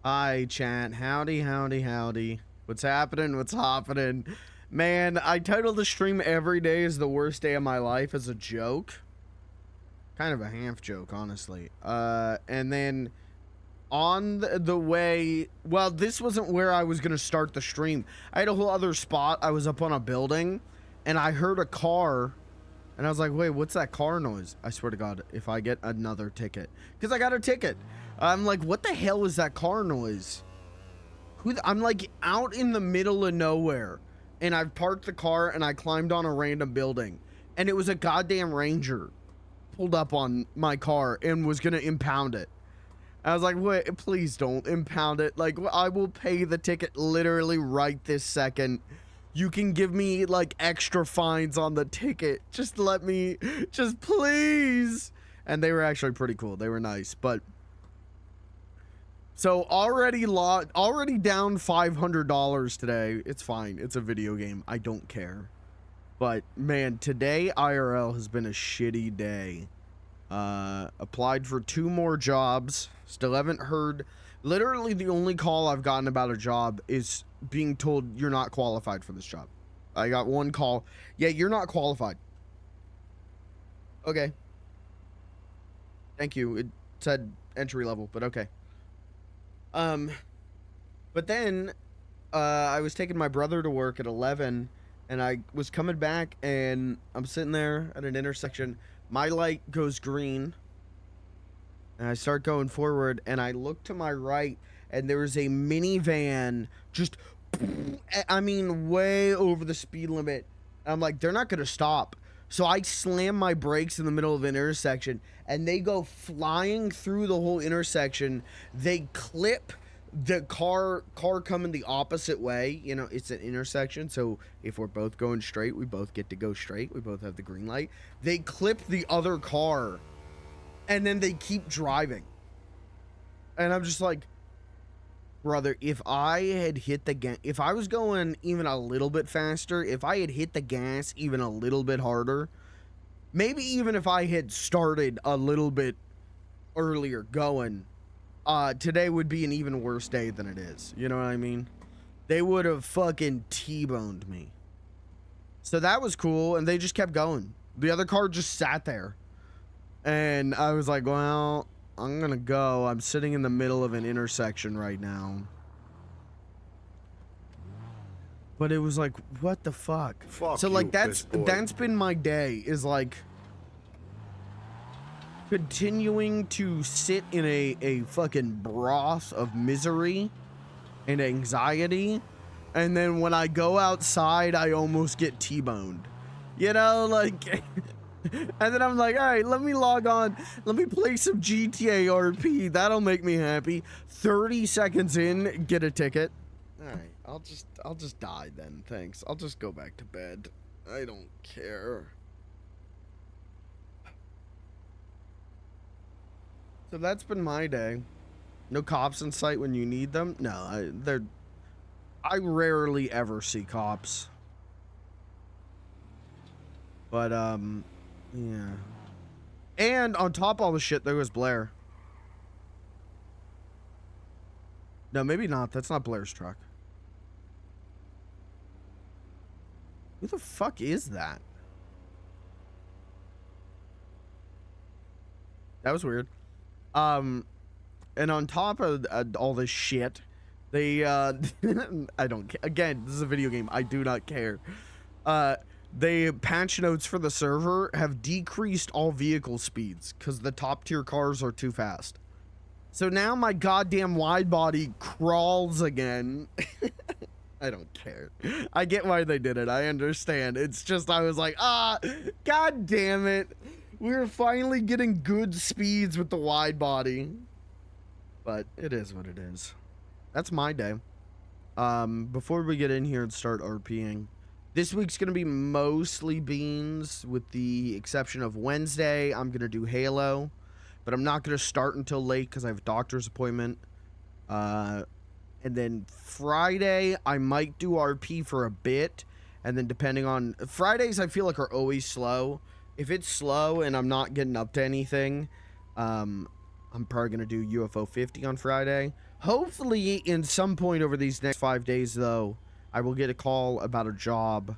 Hi, chat. Howdy, howdy, howdy. What's happening? What's happening? Man, I titled the stream "Every Day is the Worst Day of My Life" as a joke. Kind of a half joke, honestly. And then on the way, well, this wasn't where I was going to start the stream. I had a whole other spot. I was up on a building, and I heard a car, and I was like, wait, what's that car noise? I swear to God, if I get another ticket. Because I got a ticket. I'm like, what the hell is that car noise? I'm like out in the middle of nowhere, and I've parked the car, and I climbed on a random building, and it was a goddamn Ranger pulled up on my car and was gonna impound it. I was like, wait, please don't impound it. Like, I will pay the ticket literally right this second. You can give me like extra fines on the ticket. Just let me, just please. And they were actually pretty cool. They were nice, but so already down $500 today. It's fine. It's a video game. I don't care. But man, today IRL has been a shitty day. Applied for 2 more jobs. Still haven't heard. Literally the only call I've gotten about a job is being told you're not qualified for this job. I got one call. Yeah, you're not qualified. Okay. Thank you. It said entry level, but okay. But then I was taking my brother to work at 11, and I was coming back, and I'm sitting there at an intersection. My light goes green, and I start going forward, and I look to my right, and there's a minivan just, I mean, way over the speed limit. I'm like, they're not gonna stop. So I slam my brakes in the middle of an intersection, and they go flying through the whole intersection. They clip the car coming the opposite way. You know, it's an intersection, so if we're both going straight, we both get to go straight. We both have the green light. They clip the other car, and then they keep driving. And I'm just like, brother, if I had hit the gas, if I was going even a little bit faster, if I had hit the gas even a little bit harder, maybe even if I had started a little bit earlier going, today would be an even worse day than it is. You know what I mean? They would have fucking T-boned me. So that was cool, and they just kept going. The other car just sat there. And I was like, well, I'm gonna go. I'm sitting in the middle of an intersection right now. But it was like, what the fuck? So like that's been my day, is like continuing to sit in a fucking broth of misery and anxiety, and then when I go outside I almost get T-boned. You know, like and then I'm like, all right, let me log on. Let me play some GTA RP. That'll make me happy. 30 seconds in, get a ticket. All right, I'll just die then. Thanks. I'll just go back to bed. I don't care. So that's been my day. No cops in sight when you need them. No, I rarely ever see cops. But yeah. And on top of all the shit, there was Blair. No, maybe not. That's not Blair's truck. Who the fuck is that? That was weird. And on top of all this shit, they I don't care. Again, this is a video game. I do not care. They patch notes for the server have decreased all vehicle speeds because the top tier cars are too fast. So now my goddamn wide body crawls again. I don't care. I get why they did it. I understand. It's just I was like, god damn it. We're finally getting good speeds with the wide body. But it is what it is. That's my day. Before we get in here and start RPing, this week's going to be mostly beans, with the exception of Wednesday. I'm going to do Halo, but I'm not going to start until late because I have a doctor's appointment. And then Friday, I might do RP for a bit. And then depending on... Fridays, I feel like are always slow. If it's slow and I'm not getting up to anything, I'm I'm probably gonna do UFO 50 on Friday. Hopefully, in some point over these next 5 days, though, I will get a call about a job,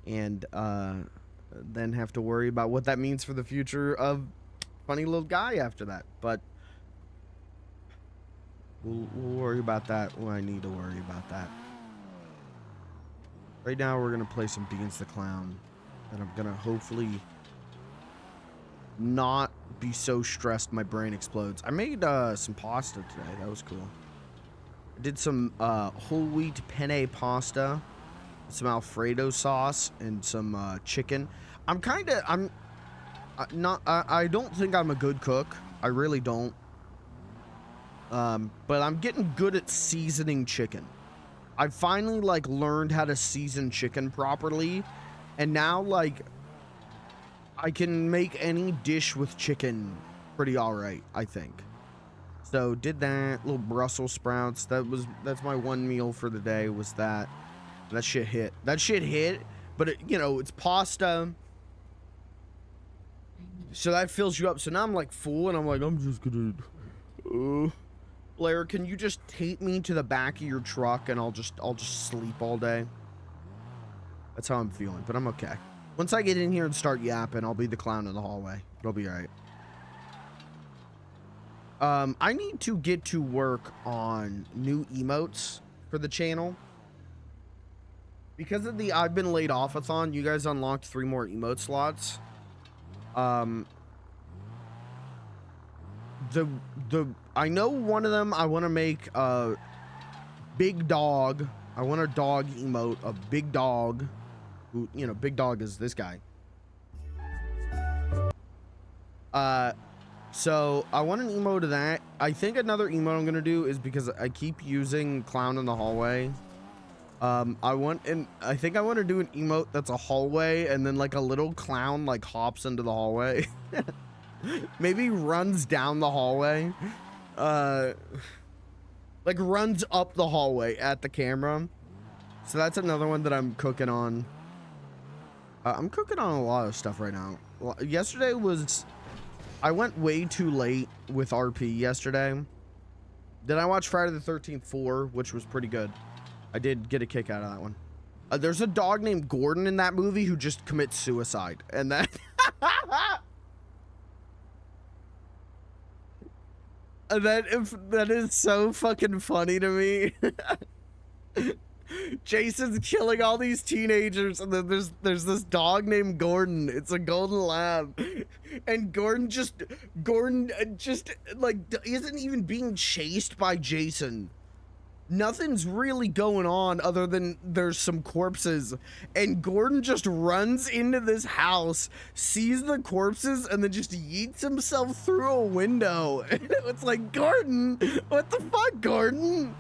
and then have to worry about what that means for the future of funny little guy after that. But we'll worry about that when I need to worry about that. Right now, we're gonna play some Beans the Clown, and I'm gonna hopefully not be so stressed my brain explodes. I made some pasta today. That was cool. I did some whole wheat penne pasta, some Alfredo sauce, and some chicken. I don't think I'm a good cook. I really don't. But I'm getting good at seasoning chicken. I finally like learned how to season chicken properly, and now like I can make any dish with chicken pretty all right, I think. So did that. Little Brussels sprouts. That's my one meal for the day, was that. That shit hit. But it, you know, it's pasta, so that fills you up. So now I'm like full, and I'm like, I'm just gonna Blair, can you just take me to the back of your truck, and I'll just sleep all day? That's how I'm feeling, but I'm okay. Once I get in here and start yapping, I'll be the clown in the hallway. It'll be all right. I need to get to work on new emotes for the channel. Because of the I've been laid off-a-thon, you guys unlocked 3 more emote slots. I know one of them I want to make a big dog. I want a dog emote, a big dog. Who, you know, big dog is this guy. So I want an emote of that. I think another emote I'm gonna do is, because I keep using clown in the hallway. I think I want to do an emote that's a hallway, and then like a little clown like hops into the hallway. Maybe runs down the hallway. Like runs up the hallway at the camera. So that's another one that I'm cooking on. I'm cooking on a lot of stuff right now. Yesterday was... I went way too late with RP yesterday. Then I watched Friday the 13th 4, which was pretty good. I did get a kick out of that one. There's a dog named Gordon in that movie who just commits suicide. And that... that is so fucking funny to me. Jason's killing all these teenagers, and then there's this dog named Gordon. It's a golden lab, and Gordon just like isn't even being chased by Jason. Nothing's really going on other than there's some corpses, and Gordon just runs into this house, sees the corpses, and then just yeets himself through a window. It's like, Gordon, what the fuck, Gordon?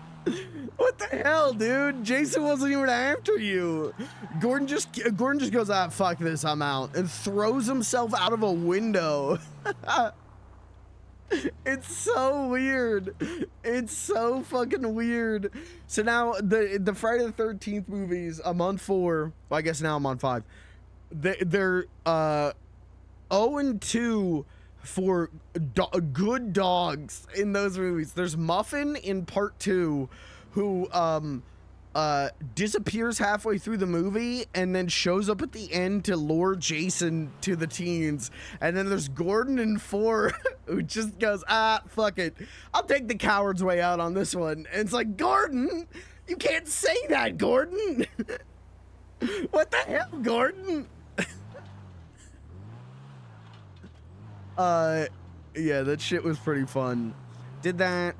What the hell, dude? Jason wasn't even after you. Gordon just goes, ah, fuck this, I'm out, and throws himself out of a window. It's so weird. It's so fucking weird. So now the Friday the 13th movies, I'm on 4. Well, I guess now I'm on 5. They're 0-2 for good dogs in those movies. There's Muffin in part 2, who disappears halfway through the movie and then shows up at the end to lure Jason to the teens. And then there's Gordon in 4 who just goes, ah, fuck it, I'll take the coward's way out on this one. And it's like, Gordon, you can't say that, Gordon. What the hell, Gordon? Yeah, that shit was pretty fun. Did that.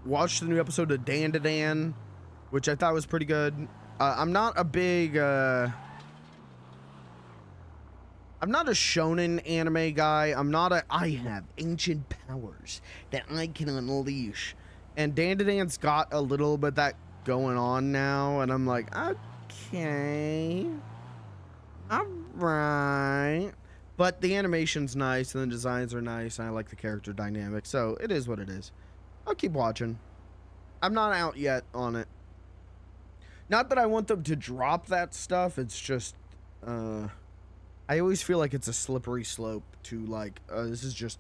Watched the new episode of Dan to Dan, which I thought was pretty good. I'm not a big, I'm not a shonen anime guy. I have ancient powers that I can unleash. And Dan to Dan's got a little bit that going on now, and I'm like, okay, all right. But the animation's nice, and the designs are nice, and I like the character dynamic, so it is what it is. I'll keep watching. I'm not out yet on it. Not that I want them to drop that stuff, it's just, I always feel like it's a slippery slope to, like, this is just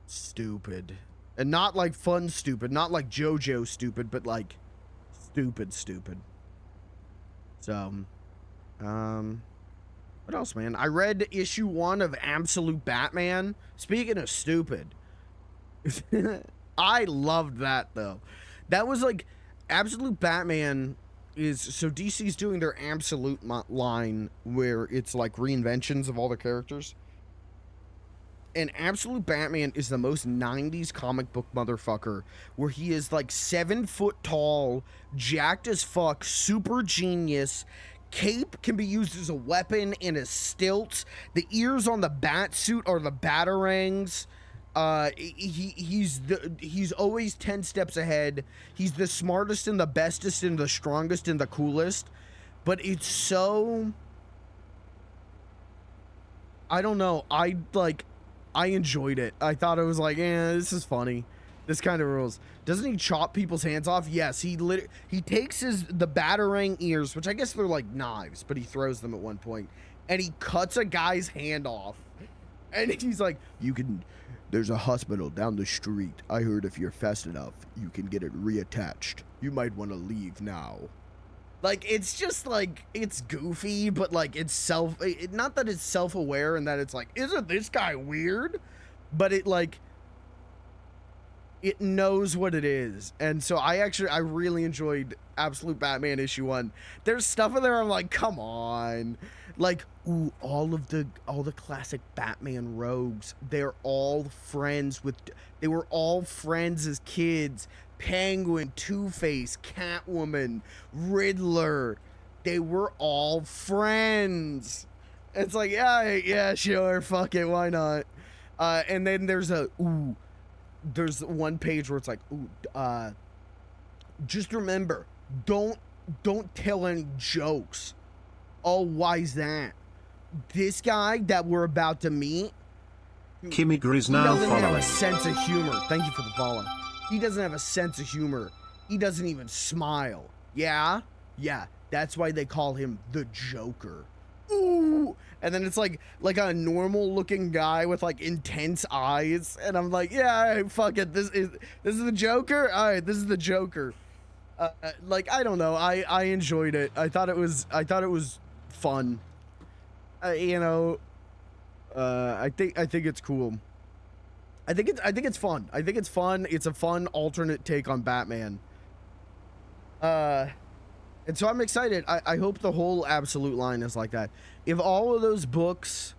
stupid. And not like fun stupid, not like JoJo stupid, but like stupid stupid. So, what else, man? I read issue 1 of Absolute Batman. Speaking of stupid, I loved that though. That was like Absolute Batman is so DC's doing their Absolute line where it's like reinventions of all the characters. And Absolute Batman is the most 90s comic book motherfucker where he is like 7 foot tall, jacked as fuck, super genius. Cape can be used as a weapon and as stilts. The ears on the bat suit are the batarangs. He's always 10 steps ahead. He's the smartest and the bestest and the strongest and the coolest. But it's so, I don't know. I enjoyed it. I thought it was like, this is funny. This kind of rules. Doesn't he chop people's hands off? Yes, he takes the batarang ears, which I guess they're like knives, but he throws them at one point, and he cuts a guy's hand off. And he's like, there's a hospital down the street. I heard if you're fast enough, you can get it reattached. You might want to leave now. Like, it's just like, it's goofy, but like it's not that it's self-aware and that it's like, isn't this guy weird? But it like, it knows what it is. And so I really enjoyed Absolute Batman issue 1. There's stuff in there I'm like, come on. Like, ooh, all the classic Batman rogues, they were all friends as kids. Penguin, Two-Face, Catwoman, Riddler, they were all friends. It's like, yeah, sure, fuck it, why not? And then there's one page where it's like, just remember, don't tell any jokes. Oh, why's that? This guy that we're about to meet, Kimmy is now doesn't following. have a sense of humor. Thank you for the follow. He doesn't have a sense of humor. He doesn't even smile. Yeah, that's why they call him the Joker. Ooh, and then it's like a normal looking guy with like intense eyes, and I'm like, yeah, fuck it. This is the Joker. All right, this is the Joker. Like, I don't know. I enjoyed it. I thought it was fun. I think it's cool. I think it's fun. I think it's fun. It's a fun alternate take on Batman. And so I'm excited. I hope the whole Absolute line is like that. If all of those books,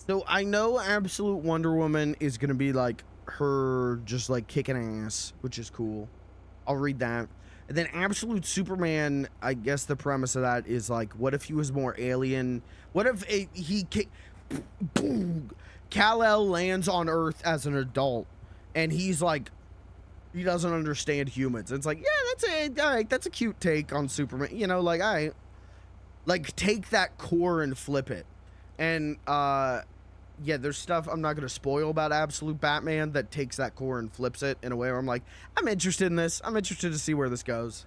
so I know Absolute Wonder Woman is gonna be like her just like kicking ass, which is cool. I'll read that. And then Absolute Superman, I guess the premise of that is like, what if he was more alien? What if Kal-El lands on Earth as an adult, and he's like, he doesn't understand humans. It's like, yeah, that's a cute take on Superman. You know, like, all right, like take that core and flip it. And yeah, there's stuff I'm not gonna spoil about Absolute Batman that takes that core and flips it in a way where I'm like, I'm interested in this. I'm interested to see where this goes.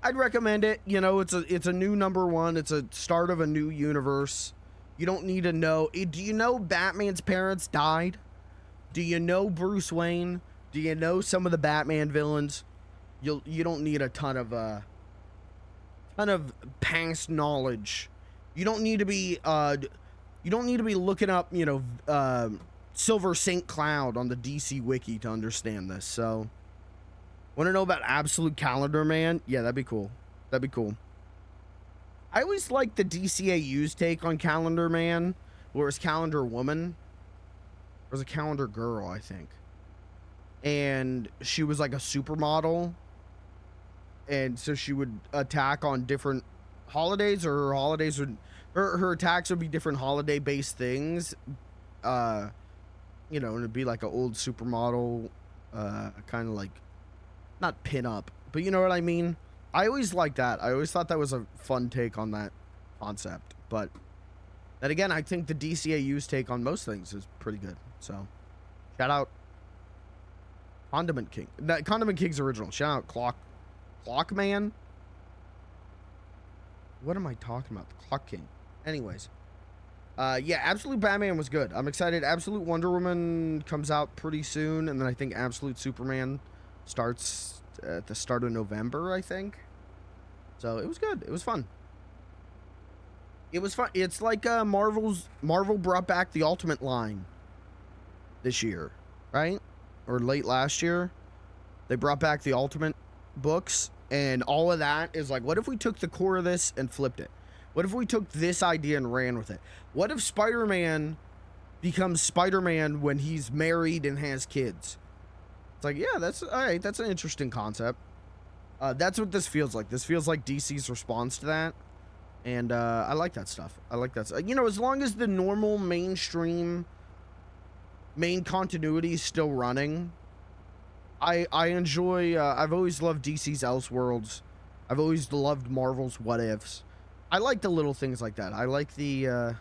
I'd recommend it. You know, it's a new #1. It's a start of a new universe. You don't need to know. Do you know Batman's parents died? Do you know Bruce Wayne? Do you know some of the Batman villains? You don't need a ton of past knowledge. You don't need to be looking up, Silver St. Cloud on the DC wiki to understand this. So, want to know about Absolute Calendar Man? Yeah, that'd be cool. I always liked the DCAU's take on Calendar Man, where it's Calendar Woman. Or was a Calendar Girl, I think. And she was like a supermodel. And so she would attack on different holidays, or her holidays would... Her attacks would be different holiday-based things. And it'd be like an old supermodel, kind of like... Not pin-up, but you know what I mean? I always liked that. I always thought that was a fun take on that concept. But then again, I think the DCAU's take on most things is pretty good. So, shout out Condiment King. That Condiment King's original. Shout out Clockman. What am I talking about? The Clock King. Anyways, Yeah, Absolute Batman was good. I'm excited. Absolute Wonder Woman comes out pretty soon, and then I think Absolute Superman starts at the start of November, I think. So it was good. It was fun. It was fun. It's like Marvel brought back the Ultimate line this year, right? Or late last year. They brought back the Ultimate books, and all of that is like, what if we took the core of this and flipped it? What if we took this idea and ran with it? What if Spider-Man becomes Spider-Man when he's married and has kids? It's like, yeah, that's all right. That's an interesting concept. That's what this feels like. This feels like DC's response to that. And I like that stuff. I like that. You know, as long as the normal mainstream main continuity is still running, I enjoy. I've always loved DC's Elseworlds. I've always loved Marvel's What Ifs. I like the little things like that. I like the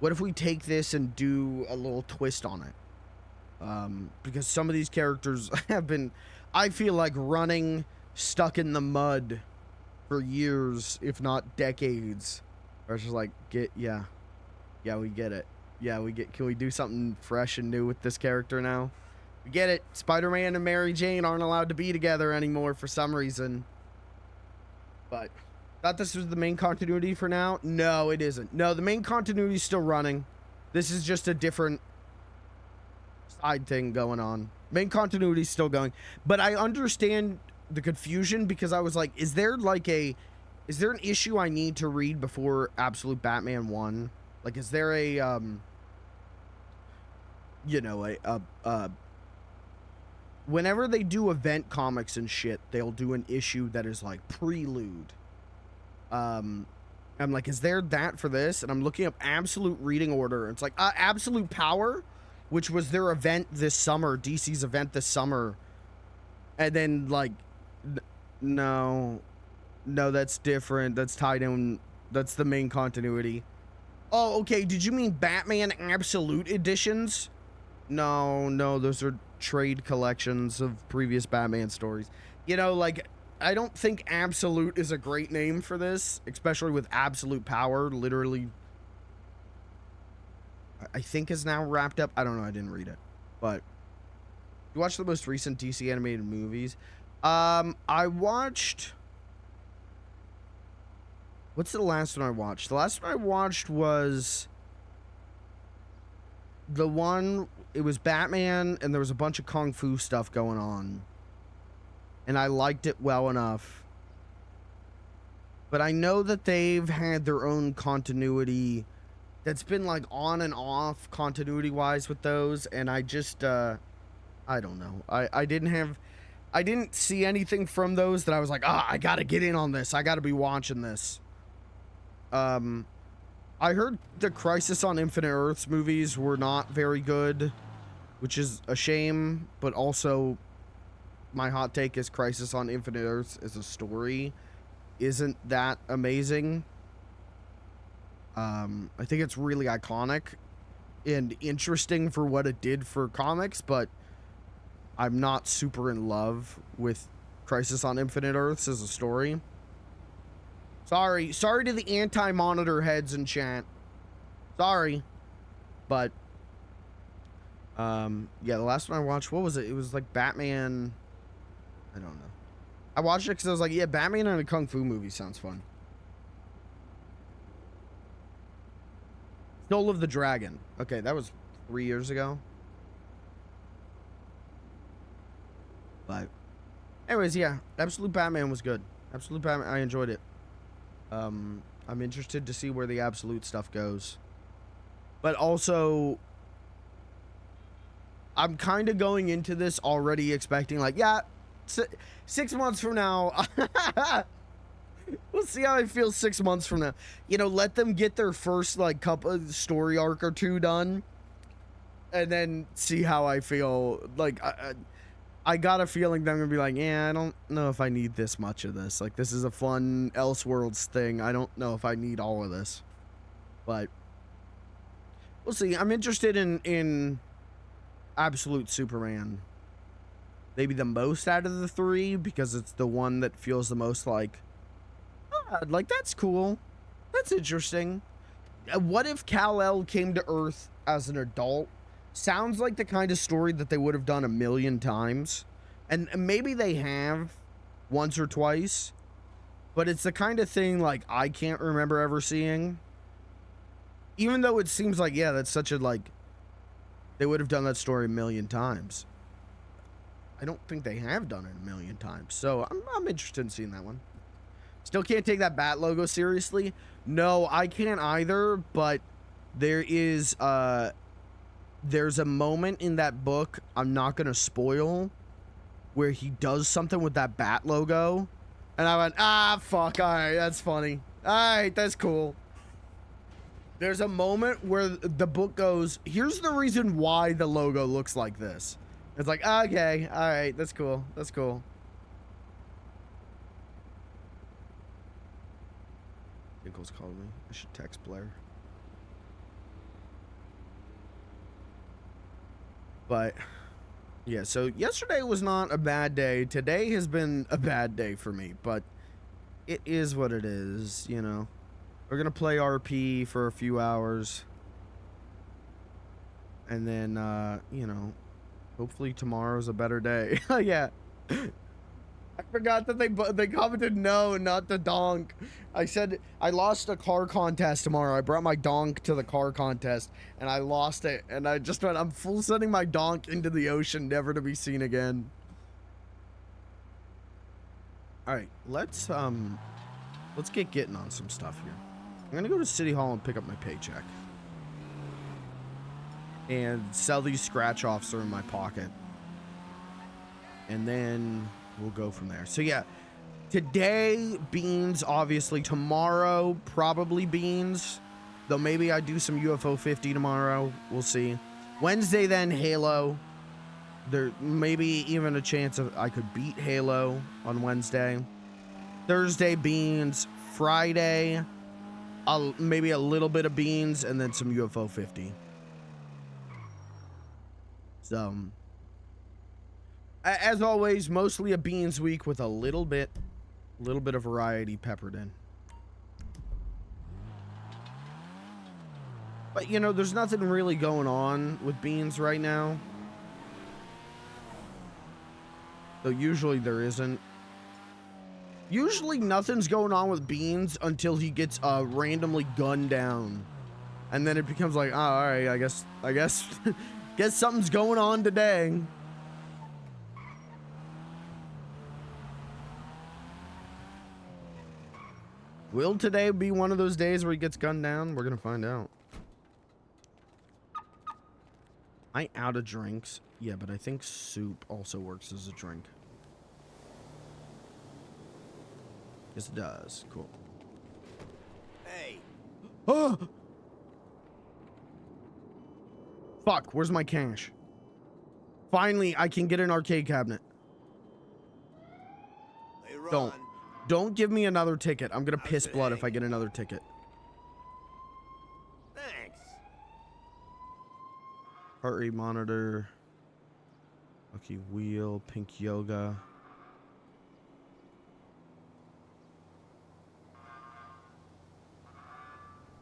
what if we take this and do a little twist on it? Because some of these characters have been, I feel like, running stuck in the mud for years, if not decades. Or it's just like, yeah, we get it. Yeah, can we do something fresh and new with this character now? We get it. Spider-Man and Mary Jane aren't allowed to be together anymore for some reason. But thought this was the main continuity for now. No, it isn't. No, the main continuity is still running. This is just a different side thing going on. Main continuity is still going. But I understand the confusion because I was like, is there an issue I need to read before Absolute Batman 1? Like, is there a whenever they do event comics and shit, they'll do an issue that is like prelude. I'm like, is there that for this? And I'm looking up Absolute reading order. It's like Absolute Power, which was their event this summer, DC's event this summer. And then like, no, that's different. That's tied in. That's the main continuity. Oh, okay. Did you mean Batman Absolute editions? No, those are trade collections of previous Batman stories. You know, like, I don't think Absolute is a great name for this, especially with Absolute Power, literally, I think is now wrapped up. I don't know, I didn't read it. But you watched the most recent DC animated movies? I watched... What's the last one I watched? The last one I watched was the one, it was Batman, and there was a bunch of Kung Fu stuff going on. And I liked it well enough. But I know that they've had their own continuity that's been like on and off continuity-wise with those, and I just, I don't know. I didn't see anything from those that I was like, I gotta get in on this. I gotta be watching this. I heard the Crisis on Infinite Earths movies were not very good, which is a shame, but also my hot take is Crisis on Infinite Earths as a story isn't that amazing. I think it's really iconic and interesting for what it did for comics, but I'm not super in love with Crisis on Infinite Earths as a story. Sorry to the anti-monitor heads in chat. Sorry. But yeah, the last one I watched, what was it? It was like Batman, I don't know. I watched it because I was like, yeah, Batman in a Kung Fu movie sounds fun. Soul of the Dragon. Okay, that was 3 years ago. But anyways, yeah, Absolute Batman was good. Absolute Batman, I enjoyed it. I'm interested to see where the Absolute stuff goes. But also, I'm kind of going into this already expecting, like, yeah, 6 months from now, we'll see how I feel 6 months from now. You know, let them get their first, like, couple story arc or two done, and then see how I feel. Like, I got a feeling that I'm gonna be like, yeah, I don't know if I need this much of this. Like, this is a fun Elseworlds thing. I don't know if I need all of this. But we'll see. I'm interested in Absolute Superman. Maybe the most out of the three, because it's the one that feels the most like, like, that's cool. That's interesting. what if Kal-El came to Earth as an adult? Sounds like the kind of story that they would have done a million times. And maybe they have once or twice. But it's the kind of thing like I can't remember ever seeing. Even though it seems like, yeah, that's such a like, they would have done that story a million times. I don't think they have done it a million times. So I'm interested in seeing that one. Still can't take that Bat logo seriously. No, I can't either, but there is there's a moment in that book I'm not gonna spoil where he does something with that Bat logo. And I went, ah, fuck, alright, that's funny. Alright, that's cool. There's a moment where the book goes, here's the reason why the logo looks like this. It's like, okay, alright, that's cool, that's cool. Nichols called me. I should text Blair. But yeah, so yesterday was not a bad day. Today has been a bad day for me, but it is what it is, you know. We're gonna play RP for a few hours. And then you know, hopefully tomorrow's a better day. Yeah. I forgot that they commented no, not the donk. I said I lost a car contest tomorrow. I brought my donk to the car contest and I lost it. And I just went, I'm full sending my donk into the ocean, never to be seen again. All right, let's get getting on some stuff here. I'm gonna go to City Hall and pick up my paycheck. And sell these scratch offs that are in my pocket. And then we'll go from there. So yeah, today beans, obviously. Tomorrow probably beans, though maybe I do some UFO 50 tomorrow. We'll see. Wednesday then Halo. There may be even a chance of I could beat Halo on Wednesday. Thursday beans. Friday maybe a little bit of beans and then some UFO 50. So as always, mostly a beans week with a little bit of variety peppered in. But you know, there's nothing really going on with beans right now. Though usually there isn't. Usually nothing's going on with beans until he gets randomly gunned down. And then it becomes like, oh, all right, I guess guess something's going on today. Will today be one of those days where he gets gunned down? We're gonna find out. Am I out of drinks? Yeah, but I think soup also works as a drink. Yes, it does. Cool. Hey. Oh! Fuck, where's my cash? Finally, I can get an arcade cabinet. Hey, Ron. Don't give me another ticket. I'm gonna piss blood if I get another ticket. Thanks. Heart rate monitor. Lucky wheel. Pink yoga.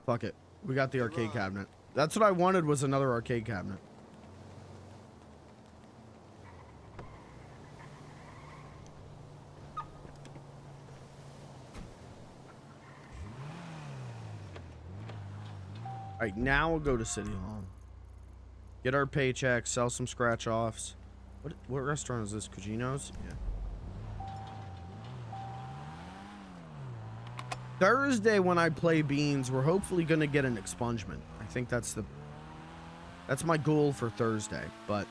Fuck it. We got the arcade cabinet. That's what I wanted, was another arcade cabinet. Alright, now we'll go to City Hall. Get our paycheck, sell some scratch offs. What restaurant is this? Cugino's? Yeah. Thursday when I play beans, we're hopefully gonna get an expungement. I think that's my goal for Thursday, but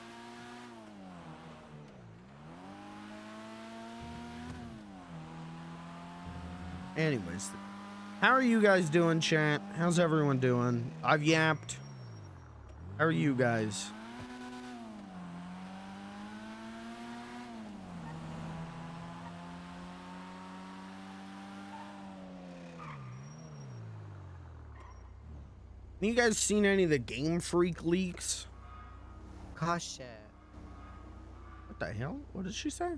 anyways, how are you guys doing, chat? How's everyone doing? I've yapped. How are you guys? You guys seen any of the Game Freak leaks? Caution. What the hell? What did she say?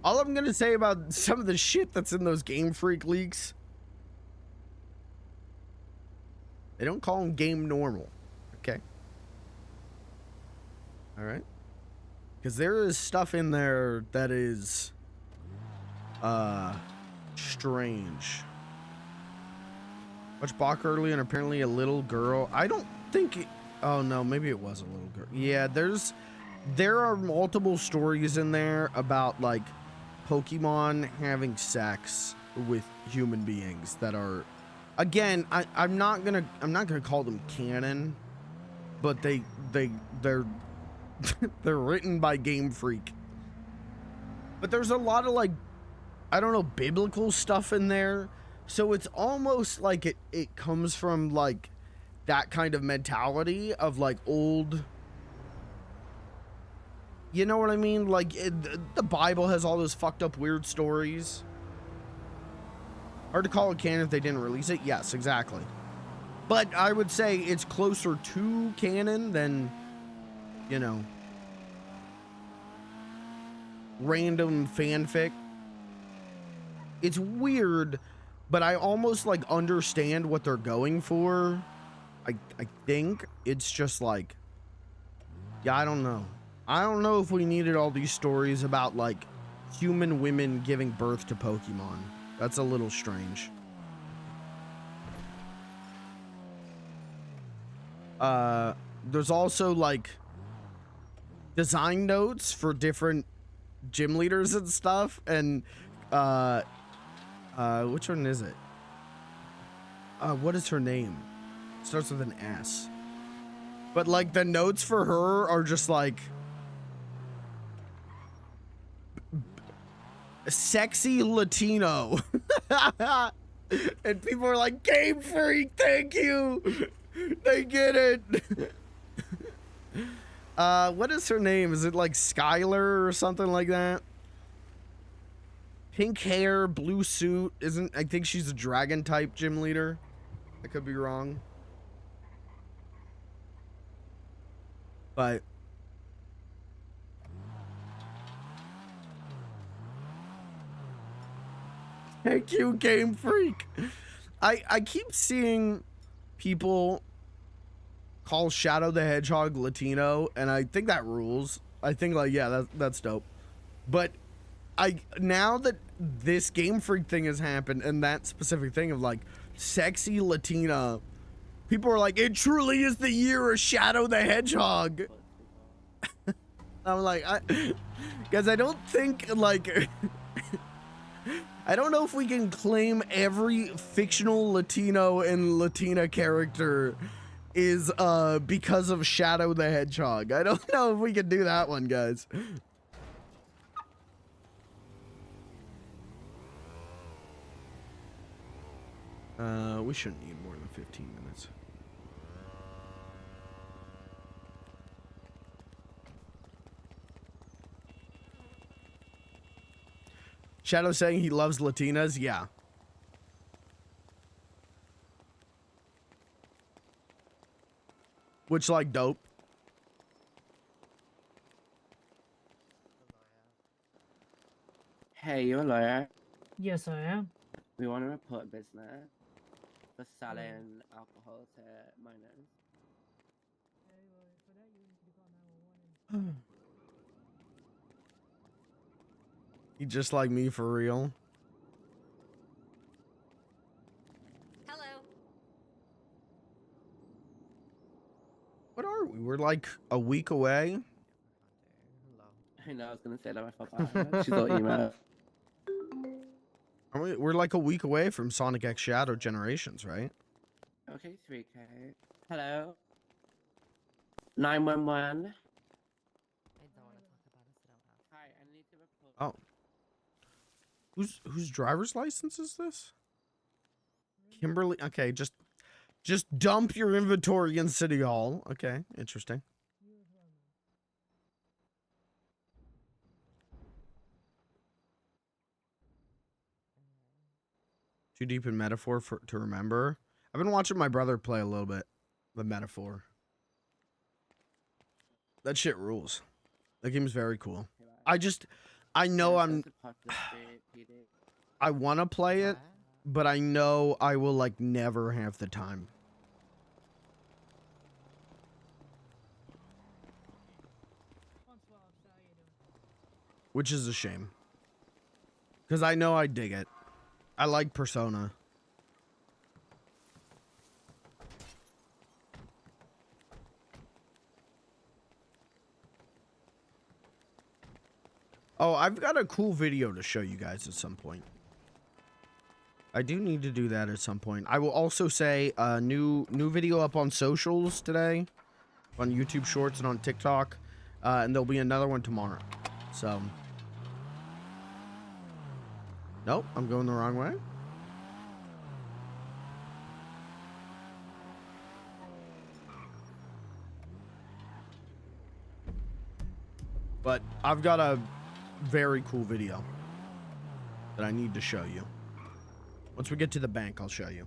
All I'm gonna say about some of the shit that's in those Game Freak leaks, they don't call them game normal, okay? All right, because there is stuff in there that is strange. Watch Bach early and apparently a little girl. I don't think it, oh no, maybe it was a little girl. Yeah, there are multiple stories in there about like Pokemon having sex with human beings that are, again, I'm not gonna call them canon, but they're they're written by Game Freak. But there's a lot of like, I don't know, biblical stuff in there. So it's almost like it comes from like that kind of mentality of like old, you know what I mean? Like the Bible has all those fucked up weird stories. Hard to call it canon if they didn't release it. Yes, exactly. But I would say it's closer to canon than, you know, random fanfic. It's weird, but I almost like understand what they're going for. I think it's just like, yeah, I don't know. I don't know if we needed all these stories about like human women giving birth to Pokemon. That's a little strange. There's also like design notes for different gym leaders and stuff, and which one is it? What is her name? Starts with an S. But like the notes for her are just like sexy Latino. And people are like, Game Freak, thank you. They get it. What is her name? Is it like Skylar or something like that? Pink hair, blue suit. I think she's a dragon type gym leader. I could be wrong. But thank you, Game Freak. I keep seeing people call Shadow the Hedgehog Latino, and I think that rules. I think like, yeah, that's dope. But now that this Game Freak thing has happened and that specific thing of like sexy Latina, people are like, it truly is the year of Shadow the Hedgehog. I'm like, guys, I don't think like I don't know if we can claim every fictional Latino and Latina character is because of Shadow the Hedgehog. I don't know if we can do that one, guys. We shouldn't need more than 15 minutes. Shadow saying he loves Latinas, yeah. Which, like, dope. Hey, you're a lawyer. Yes, I am. We want to report business for selling alcohol to minors. You just like me for real. Hello. What are we? We're like a week away. I know, I was going to say that. I forgot. She's all email. We're like a week away from Sonic X Shadow Generations, right? Okay, 3K. Hello? 911. Hi, I need to report. Oh. Whose driver's license is this? Kimberly. Okay, just dump your inventory in City Hall. Okay, interesting. Too deep in Metaphor to remember. I've been watching my brother play a little bit the Metaphor. That shit rules. That game is very cool. I know Yeah, I'm. that's a popular street, PD. I want to play it, What? but I know I will like never have the time. Which is a shame. Because I know I dig it. I like Persona. Oh, I've got a cool video to show you guys at some point. I do need to do that at some point. I will also say new video up on socials today, on YouTube Shorts and on TikTok, and there'll be another one tomorrow. So, nope, I'm going the wrong way. But I've got a very cool video that I need to show you. Once we get to the bank, I'll show you.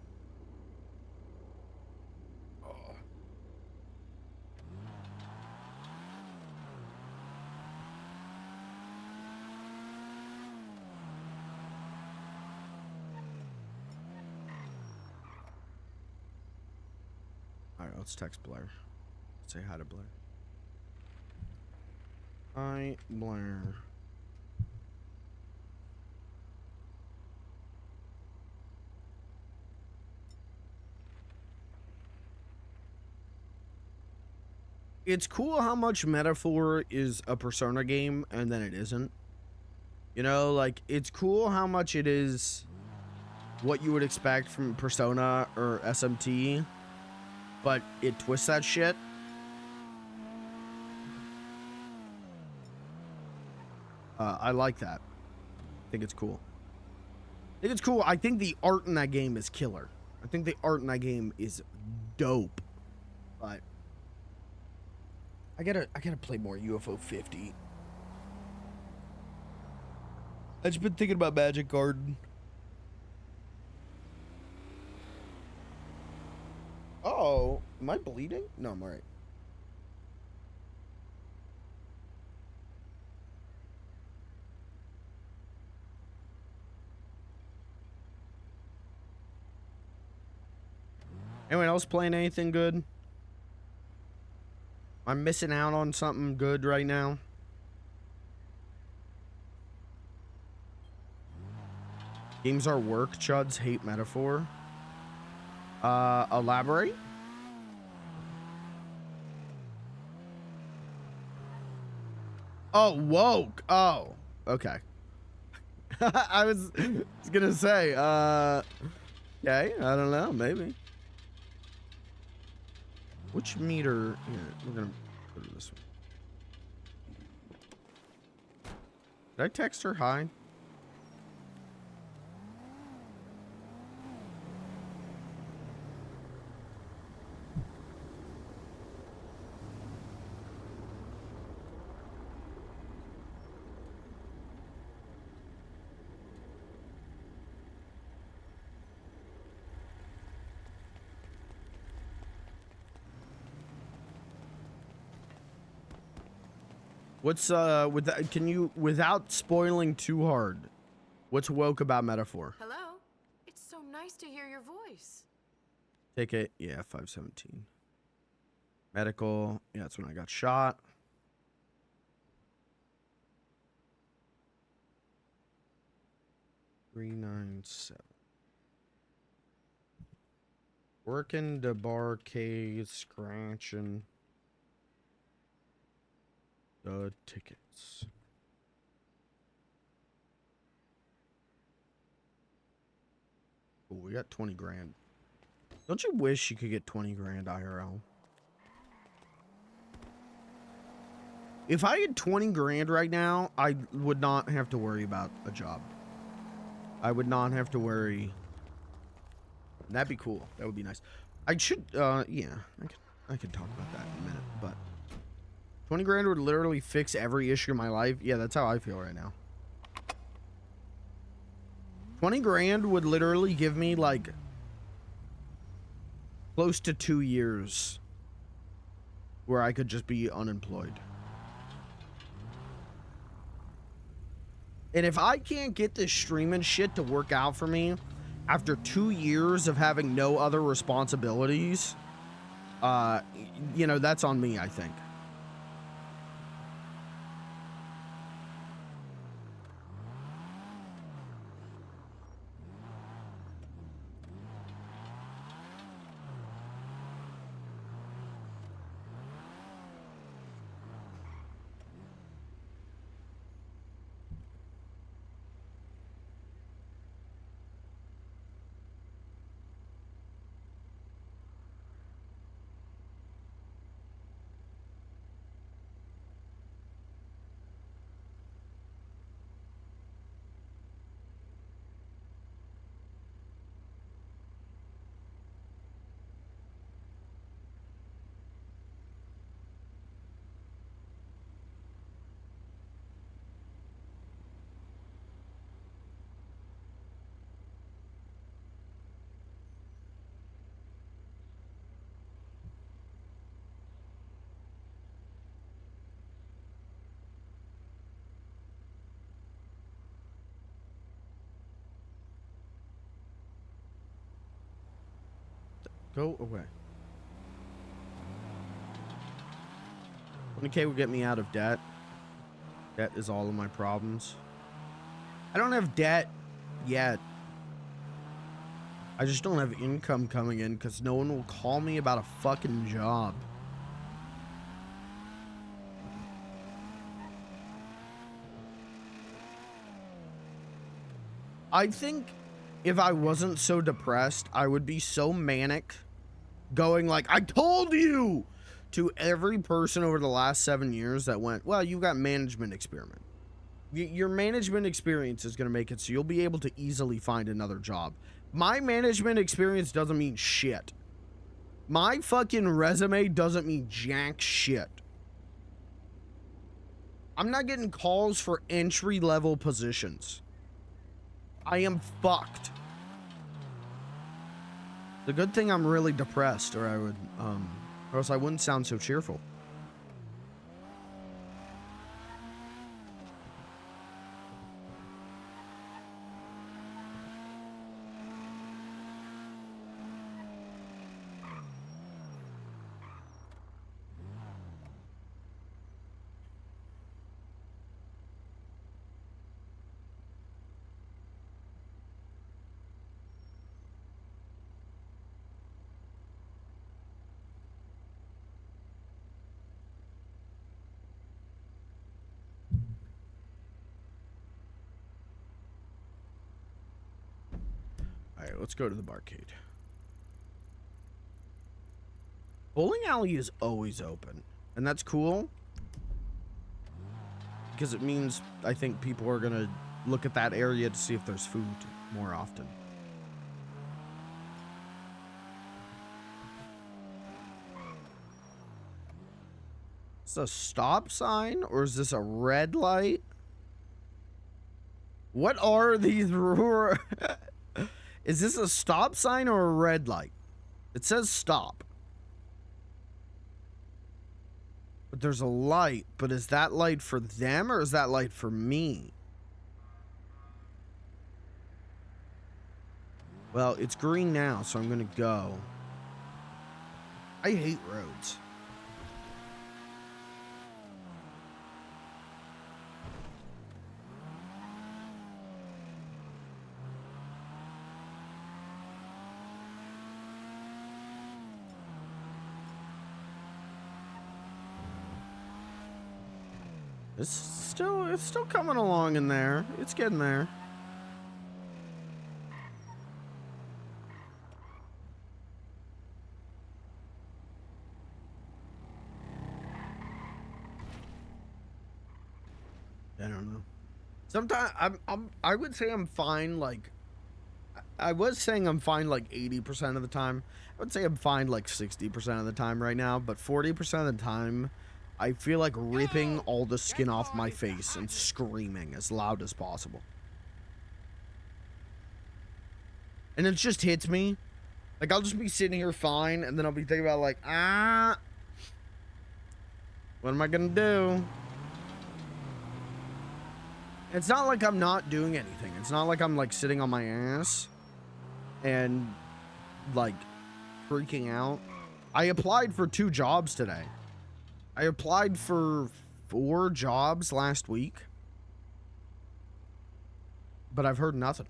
Alright, let's text Blair. Say hi to Blair. Hi, Blair. It's cool how much Metaphor is a Persona game and then it isn't. You know, like, it's cool how much it is what you would expect from Persona or SMT, but it twists that shit. I like that. I think it's cool. I think the art in that game is killer. I think the art in that game is dope. But I gotta play more UFO 50. I've just been thinking about Magic Garden. Oh, am I bleeding? No, I'm alright. Anyone else playing anything good? I'm missing out on something good right now. Games are work. Chuds hate Metaphor. Elaborate? Oh, woke. Oh, okay. I was gonna say, okay, I don't know, maybe. Which meter? Yeah, we're gonna go to this one. Did I text her hi? What's with that, can you, without spoiling too hard, what's woke about Metaphor? Hello? It's so nice to hear your voice. Take it, yeah, 517. Medical, yeah, that's when I got shot. $397. Working the barcade, scratching the tickets. Oh, we got 20 grand. Don't you wish you could get 20 grand IRL? If I had 20 grand right now, I would not have to worry about a job. I would not have to worry. That'd be cool. That would be nice. I should, yeah, I can talk about that in a minute, but 20 grand would literally fix every issue in my life. Yeah, that's how I feel right now. 20 grand would literally give me like close to 2 years where I could just be unemployed. And if I can't get this streaming shit to work out for me after 2 years of having no other responsibilities, you know, that's on me, I think. Go away. 20K will get me out of debt. Debt is all of my problems. I don't have debt yet. I just don't have income coming in because no one will call me about a fucking job. I think if I wasn't so depressed, I would be so manic, going like, I told you, to every person over the last 7 years that went, well, you got management experiment. Your management experience is going to make it so you'll be able to easily find another job. My management experience doesn't mean shit. My fucking resume doesn't mean jack shit. I'm not getting calls for entry-level positions. I am fucked. The good thing I'm really depressed, or I would, or else I wouldn't sound so cheerful. Alright, let's go to the barcade. Bowling alley is always open, and that's cool. Because it means, I think, people are gonna look at that area to see if there's food more often. Is this a stop sign, or is this a red light? What are these? Is this a stop sign or a red light? It says stop. But there's a light. But is that light for them or is that light for me? Well, it's green now, so I'm gonna go. I hate roads. It's still coming along in there. It's getting there. I don't know. Sometimes I would say I'm fine, like I was saying I'm fine like 80% of the time. I would say I'm fine like 60% of the time right now, but 40% of the time I feel like ripping all the skin off my face and screaming as loud as possible. And it just hits me. Like, I'll just be sitting here fine, and then I'll be thinking about, like, what am I gonna do? It's not like I'm not doing anything. It's not like I'm like sitting on my ass and like freaking out. I applied for 2 jobs today. I applied for 4 jobs last week, but I've heard nothing.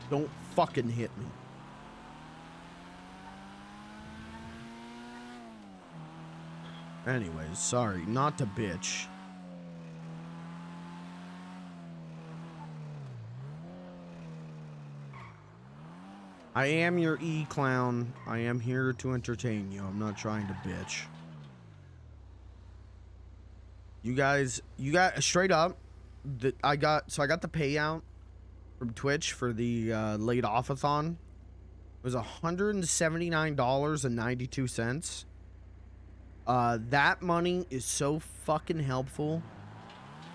Don't fucking hit me. Anyways, sorry, not to bitch. I am your E-clown. I am here to entertain you. I'm not trying to bitch. You guys, you got straight up. I got the payout from Twitch for the late offathon. It was $179.92. That money is so fucking helpful.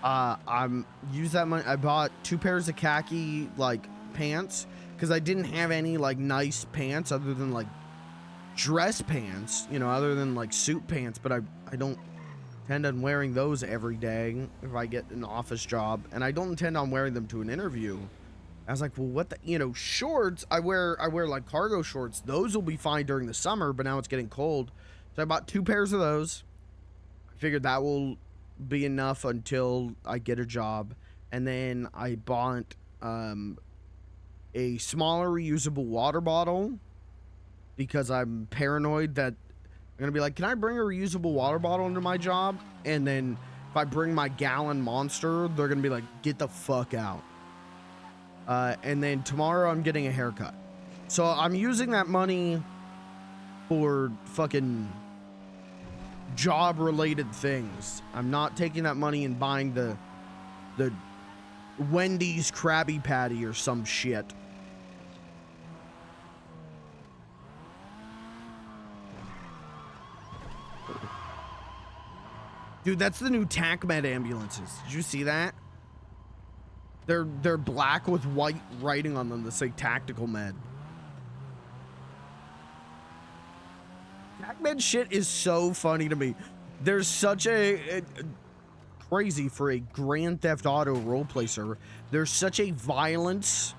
I'm use that money. I bought 2 pairs of khaki like pants because I didn't have any like nice pants other than like dress pants, you know, other than like suit pants. But I don't intend on wearing those every day if I get an office job, and I don't intend on wearing them to an interview. I was like, well, what the, you know, shorts, I wear like cargo shorts. Those will be fine during the summer, but now it's getting cold. So I bought 2 pairs of those. I figured that will be enough until I get a job. And then I bought a smaller reusable water bottle because I'm paranoid that I'm going to be like, can I bring a reusable water bottle into my job? And then if I bring my gallon monster, they're going to be like, get the fuck out. And then tomorrow I'm getting a haircut. So I'm using that money for fucking job related things. I'm not taking that money and buying the Wendy's Krabby Patty or some shit. Dude, that's the new TACMED ambulances. Did you see that? They're black with white writing on them that say Tactical Med. TACMED shit is so funny to me. There's such a crazy for a Grand Theft Auto roleplay server. There's such a violence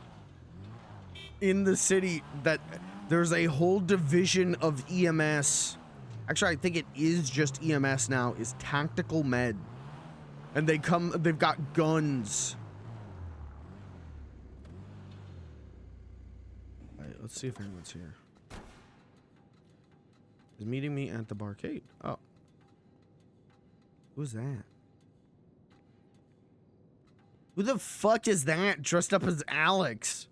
in the city that there's a whole division of EMS. Actually, I think it is just EMS now, is Tactical Med. And they've got guns. Alright, let's see if anyone's here. Is meeting me at the barcade. Oh. Who's that? Who the fuck is that dressed up as Alex?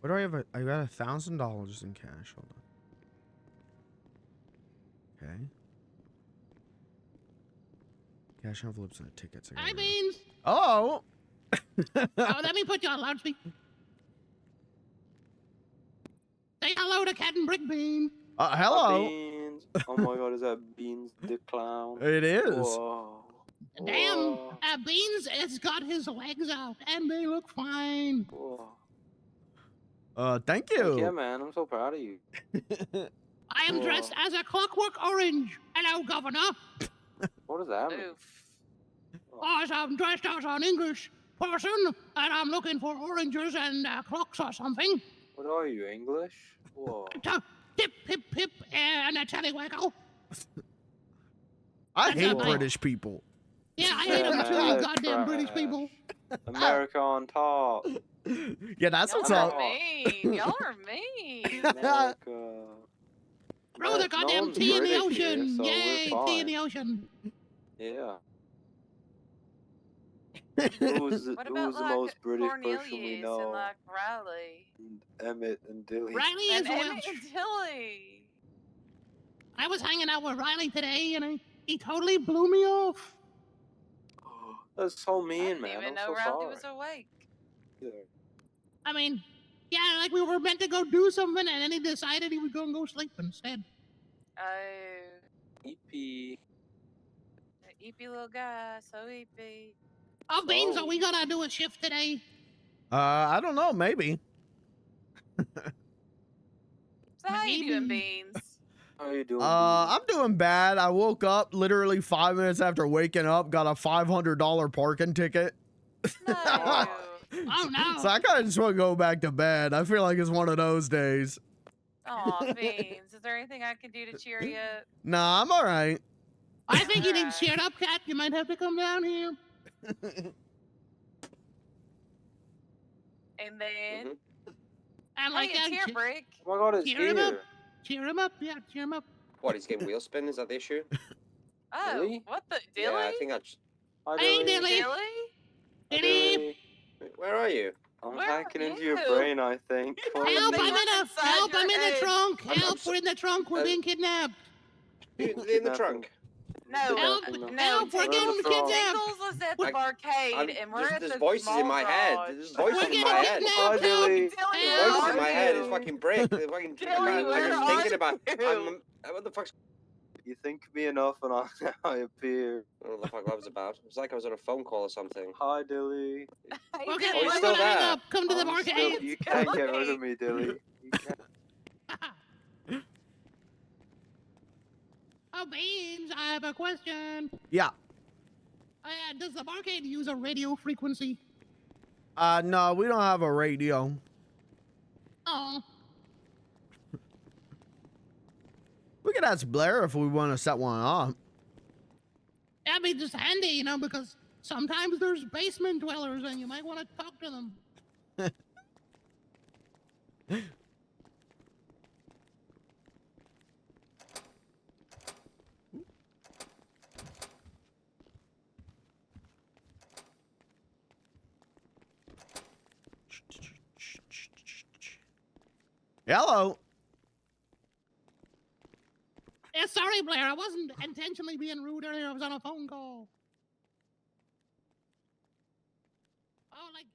What do I have? I got $1,000 in cash. Hold on. Okay. Cash envelopes and tickets. Hi, Beans. Oh. Oh, let me put you on loudspeaker. Say hello to Cat and Brick Bean. Hello. Beans. Oh my god, is that Beans the Clown? It is. Whoa. Damn, Whoa. Beans has got his legs out, and they look fine. Whoa. Thank you. Yeah, man, I'm so proud of you. I am dressed as a Clockwork Orange. Hello, Governor. What does that mean? As I'm dressed as an English person, and I'm looking for oranges and clocks or something. What are you, English? Whoa. Tip, pip, pip, and a tellywaggle. I That's hate not British people. Yeah, I hate them too, you goddamn British people. America on top. Yeah, that's what's Y'all up. are mean. Y'all are mean. America. Throw the No goddamn one's tea in the British here, ocean. so we're Yay, tea in fine. the ocean. Yeah. Who's the What about like most British Cornelius person we and know? like Riley And Emmett and Dilly. Riley and is Emmett Welsh. and Tilly? I was hanging out with Riley today, and he totally blew me off. That's so I mean, didn't man. even I'm know so Riley sorry. was awake. Yeah. I mean, yeah, like we were meant to go do something, and then he decided he was gonna go sleep instead. Oh, EP. the eepy little guy, so eepy. Oh, Beans, So- are we gonna do a shift today? I don't know. Maybe. So how you doing, Maybe. Beans? How you doing? I'm doing bad. I woke up literally 5 minutes after waking up, got a $500 parking ticket. No. Oh no! So I kind of just want to go back to bed. I feel like it's one of those days. Aw, Beans. Is there anything I can do to cheer you up? Nah, I'm all right. I think you need Alright. to shut up, Cat. You might have to come down here. And then, And hey, like it's that, here, Brick. Oh my god, it's cheer him up. here. Cheer him up. Yeah, cheer him up. What, he's getting wheel spin? Is that the issue? Oh, Dilly? what the Dilly? Yeah, I think that's... Hi, Hey, Dilly. Dilly. Dilly? Hi, Dilly. Dilly. Where are you? I'm Where hacking are into your you? brain, I think. Help, Help! They I'm work in the inside help! your I'm in the head. trunk! I'm Help! so- We're in the trunk. We're being kidnapped. You in the trunk? No, Help! Kidnapping. Help! We're We're in getting the trunk. kidnapped. Tinkles was at the I'm- barcade, and we're at There's the voices in my head. garage. There's We're voices in getting my head. kidnapped. Hi, Help! Dilly. There's Help! voices in my head. It's you? fucking Brick. The fucking... Dilly, I'm where just are thinking about... you? What the fuck's... You think of me enough and I appear. I don't know what the fuck that was about. It was like I was on a phone call or something. Hi, Dilly. Hey, Okay, Oh, he's we're still gonna hang there. up. Come to the I'm still- barcade. You can't get rid of me, Dilly. You can't. Oh, Beans, I have a question. Yeah. Does the barcade use a radio frequency? No, we don't have a radio. Oh, We could ask Blair if we want to set one up. that'd be just handy, you know, because sometimes there's basement dwellers and you might want to talk to them. Hello. Yeah, sorry, Blair. I wasn't intentionally being rude earlier. I was on a phone call. Oh, like,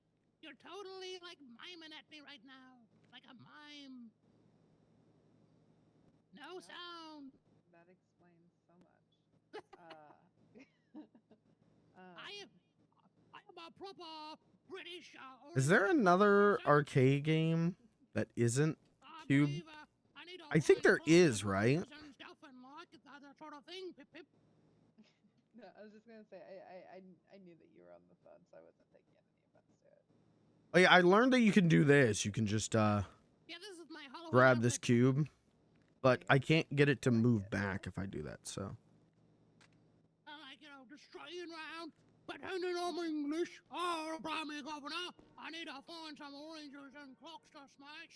you're totally, like, miming at me right now. Like a mime. No sound. That explains so much. I am a proper British. Is there another arcade game that isn't Cube? I think there is, right? That sort of thing. Pip, pip. No, I was just gonna say I knew that you were on the phone, so I wasn't taking any offense to it. Oh yeah, I learned that you can do this. You can just Yeah, this is my Halloween grab this outfit. cube, but I can't get it to move back if I do that. So I like, you know, just straying around, pretending I'm English. Oh, prime governor, I need to find some oranges and clocks to smash.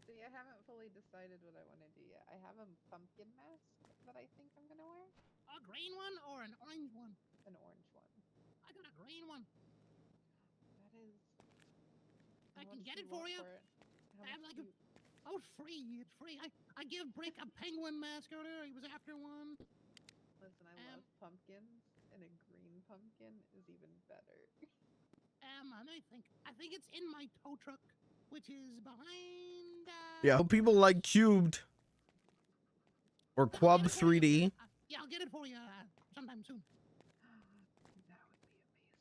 See, I haven't fully decided what I want to do yet. I have a pumpkin mask that I think I'm gonna wear. A green one or an orange one? An orange one. I got a green one. That is. I how can much get do it for want you. it? How I have much like do a. Oh, it's free. It's free. I give Brick a penguin mask earlier. He was after one. Listen, I love pumpkins, and a green pumpkin is even better. I think it's in my tow truck, which is behind. yeah, hope people like Cubed or I'll get Quub it for you. 3D. Yeah, I'll get it for you sometime soon. That would be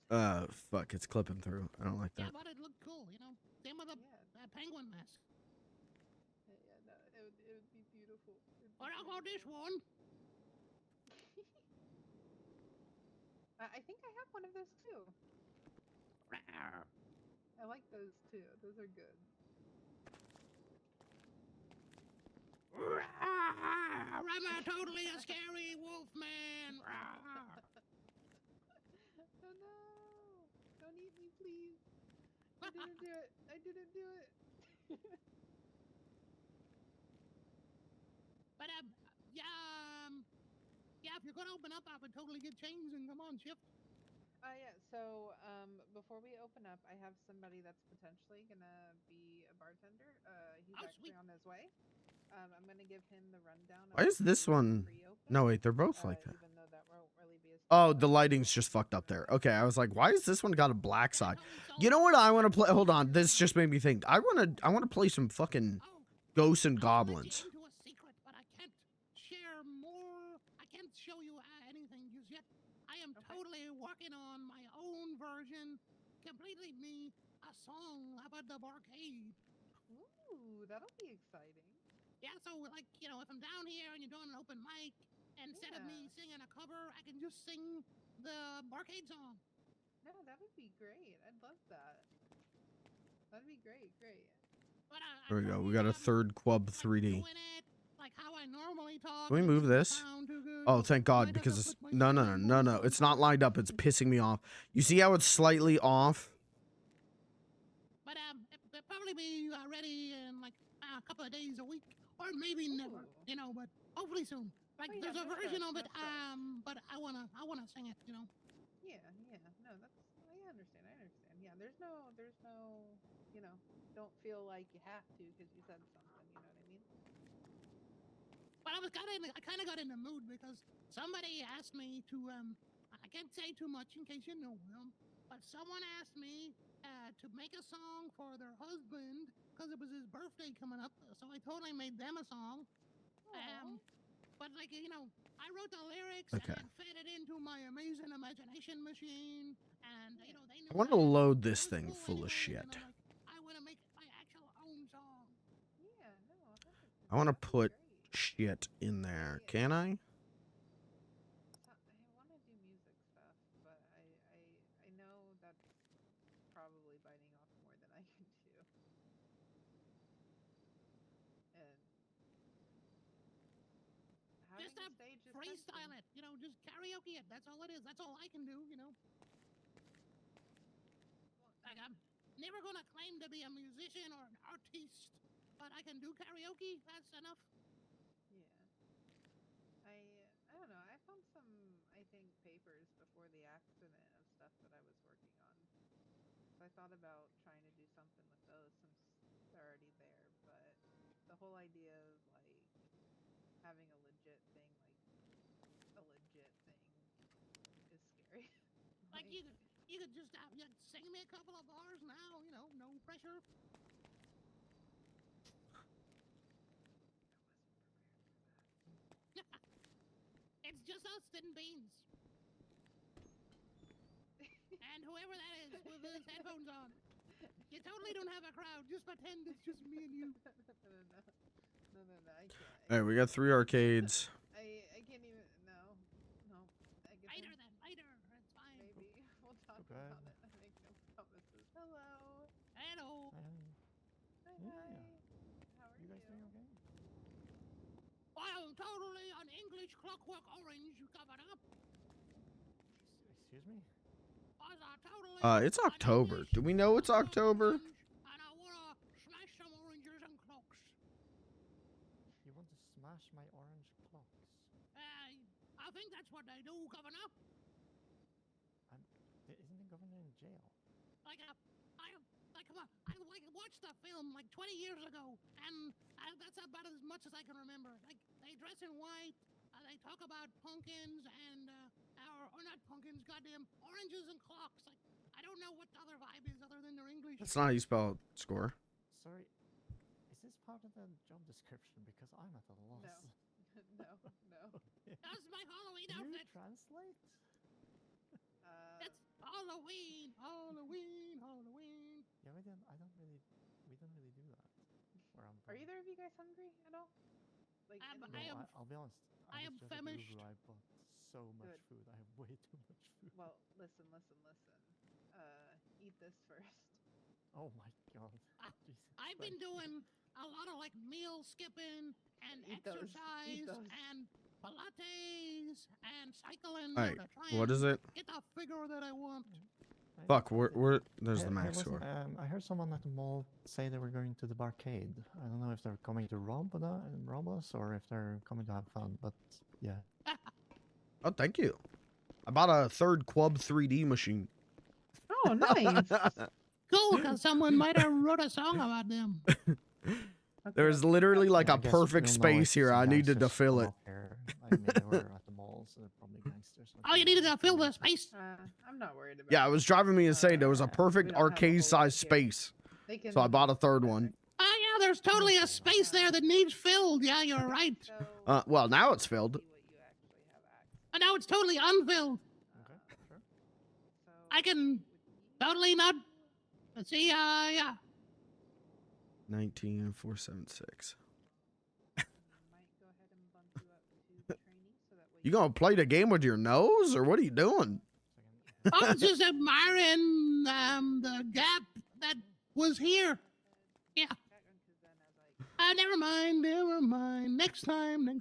amazing. Fuck, it's clipping through. I don't like Yeah, that. but it looked cool, you know. Same with the Yeah, penguin mask. yeah, no, it would be beautiful. It'd be But I'll go this beautiful. one. I think I have one of those too. I like those too. Those are good. I'm totally a scary wolf man. Oh no! Don't eat me, please. I didn't do it. I didn't do it. But yeah, if you're gonna open up, I would totally get changed and come on, Chip. Yeah. So, before we open up, I have somebody that's potentially gonna be a bartender. He's Oh, actually sweet. on his way. I'm gonna give him the rundown. Why of is what this we do one? pre-open, No, wait, they're both like that. even though that won't really be his Oh, style, the but lighting's we'll just give fucked him up a there. rundown. Okay, I was like, why is this one got a black Yeah, side? totally You sold. know what I want to play? Hold on, this just made me think. I wanna play some fucking Oh, Ghosts and I'll let you Goblins. into a secret, but I can't share more. I can't show you anything just yet. I am totally working on my own version, completely me, a song about the barcade. Ooh, that'll be exciting. Yeah, so like, you know, if I'm down here and you're doing an open mic, instead of me Yeah. singing a cover, I can just sing the barcade song. No, that would be great. I'd love that. That'd be great. Great. But There we go. We got a third Quub 3D. doing it like how I normally talk. Can we and it move doesn't this? sound too good, Oh, but thank I God, might have because to it's put my no. singing voice It's on not top. lined up. It's pissing me off. You see how it's slightly off? But it'll probably be ready in like a couple of days, a week, or maybe never. Ooh. You know, but hopefully soon. Like Oh, yeah, there's a no version stress, of it, no stress. but I wanna sing it. You know. Yeah, yeah. No, that's I understand. I understand. Yeah, there's no, you know, don't feel like you have to because you said something. You know what I mean? But I kind of got in the mood because somebody asked me to I can't say too much in case you know them, but someone asked me to make a song for their husband because it was his birthday coming up. So I totally made them a song. Aw. But like you know, I wrote the lyrics Okay. and then fed it into my amazing imagination machine, and you know they knew I want to that. load It this was thing cool full of anyway, shit. and then I'm like, I want to make my actual own song. Yeah, no, 100%. I want to That'd be put great. shit in there. Can I? So, I want to do music stuff, but I know that's probably biting off more than I can chew. And having Just a stage is freestyle tempting. it, you know, just karaoke it. That's all it is. That's all I can do, you know. Like I'm never gonna claim to be a musician or an artist, but I can do karaoke. That's enough. Yeah. I don't know. I found some I think papers before the accident of stuff that I was working on. So I thought about trying to do something with those since they're already there, but the whole idea of like having a legit thing is scary. Like you could just sing me a couple of bars now, you know, no pressure. It's just us and beans. And whoever that is with his headphones on. You totally don't have a crowd. Just pretend it's just me and you. No, I can't. All right, we got 3 arcades. I can't even. No. I guess Later then, later. It's fine. maybe we'll talk Okay. about it. I make no promises. Hello. Hello. Hi. Yeah. How are You you? guys doing okay? I'm totally an English Clockwork Orange coming up. Excuse me? It's October. Do we know it's October? And I wanna smash some oranges and clocks. You want to smash my orange clocks? I think that's what they do, Governor. Isn't the governor in jail? Come on, I watched the film like 20 years ago, and that's about as much as I can remember. Like they dress in white, they talk about pumpkins and or not pumpkins, goddamn oranges and clocks. Like I don't know what the other vibe is other than their English. That's not how you spell score. Sorry, is this part of the job description? Because I'm at a loss. No. That's my Halloween Can you outfit. translate? It's Halloween. Yeah, we don't really do that. Where I'm Are from. either of you guys hungry at all? Like, in the No, I am- I'll be honest. I am was just at famished. Uber, I bought so much Good. food. I have way too much food. Well, listen. Eat this first. Oh my god. I- Jesus I've been Christ. doing a lot of like meal skipping and Eat those, eat exercise those. and Pilates and cycling. All right, to try what and is it? Get the figure that I want. Fuck, there's the max listen, score. I heard someone at the mall say they were going to the barcade. I don't know if they're coming to rob us or if they're coming to have fun, but yeah. Oh, thank you. I bought a third Quub 3D machine. Oh, nice. Cool, because someone might have wrote a song about them. There's literally like Yeah, I a guess perfect you'll know space if here. some I needed to gangsters fill come it. up here. I mean, they were at the mall, so they're probably gangsters. Oh, you needed to fill the space. I'm not worried about Yeah, it was driving me insane. There was a we perfect don't have a whole arcade-sized lot here. space, They can, so I bought a third one. Oh, yeah, there's totally a space there that needs filled. Yeah, you're right. Well, now it's filled. And now it's totally unfilled. Okay, sure. I can totally not. Let's see, yeah. 19476. You gonna play the game with your nose, or what are you doing? I'm just admiring the gap that was here. Yeah. Never mind, never mind. Next time.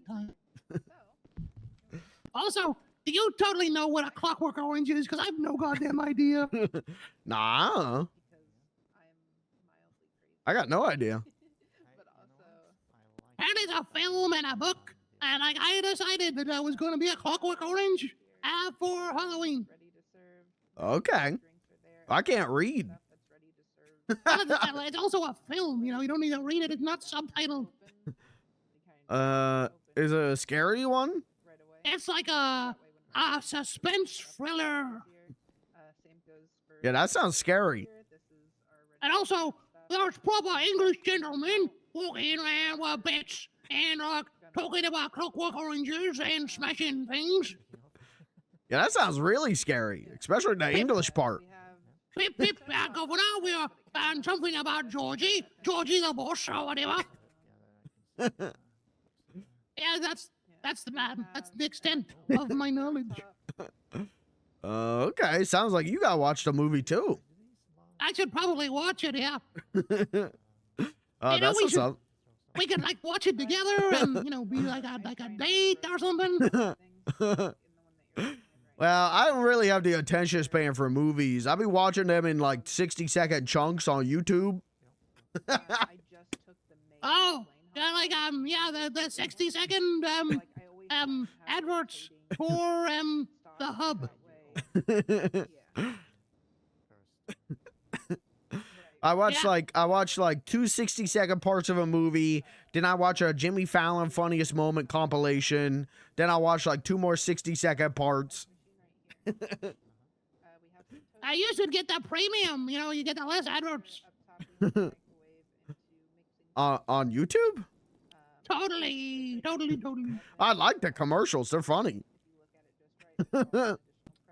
Also, do you totally know what a Clockwork Orange is? Because I have no goddamn idea. Nah, I got no idea. Apparently, it's a film and a book, and I decided that I was going to be a Clockwork Orange for Halloween. Okay, I can't read. Well, it's also a film, you know. You don't need to read it. It's not subtitled. Is it a scary one? It's like a suspense thriller. Yeah, that sounds scary. And also, there's proper English gentlemen walking around with bits and talking about Clockwork Oranges and smashing things. Yeah, that sounds really scary, especially the English part. Pip, pip, Governor, we're and something about Georgie the boss or whatever. Yeah, that's the extent of my knowledge. Okay, sounds like you gotta watch the movie too. I should probably watch it, yeah. That's we what's should- up. We could like watch it together and be like a date or something. Well, I don't really have the attention span for movies. I'll be watching them in like 60-second chunks on YouTube. Oh, yeah, like the 60-second adverts for the hub. I watched like 2 60-second parts of a movie. Then I watch a Jimmy Fallon funniest moment compilation. Then I watch like 2 more 60-second parts. You should get the premium. You know, you get the less adverts. On YouTube? Totally. I like the commercials. They're funny. Well,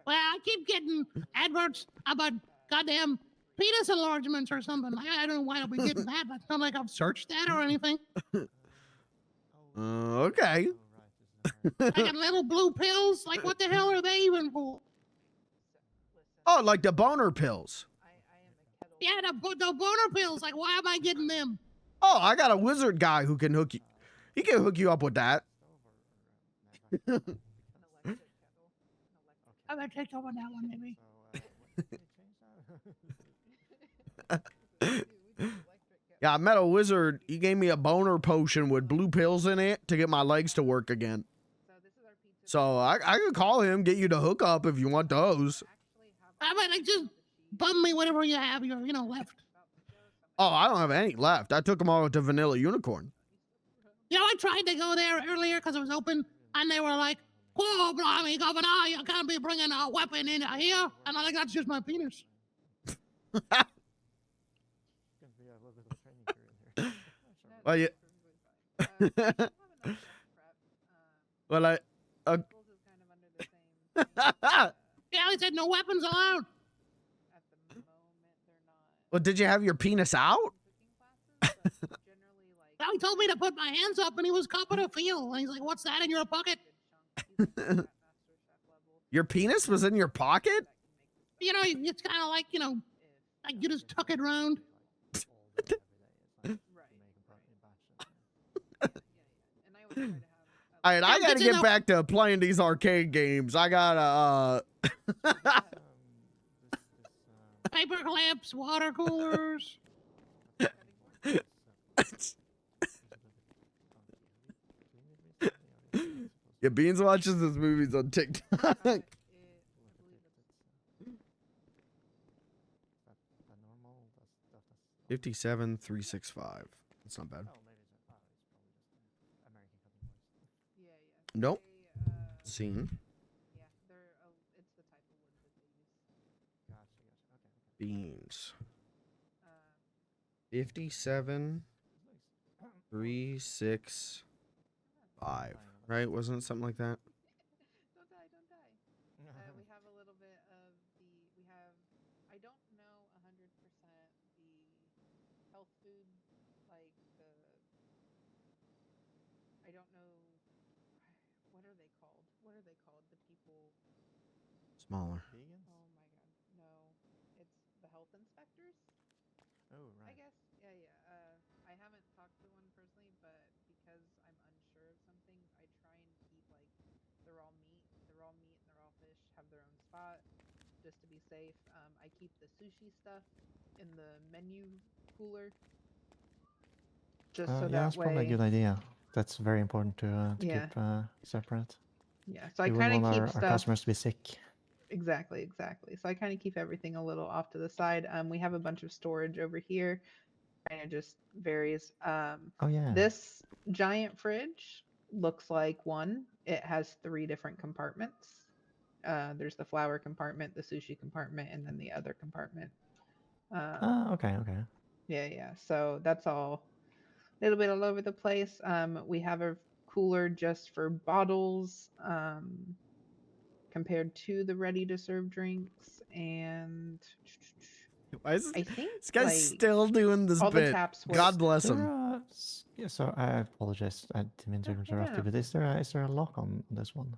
I keep getting adverts about goddamn penis enlargements or something. I don't know why I'll be getting that. But it's not like I've searched that or anything. Okay. I got little blue pills. Like, what the hell are they even for? Oh, like the boner pills. Yeah, the boner pills. Like, why am I getting them? Oh, I got a wizard guy who can hook you. He can hook you up with that. I'm gonna take over that one, maybe. Yeah, I met a wizard. He gave me a boner potion with blue pills in it to get my legs to work again. So I could call him, get you to hook up if you want those. I mean, like, just bum me whatever you have, left. Oh, I don't have any left. I took them all to Vanilla Unicorn. You know, I tried to go there earlier because it was open, and they were like, "Whoa, blimey, Governor, you can't be bringing a weapon in here." And I'm like, "That's just my penis." Well, yeah. Well, Yeah, they said no weapons allowed. Well, did you have your penis out? Well, he told me to put my hands up, and he was copping a feel. And he's like, "What's that in your pocket?" Your penis was in your pocket? You know, it's kind of like, like you just tuck it around. All right, I gotta get back to playing these arcade games. I gotta, Paper clips, water coolers. Yeah, Beans watches his movies on TikTok. 57,365. That's not bad. Oh, maybe it's probably just American cutting boards. Yeah, yeah. Nope. They, Scene. yeah, they're it's the type of wood that they use. Gotcha, gotcha. Okay, okay. Beans. Um, 57, Nice. 365. Right? Wasn't it something like that? don't die, don't die. We have a little bit of I don't know 100% the health food, like I don't know, what are they called? What are they called? The people, Smaller. Vegans? oh my god, no. It's the health inspectors, Oh, I right. guess. Yeah, yeah. I haven't talked to one personally, but because I'm unsure of something, I try and keep like the raw meat and the raw fish have their own spot just to be safe. I keep the sushi stuff in the menu cooler just so Yeah, that that's probably a good way. idea. That's very important to Yeah, keep separate. yeah. So I We wouldn't kind want of keep our stuff. customers to be sick. Exactly, exactly. So I kind of keep everything a little off to the side. We have a bunch of storage over here. Kind of just varies. Oh, yeah. This giant fridge looks like one. It has 3 different compartments. There's the flour compartment, the sushi compartment, and then the other compartment. Okay, okay. Yeah, yeah. So that's all a little bit all over the place. We have a cooler just for bottles. Compared to the ready to serve drinks, and Why is I think this guy's like still doing this all the bit? taps work. God bless There him. are yeah, so I apologize. I didn't mean to No, interrupt no, you, but is there a lock on this one?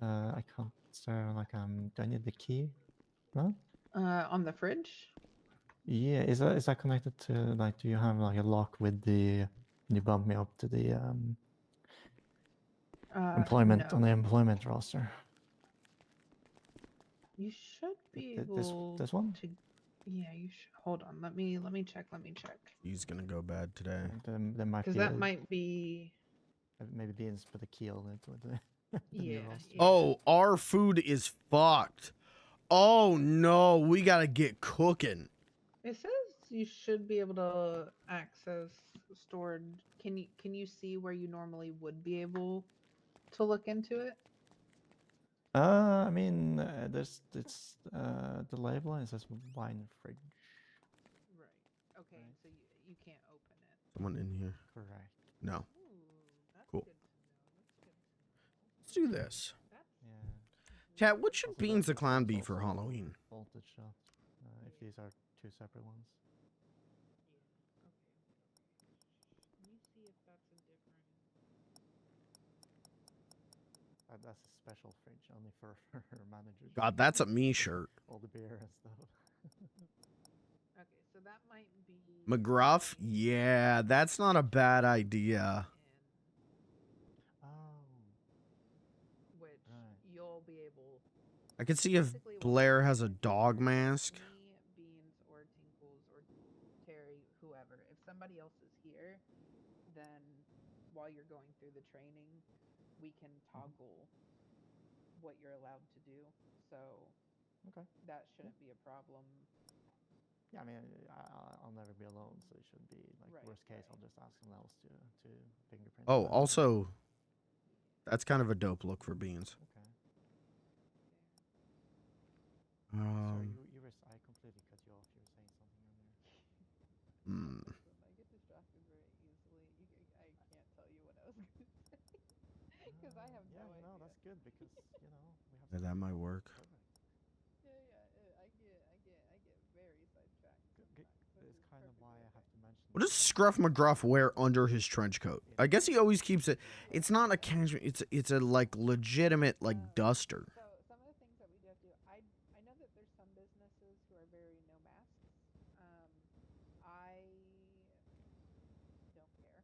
I can't. Is there like do I need the key? No. on the fridge. Yeah, is that connected to like? Do you have like a lock with the? You bump me up to the employment on the No. employment roster. You should be This able this one? to. Yeah, you should. Hold on. Let me check. Let me check. He's gonna go bad today. There might Because be that might be. maybe Beans put a key on it with the, the new Yeah, roster. yeah. Oh, our food is fucked. Oh no, we gotta get cooking. It says you should be able to access stored. Can you see where you normally would be able to look into it? I mean, it's the label and it says wine fridge. Right. Okay. Right. So you can't open it. Someone in here? Correct. No. Ooh, that's Cool. good to know. Let's do this. That's Yeah. Chat, what should Also, Beans the Clown be it's for also Halloween? Voltage shot. If these are 2 separate ones. yeah. Okay. Let me see if that's a different. That's a special fridge only for managers. God, that's a me shirt. All the beer and stuff. Okay, so that might be McGruff? Yeah, that's not a bad idea. Oh. which Right. you'll be able. I can see if Basically what Blair has a happens dog is mask. Me, Beans, or Tinkles, or Terry, whoever. If somebody else is here, then while you're going through the training, we can toggle what you're allowed to do. So Okay. that shouldn't be a problem. Yeah, I mean, I'll never be alone, so it shouldn't be like Right, worst case. right. I'll just ask someone else to fingerprint. Oh, that. also, that's kind of a dope look for Beans. Okay. Um, Sorry, I completely cut you off. You were saying something earlier. I get distracted very easily. I can't tell you what I was going to say because I have no idea. No, that's good because we have. Yeah, that might work. Perfect. Yeah. I get very sidetracked. It's kind of why I have to mention. What does Scruff McGruff wear under his trench coat? I guess he always keeps it. It's not a casual. It's a like legitimate like duster. So some of the things that we do have to do, I know that there's some businesses who are very no masks. I don't care.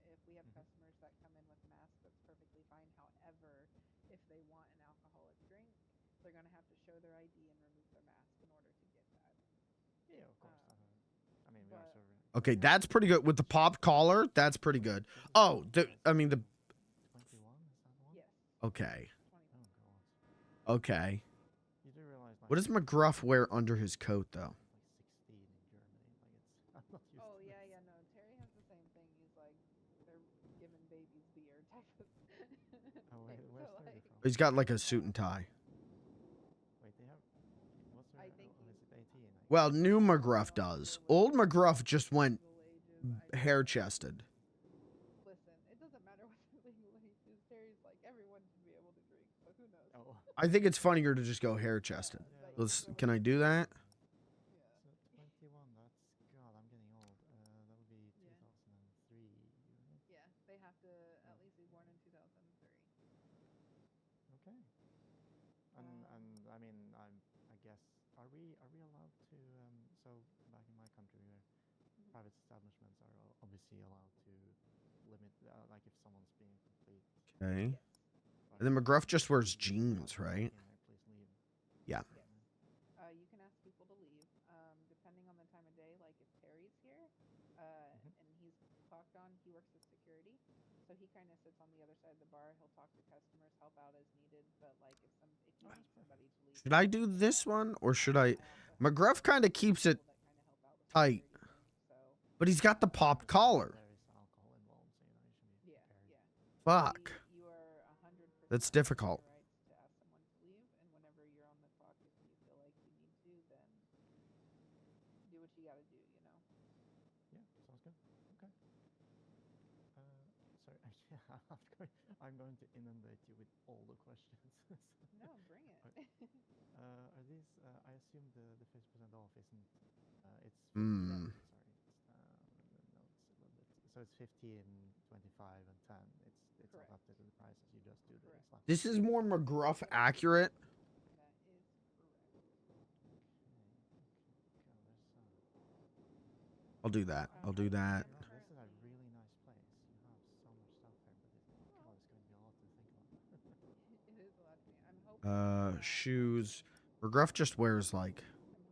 If we have customers that come in with masks, that's perfectly fine. However, if they want an alcoholic drink, they're gonna have to show their ID and remove their mask in order to get that. Yeah, of course. I mean, we are but- serving. Okay, that's pretty good with the pop collar. That's pretty good. Oh, I mean the. 21 is that the one? Yes. Okay. 20. Oh god. Okay. You do realize. What does McGruff wear under his coat though? Like 16 in Germany. Like He's got like a suit and tie. Wait, they have. What's their? I think Oh, is it 18? Well, new McGruff does. Old McGruff just went hair chested. Listen, it doesn't matter what the legal age is. Terry's like, everyone should be able to drink, so who knows? Oh. I think it's funnier to just go hair chested. Can I do that? So 21. That's God. I'm getting old. That would be 2003. Yeah, they have to at least be born in 2003. Okay. And I mean, I guess are we allowed to so back in my country where private establishments are obviously allowed to limit like if someone's being complete. Okay. And then McGruff just wears jeans, right? Please leave. Yeah. You can ask people to leave, depending on the time of day. Like if Terry's here, and he's clocked on, he works as security, so he kind of sits on the other side of the bar. He'll talk to customers, help out as needed. But like if you need somebody to leave, Should I do this one or should I? McGruff kind of keeps it tight, but he's got the popped collar. There is alcohol involved, so you should be prepared. Fuck. You are 100% That's difficult. rights to ask someone to leave, and whenever you're on the clock, if you feel like you need to, then do what you gotta do, you know? Yeah, sounds good. Okay. Sorry, I'm going to inundate you with all the questions. No, bring it. Are these? I assume the 50% off isn't. It's. Hmm. Sorry. No, it's a little bit. So it's 15, 25, and 10. It's Correct. not updated the prices. You just do the Correct. slap. This is more McGruff accurate. That is correct. I'll do that. I'll do that. No, this is a really nice place. You have so much stuff there, but it's going to be a lot to think about. It is a lot to me. I'm hoping. Shoes. McGruff just wears like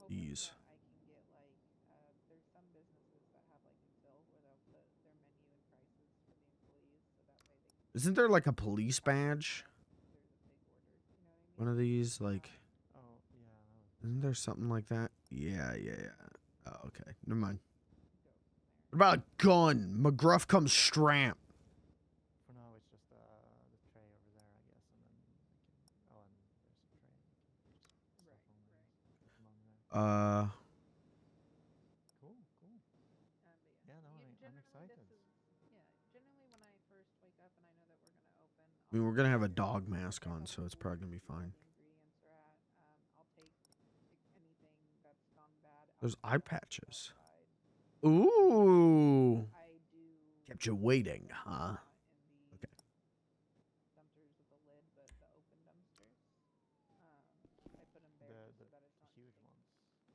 these. That I can get like there's some businesses that have like a till where they'll put their menu and prices for the employees, so that way they can. Isn't there like a police badge? There's a big order. You know what I mean? One of these, like, Oh yeah. isn't there something like that? Yeah. Oh, okay. Never mind. What about a gun? McGruff comes strapped. For now, it's just the tray over there, I guess, and then we can. Oh, and there's a tray. Right. Cool. But Yeah, no, I'm generally excited. generally when I first wake up and I know that we're gonna open. I mean, we're gonna have a dog mask on, so it's probably gonna be fine. The ingredients are at. I'll take anything that's gone bad. There's outside eye patches. outside. Ooh. I do. Kept you waiting, huh? In the dumpsters with the lid, but the open dumpsters. I put them there so that it's not huge ones.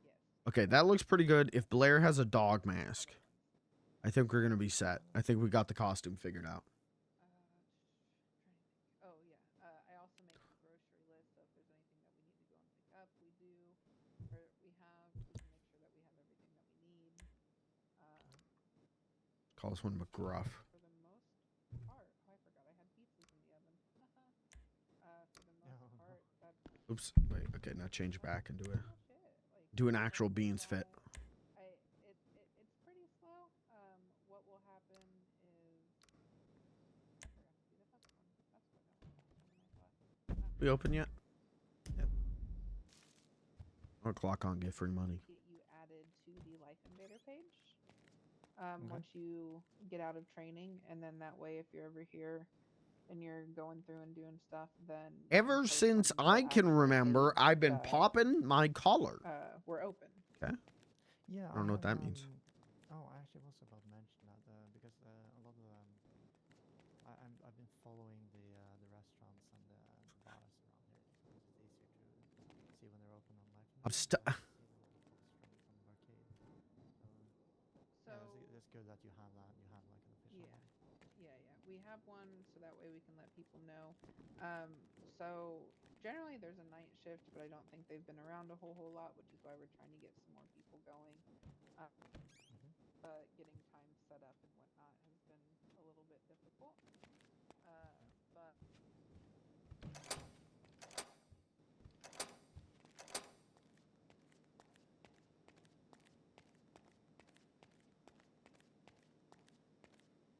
Yes. Okay, that looks pretty good. If Blair has a dog mask, I think we're gonna be set. I think we got the costume figured out. Oh yeah. I also make a grocery list, so if there's anything that we need to go and pick up, we do. Or we have. We can make sure that we have everything that we need. Call this one McGruff. For the most part, oh, I forgot I had pizzas in the oven. For the most part, that's Oops. Wait. Okay. Now change back and do pretty much it. Like, do an actual beans fit. it's pretty slow. What will happen is I forgot to do the first one. That's what I thought. We open yet? Yep. 1 o'clock on get free money. Get you added to the Life Invader page. Okay. Once you get out of training, and then that way, if you're ever here and you're going through and doing stuff, then you can Ever post since on the I can actual remember, page I've been that, popping my collar. we're open. Okay. Yeah, I don't know what have, that means. Oh, I actually was about to mention that because a lot of I've been following the restaurants and the bars around here because it's easier to see when they're open on Life. I'm stuck. from the arcade. So Yeah, it's good that you have that. You have like an official. yeah. We have one, so that way we can let people know. So generally there's a night shift, but I don't think they've been around a whole lot, which is why we're trying to get some more people going. Getting time set up and whatnot has been a little bit difficult.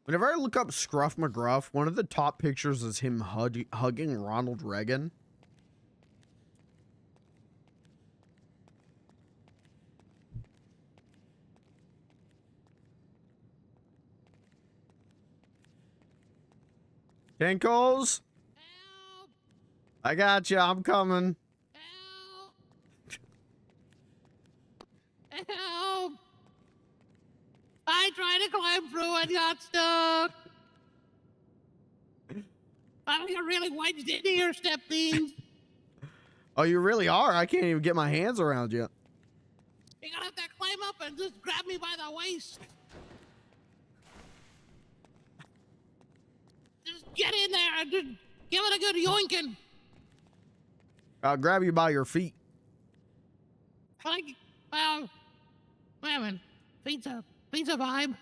But Whenever I look up Scruff McGruff, one of the top pictures is him hugging Ronald Reagan. Kinkles? Help! I got you. I'm coming. Help! Help! I tried to climb through and got stuck. I'm really wedged into your step beams. Oh, you really are? I can't even get my hands around you. You're gonna have to climb up and just grab me by the waist. Just get in there and just give it a good yoinking. I'll grab you by your feet. Like, well, wait a minute. Pizza vibe.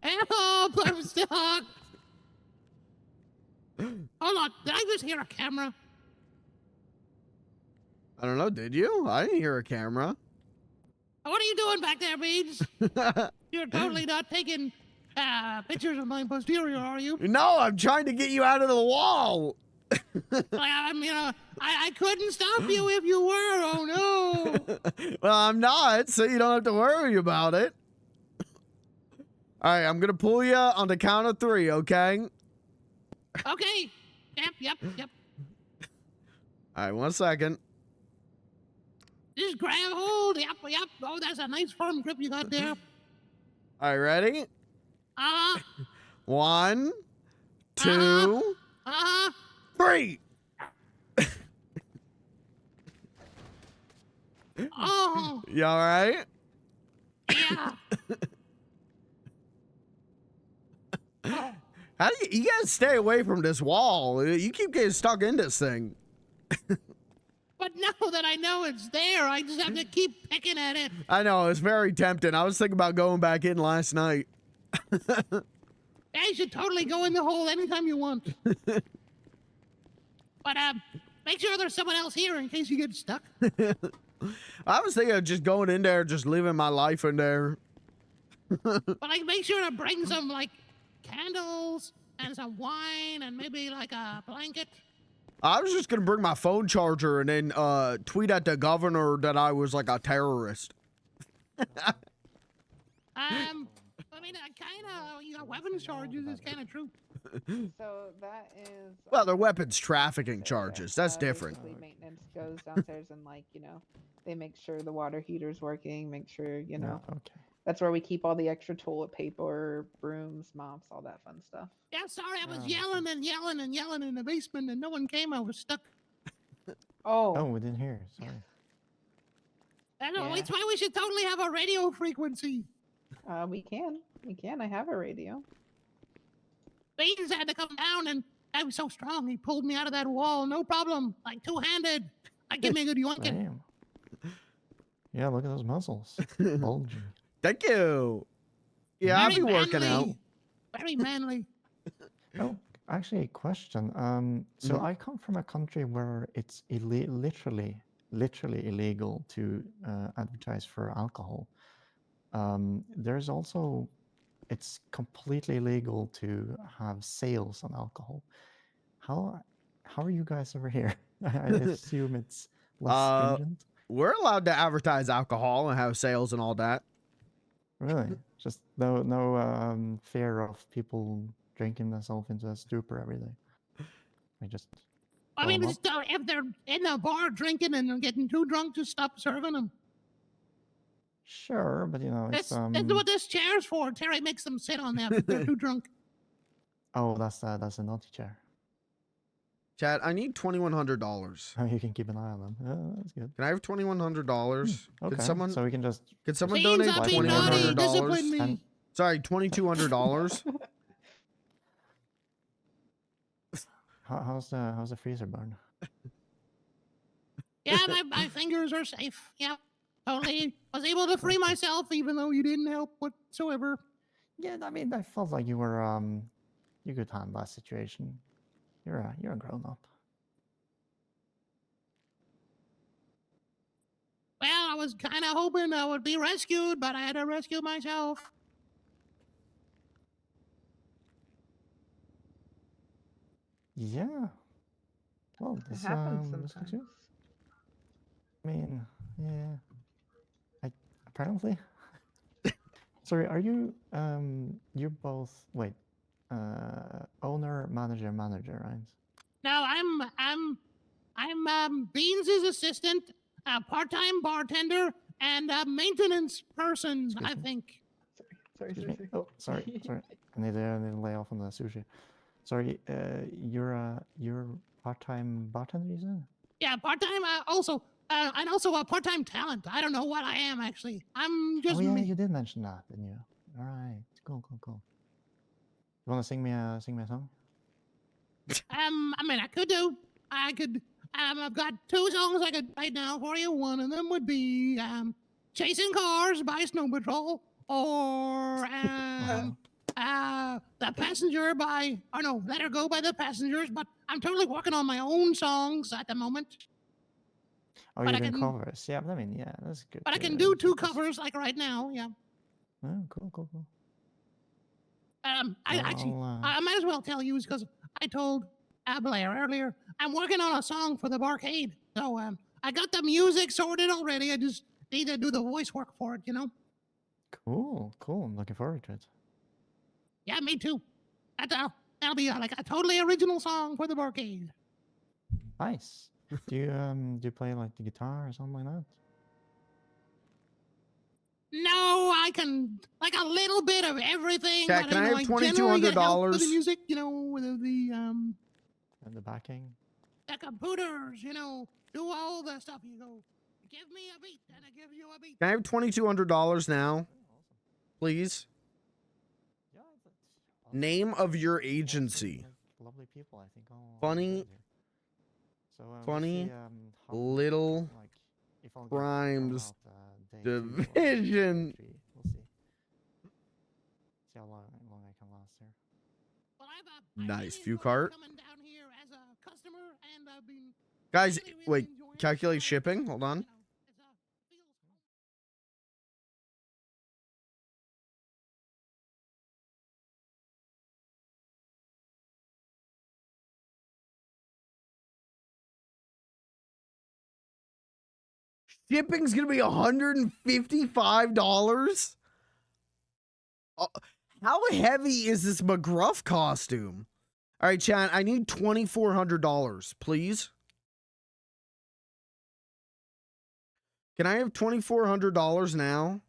Help! I'm stuck. Hold on. Did I just hear a camera? I don't know. Did you? I didn't hear a camera. What are you doing back there, Beans? You're totally not taking pictures of my posterior, are you? No, I'm trying to get you out of the wall. I couldn't stop you if you were. Oh no. Well, I'm not, so you don't have to worry about it. All right, I'm gonna pull you on the count of 3, okay? Okay. Yep. All right, 1 second. Just grab hold. Yep. Oh, that's a nice firm grip you got there. All right, ready? 1, 2, 3. Oh. You all right? Yeah. How do you gotta stay away from this wall? You keep getting stuck in this thing. But now that I know it's there, I just have to keep picking at it. I know, it's very tempting. I was thinking about going back in last night. Yeah, you should totally go in the hole anytime you want. But make sure there's someone else here in case you get stuck. I was thinking of just going in there, just living my life in there. But like, make sure to bring some like candles and some wine and maybe like a blanket. I was just gonna bring my phone charger and then tweet at the governor that I was like a terrorist. I mean, kind of, you got weapons charges. It's kind of true. So that is. Well, they're weapons trafficking charges. That's different. Basically, maintenance goes downstairs and they make sure the water heater's working. Make sure Okay. That's where we keep all the extra toilet paper, brooms, mops, all that fun stuff. Yeah, sorry, I was yelling and yelling and yelling in the basement and no one came. I was stuck. Oh, we didn't hear. Sorry. I know. Yeah. It's why we should totally have a radio frequency. We can. I have a radio. Beans had to come down and I was so strong. He pulled me out of that wall. No problem. Like two-handed. Like, give me a good yoinking. Damn. Yeah, look at those muscles. Bulging. Thank you. Yeah, I'll be working out. Very manly. Oh, actually, a question. So I come from a country where it's literally illegal to advertise for alcohol. There's also, it's completely illegal to have sales on alcohol. How are you guys over here? I assume it's less stringent. We're allowed to advertise alcohol and have sales and all that. Really? Just no fear of people drinking themselves into a stupor every day. I mean, if they're in the bar drinking and they're getting too drunk, just stop serving them. Sure, but it's That's what this chair's for. Terry makes them sit on that if they're too drunk. Oh, that's a naughty chair. Chad, I need $2,100. Oh, you can keep an eye on them. Oh, that's good. Can I have $2,100? Okay. Could someone? So we can just. Could someone Beans, donate I'm being naughty. Discipline me. $2,100? Sorry, $2,200. How's the freezer burn? Yeah, my fingers are safe. Yeah, totally. Was able to free myself even though you didn't help whatsoever. Yeah, I mean, I felt like you were you could handle that situation. You're a grown up. Well, I was kind of hoping I would be rescued, but I had to rescue myself. Yeah. Well, It this happens this looks sometimes. good. I mean, yeah. Apparently. Sorry, are you you're both wait, owner, manager, right? No, I'm Beans' assistant, a part-time bartender, and a maintenance person. Excuse I me? think. Sorry, Excuse me. sorry. Oh, sorry. I need to lay off on the sushi. Sorry, you're part-time bartender, you said? Yeah, part-time. And also a part-time talent. I don't know what I am actually. I'm just Oh yeah, me. you did mention that, didn't you? All right, cool. You want to sing me a song? I mean, I could do. I could. I've got 2 songs I could play now for you. One of them would be "Chasing Cars" by Snow Patrol, or "The Passenger" by, or no, "Let Her Go" by The Passengers. But I'm totally working on my own songs at the moment. Oh, But you're I doing can- covers. Yeah, I mean, yeah, that's good. But I can do 2 covers like right now. Yeah. Oh, cool. I Well, actually, I'll, I might as well tell you because I told Blair earlier. I'm working on a song for the barcade, so I got the music sorted already. I just need to do the voice work for it, you know. Cool. I'm looking forward to it. Yeah, me too. That'll be like a totally original song for the barcade. Nice. Do you play like the guitar or something like that? No, I can like a little bit of everything. Chat, but, can I have generally get help with the $2,200? music, you know, with the And the backing? the computers, you know, do all the stuff. You go, give me a beat, and I give you a beat. Can I have $2,200 now, please? Yeah. Name of your agency. Lovely people, I think. Funny So, funny how little like if I'll crimes get day 2 or division. 3. We'll see. See how long I can last here. Well, Nice. really View enjoyed cart. coming down here as a customer, and I've been Guys, really wait. enjoying it. Calculate shipping. Hold on. You know, feels Shipping's gonna be $155. How heavy is this McGruff costume? All right, Chad, I need $2,400, please. Can I have $2,400 now?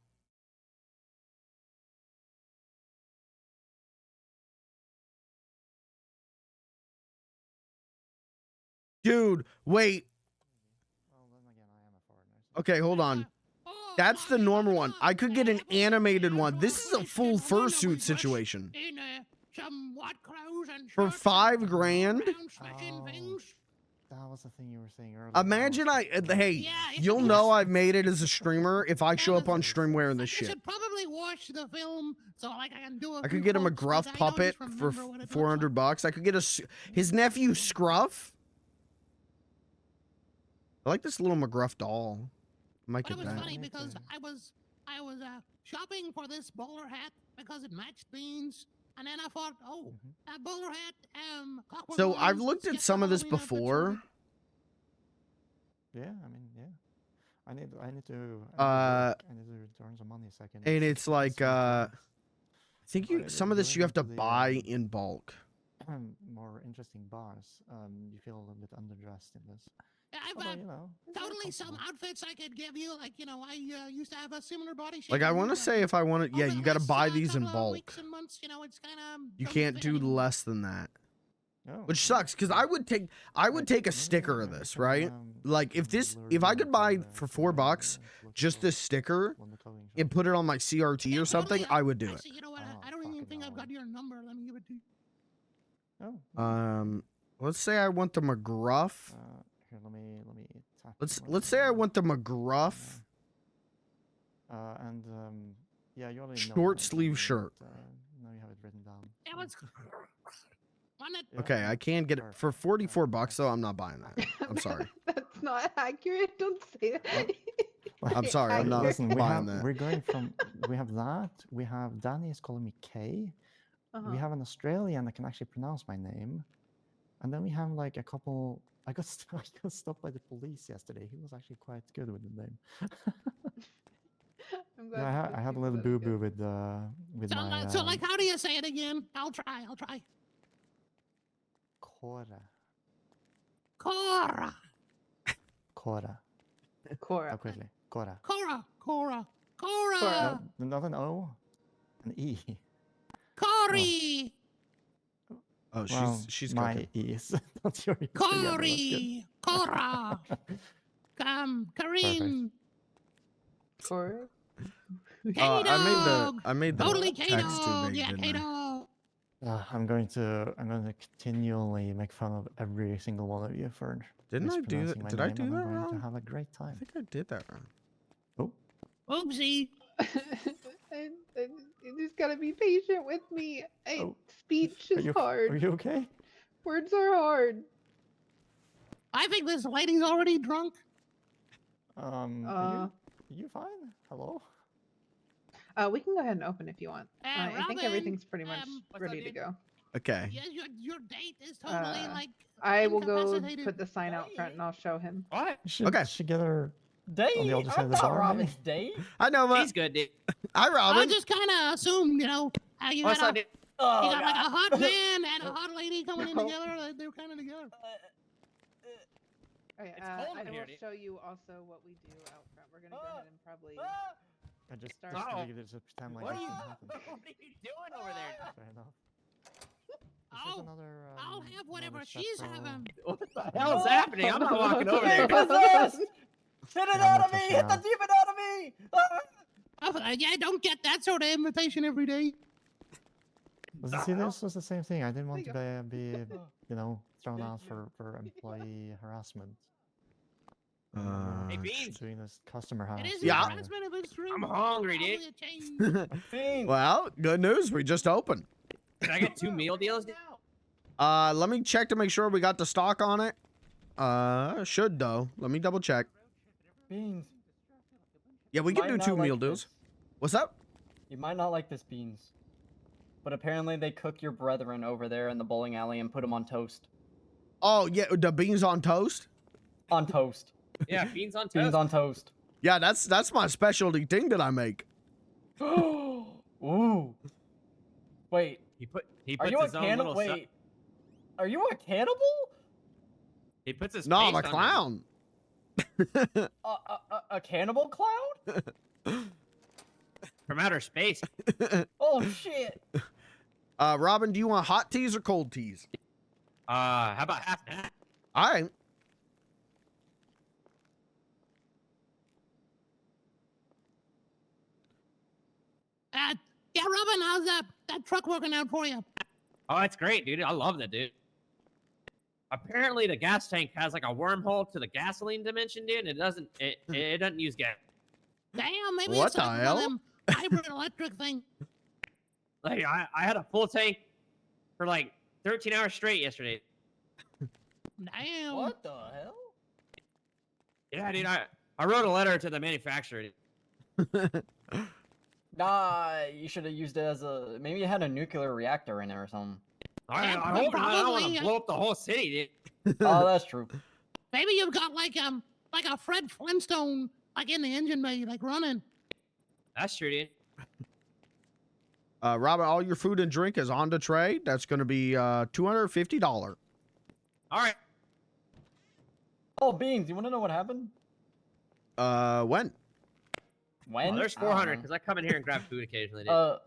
Dude, wait. Well, then again, I am a foreigner. Okay, hold on. That's the normal one. I could get an animated one. This is a full fursuit situation. in some white clothes and For shirts $5 and grand? around smashing things. That was the thing you were saying earlier. Imagine hey, Yeah, it's you'll a- know I've made it as a streamer if I show up on stream wearing this You shit. should probably watch the film so like I can do a I few could get him a quotes, Gruff like, I don't puppet just for remember what it looks 400 bucks. I could get his nephew Scruff. I like this little McGruff doll. I might But it get was that. funny because I was shopping for this bowler hat because it matched Beans, and then I thought, oh, that bowler hat. Clockwork So I've Orange, looked at get some of this Halloween outfits for before. it. Yeah, I mean, yeah. I need to earn some money so I can. And it's like I think Right, some of this you have to the, buy in bulk. more interesting bars. You feel a little bit underdressed in this. Yeah, I've Although, you know, it's very totally some comfortable. outfits I could give you. Like, you know, I used to have a similar body shape. Like I as want you, to but say if I want to, yeah, over you the got to last, buy these in couple of bulk. weeks and months, you know, it's kind of You don't can't fit do anymore. less than that. Oh, Which okay. sucks because I would take a sticker of this, right? Like if I could buy for $4 just this sticker and put it on my CRT Yeah, or something, totally. I would do it. Actually, you know what? Oh, I don't even fucking think I've hell. got your number. Let me give it to you. Oh. Let's say I want the McGruff. Here, let me tap. Let's say I want the McGruff And yeah, you already know. short my sleeve opinion, shirt. but, now you have it written down. That was. One that, Yeah, Okay, I can get it for $44 though. I'm not buying that. I'm sorry. That's not accurate. Don't say that. I'm sorry. I'm not Listen, buying that. we're going from. We have that. We have Danny is calling me Kay. Uh-huh. We have an Australian that can actually pronounce my name. And then we have like a couple. I got I got stopped by the police yesterday. He was actually quite good with the name. I'm glad Yeah, that I had a people little said it boo boo good. with So, my. so like, how do you say it again? I'll try. Cora. Cora. Cora. Cora. How quickly? Cora. Cora. No, not an O, an E. Cory. Oh, Well, she's my cooking. E is not your E. so yeah, no, that's good. Cora. Kareem. Cora. I made the Totally text too Kato. big, Yeah, didn't I? Kato. I'm going to continually make fun of every single one of you for Didn't I do that? mispronouncing my Did I name, do and that I'm going wrong? to have a great I time. think I did that wrong. Oh, Oopsie. and you just gotta be patient with me. Oh. Speech are is you hard. okay? Words are hard. I think this lady's already drunk. Are you fine? Hello? We can go ahead and open if you want. I think Robin, everything's pretty much what's ready up, to dude? go. Okay. Yeah, your date is totally like. I will go incapacitated. put the sign out front and I'll show him. What? Okay. Should get her Date? on the other side I'm of the not bar. Robin's maybe? date. I know, but He's good, dude. hi, I Robin. just kind of assumed, how you What's got up, a, dude? Oh, you got like a God. hot man and a hot lady coming in No. together. Like, they're kind of together. Okay, It's cold I in will here, dude. show you also what we do out front. We're gonna go ahead and probably. I just Start. figured to pretend like What that are you, didn't happen. what are you doing over there? Fair enough. Is this Oh, another, I'll have whatever another she's Sepro- having. What the hell's happening? I'm not walking over there. Possessed! Hit it I'm out not of me! touching Hit the that. demon out of me! Yeah, I don't get that sort of invitation every day. See, this was the same thing. I didn't want to There be thrown out for employee harassment. Hey, Beans. Doing this customer It harassment. is Yeah. harassment if it's true. I'm hungry, Probably dude. a change. Beans. Well, good news. We just opened. Can I get 2 meal deals now? Let me check to make sure we got the stock on it. Should though. Let me double check. Beans. Yeah, we can do 2 meal deals. What's up? You might not like this, Beans. But apparently they cook your brethren over there in the bowling alley and put them on toast. Oh yeah, the beans on toast. On toast. Yeah, beans on toast. Beans on toast. Yeah, that's my specialty thing that I make. Ooh. Wait. He puts Are you a his own cannibal? little Wait. Are you a cannibal? he puts his No, I'm paste a on clown. A cannibal clown? from outer space. Oh shit. Robin, do you want hot teas or cold teas? How about half and half? All right. Yeah, Robin, how's that truck working out for you? Oh, it's great, dude. I love that, dude. Apparently, the gas tank has like a wormhole to the gasoline dimension, dude. It doesn't use gas. Damn, maybe What it's the like hell? one of them hybrid electric thing. Like I had a full tank for like 13 hours straight yesterday. Damn. What the hell? Yeah, dude. I wrote a letter to the manufacturer. Nah, you should have used it as a. Maybe it had a nuclear reactor in it or something. I Yeah, hope not. I don't want probably, to blow up the whole city, dude. Oh, that's true. Maybe you've got like a Fred Flintstone like in the engine bay, like running. That's true, dude. Robin, all your food and drink is on the tray. That's going to be $250. All right. Oh, Beans, you want to know what happened? When? When? Oh, there's I don't 400 know. because I come in here and grab food occasionally, dude.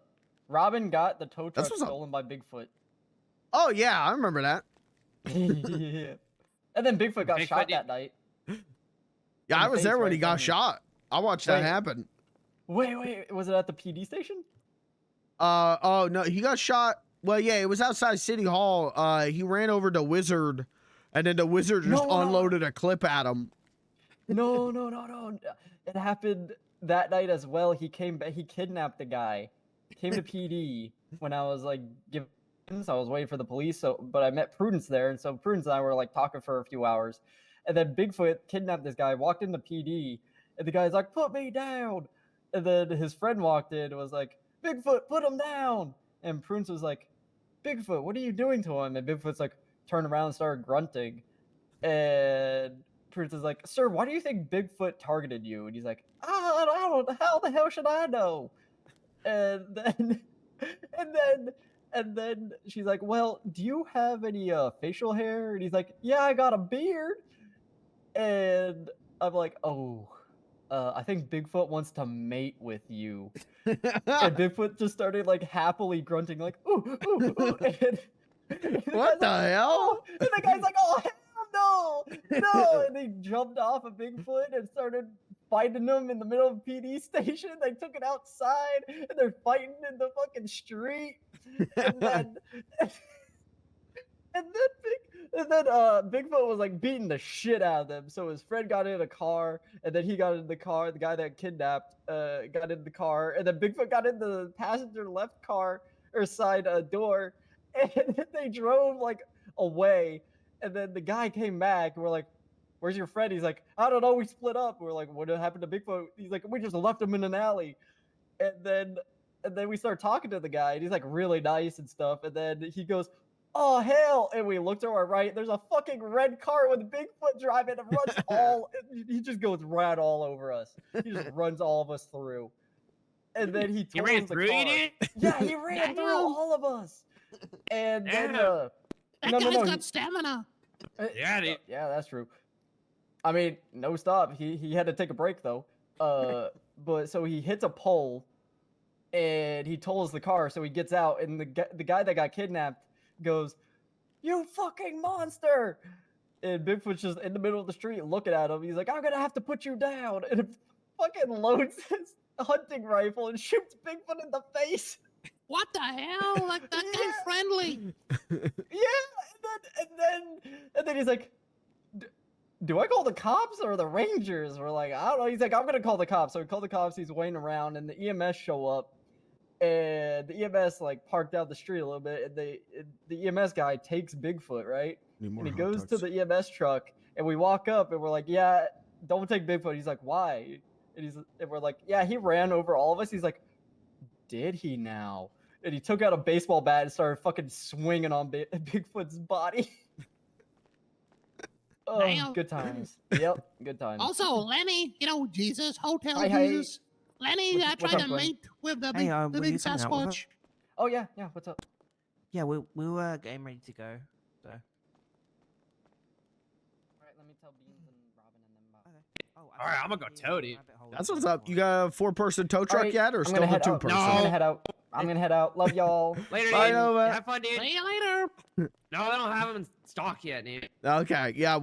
Robin got the tow That's truck what's up. stolen by Bigfoot. Oh yeah, I remember that. Yeah. And then Bigfoot got Bigfoot shot did- that night. Yeah, In I the was face there when right he got then. shot. I watched that Wait. happen. Wait, was it at the PD station? Oh no, he got shot. Well, yeah, it was outside City Hall. He ran over to Wizard, and then the Wizard just No. unloaded a clip at him. No. It happened that night as well. He kidnapped the guy. Came to PD when I was like giving. So I was waiting for the police. But I met Prudence there, and so Prudence and I were like talking for a few hours. And then Bigfoot kidnapped this guy, walked into PD, and the guy's like, "Put me down." And then his friend walked in and was like, "Bigfoot, put him down." And Prudence was like, "Bigfoot, what are you doing to him?" And Bigfoot's like, turned around and started grunting. And Prince is like, "Sir, why do you think Bigfoot targeted you?" And he's like, "I don't. How the hell should I know?" And then, and then she's like, "Well, do you have any facial hair?" And he's like, "Yeah, I got a beard." And I'm like, "Oh, I think Bigfoot wants to mate with you." And Bigfoot just started like happily grunting, like, "Ooh, ooh, ooh." And What the hell? "Oh," and the guy's like, "Oh hell no, no!" And they jumped off of Bigfoot and started fighting him in the middle of a PD station. They took it outside, and they're fighting in the fucking street. And then, Bigfoot was like beating the shit out of them. So his friend got in a car, and then he got in the car. The guy that kidnapped got in the car, and then Bigfoot got in the passenger left car or side door, and they drove like away. And then the guy came back, and we're like, "Where's your friend?" He's like, "I don't know. We split up." We're like, "What happened to Bigfoot?" He's like, "We just left him in an alley." And then we start talking to the guy, and he's like really nice and stuff. And then he goes, "Oh hell!" And we look to our right. There's a fucking red car with Bigfoot driving and runs all. He just goes right all over us. He just runs all of us through. And then he ran totaled the through you, car. dude? Yeah, he ran through all of us. And then Damn. That no, guy's no, got stamina. Yeah, dude. yeah, that's true. I mean, no stop. He had to take a break though. But so he hits a pole, and he tolls the car. So he gets out, and the guy that got kidnapped goes, "You fucking monster!" And Bigfoot's just in the middle of the street looking at him. He's like, "I'm gonna have to put you down," and it fucking loads his hunting rifle and shoots Bigfoot in the face. What the hell? Like that guy's friendly. Yeah, and then he's like, "Do I call the cops or the Rangers?" We're like, "I don't know." He's like, "I'm gonna call the cops." So we call the cops. He's waiting around, and the EMS show up, and the EMS like parked down the street a little bit, and the EMS guy takes Bigfoot, right? And he goes to the EMS truck, and we walk up, and we're like, "Yeah, don't take Bigfoot." He's like, "Why?" And we're like, "Yeah, he ran over all of us." He's like, "Did he now?" And he took out a baseball bat and started fucking swinging on Bigfoot's body. Oh, Damn. good times. Yep, good times. Also, Lenny, Jesus, Hotel Hi. Jesus. Lenny What's tried up, to Glenn? mate with the Hey, big, were you coming out with Sasquatch. Oh yeah, what's up? Yeah, we were getting ready to go. So. Alright, let me tell Beans and Robin and them about. Okay. Oh, All right, I'm gonna go tow, dude. That's what's up. You got a 4-person tow truck Alright, yet, or I'm still gonna the head out. 2-person? I'm gonna head out. Love y'all. Later, Bye, dude. Nova. Have fun, dude. See you later. No, I don't have them in stock yet, dude. Okay, yeah,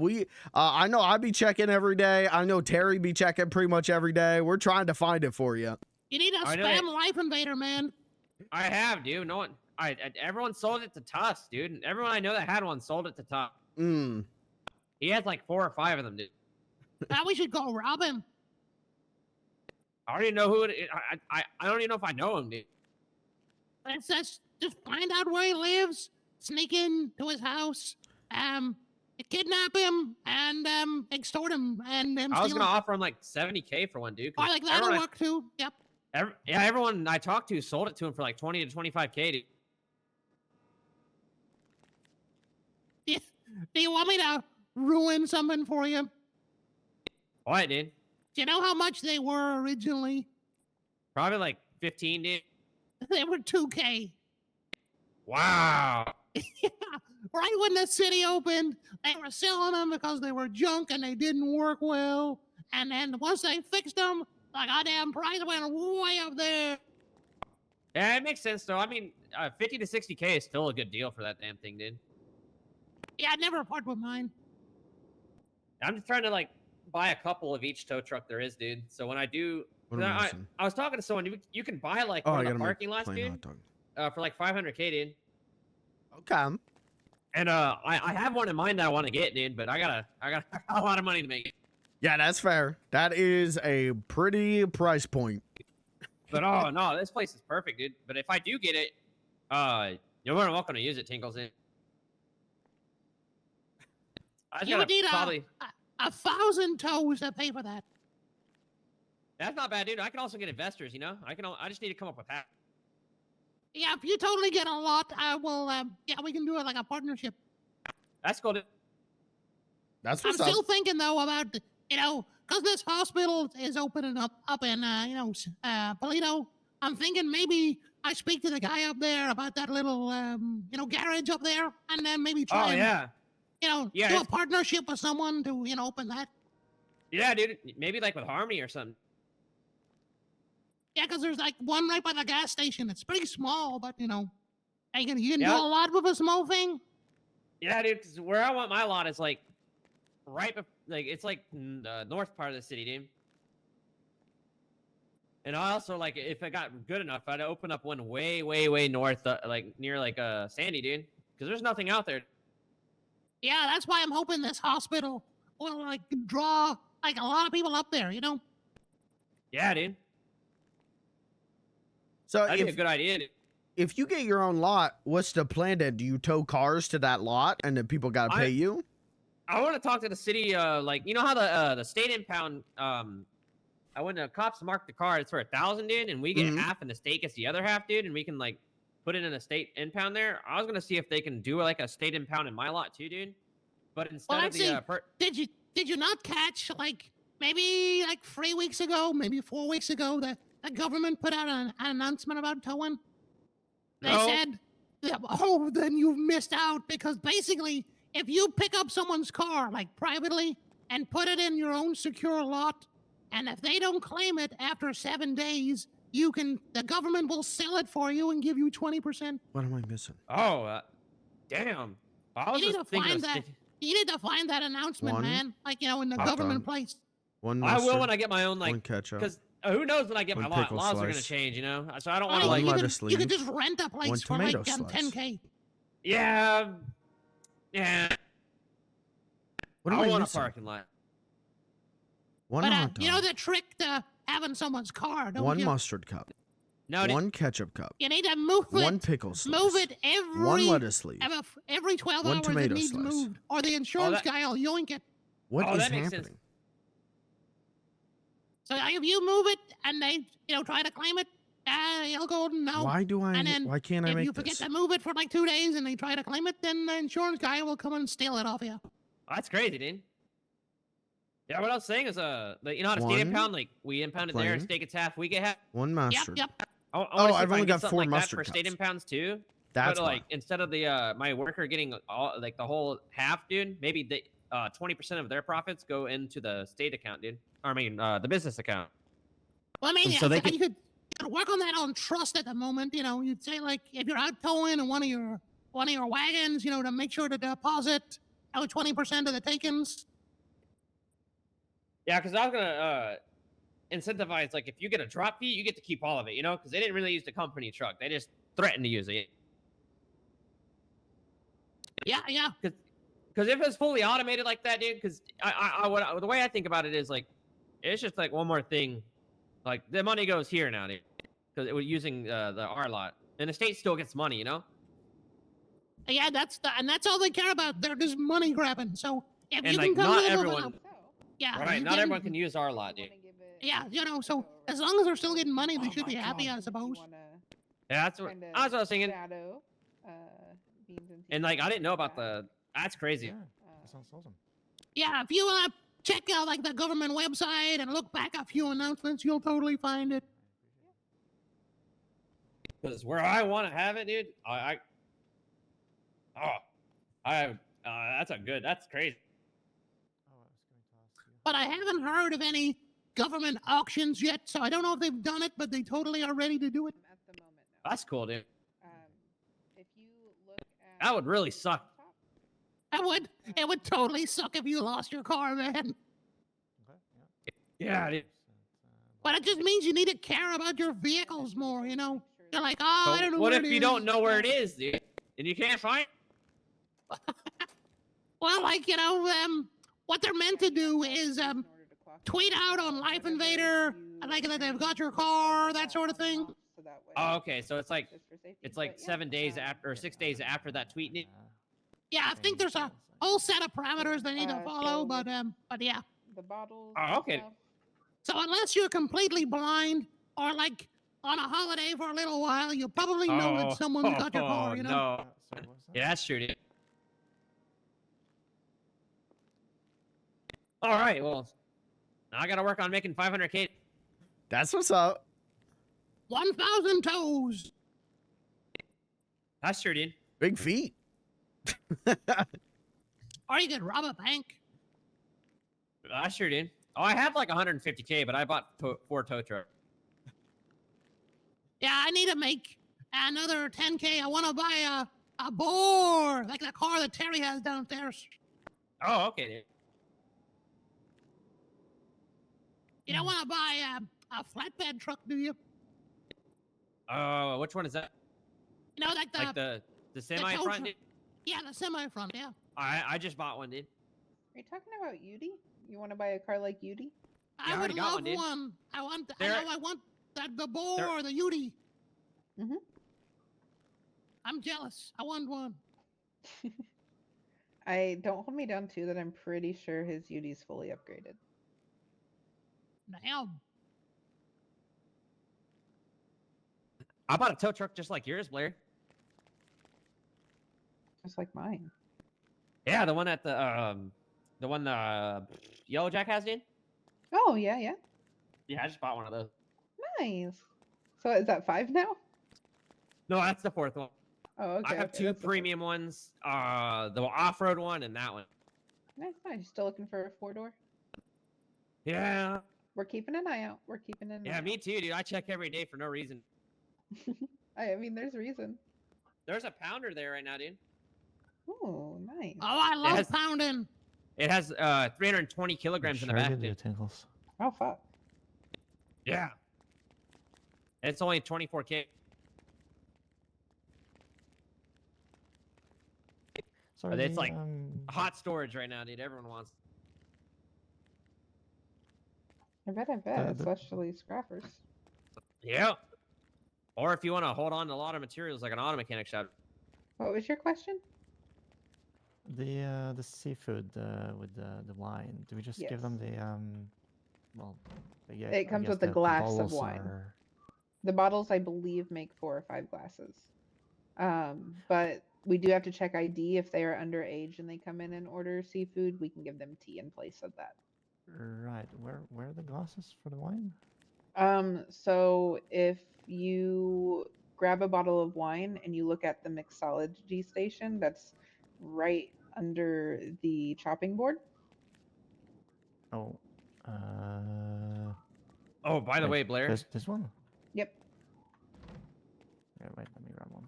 I know I be checking every day. I know Terry be checking pretty much every day. We're trying to find it for you. You need a I know spam life invader, man. I have, dude. No one. Everyone sold it to Tuss, dude. Everyone I know that had one sold it to Tuss. He has like 4 or 5 of them, dude. Now we should go rob him. I already know who it is. I don't even know if I know him, dude. Let's just find out where he lives, sneak in to his house, kidnap him, and extort him, and I was steal gonna him. offer him like 70K for one, dude. Oh, like that'll work too. Yep. Yeah, everyone I talked to sold it to him for like 20 to 25K, dude. Do you want me to ruin something for you? What, dude? Do you know how much they were originally? Probably like 15, dude. They were 2K. Wow. Yeah, right when the city opened, they were selling them because they were junk and they didn't work well. And then once they fixed them, the goddamn price went way up there. Yeah, it makes sense though. I mean, 50 to 60K is still a good deal for that damn thing, dude. Yeah, I'd never part with mine. I'm just trying to like buy a couple of each tow truck there is, dude. So when I do, What am I missing? I was talking to someone. You can buy like Oh, I one of gotta the make parking lots, plain dude, hot dog. for like 500K, dude. Okay. And I have one in mind that I want to get, dude, but I got a lot of money to make it. Yeah, that's fair. That is a pretty price point. But oh no, this place is perfect, dude. But if I do get it, you're more than welcome to use it, Tinkles. In. You would need a 1,000 toes to pay for that. That's not bad, dude. I can also get investors. You know, I just need to come up with that. Yeah, if you totally get a lot, I will. Yeah, we can do it like a partnership. That's cool. Dude. That's I'm what's up. still thinking though about because this hospital is opening up in Polito. I'm thinking maybe I speak to the guy up there about that little garage up there, and then maybe try Oh and yeah. do Yeah, a partnership with someone to open that. Yeah, dude. Maybe like with Harmony or something. Yeah, because there's like one right by the gas station. It's pretty small, but you can do Yeah. a lot with a small thing. Yeah, dude. 'Cause where I want my lot is like it's like north part of the city, dude. And I also like if it got good enough, I'd open up one way, way, way north, like near like Sandy, dude. Because there's nothing out there. Yeah, that's why I'm hoping this hospital will like draw like a lot of people up there. Yeah, dude. So That'd be a good idea. Dude. if you get your own lot, what's the plan then? Do you tow cars to that lot and then people got to pay you? I want to talk to the city. Like you know how the state impound. When the cops mark the car, it's for 1,000, dude, and we get Mhm. half, and the state gets the other half, dude, and we can like put it in a state impound there. I was gonna see if they can do like a state impound in my lot too, dude. But instead Well, of the did you not catch like maybe like 3 weeks ago, maybe 4 weeks ago that the government put out an announcement about towing? They No. said, "Oh, then you've missed out because basically, if you pick up someone's car like privately and put it in your own secure lot, and if they don't claim it after 7 days, the government will sell it for you and give you 20%." What am I missing? Oh, damn! I was You need just to thinking. find Of that. You need to find that announcement, One man. Like in the hot government dog. place. One I will mustard, when I get my own like one ketchup, because who knows when I get one my lot? pickle Laws are gonna slice, change, So I don't Or want to one like. you lettuce could leaf, just rent a place one for like tomato slice. 10K. Yeah. Yeah. What am I I want missing? a parking lot. One But hot dog, you know the trick to having someone's car, don't one you? mustard cup, No, dude. one ketchup cup, You need to move one it. pickle slice, Move it every one lettuce leaf. every 12 one hours. tomato It needs slice. moved, or the insurance that- guy will yoink it. What Oh, is that makes happening? sense. So if you move it and they try to claim it, you'll go no. Why do I? And then Why can't I if make you forget this? to move it for like 2 days and they try to claim it, then the insurance guy will come and steal it off you. Oh, that's crazy, dude. Yeah, what I was saying is, like, you know how to One state impound? Like, we impounded there, plain. state gets half, we get half. One mustard. Yep. I wanna Oh, see if I've I only can get got something 4 like that mustard for state cups. impounds too. That's but why. like instead of the my worker getting all like the whole half, dude, maybe the 20% of their profits go into the state account, dude. Or I mean, the business account. Well, I mean, So they you could work on that on trust at the moment. You'd say like if you're out towing in one of your wagons, to make sure to deposit 20% of the takings. Yeah, because I was gonna incentivize like if you get a drop fee, you get to keep all of it, because they didn't really use the company truck; they just threatened to use it. Yeah. Because if it's fully automated like that, dude, because the way I think about it is like, it's just like one more thing, like the money goes here now, dude, because it was using the R lot, and the state still gets money, Yeah, and that's all they care about. They're just money grabbing. So if And you like can come not to them with everyone, yeah, right? you Not everyone can use our lot, dude. Yeah, so as long as they're still getting money, they should be happy, I suppose. Yeah, that's what I was thinking. And like I didn't know about the. That's crazy. Yeah, that sounds awesome. Yeah, if you check out like the government website and look back a few announcements, you'll totally find it. Because where I want to have it, dude, that's crazy. Oh, I was going to ask you. But I haven't heard of any government auctions yet, so I don't know if they've done it, but they totally are ready to do it. At the moment, no. That's cool, dude. If you look at That would really suck. It would totally suck if you lost your car, man. Okay, yeah. Yeah, dude. But it just means you need to care about your vehicles more, You're like, oh, I don't know What where if it you is. don't know where it is, dude, and you can't find? Well, like, what they're meant to do is tweet out on Life Invader, like that they've got your car, that sort of thing. Oh, okay. So it's like 7 days after or 6 days after that tweet. Yeah, I think there's a whole set of parameters they need to follow, but yeah. the bottles. Oh, okay. So unless you're completely blind or like on a holiday for a little while, you probably know that someone's got your car, No. So what was that? Yeah, that's true, dude. All right, well, now I gotta work on making 500K. That's what's up. 1,000 toes. That's true, dude. Big feet. Or you could rob a bank. That's true, dude. Oh, I have like 150K, but I bought 4 tow trucks. Yeah, I need to make another 10K. I want to buy a boar, like the car that Terry has downstairs. Oh, okay, dude. You don't want to buy a flatbed truck, do you? Oh, which one is that? You know, like The semi tow front, truck. dude? Yeah, the semi front. Yeah. I just bought one, dude. Are you talking about Yudi? You want to buy a car like Yudi? Yeah, I I already would got love one, dude. one. I want. There- I want the boar, the Yudi. Mhm. I'm jealous. I want one. I don't hold me down too that I'm pretty sure his Yudi's fully upgraded. Damn. I bought a tow truck just like yours, Blair. Just like mine. Yeah, the one that the one Yellow Jack has, dude. Oh, yeah, yeah. Yeah, I just bought one of those. Nice. So is that 5 now? No, that's the 4th one. Oh, okay. I have okay, 2 that's the premium ones. The off-road one and that one. Nice, nice. You still looking for a 4-door? Yeah. We're keeping an eye out. We're keeping an eye Yeah, out. me too, dude. I check every day for no reason. I mean, there's reason. There's a pounder there right now, dude. Oh, nice. Oh, I love has- pounding. It has 320 kilograms in the back, dude. Tinkles. Oh, fuck. Yeah. It's only 24K. Sorry, It's like um, hot storage right now, dude. Everyone wants. I bet, especially scrappers. Yeah. Or if you want to hold on to a lot of materials like an auto mechanic shop. What was your question? the seafood with the wine. Do we just give them the well? Yeah, It comes with the glass of wine. The bottles, I believe, make 4 or 5 glasses. But we do have to check ID. If they are underage and they come in and order seafood, we can give them tea in place of that. Right. Where are the glasses for the wine? So if you grab a bottle of wine and you look at the mixology station, that's right under the chopping board. Oh. Oh, by the way, Blair. This one. Yep. Yeah, wait. Let me grab one.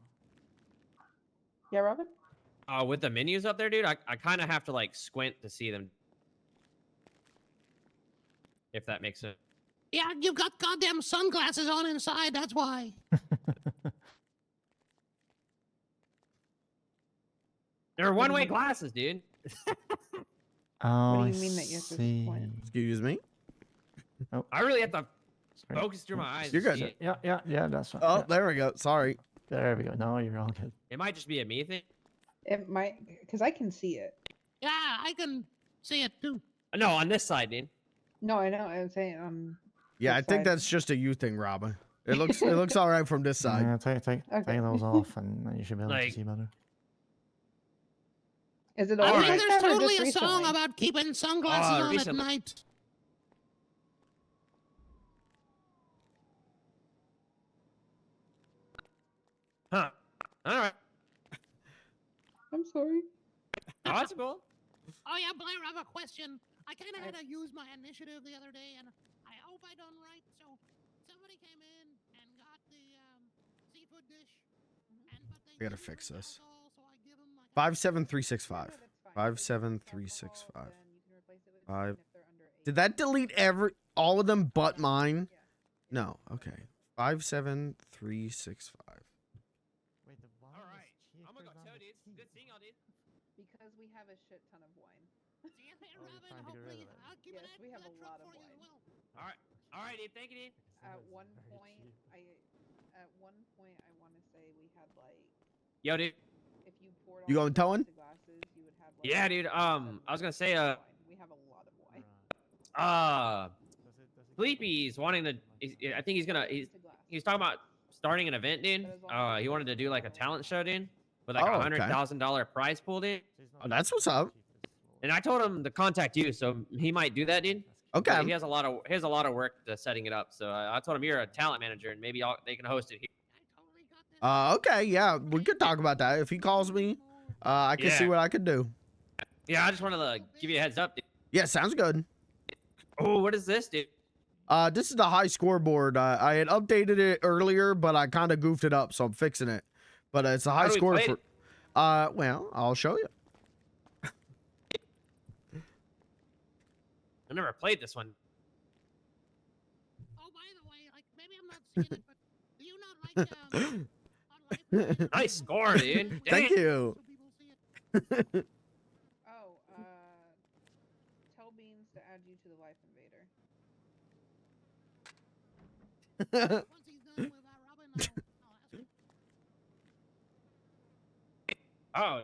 Yeah, Robin? With the menus up there, dude, I kind of have to like squint to see them. If that makes sense. Yeah, you've got goddamn sunglasses on inside. That's why. They're one-way glasses, dude. Oh, What do you mean that you have to see. squint? Excuse me. I really have to Sorry. focus through my eyes. You're to good. see it. Yeah, that's right. Oh, yeah. there we go. Sorry. There we go. No, you're all good. It might just be a me thing. It might, because I can see it. Yeah, I can see it too. No, on this side, dude. No, I know. I'm saying Yeah, I Which think side? that's just a you thing, Robin. It looks all right from this side. Yeah, take Okay. those off, and then you should be able Like- to see better. Is it I always think like there's that or totally just a song recently? about keeping sunglasses on recently. at night. Huh. All right. I'm sorry. Oh, that's cool. Oh yeah, Blair, I have a question. I kind of had to use my initiative the other day, and I hope I done right. So somebody came in and got the seafood dish, and but they I gotta didn't fix bring this. alcohol, so I give 'em, like, 57365. 57365. Did that delete all of them but mine? No. Okay. 57365. Wait, the wine All right. I'm gonna go tell dudes. Good seeing y'all, dude. Because we have a shit ton of wine. See you there, Oh, you're Robin. trying to get rid Hopefully, of it. I'll keep Yes, an we have that a truck lot of for you as wine. well. All right. All right, dude. Thank you, dude. At Sounds one very point, cheap. I want to say we had like, Yo, dude. if you poured You all going the towing? plastic glasses, you would have like Yeah, dude. 7 I was gonna say, wine. We have a lot of wine. Right. Does it Sleepy's wanting to. I think he's gonna. Glass to glass. He's talking about starting an event, dude. He wanted to do like a talent show, dude, with like Oh, a okay. $100,000 prize pool, dude. So it's Oh, not that's what's up. cheap, it's And I told him to contact you, so he might do that, dude. Okay. He has a lot of work setting it up. So I told him you're a talent manager, and maybe they can host it here. Okay, yeah, we could talk about that. If he calls me, I can see Yeah. what I could do. Yeah, I just wanted to give you a heads up, dude. Yeah, sounds good. Oh, what is this, dude? This is the high scoreboard. I had updated it earlier, but I kind of goofed it up, so I'm fixing it. But it's a high do we score play for. it? Well, I'll show you. I never played this one. Oh, by the way, like maybe I'm not seeing it, but do you not like on life? Nice score, dude. Thank Dang. you. Oh, tell Beans to add you to the Life Invader. Once he's done with Robin, I'll ask him. Oh,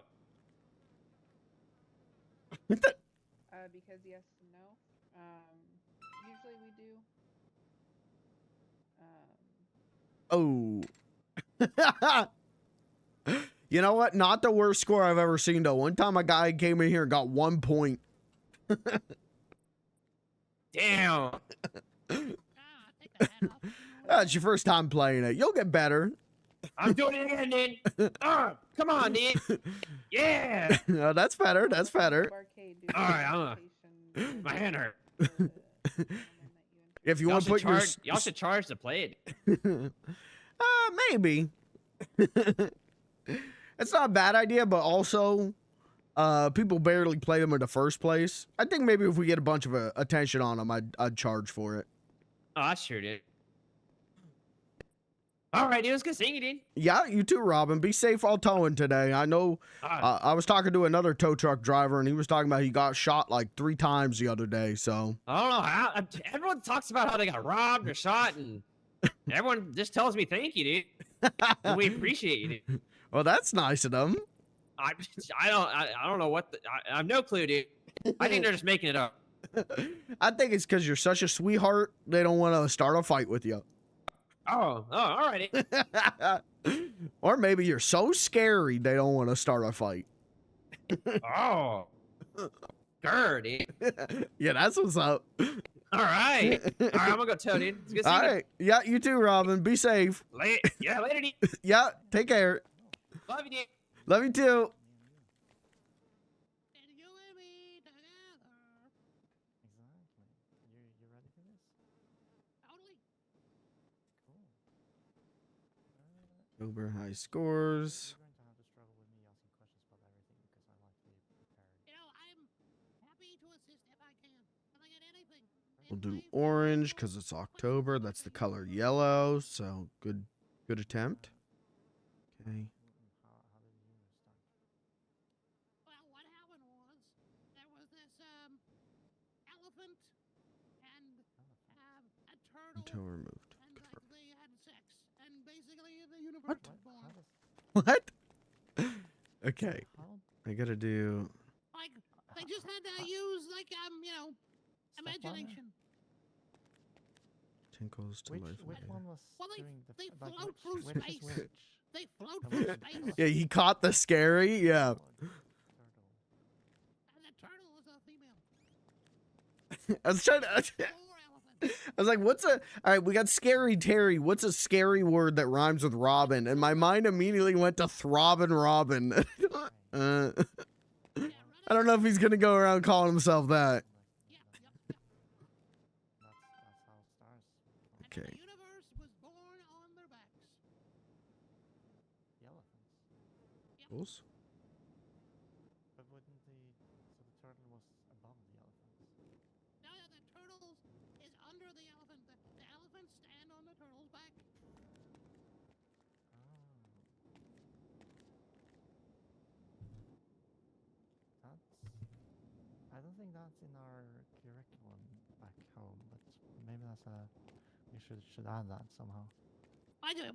Because yes and no. Usually we do. Oh. You know what? Not the worst score I've ever seen, though. One time a guy came in here and got 1 point. damn. That's your first time playing it. You'll get better. I'm doing it again, dude. Come on, dude. Yeah. No, that's better. That's better. All right, my hand hurt. If you want to put your... y'all should charge to play it. Maybe. It's not a bad idea, but also, people barely play them in the first place. I think maybe if we get a bunch of attention on them, I'd charge for it. Oh, that's true, dude. All right, dude. It was good seeing you, dude. Yeah, you too, Robin. Be safe all towing today. I know. I was talking to another tow truck driver, and he was talking about he got shot like 3 times the other day. So I don't know how. Everyone talks about how they got robbed or shot, and everyone just tells me thank you, dude. And we appreciate you, dude. Well, that's nice of them. I don't know what. I have no clue, dude. I think they're just making it up. I think it's because you're such a sweetheart. They don't want to start a fight with you. Oh, all right. Or maybe you're so scary they don't want to start a fight. Oh, sure, dude. Yeah, that's what's up. All right. I'm gonna go tell, dude. It's good seeing All you. right. Yeah, you too, Robin. Be safe. Yeah, later, dude. Yeah, take care. Love you, dude. Love you too. Uber high scores. We'll do orange because it's October. That's the color yellow. So good attempt. Okay. Well, what happened was there was this elephant and a turtle. Until removed. And like, they had sex, and basically the universe was born. What? Okay. I gotta do. Like they just had to use like imagination. Tinkles to life. Which one was Well, they doing the float through which is space. which? They float through space. Yeah, he caught the scary. Yeah. And the turtle is a female. I was trying to. I was like, what's a. All right, we got Scary Terry. What's a scary word that rhymes with Robin? And my mind immediately went to Throbbing Robin. I don't know if he's going to go around calling himself that. Okay. The universe was born on their backs. Bulls? But wouldn't so the turtle was above the elephant? No, the turtle is under the elephant. The elephants stand on the turtle's back. I don't think that's in our curriculum back home, but maybe we should add that somehow. I do.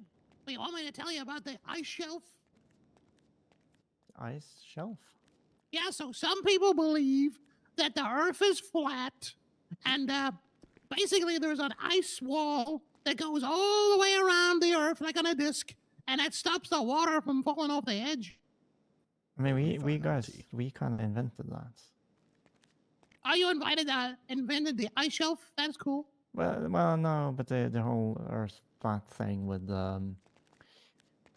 You want me to tell you about the ice shelf? Ice shelf? Yeah, so some people believe that the Earth is flat, and basically there's an ice wall that goes all the way around the Earth like on a disc, and that stops the water from falling off the edge. I mean, we kind of invented that. Are you invited that invented the ice shelf? That's cool. Well, no, but the whole Earth flat thing with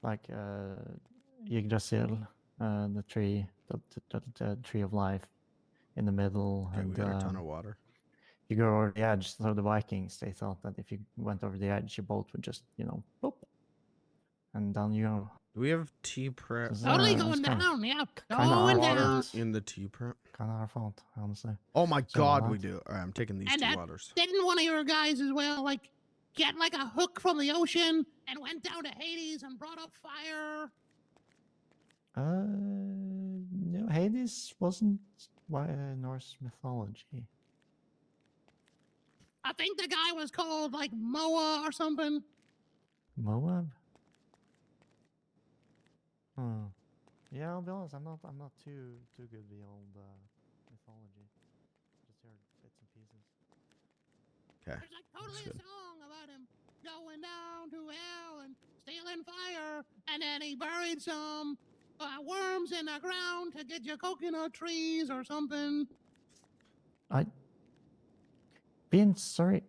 like Yggdrasil, the tree, the tree of life, in the middle, Okay, and we got a ton of water. you go over the edge. So the Vikings, they thought that if you went over the edge, your boat would just, boop, and down you go. Do we have tea prep? It's, Totally it's going kinda- down. Yeah, kinda going odd. down. Water in the tea prep. Kind of our fault, honestly. Oh my So god, what? we do. All right, I'm taking these And two that- waters. Didn't one of your guys as well, like, get like a hook from the ocean and went down to Hades and brought up fire? No, Hades wasn't Norse mythology. I think the guy was called like Moa or something. Moab? Oh. Yeah, I'll be honest, I'm not too good with the old mythology. Just heard bits and pieces. Okay. There's like totally a Good. song about him going down to hell and stealing fire, and then he buried some worms in the ground to get your coconut trees or something. Being sorry.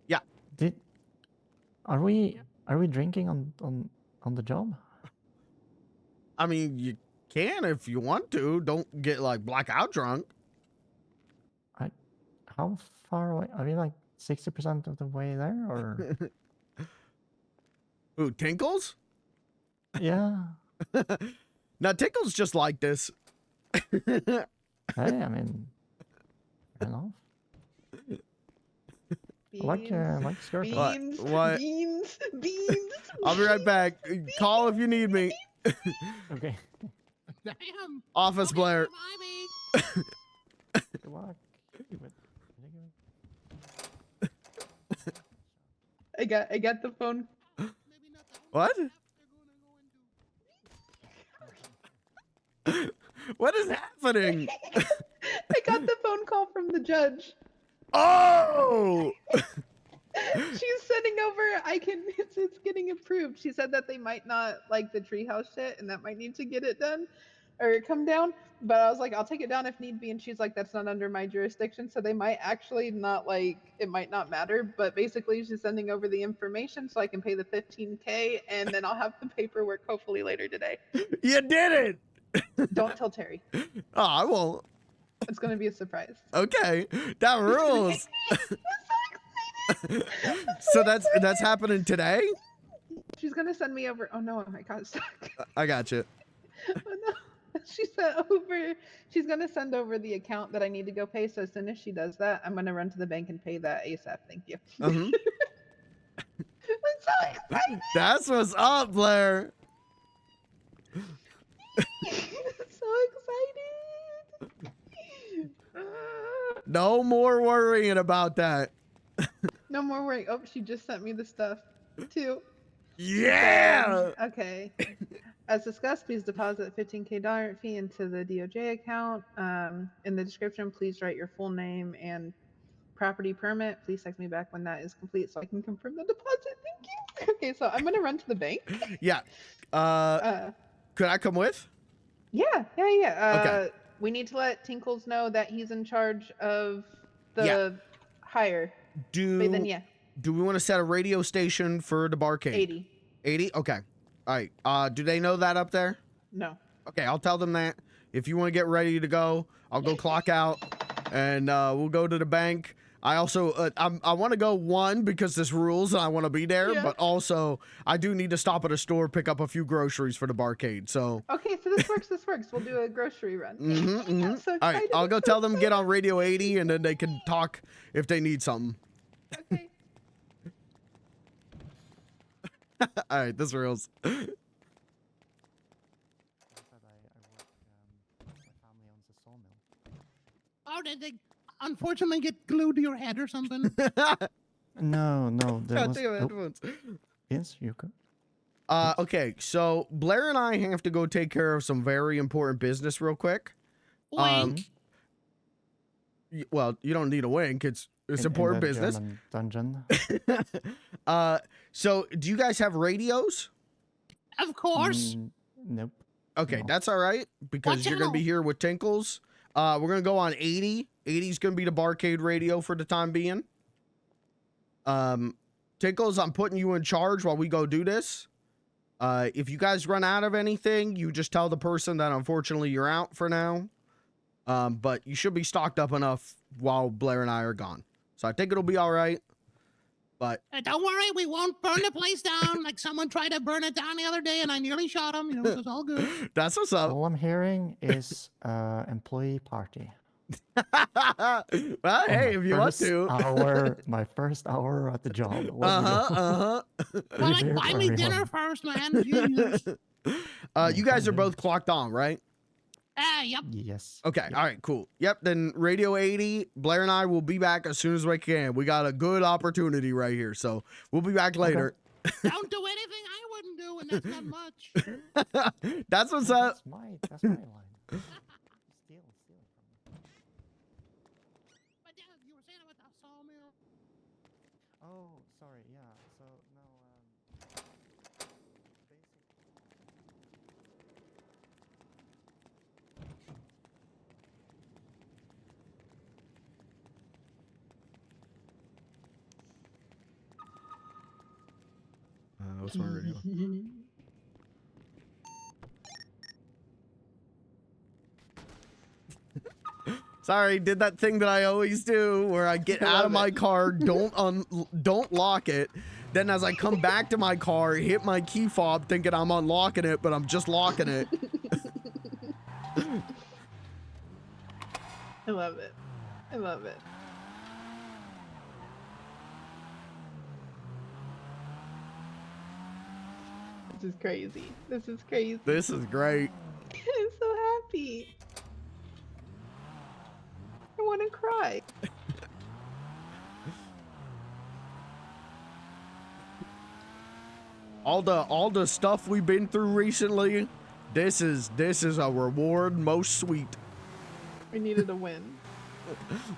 Yeah. Are we drinking on the job? I mean, you can if you want to. Don't get like blackout drunk. How far away? Are we like 60% of the way there, or? Ooh, Tinkles? Yeah. Now Tinkles just like this. Hey, I mean, fair enough. I like skirt. What? Beans. I'll be right back. Call if you need me. Okay. Damn. Office Blair. Bye, Good luck. I got the phone. What? What is happening? I got the phone call from the judge. Oh! She's sending over. It's getting approved. She said that they might not like the treehouse shit, and that might need to get it done, or come down. But I was like, I'll take it down if need be. And she's like, that's not under my jurisdiction, so they might actually not like. It might not matter. But basically, she's sending over the information so I can pay the $15K, and then I'll have the paperwork hopefully later today. You did it! Don't tell Terry. Oh, I won't. It's gonna be a surprise. Okay, that rules. So that's happening today? She's gonna send me over. Oh no, I got stuck. I got you. Oh no. She's gonna send over the account that I need to go pay. So as soon as she does that, I'm gonna run to the bank and pay that ASAP. Thank you. Mm-hmm. I'm so excited. That's what's up, Blair. So excited. No more worrying about that. No more worrying. Oh, she just sent me the stuff too. Yeah. Okay. As discussed, please deposit $15K dollar fee into the DOJ account. In the description, please write your full name and property permit. Please text me back when that is complete so I can confirm the deposit. Thank you. Okay, so I'm gonna run to the bank. Yeah. Could I come with? Yeah. Okay. We need to let Tinkles know that he's in charge of the Yeah. hire. Do But then yeah, Do we want to set a radio station for the barcade? 80. 80? Okay. All right. Do they know that up there? No. Okay, I'll tell them that. If you want to get ready to go, I'll go clock out, and we'll go to the bank. I also I want to go one because this rules and I want to be there, Yeah. but also I do need to stop at a store, pick up a few groceries for the barcade. So. Okay, so this works. We'll do a grocery run. I'm so All right, excited, I'll go I'm so tell them get excited. on Radio 80, and then they can talk if they need something. Okay. All right, this rules. Oh, did they unfortunately get glued to your head or something? No, there God was. damn it, Oh, headphones. yes, you could. Okay, so Blair and I have to go take care of some very important business real quick. Wink. Well, you don't need a wink. It's In important the business. German dungeon. So do you guys have radios? Of course. Nope. Okay, No. that's all right because What you're gonna be channel? here with Tinkles. We're gonna go on 80. 80 is gonna be the Barcade radio for the time being. Tickles, I'm putting you in charge while we go do this. If you guys run out of anything, you just tell the person that unfortunately you're out for now. But you should be stocked up enough while Blair and I are gone. So I think it'll be all right. But Don't worry, we won't burn the place down like someone tried to burn it down the other day and I nearly shot him. You know, so it's all good. that's what's up. All I'm hearing is employee party. Well, hey, if you want to. My first hour at the job. Well, like, buy me dinner first, man. Jesus. You guys are both clocked on, right? Yep. Yes. Okay. All right. Cool. Yep. Then Radio 80, Blair and I will be back as soon as we can. We got a good opportunity right here, so we'll be back later. Don't do anything I wouldn't do, and that's not much. That's what's up. That's my line. Steal from me. But yeah, you were saying about the sawmill. Oh, sorry. Yeah. So no. What's my radio? Sorry, did that thing that I always do where I get out of my car, don't lock it. Then as I come back to my car, hit my key fob thinking I'm unlocking it, but I'm just locking it. I love it. I love it. This is crazy. This is crazy. This is great. I'm so happy. I want to cry. All the stuff we've been through recently, this is a reward most sweet. We needed a win.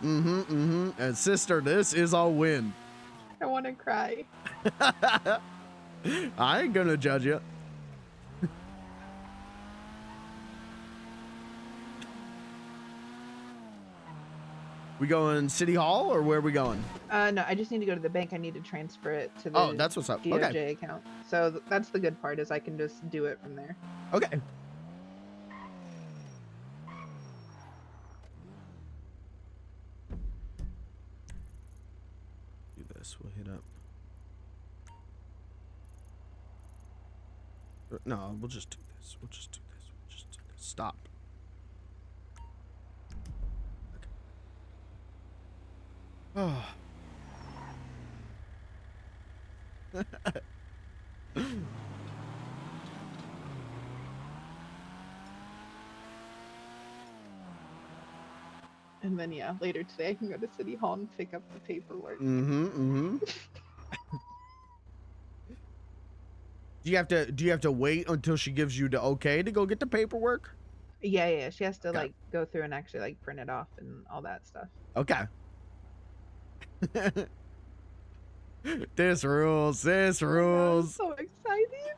And sister, this is a win. I want to cry. I ain't gonna judge you. We going City Hall or where are we going? No, I just need to go to the bank. I need to transfer it to the Oh, that's what's up. DOJ Okay. account. So that's the good part is I can just do it from there. Okay. Do this. We'll hit up. No, we'll just do this. We'll just do this. We'll just do this. Stop. Okay. And then yeah, later today I can go to City Hall and pick up the paperwork. Do you have to wait until she gives you the okay to go get the paperwork? Yeah. She has to like go through and actually like print it off and all that stuff. Okay. This rules. This rules. I'm so excited.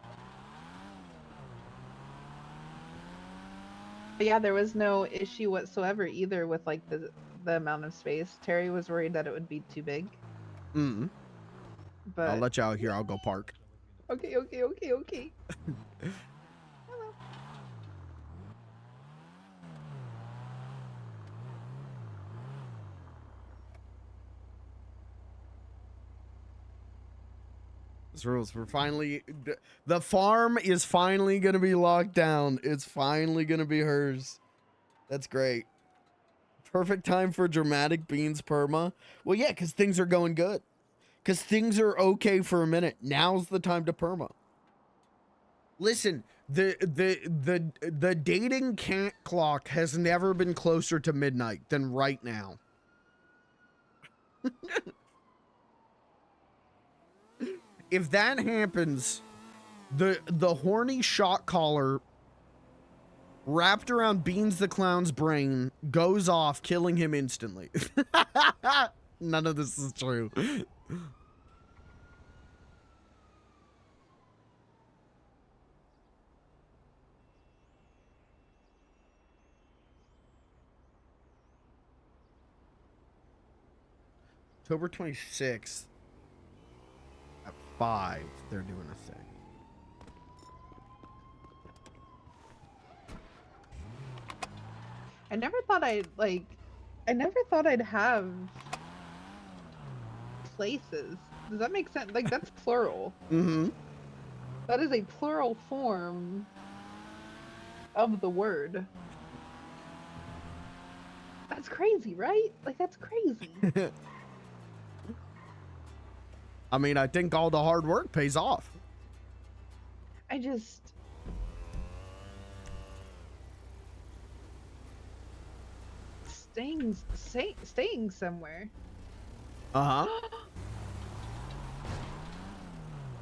But yeah, there was no issue whatsoever either with like the amount of space. Terry was worried that it would be too big. But I'll let you out here. I'll go park. Okay. Hello. This rules. We're finally, the farm is finally gonna be locked down. It's finally gonna be hers. That's great. Perfect time for dramatic beans perma. Well, yeah, because things are going good. Because things are okay for a minute. Now's the time to perma. Listen, the dating cat clock has never been closer to midnight than right now. If that happens, the horny shot collar wrapped around Beans the Clown's brain goes off, killing him instantly. None of this is true. October 26th at 5, they're doing a thing. I never thought I'd have places. Does that make sense? Like, that's plural. Mm-hmm. That is a plural form of the word. That's crazy, right? Like, that's crazy. I mean, I think all the hard work pays off. I just... Staying somewhere. Uh-huh.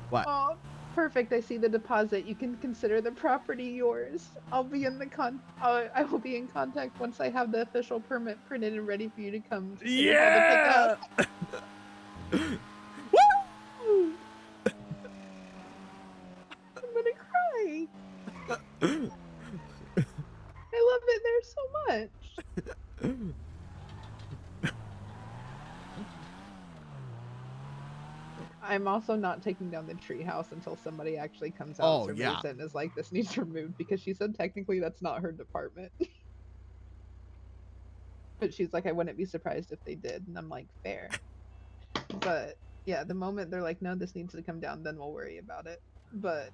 What? Oh, perfect. I see the deposit. You can consider the property yours. I will be in contact once I have the official permit printed and ready for you to come. To Yeah! pick up. Woo! I'm gonna cry. I love it there so much. I'm also not taking down the treehouse until somebody actually comes out Oh, yeah. and is like, this needs removed, because she said technically that's not her department. But she's like, I wouldn't be surprised if they did, and I'm like, fair. But yeah, the moment they're like, no, this needs to come down, then we'll worry about it. But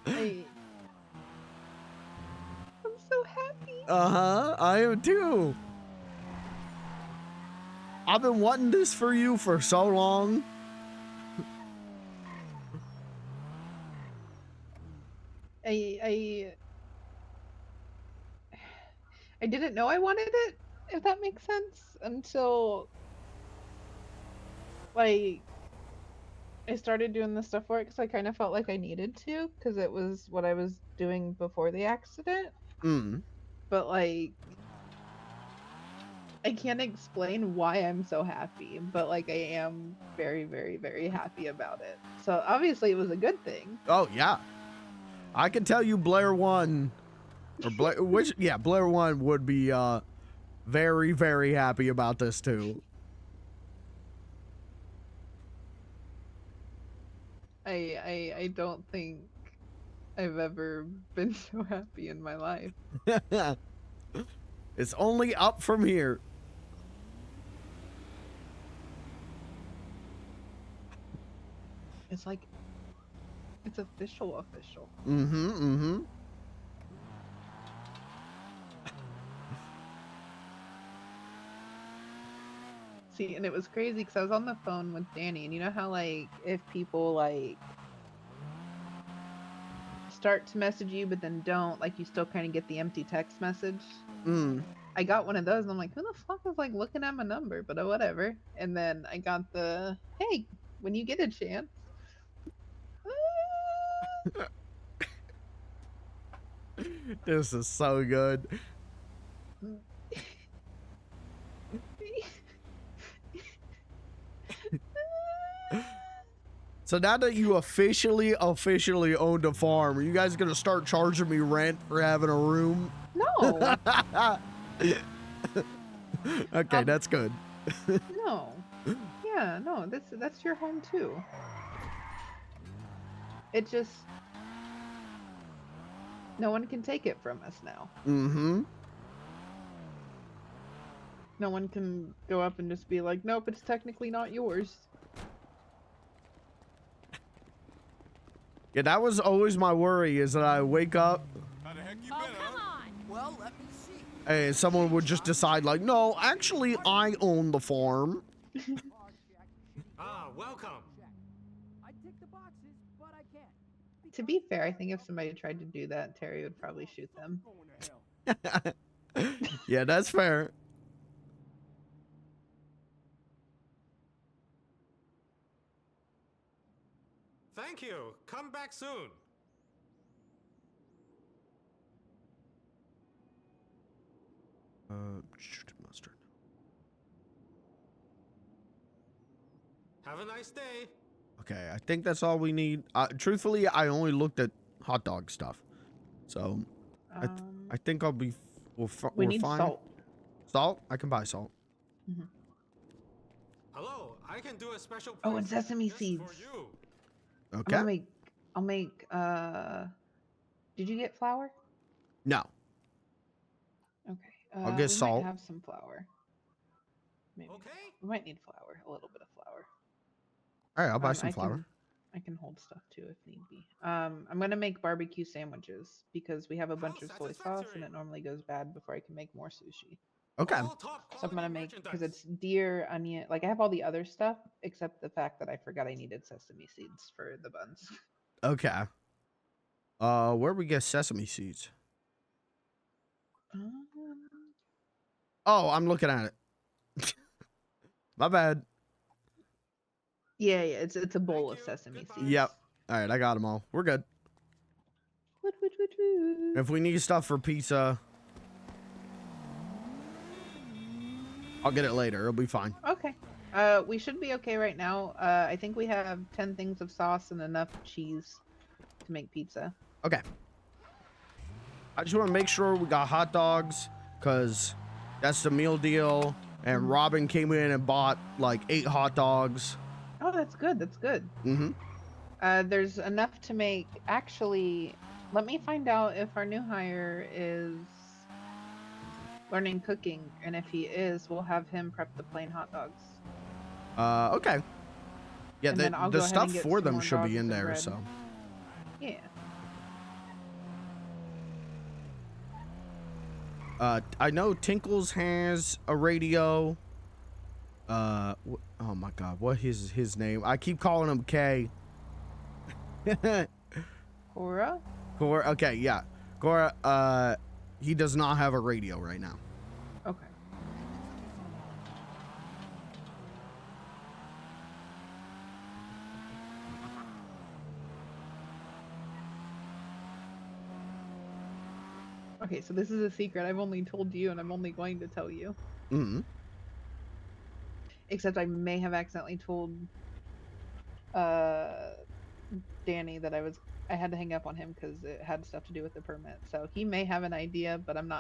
I'm so happy. Uh-huh. I am too. I've been wanting this for you for so long. I didn't know I wanted it, if that makes sense, until like I started doing the stuff for it, because I kind of felt like I needed to, because it was what I was doing before the accident. Mm. But like, I can't explain why I'm so happy, but like I am very, very, very happy about it. So obviously it was a good thing. Oh, yeah. I can tell you Blair 1, or Blair 1 would be very, very happy about this too. I don't think I've ever been so happy in my life. It's only up from here. It's like, it's official. Mm-hmm, mm-hmm. See, and it was crazy because I was on the phone with Danny, and you know how like if people like start to message you but then don't, like you still kind of get the empty text message. I got one of those, and I'm like, who the fuck is like looking at my number? But whatever. And then I got the, hey, when you get a chance. This is so good. So now that you officially owned a farm, are you guys gonna start charging me rent for having a room? No. Okay, that's good. No. Yeah, no, that's your home too. It just, no one can take it from us now. Mm-hmm. No one can go up and just be like, nope, it's technically not yours. Yeah, that was always my worry, is that I wake up How the heck you been, huh? Well, let me see. and someone would just decide like, no, actually I own the farm. Ah, welcome. To be fair, I think if somebody tried to do that, Terry would probably shoot them. Yeah, that's fair. Thank you. Come back soon. Mustard. Have a nice day. Okay, I think that's all we need. Truthfully, I only looked at hot dog stuff, so I think I'll be We We need salt. Salt? I can buy salt. Hello, I can do a special Oh, and price sesame just seeds. for you. Okay. I'll make. Did you get flour? No. Okay. I'll get we salt. might have some flour. Maybe. Okay. We might need flour. A little bit of flour. All right, I'll buy some I flour. I can hold stuff too if need be. I'm gonna make barbecue sandwiches because we have a bunch of soy sauce and it normally goes bad before I can make more sushi. Okay. All top So I'm gonna quality make because merchandise. it's deer, onion. Like I have all the other stuff except the fact that I forgot I needed sesame seeds for the buns. Okay. Where we get sesame seeds? Oh, I'm looking at it. My bad. Yeah, it's a bowl of sesame seeds. Yep. All right, I got them all. We're good. Woot, woot, woot, woot. If we need stuff for pizza, I'll get it later. It'll be fine. Okay. We should be okay right now. I think we have 10 things of sauce and enough cheese to make pizza. Okay. I just want to make sure we got hot dogs because that's the meal deal. And Robin came in and bought like 8 hot dogs. Oh, that's good. That's good. Mm-hmm. There's enough to make. Actually, let me find out if our new hire is learning cooking, and if he is, we'll have him prep the plain hot dogs. Okay. Yeah, And then I'll the go ahead stuff and get for some them more should be dogs in and there, bread. so. Yeah. I know Tinkles has a radio. Oh my God, what is his name? I keep calling him K. Cora? Cora, okay, yeah. Cora, he does not have a radio right now. Okay. Okay, so this is a secret. I've only told you, and I'm only going to tell you. Mm-hmm. Except I may have accidentally told Danny that I had to hang up on him because it had stuff to do with the permit. So he may have an idea, but I'm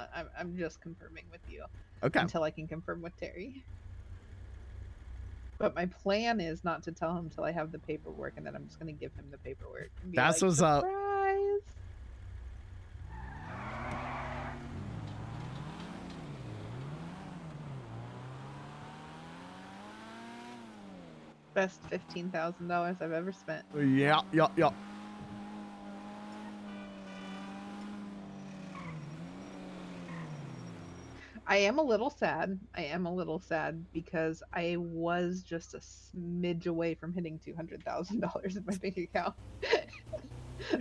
just confirming with you. Okay. Until I can confirm with Terry. But my plan is not to tell him till I have the paperwork, and then I'm just gonna give him the paperwork. And be That's like, what's up. Surprise! Best $15,000 I've ever spent. Yeah. I am a little sad. Because I was just a smidge away from hitting $200,000 in my bank account.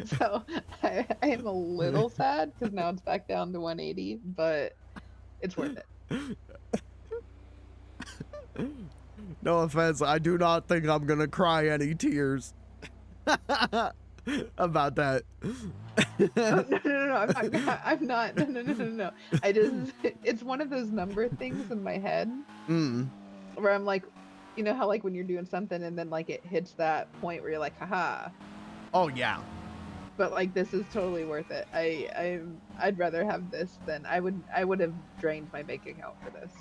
So I am a little sad because now it's back down to 180, but it's worth it. No offense, I do not think I'm gonna cry any tears about that. No, I'm not. No. It's one of those number things in my head where I'm like, you know how like when you're doing something and then like it hits that point where you're like, haha. Oh yeah. But like this is totally worth it. I'd rather have this than I would have drained my bank account for this.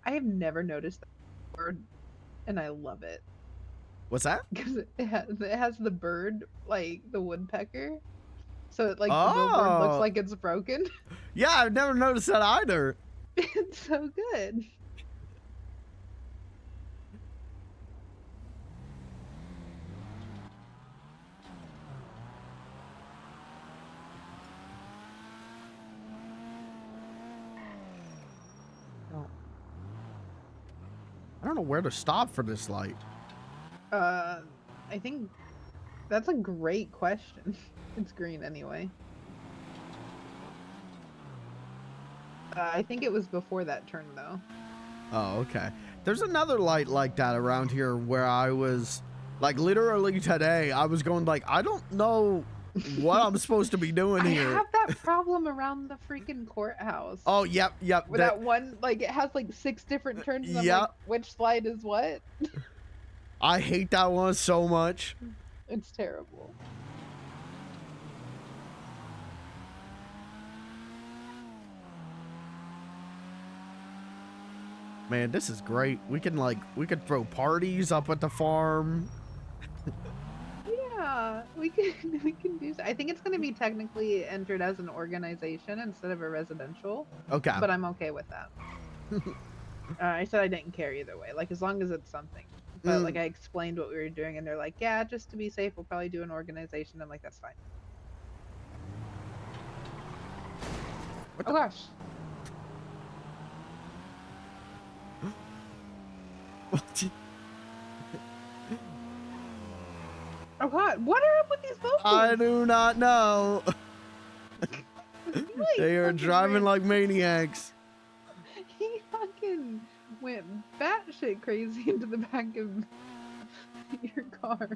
I have never noticed that word, and I love it. What's that? Because it has the bird, like the woodpecker. So it, like the billboard looks like it's broken. Yeah, I've never noticed that either. It's so good. I don't know where to stop for this light. I think that's a great question. It's green anyway. I think it was before that turn though. Oh, okay. There's another light like that around here where I was, like, literally today, I was going like, I don't know what I'm supposed to be doing here. I have that problem around the freaking courthouse. Oh, yep. Where that one, like, it has like 6 different turns. And I'm Yep. like, which slide is what? I hate that one so much. It's terrible. Man, this is great. We could throw parties up at the farm. Yeah, we can do. I think it's going to be technically entered as an organization instead of a residential. Okay. But I'm okay with that. I said I didn't care either way. Like as long as it's something. But like I explained what we were doing, and they're like, "Yeah, just to be safe, we'll probably do an organization." I'm like, "That's fine." Oh gosh. Oh god, what are up with these vocals? I do not know. Like, They are fucking driving ran- like maniacs. He fucking went batshit crazy into the back of your car.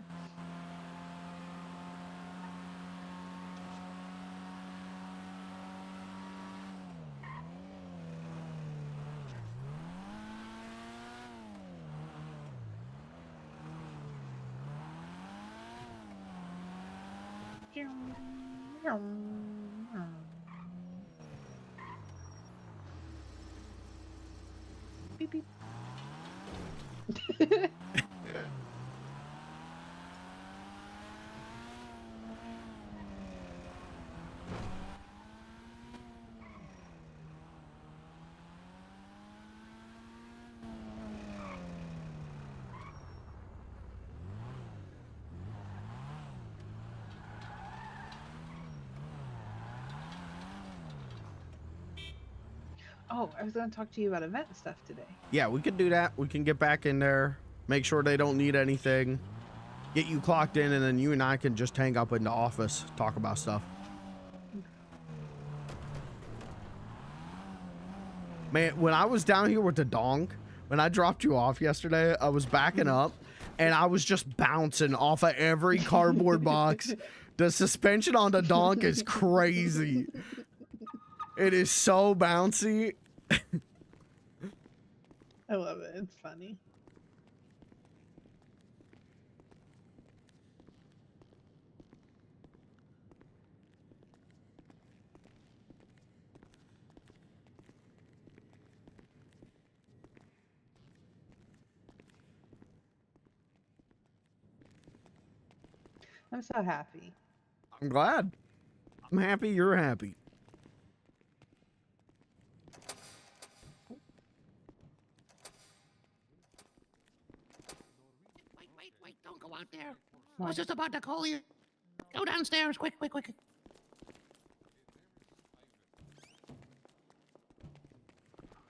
Beep beep. Oh, I was gonna talk to you about event stuff today. Yeah, we can do that. We can get back in there, make sure they don't need anything, get you clocked in, and then you and I can just hang up in the office, talk about stuff. Man, when I was down here with the donk, when I dropped you off yesterday, I was backing up, and I was just bouncing off of every cardboard box. The suspension on the donk is crazy. It is so bouncy. I love it. It's funny. I'm so happy. I'm glad. I'm happy you're happy. Wait, don't go out there. I was just about to call you. Go downstairs, quick.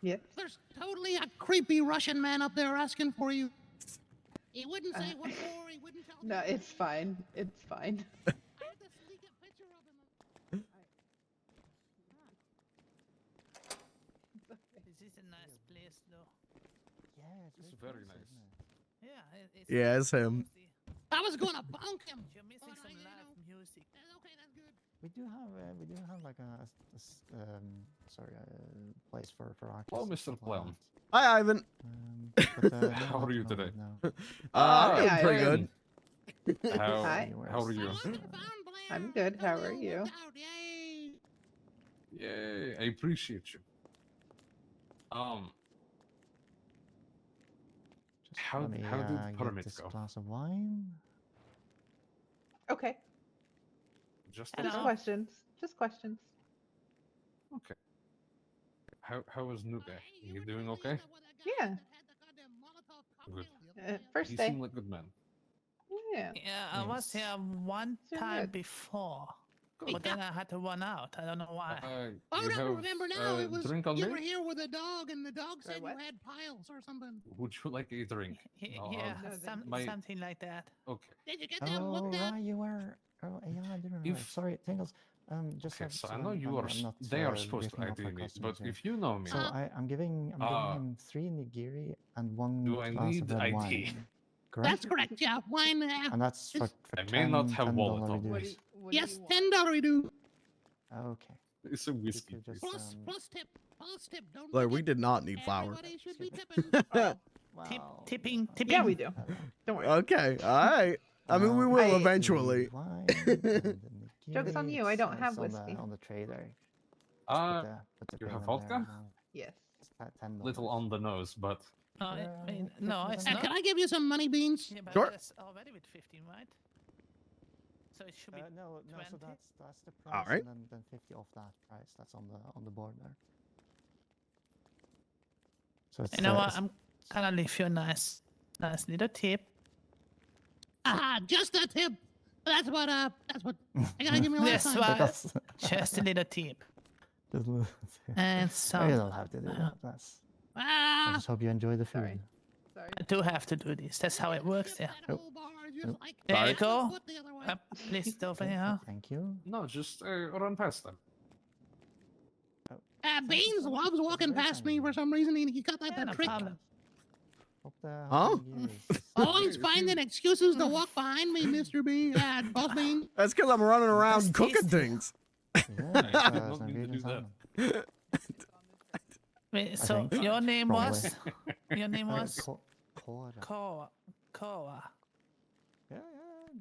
Yep. There's totally a creepy Russian man up there asking for you. He wouldn't say what for, he wouldn't tell No, it's fine. It's fine. I had to sneak a picture of him. This is a nice place, though. Yeah, It's very nice. Yeah, Yeah, it's him. I was gonna bunk him. You're missing but some I, live music. Okay, that's good. we do have like a place for Akis. Oh, and Mr. stuff like Clown. that. Hi, Ivan. But, no, How are you no, today? no. I'm pretty Ivan. good. Hi. How are you? I'm good. How are you? Yay. Yay, I appreciate you. Just How- let me, how did get Permit this go? glass of wine. Okay. Just Just Hello. questions. Just questions. okay. How was Nuke? You doing okay? Yeah. Good. First He day. seemed like a good man. Yeah. Yeah, I was here one You're time good. before, Hey, but then I had to run out. I don't know why. Oh, You no, have remember now. It was drink on you me? were here with a dog, and the dog Sorry, said what? you had piles or something. Would you like a drink? No, Yeah, No, thank you. my- something like that. Okay. Did you get that Oh, looked at? right, you were. Oh, yeah, I do remember. If- Sorry, Tingles. Just Okay, so so I know I'm- you I'm- are. I'm not, They are supposed to ripping off ID my me, customers but here. if you know me, So I'm giving him 3 nigiri and 1 Do I glass need of red ID? wine. Correct? That's correct. Yeah, wine. And that's for I may not have $10 wallet on me. What do reduce. you, what do Yes, you want? $10 we do. Okay. it's a You whiskey. could just, Plus tip. Don't Like, we forget, did not need flour. everybody should be Shit. tipping. Oh, Well, tipping. Yeah, we do. Don't worry. Okay, all right. I mean, we will I- eventually. Wine and the Joke's on you, I nigiris, don't it's have on whiskey. On the tray there. Uh, Put the you have payment vodka? there now. Yes. It's $10. little on the nose, but No, I mean, no, it's And not. Can I give you some money, Beans? Yeah, but Sure. that's already with 15, right? So it should be No, so 20? that's the price, Alright. and then 50 off that price. That's on the board there. So it's, You know what? it's- I'm gonna leave you a nice little tip. Just a tip. That's what I gotta give me last That's time. why, That's- just a little tip. just And Oh, so you don't have to do that. That's. I Ah, just hope you enjoy the food. Sorry. Sorry. I do have to do this. That's how it works. Yeah. that whole bar is just Nope. like There you half a go. foot the other way. Please over Okay, here. Thank you. no, just run past them. Beans loves walking past me for some reason. He got Yeah, that no trick. problem. Hope the Huh? Always finding excuses to walk behind me, Mr. Bean. Boss Bean. That's because I'm running around That's cooking tasty. things. Yeah, I it's, did it's not an mean to do ingredient that. salmon. Wait, I so think. your name Probably. was? Your name was? Cora. Koa. Yeah,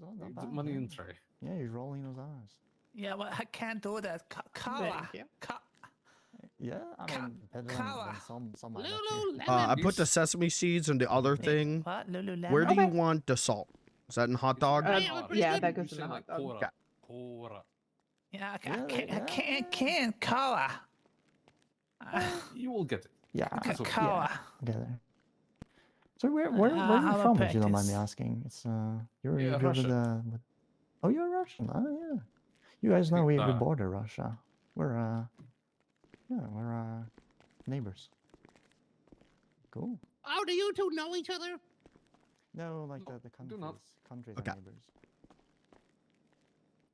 not The bad. money yeah. in tray. Yeah, he's rolling those eyes. Yeah, well, I can't do that. Kawa. Thank you. Yeah, I mean, better than Kawa. some might not do. Lululemon. I put the sesame seeds and the other thing. What? Lululemon? Where do you Okay. want the salt? Is that in hot dog? Yeah, good. that You goes in say the like hot dog. Cora. Cora. Yeah, Yeah, I can't. Kawa. You will get it. Yeah, It's okay. Kawa. together. So where are how you from, if you don't mind me practice? asking? It's you're Yeah, with Russia. oh, you're Russian. Oh yeah. You guys know we Uh, border Russia. We're neighbors. Cool. Oh, do you two know each other? No, like No, the do not. countries Okay. are neighbors.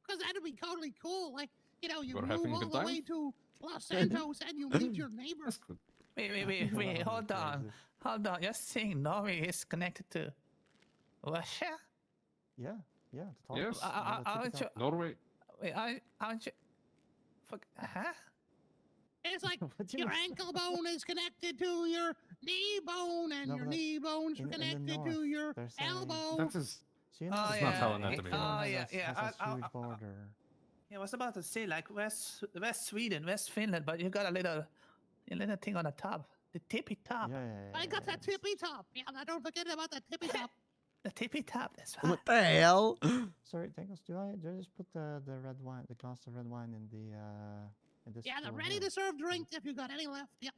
Because that'd be totally cool. Like, you You're move having a all good the time? way to Los Santos and you meet your neighbor. That's good. Wait, hold on. Crazy. Hold on. You're saying Norway is connected to Russia? Yeah, the top. Yes. Aren't you? Norway. Wait, aren't you? Huh? It's like What do you your mean? ankle bone is connected to your knee bone, and No, your but that's knee bone's in the connected to north, your they're saying- elbow. That is. So you know, Oh, That's yeah. not how anatomy Oh, works. yeah, yeah. Has a I- huge border. Yeah, I was about to say like West Sweden, West Finland, but you got a little thing on the top, the tippy top, I got that tippy top. Yeah, now don't forget about that tippy top. the tippy top. That's right. What the hell? Sorry, Tangos, do I just put the red wine, the glass of red wine in the in this? Yeah, the spoon ready here? to serve drink if you got any left. Yeah.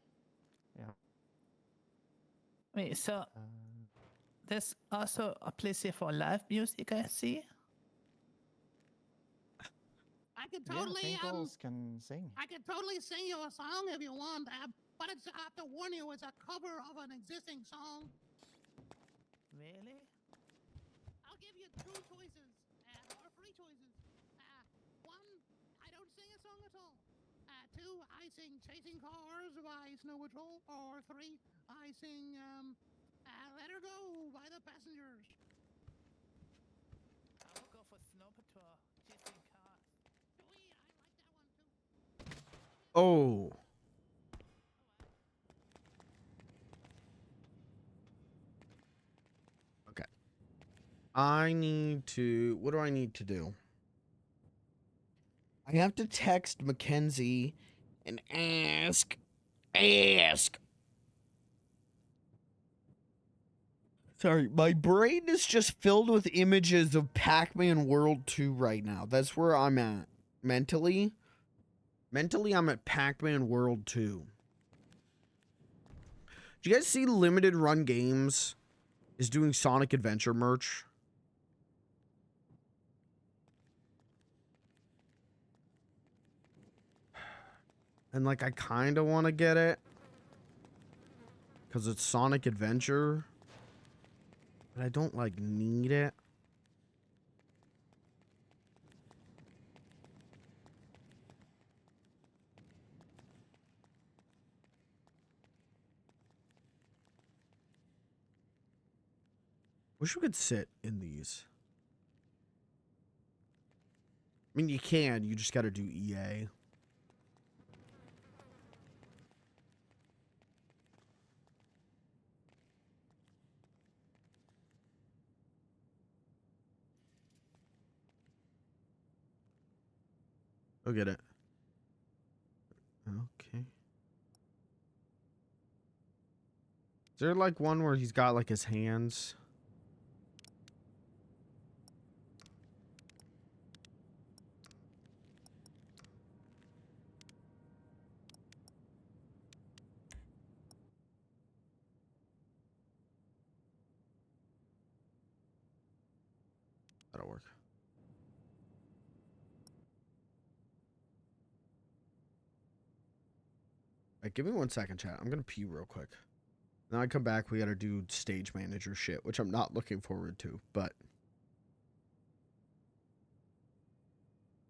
Wait, so Uh, there's also a place here for live music. I see. I could yeah, totally Tangos can sing. I could totally sing you a song if you want, but it's, I have to warn you, it's a cover of an existing song. Really? I'll give you two choices, or three choices. One, I don't sing a song at all. Two, I sing Chasing Cars by Snow Patrol. Or three, I sing Let Her Go by the Passengers. I will go for Snow Patrol. Chasing cars. Oui, I like that one too. Oh. Okay. I need to. What do I need to do? I have to text Mackenzie and ask. Sorry, my brain is just filled with images of Pac-Man World 2 right now. That's where I'm at mentally. Mentally, I'm at Pac-Man World 2. Do you guys see Limited Run Games is doing Sonic Adventure merch? And like, I kind of want to get it because it's Sonic Adventure, but I don't like need it. Wish we could sit in these. I mean, you can. You just got to do EA. I'll get it. Okay. Is there like one where he's got like his hands? That'll work. Alright, give me 1 second, chat. I'm gonna pee real quick. Then I come back, we gotta do stage manager shit, which I'm not looking forward to, but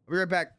I'll be right back.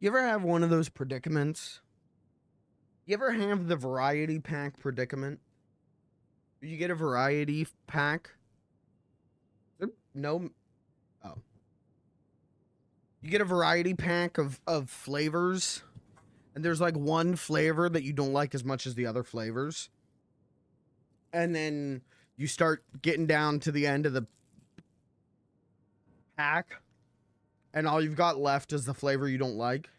You ever have one of those predicaments? You ever have the variety pack predicament? You get a variety pack. No. Oh. You get a variety pack of flavors, and there's like one flavor that you don't like as much as the other flavors. And then you start getting down to the end of the pack, and all you've got left is the flavor you don't like.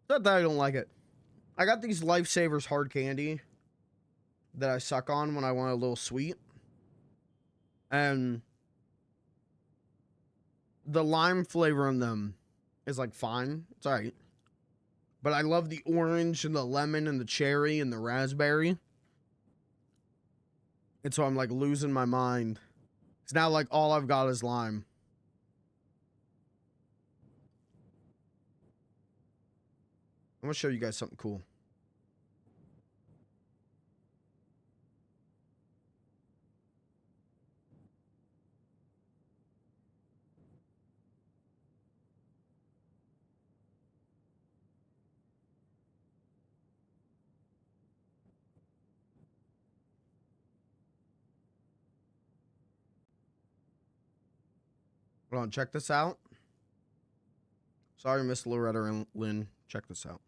It's not that I don't like it. I got these Lifesavers hard candy that I suck on when I want a little sweet. And the lime flavor in them is like fine. It's alright. But I love the orange and the lemon and the cherry and the raspberry. And so I'm like losing my mind. It's now like all I've got is lime. I'm gonna show you guys something cool. Hold on, check this out. Sorry, Miss Loretta and Lynn. Check this out.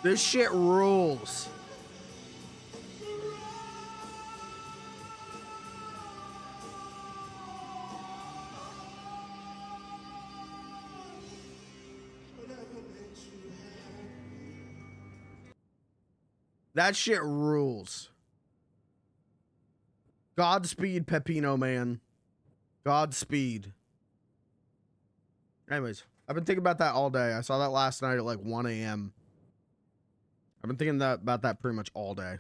This shit rules. That shit rules. Godspeed, Pepino Man. Godspeed. Anyways, I've been thinking about that all day. I saw that last night at like 1 a.m. I've been thinking about that pretty much all day.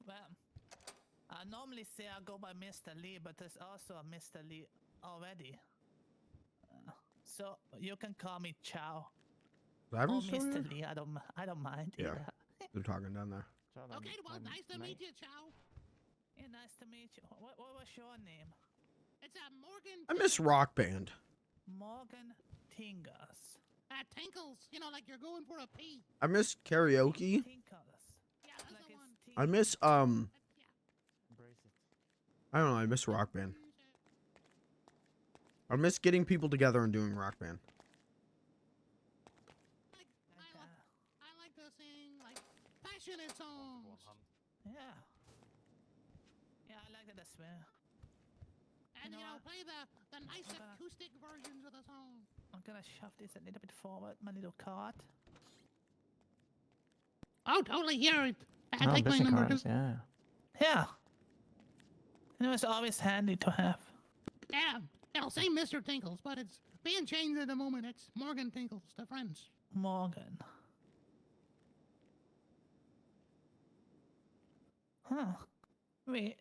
Well, I normally say I go by Mr. Lee, but there's also a Mr. Lee already. So you can call me Chow. Or Mr. Lee. I don't mind. Yeah. either. They're talking down there. Okay, well, nice to meet you, Chow. Yeah, nice to meet you. What was your name? It's Morgan. I miss Rock Band. Morgan Tingles. Tinkles. You know, like you're going for a pee. I miss karaoke. Yeah, that's the one. I miss I don't know, I miss Rock Band. I miss getting people together and doing Rock Band. I like to sing like passionate songs. Yeah. Yeah, I like it as well. And You you know know, what? play the nice acoustic versions of the song. I'm gonna shove this a little bit forward, my little cart. Oh, totally hear it. Oh, Take my business number cards, too. yeah. Yeah. It was always handy to have. Yeah, it'll say Mr. Tinkles, but it's being changed at the moment. It's Morgan Tinkles, the friends. Morgan. Huh. Wait.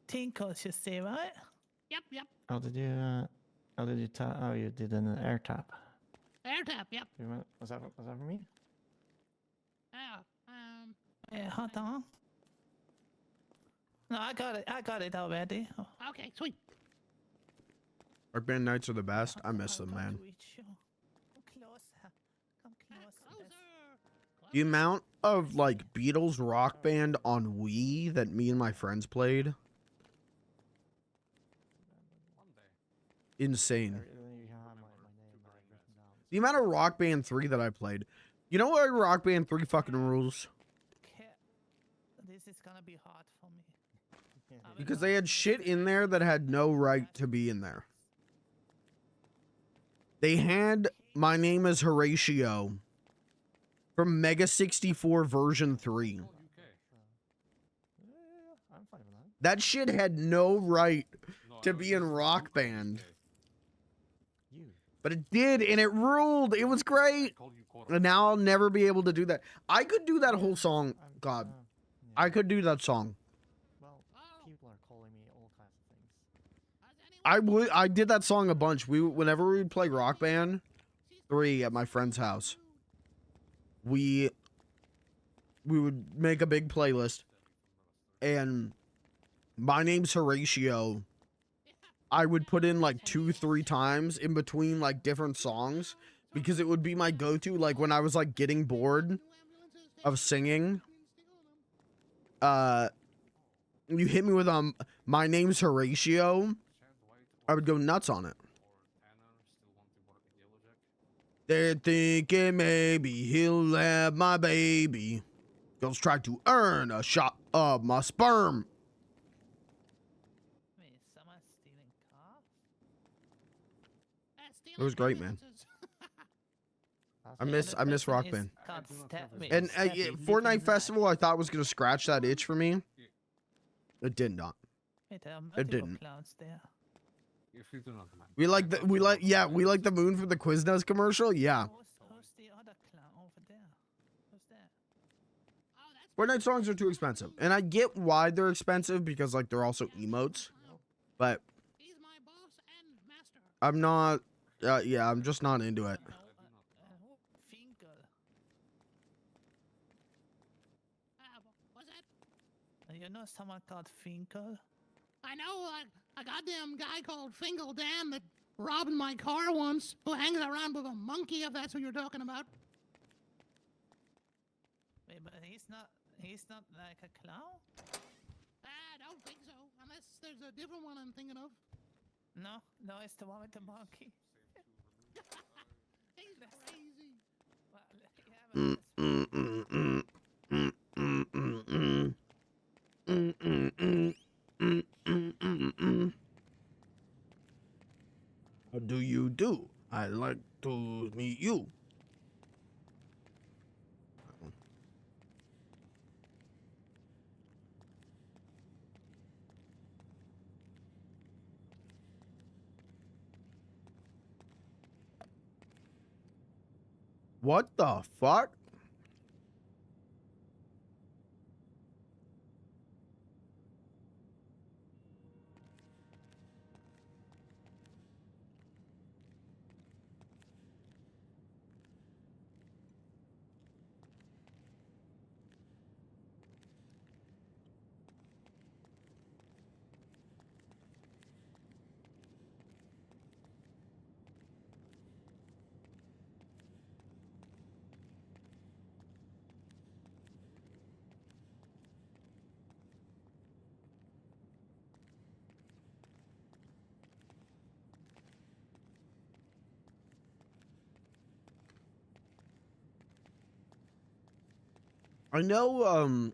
Tinkles, you say, right? Yep. Oh, did you tap? Oh, you did an air tap. Air tap, yep. Was that for me? Yeah. Yeah, hold on. No, I got it already. Okay, sweet. Rock Band nights are the best. I miss them, man. Come closer. Come closer. The amount of like Beatles Rock Band on Wii that me and my friends played. Insane. The amount of Rock Band 3 that I played. You know what Rock Band 3 fucking rules? This is gonna be hard for me. Because they had shit in there that had no right to be in there. They had My Name is Horatio from Mega 64 version 3. I'm fine with that. That shit had no right to be in Rock Band. But it did, and it ruled. It was great. And now I'll never be able to do that. I could do that whole song. God. I could do that song. Well, people are calling me all kinds of things. I did that song a bunch. Whenever we would play Rock Band 3 at my friend's house, we would make a big playlist, and My Name's Horatio I would put in like 2-3 times in between like different songs, because it would be my go-to like when I was like getting bored of singing. You hit me with My Name's Horatio, I would go nuts on it. They're thinking maybe he'll have my baby. Girls try to earn a shot of my sperm. Wait, someone's stealing cars? It was great, man. I miss Rock Band. And yeah, Fortnite Festival I thought was gonna scratch that itch for me. It did not. Wait, It didn't. Clowns there. If you do not mind. We like the moon from the Quiznos commercial. Yeah. Who's the other clown over there? Who's that? Fortnite songs are too expensive, and I get why they're expensive because like they're also emotes, but I'm not. Yeah, I'm just not into it. Finkel. What's that? You know someone called Finkel? I know a goddamn guy called Fingal Dan that robbed my car once, who hangs around with a monkey, if that's what you're talking about. Wait, but he's not like a clown? I don't think so, unless there's a different one I'm thinking of. No, it's the one with the monkey. He's crazy. Well, yeah, but Mm, that's mm, mm, mm, mm, mm, mm, mm. Mm, mm, mm, mm, mm, mm, mm. How do you do? I like to meet you. What the fuck? I know,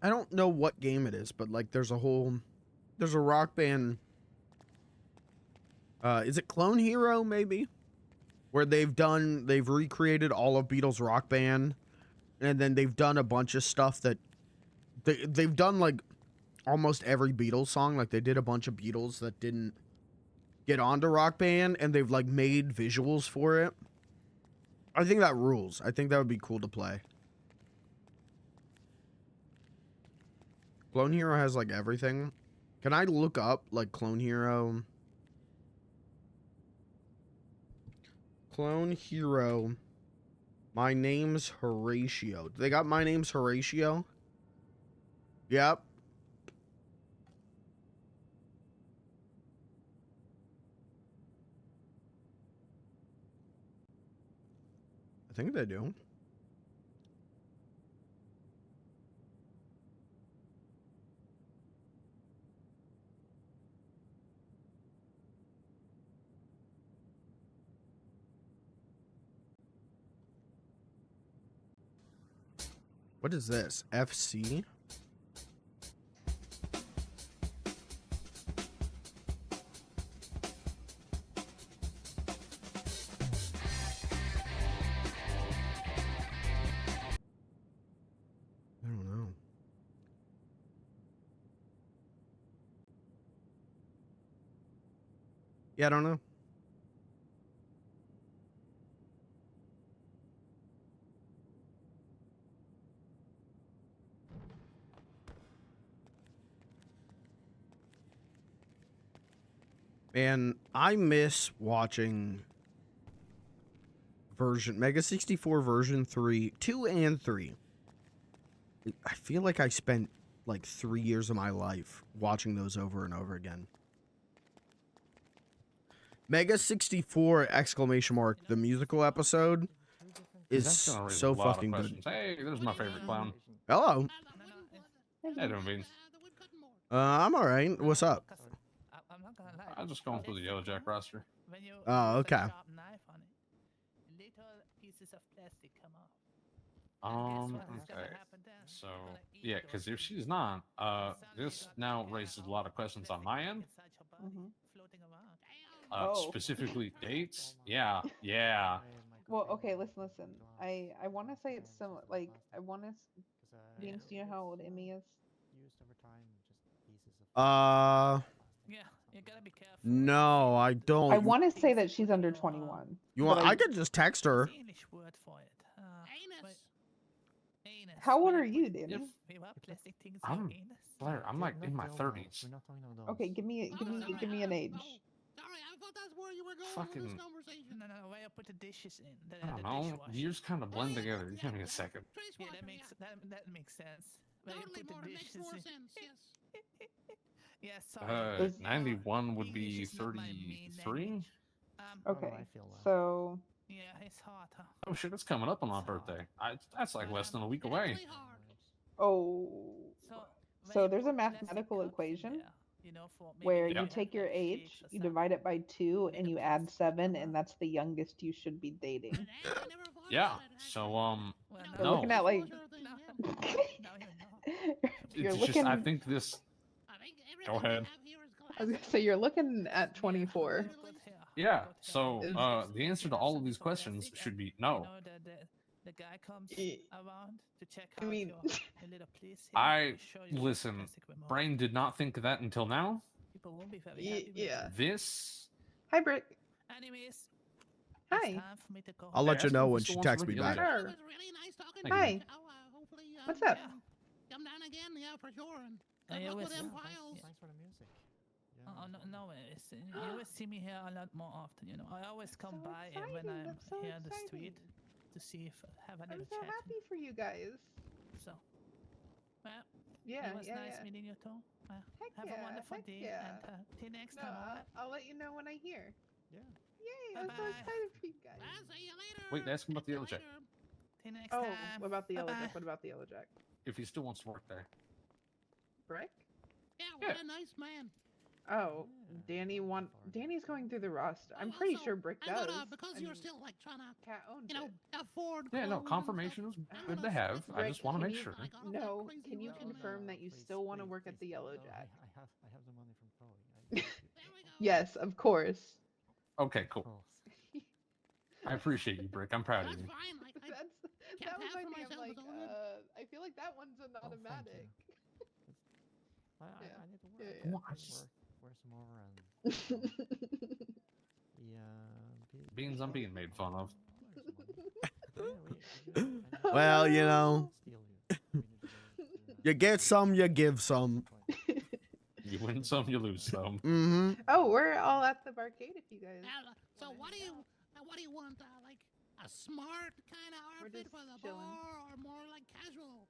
I don't know what game it is, but like there's a rock band. Is it Clone Hero maybe? Where they've recreated all of Beatles Rock Band, and then they've done a bunch of stuff that they've done like almost every Beatles song. Like they did a bunch of Beatles that didn't get onto Rock Band, and they've like made visuals for it. I think that rules. I think that would be cool to play. Clone Hero has like everything. Can I look up like Clone Hero? Clone Hero. My name's Horatio. They got My Name's Horatio? Yep. I think they do. What is this? FC? I don't know. Yeah, I don't know. And I miss watching Mega 64 version 3, 2 and 3. I feel like I spent like 3 years of my life watching those over and over again. Mega 64 exclamation mark, the musical episode is That's gonna raise so a lot fucking of good. questions. Hey, there's my favorite clown. Hello. Hey, doing beans. I'm all right. What's up? I'm not gonna lie. I'm just going through the Yellow Jack roster. When you Oh, use okay. a sharp knife on it, little pieces of plastic come off. And guess what's gonna Okay. happen then? So, Gonna eat yeah, those because if pieces. she's not, Suddenly this you got now the raises a lot of questions on plastic my bag end. inside your body, floating around. Oh. Specifically dates. Yeah, yeah. Well, okay, listen. I want to say it's similar. Like, I want to. James, do you know how old Emmy is? Yeah, you gotta be careful. No, I don't. I want to say that she's under 21. You want? but I could just text her. What's the English word for it? Anus. Anus. How old We are you, put- Danny? We were plastic things in I'm your anus. Blair, I'm like in my 30s. Okay, give me an age. Sorry, I thought that's where you were going with Fucking- this conversation. No, where you put the dishes in. I don't know. Years kind of blend together. Give me a second. Yeah, that makes sense. Where you Totally put the more, makes dishes more in. sense, yes. Yeah, sorry. Does- 91 would English be is not my main 33. language. Okay, so Yeah, it's hard, huh? Oh shit, it's coming up on my birthday. That's like less than a week away. Oh. So, So there's a mathematical equation where you take your age, you divide it by 2, and you add 7, and that's the youngest you should be dating. Yeah. So You're no. looking at like. You're It's looking. just I think this. Go ahead. I was gonna say you're looking at 24. Yeah. So the answer to all of these questions should be no. The guy comes around to check I out mean, your little place here. I show you listen. fantastic remote. Brain did not think of that until now. People won't be very happy with yeah. This. Hi, Brick. Anyways, Hi. it's time for me to go. I'll let you ask know him if when he she still wants texts to me look at back. the Sure. other. Thank Hi. you. What's up? Come down again, yeah, for sure. And I good luck always- with them yeah, files. Thanks for the music. Oh, no, you always see me here a lot more often. I always come So by exciting, when I'm that's so here on the street exciting. to see if I have a I'm little so chat. happy for you guys. So, well, Yeah, it was yeah, nice yeah. meeting you too. Heck Have yeah, a wonderful heck day, yeah. and till next No, time. All right? I'll let you know when I hear. Yeah. Yay! I'm so Bye-bye. excited for you guys. I'll see you later. Wait, ask him about the yellow jack. Till next Oh, time. what about the yellow Bye-bye. jack? What about the yellow jack? If he still wants to work there. Brick? Yeah, what a nice man. Oh, Danny's going through the roster. I'm pretty Also, sure Brick I'm does. gonna, because I you're mean, still like trying to, Cat owns you know, it. afford. Yeah, no, clothes and confirmation is stuff, I'm good to gonna have. split I Rick, just want to can make you- sure. like all that No, crazy can you work on confirm that you still want to work at the Yellow Jack? I have the money from Chloe. There we go. Yes, of course. Okay, cool. I appreciate you, Brick. I'm proud of That's you. fine. Like, I That can't was have my for thing. I'm myself. like, It's all good. I feel like that one's an automatic. I Yeah. need to work. Yeah, I yeah. need Well, I to just- work some more and Beans I'm being made fun of. Well, you know, you get some, you give some. You win some, you lose some. Mm-hmm. Oh, we're all at the barcade if you guys. So what do you want? Like a smart kind of We're outfit just for the chilling. bar, or more like casual?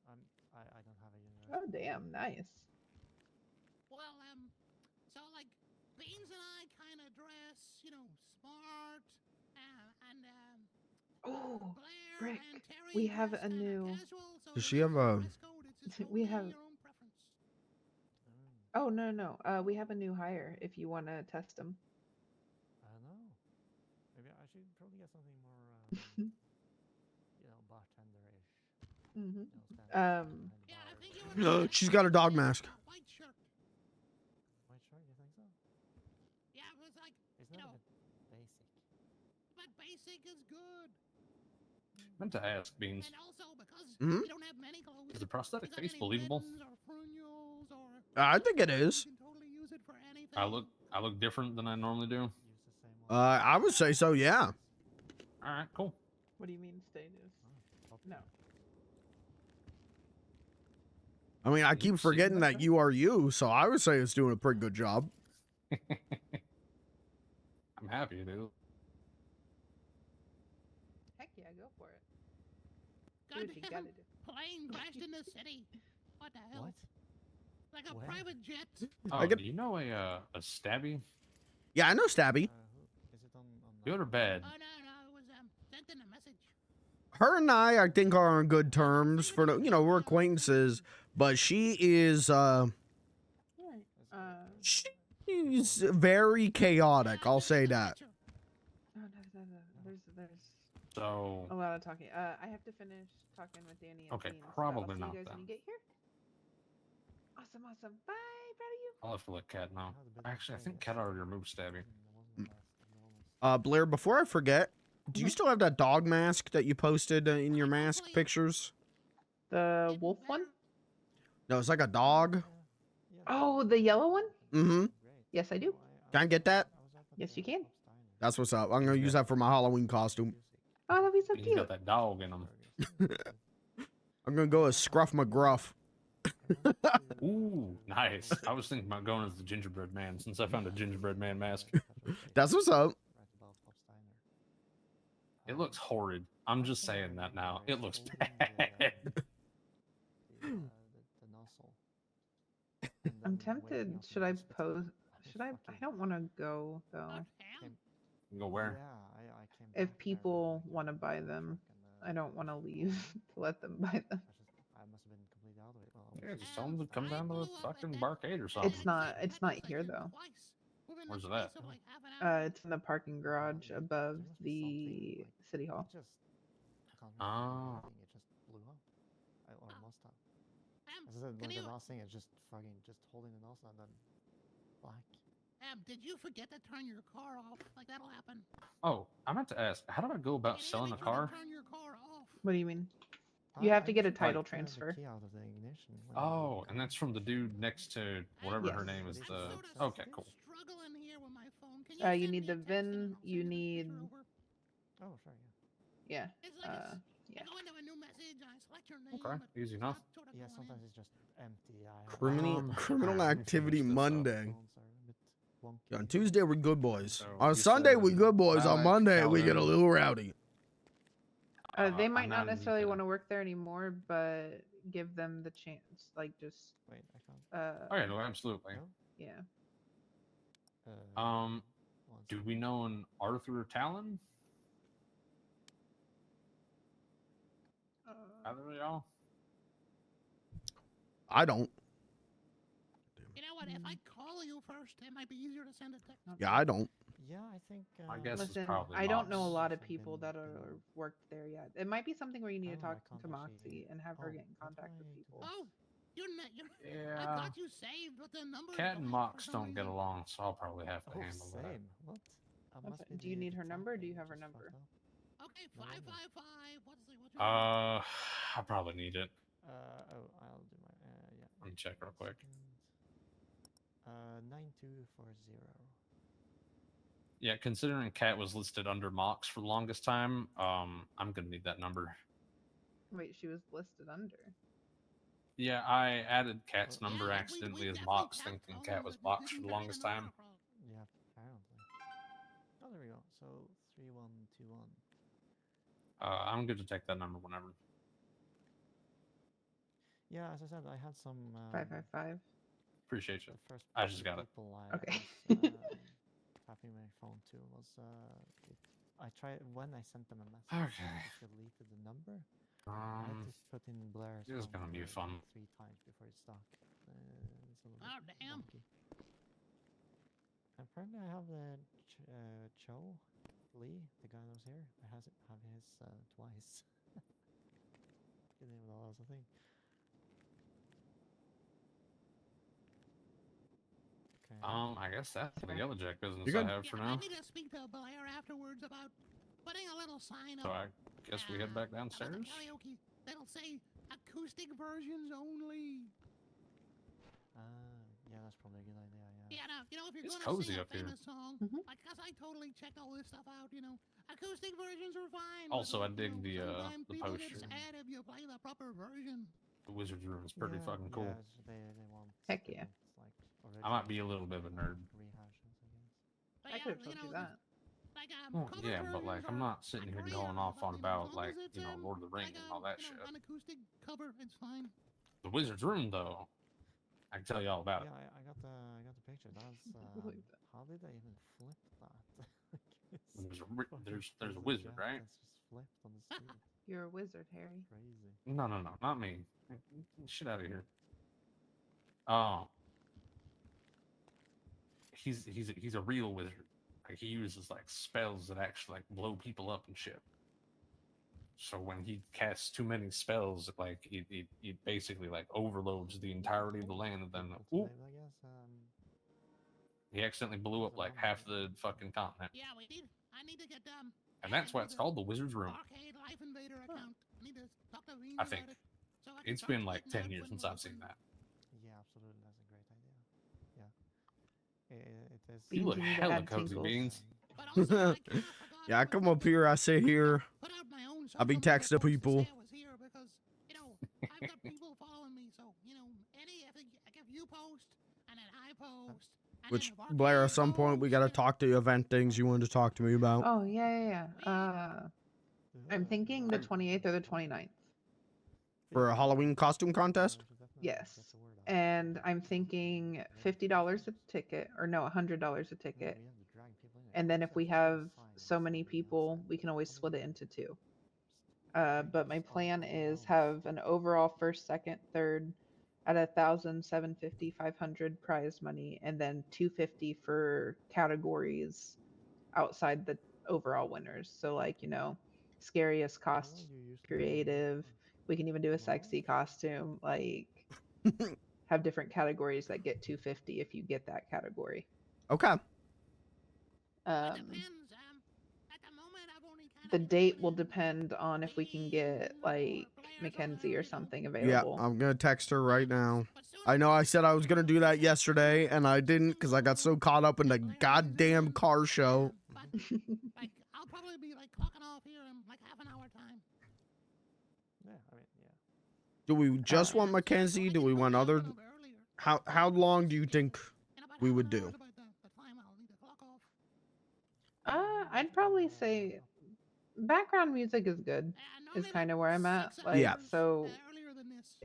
I don't have a universe. Oh, damn, nice. Well, so like Beans and I kind of dress, you know, smart, and Oh, Blair Brick, and Terry we have dress a kinda new. casual, so Does you she know, have a? dress code, it's We totally have. your own preference. Oh no. We have a new hire. If you want to test him. I don't know. Maybe I should probably get something more, bartender-ish. Mm-hmm. Yeah, I think you would. She's got a dog mask. White shirt. White shirt, you think so? Yeah, it was like, It's you not know, a bit basic. but basic is good. Meant to ask, Beans. And also because Mhm. we don't have many clothes. Is the prosthetic you got face any believable? ribbons or furnules or I think it is. you can totally use it for anything. I look different than I normally do. Use the same one. I would say so. Yeah. All right, cool. What do you mean status? No. I mean, I keep You've seen forgetting that that guy? you are you, so I would say it's doing a pretty good job. I'm happy, dude. Heck yeah, go for it. Do what you Goddamn gotta do. plane crashed in the city. What the hell? What? Like a Where? private jet. Oh, get- do you know a stabby? Yeah, I know Stabby. Is it on Good or bad? Oh no, it was sent in a message. Her and I think, are on good terms. For the, we're acquaintances, but she is she's very chaotic. I'll say that. Oh, no. There's So a lot of talking. I have to finish talking with Danny and Okay, Beans, so probably I'll not see you guys then. when you get here. Awesome. Bye, proud of you. I'll have to let Cat know. Actually, I think Cat already removed stabby. Blair, before I forget, do you still have that dog mask that you posted in your mask pictures? The wolf one? No, it's like a dog. Oh, the yellow one? Mm-hmm. Yes, I do. Can I get that? Yes, you can. That's what's up. I'm gonna use that for my Halloween costume. Oh, that'd be so He's cute. got that dog in him. I'm gonna go as Scruff McGruff. Ooh, nice. I was thinking about going as the gingerbread man since I found a gingerbread man mask. That's what's up. It looks horrid. I'm just saying that now. It looks bad. I'm tempted. Should I pose? Should I? I don't want to go though. Go where? Yeah, I came back If there, people like, want to buy in the them, truck, I don't want to leave to let them buy them. I must have been completely out of it. Well, Yeah, obviously just tell them to come I down to blew the up at fucking that barcade or something. It's not here though. twice within Where's the it at? space of like half an hour. It's in the parking garage above there must be the something, like, city hall. It just, I can't Ah. remember the thing, it just blew up. Or must have. As I said, can like you- the last thing is just fucking just holding the nose and then black. Did you forget to turn your car off? Like that'll happen. Oh, I meant to ask, how do I go about selling a car? Turn your car off. What do you mean? You have to get a usually title take the transfer. key out of the ignition when Oh, and that's from the dude next to whatever her Yes. name is. But The it's okay, cool. Struggling here with my phone. Can You send need me the a text and VIN. I'll You send the need. picture over? Oh, sure, yeah. Yeah. It's like Yeah. I go into a new message, I select your name. Okay, easy enough. Yeah, sometimes it's just empty. Criminal activity finish this up. Monday. Phones are a bit wonky. Yeah, on Tuesday we good boys. So On you Sunday we said good boys. On Alex, Monday we get a Calvin. little rowdy. They I'm might not not necessarily gonna- want to work there anymore, but give them the chance. Like just. Wait, I can't. Oh yeah, no, absolutely. No? Yeah. One Do we know an Arthur Talon? Either of y'all? I don't. You know what? If I call you first, it might be easier to send a text. Yeah, I don't. Yeah, I think. I guess it's Listen, probably I don't know a Mox. lot of people that are worked there yet. It might be something where you need to Oh, I talk can't to Moxie actually- and have her oh, get in how do contact with I do people. this? Oh, you're Yeah. I've got you saved, but the number. Cat and Mox don't get along, so I'll probably have to Oh, handle that. same. What? I must Okay, be do you the need her number or do you typing have her just number? fucked up. Okay, No wonder. 555. What's your I probably need it. Oh, I'll do my. Yeah. Let me check real quick. 9240. Yeah, considering Cat was listed under Mox for the longest time, I'm gonna need that number. Wait, she was listed under. Yeah, I added Cat's Well, number accidentally as Mox, thinking Cat was Mox for the longest time. Yeah, apparently. Oh, there we go. So 3121. I'm good to take that number whenever. Yeah, as I said, I had some. 555. Appreciate you. The first I just got it. people Okay. was, tapping my phone to was I tried when I sent them a message. Okay. I just deleted the number. I had to put in Blair's. This is phone gonna be number fun. 3 times before it stopped. It's a little Oh, bit damn. wonky. Apparently, I have the Cho Lee, the guy that was here. I have his twice. Didn't even know that was a thing. Okay. I guess that's the Yellowjack business You good? I have for I now. need to speak to Blair afterwards about putting a little sign So up. I guess we head back about the downstairs. karaoke that'll say acoustic versions only. Yeah, that's probably a good idea. Yeah, no, you know, if you're It's gonna cozy sing a up here. famous song, like, 'cause I totally checked all this stuff out, you know, acoustic versions are fine. Also, I but, dig you know, the sometimes the people get poster. sad if you play the proper version. The Wizard's Room is pretty fucking cool. Yeah, they want. Heck yeah. Like I might be a little bit of a nerd. Rehashes, I guess. But I yeah, could have you told know, you that. like, Well, cover yeah, but like versions I'm are not sitting here great, going off on you know, about as long like as it's, Lord of the Rings like, and all that you shit. know, an acoustic cover, it's fine. The Wizard's Room, though, I can tell you all about Yeah, it. I got the picture. That's believe that. how did I even flip that? There's a wizard, right? That's just flipped on the street. You're a wizard, Harry. Crazy. No, not me. Get the shit out of here. Oh, he's a real wizard. Like he uses like spells that actually like blow people up and shit. So when he casts too many spells, like it basically like overloads the entirety of the land, and then People oop, to live, I guess. he accidentally blew up like half the fucking continent. Yeah, I need to get And that's why it's called the Wizard's Room. Arcade Life Invader account. I need to talk to Veen I about think. it. So I can It's start been like splitting 10 up years when since we're I've seen open. that. Yeah, absolutely. That's a great idea. Yeah. It is. You Beans, look you need to hella add cozy, tinkles. Beans. But also, I kinda forgot Yeah, I to come up here, I sit here, put out my own I be social media texting posts to people. say I was here because, you know, I've got people following me. So, you know, if you post and then I post. And Which, then if Blair, at Arcade some point, we posts, gotta you know, talk to you event things you wanted to talk to me about. Oh yeah. I'm thinking the 28th or the 29th. For a Halloween costume contest? Yes. And I'm thinking $50 a ticket, or no, $100 a ticket. and then if we have so many people, we can always split it into two. But my plan is have an overall first, second, third at 1,000, 750, 500 prize money, and then 250 for categories outside the overall winners. So like, scariest creative. We can even do a sexy costume. Like have different categories that get 250 if you get that category. Okay. The date will depend on if we can get like Mackenzie or something Yeah, available. I'm gonna text her right now. I know I said I was gonna do that yesterday, and I didn't because I got so caught up in the goddamn car show. Like, I'll probably be like clocking off here in like half an hour time. Yeah, I mean, yeah. Do we just want Mackenzie? Do we want other? How long do you think we would do? I'd probably say background music is good. Is kind of where I'm at. Like, Yeah. So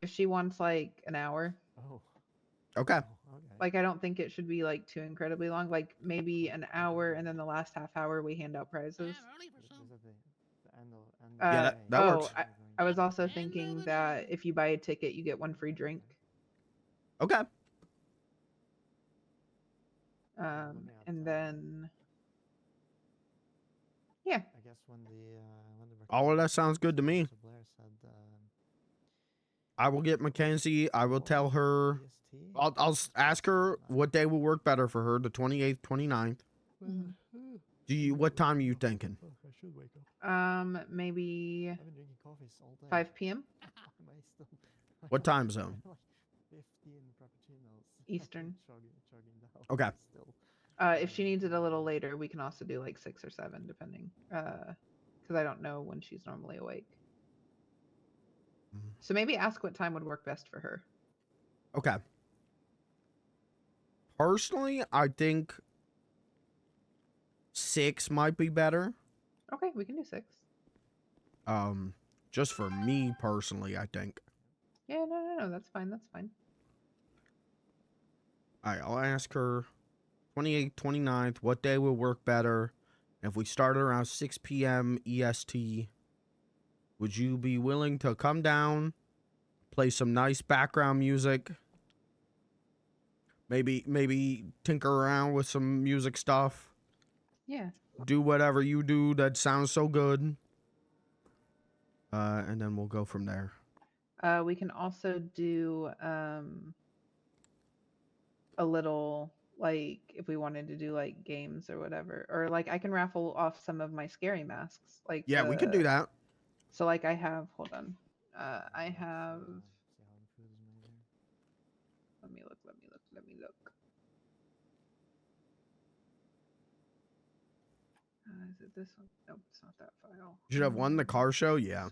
if she wants like an hour, Oh. Okay. like I don't think it should be like too incredibly long. Like maybe an hour, and then the last half hour we hand out prizes. Is it the end of Yeah, that works. I was also thinking that if you buy a ticket, you get one free drink. Okay. And then yeah. I guess when the All of that sounds good to me. Mr. Blair said, I will get Mackenzie. I will tell her. I'll ask her what day will work better for her. The 28th, 29th. What time are you thinking? I should wake up. Maybe I've been drinking coffees all day. 5 p.m. What time zone? 15 frappuccinos. Eastern. Chugging down. Okay. Still. If she needs it a little later, we can also do like 6 or 7, depending. Because I don't know when she's normally awake. So maybe ask what time would work best for her. Okay. Personally, I think 6 might be better. Okay, we can do 6. Just for me personally, I think. Yeah, no, that's fine. That's fine. All right, I'll ask her 28th, 29th, what day will work better. If we start around 6 p.m. EST, would you be willing to come down, play some nice background music, maybe tinker around with some music stuff, Yeah. do whatever you do that sounds so good, and then we'll go from there. We can also do a little, like, if we wanted to do like games or whatever, or like I can raffle off some of my scary masks. Like, Yeah, we could do that. So like I have, hold on, I have. Let me look. Is it this one? Nope, it's not that file. You should have won the car show, yeah.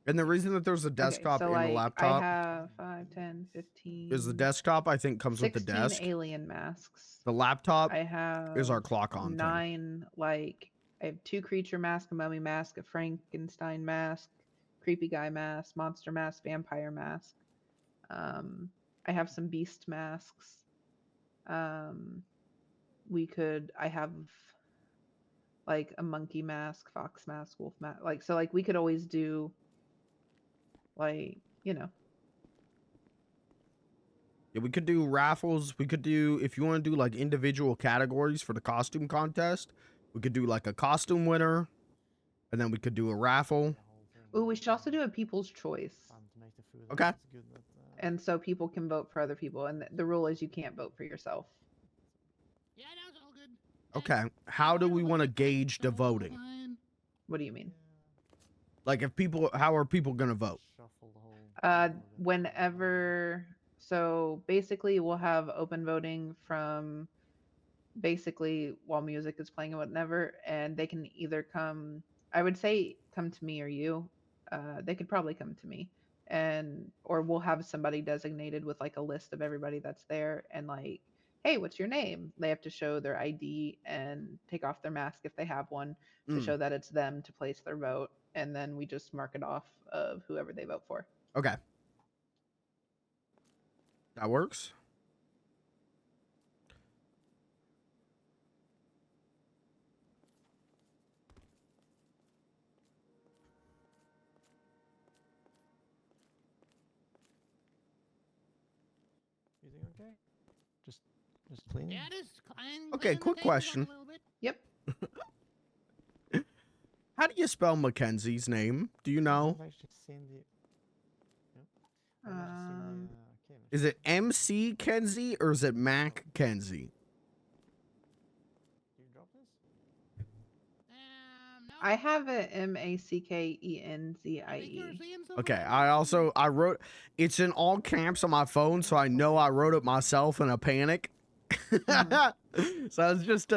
And the reason that there's a desktop so and like, a laptop I have 5, 10, 15. is the desktop, I think, comes with the 16 desk. alien masks. The laptop I have is our clock on thing. 9, like, I have 2 creature masks, a mummy mask, a Frankenstein mask, creepy guy mask, monster mask, vampire mask. I have some beast masks. I have like a monkey mask, fox mask, wolf mask. Like, so like we could always do like, Yeah, we could do raffles. We could do, if you want to do like individual categories for the costume contest, we could do like a costume winner, and then we could do a raffle. Oh, we should also do a people's choice. Okay. And so people can vote for other people, and the rule is you can't vote for yourself. Yeah, that was all good. Okay. How do we want to gauge the voting? What do you mean? Like, how are people going to vote? Whenever, so basically we'll have open voting from basically while music is playing and whatever, and they can either come, I would say come to me or you. They could probably come to me, or we'll have somebody designated with like a list of everybody that's there, and like, hey, what's your name? They have to show their ID and take off their mask if they have one to show that it's them to place their vote, and then we just mark it off of whoever they vote for. Okay. That works. everything okay? Just cleaning. Yeah, just clean, Okay, cleaning the quick tables up a question. little bit. Yep. How do you spell Mackenzie's name? Do you know? I've actually seen the. Yep. I've actually seen the. Okay, Is it MC Kenzie or is it Mac Kenzie? do you drop this? No. I have it MACKENZIE. Okay, I wrote it's in all caps on my phone, so I know I wrote it myself in a panic. So I was just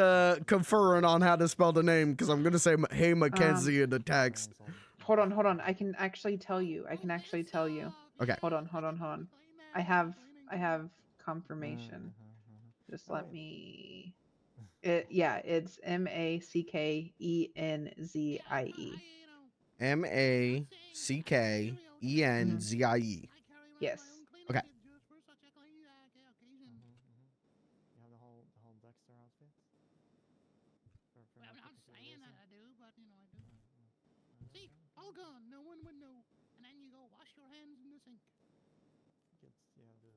conferring on how to spell the name because I'm gonna say hey Mackenzie in the text. Hold on. I can actually tell you. Okay. Hold on. I have confirmation. Just let me. It's MACKENZIE. MACKENZIE. Yes. Okay. You have the whole Dexter outfit. For Well, no I'm not particular saying that reason? I do, but I do. See, all gone. No one would know. And then you go wash your hands in the sink. Gets yeah the.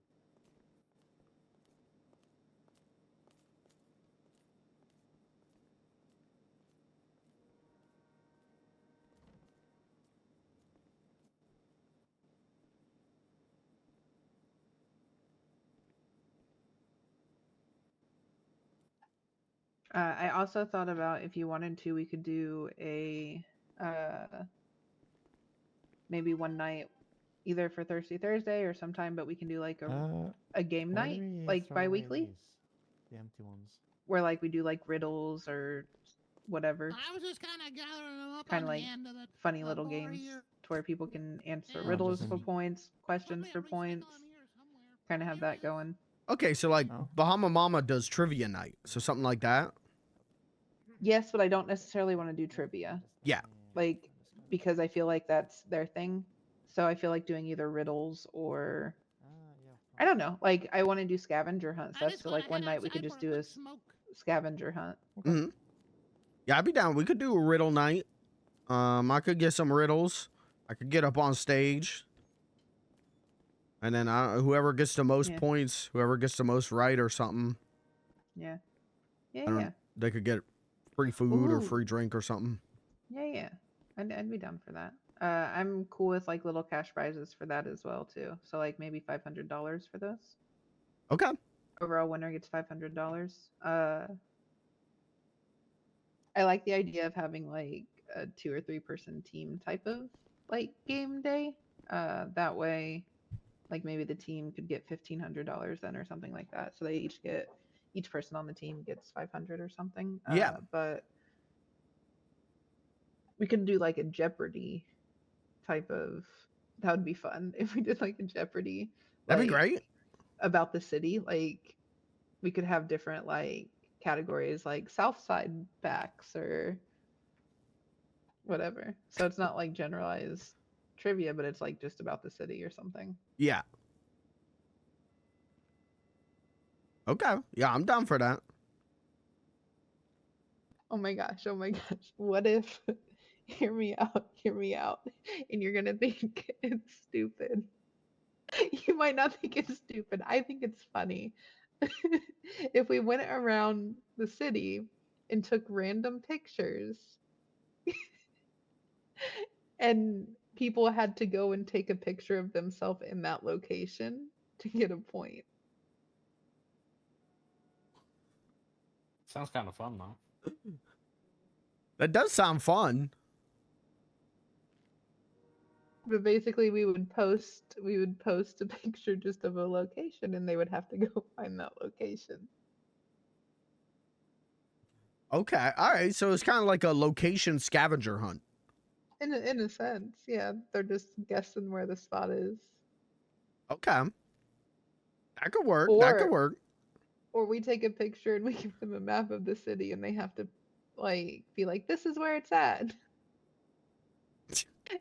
I also thought about if you wanted to, we could do a maybe one night, either for Thursday or sometime, but we can do like a game Why do night, we like throw away bi-weekly, these? The empty ones. where like we do like riddles or whatever, I was just kind of gathering them up kind on of the like end of the funny the little board games here. to where people can answer Yeah, riddles just for in- points, questions for points, kind of have that going. Okay, so like Oh. Bahama Mama does trivia night, so something like that. Yes, but I don't necessarily want to do trivia, Yeah. like because I feel like that's their thing. So I feel like doing either riddles or I don't know. Like I want to do scavenger hunts. I That's just so wanna like one head night we could outside just for a do a quick smoke. scavenger hunt. hmm Yeah, I'd be down. We could do a riddle night. I could get some riddles. I could get up on stage. And then whoever gets the most Yeah. points, whoever gets the most right or something, Yeah. I don't, Yeah. they could get free food or Ooh. free drink or something. Yeah. I'd be down for that. I'm cool with like little cash prizes for that as well too. So like maybe $500 for those. Okay. Overall winner gets $500. I like the idea of having like a 2 or 3 person team type of like game day. That way, like maybe the team could get $1,500 then or something like that. So they each person on the team gets 500 or something. Yeah. But we could do like a Jeopardy type of. That would be fun if we did like a Jeopardy. That'd be like, great. About the city, like we could have different like categories like South Side facts or whatever. So it's not like generalized trivia, but it's like just about the city or something. Yeah. Okay. Yeah, I'm down for that. Oh my gosh. What if hear me out, and you're gonna think it's stupid. You might not think it's stupid. I think it's funny. If we went around the city and took random pictures and people had to go and take a picture of themselves in that location to get a point. Sounds kind of fun though. That does sound fun. But basically we would post a picture just of a location and they would have to go find that location. Okay. All right. So it's kind of like a location scavenger hunt. In a sense, yeah. They're just guessing where the spot is. Okay. That could work. That could work. Or we take a picture and we give them a map of the city and they have to like be like, this is where it's at.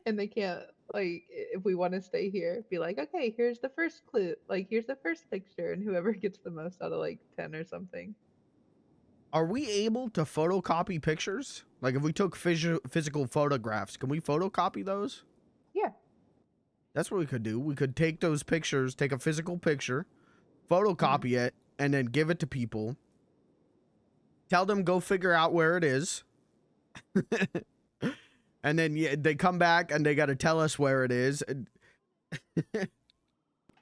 And they can't like if we want to stay here, be like, okay, here's the first clue. Like here's the first picture and whoever gets the most out of like 10 or something. Are we able to photocopy pictures? Like if we took physical photographs, can we photocopy those? Yeah. That's what we could do. We could take those pictures, take a physical picture, photocopy it, and then give it to people. Tell them go figure out where it is. And then they come back and they got to tell us where it is.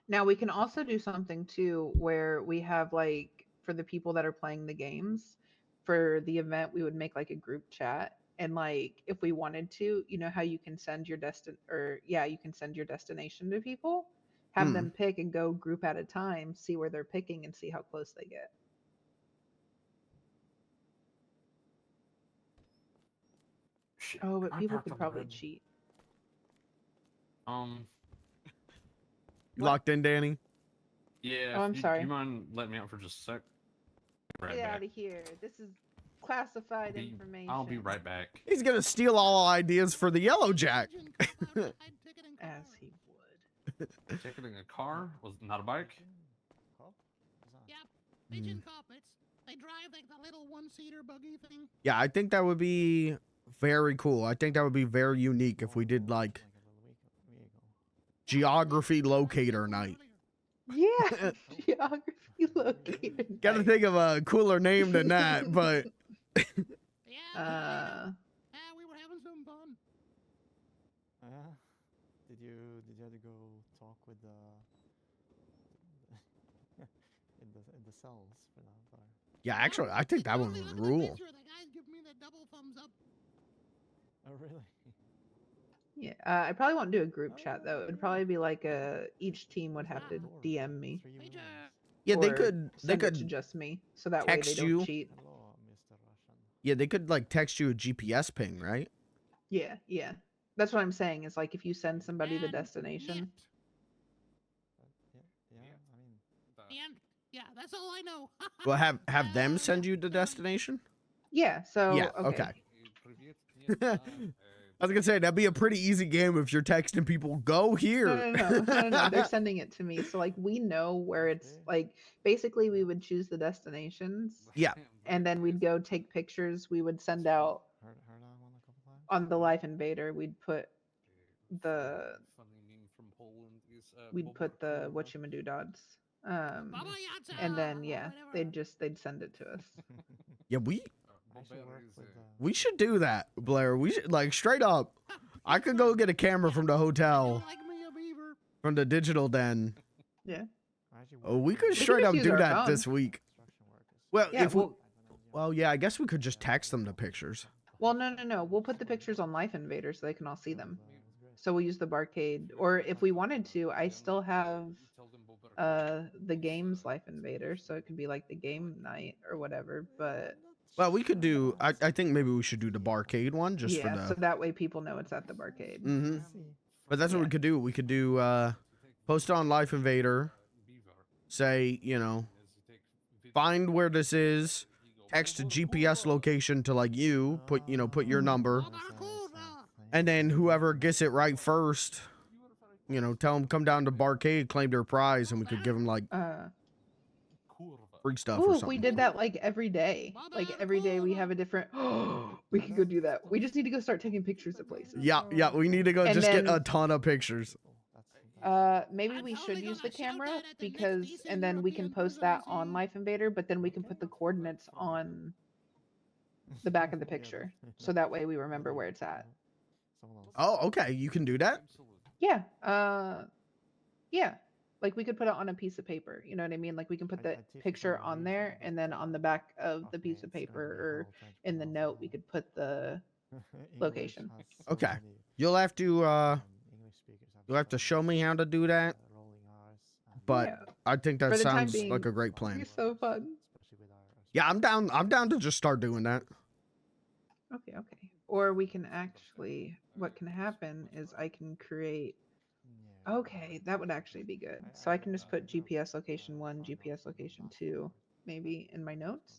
Now we can also do something too where we have like for the people that are playing the games for the event we would make like a group chat and like if we wanted to, you know how you can send your you can send your destination to people, have them pick and go group at a time, see where they're picking and see how close they get. Shit, Oh, but I people parked could on the probably road. cheat. You locked in, Danny? Yeah. Oh, I'm sorry. You mind letting me out for just a sec? Right Get back. out of here. This is classified information. I'll be right back. He's going to steal all ideas for the Yellow Jack. As he would. Ticketing a car was not a bike. Yep, pigeon carpets. They drive like the little one-seater buggy thing. Yeah, I think that would be very cool. I think that would be very unique if we did like geography locator night. Yeah, geography locator. Gotta think of a cooler name than that, but Yeah, we were having some fun. Did you have to go talk with the in the cells for that? Or? yeah, actually, I think that one Totally would look at the rule. picture. The guys give me the double thumbs up. Oh really? Yeah, I probably won't do a group chat though. It would probably be like each team would have to DM me. Yeah, they or could send it to just me, so that way they text don't you. cheat. Hello, Mr. Russian. Yeah, they could like text you a GPS ping, right? Yeah, yeah. That's what I'm saying. Is like if you send somebody the And destination. Yeah, I mean, And yeah, that's all I know. Well, have them send you the destination. Yeah. So Yeah. Okay. I was gonna say that'd be a pretty easy game if you're texting people, go here. No. They're sending it to me, so like we know where it's like. Basically, we would choose the destinations. Yeah. And then we'd go take pictures. We would send out heard that one a couple times. on the Life Invader. We'd put the whatchamadoodads. And then yeah, they'd send it to us. Yeah, I should work with we should do that, Blair. We should like straight up. I could go get a camera from the hotel, Like me a beaver. from the digital den. Yeah. Oh, we could can straight just up use do our that phone. this week. Well, Yeah, if well, yeah, I guess we could just text them the pictures. Well, no. We'll put the pictures on Life Invader so they can all see them. So we'll use the barcade, or if we wanted to, I still have the game's Life Invader, so it could be like the game night or whatever. But Well, we could do. I think maybe we should do the barcade one just yeah, for the. so that way people know it's at the barcade. Mm-hmm. But that's what we could do. We could do post on Life Invader. Say, find where this is. Text a GPS location to like you. Put your number. And then whoever gets it right first, tell them come down to barcade, claim their prize, and we could give them like free stuff or Ooh, something. we did that like every day. Like every day we have a different. We could go do that. We just need to go start taking pictures of places. Yeah. We need to go And just get a then- ton of pictures. Maybe we should use the camera because, and then we can post that on Life Invader, but then we can put the coordinates on the back of the picture, so that way we remember where it's at. Oh, okay. You can do that. Yeah. Yeah. Like we could put it on a piece of paper. You know what I mean? Like we can put the picture on there, and then on the back of the piece of paper or in the note, we could put the location. Okay. You'll have to show me how to do that. But Yeah. I think that For the time sounds being, like a great plan. You're so fun. Yeah, I'm down. I'm down to just start doing that. Okay. Or we can actually, what can happen is I can create. Okay, that would actually be good. So I can just put GPS location 1, GPS location 2, maybe in my notes.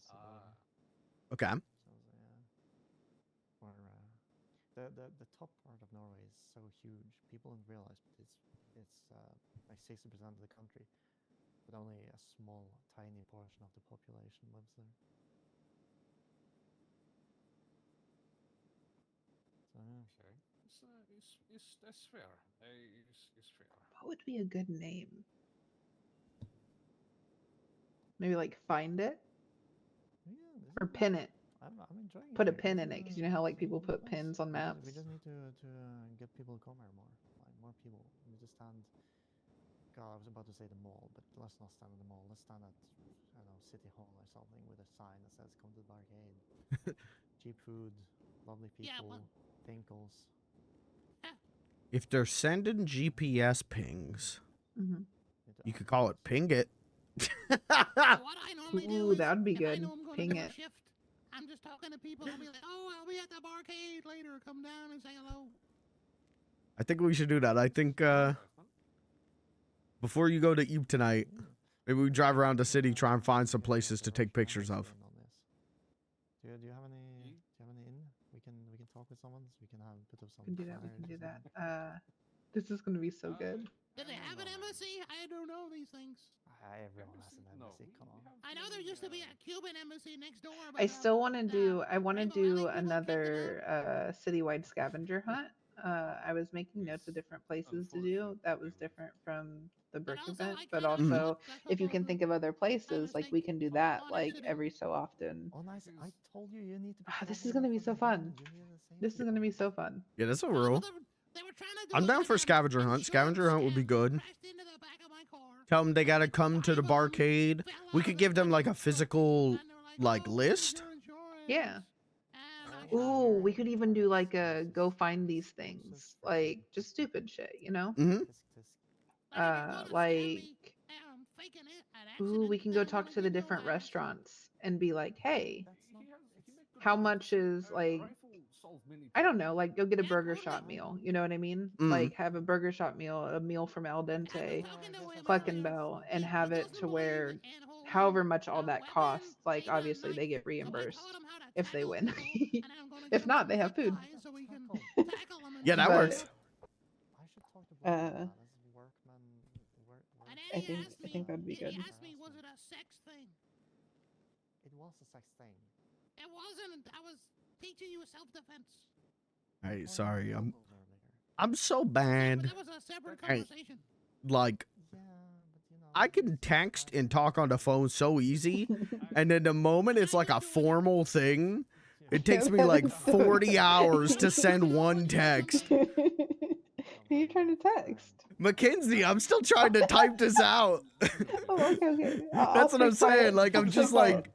Okay. The top part of Norway is so huge. People don't realize, but it's like 60% of the country, but only a small, tiny portion of the population lives there. So yeah. Okay. That's fair. It's fair. What would be a good name? Maybe like find it Yeah, this or is pin it. I'm enjoying Put a here. pin This in it is, because you know how like people this is put nice. pins on We maps. just need to get people to come here more. Like more people. We need to stand. God, I was about to say the mall, but let's not stand at the mall. Let's stand at, I don't know, City Hall or something with a sign that says "Come to the Barcade." Cheap food, lovely people, Yeah, well- tinkles. If they're sending GPS pings, Mm-hmm. you could call it ping it. What I normally do Ooh, is that would be if I good. know I'm going Ping to it. shift, I'm just talking to people. I'll be like, "Oh, I'll be at the barcade later. Come down and say hello." I think we should do that. I think before you go to Eve tonight, maybe we drive around the city, try and find some places to take pictures of. Do you have any in? We can talk with someone. So we can have put up some. We can do that. We can flyers do or that. something. This is gonna be so good. Do they have an embassy? I don't know these things. Everyone has an embassy. Come on. I know there used to be a Cuban embassy next door. But, I still want to do. I want to Rainbow do Valley people kept it another citywide scavenger hunt. I was making notes of different places to do. That was different from the brick event, but also if you can think of other places, like we can do that like every so often. Oh, nice. I told you you need to. Ah, this is gonna be so fun. This is gonna be so fun. Yeah, that's a rule. I'm down for scavenger hunt. Scavenger hunt would be good. Tell them they gotta come to the barcade. We could give them like a physical like list. Yeah. Ooh, we could even do like a go find these things, like just stupid shit, you know? Mm-hmm. Like, ooh, we can go talk to the different restaurants and be like, hey, how much is like, I don't know, like go get a burger shop meal. You know what I mean? Mm. Like have a burger shop meal, a meal from Al Dente, Cluck and Bell, and have it to where however much all that costs, like obviously they get reimbursed if they win. If not, they have food. Yeah, that But, works. I think that'd be good. He asked me, was it a sex thing? It was a sex thing. It wasn't. I was teaching you self-defense. Hey, sorry, I'm so bad. That was a separate Hey, conversation. like, I can text and talk on the phone so easy, and then the moment it's like a formal thing, it takes me like 40 hours to send one text. Who are you trying to text? Mackenzie, I'm still trying to type this out. Oh, okay. That's what I'm saying. Like, I'm just like,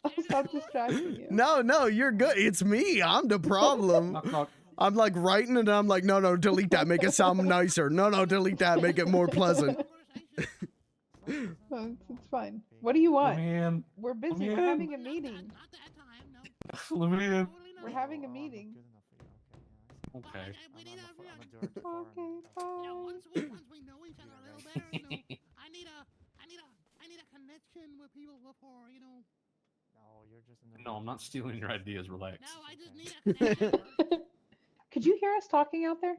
I'll stop distracting you. no, you're good. It's me. I'm the problem. I'm like writing and I'm like, no, delete that. Make it sound nicer. No, delete that. Make it more pleasant. No, it's fine. What do you want? Man, We're busy. We're having a meeting. let me in. We're having a meeting. Okay. Okay, bye. Once we know each other a little better, you know, I need a connection with people before, you know. No, you're just in the. No, I'm not stealing your ideas. Relax. No, I just need a connection. Could you hear us talking out there?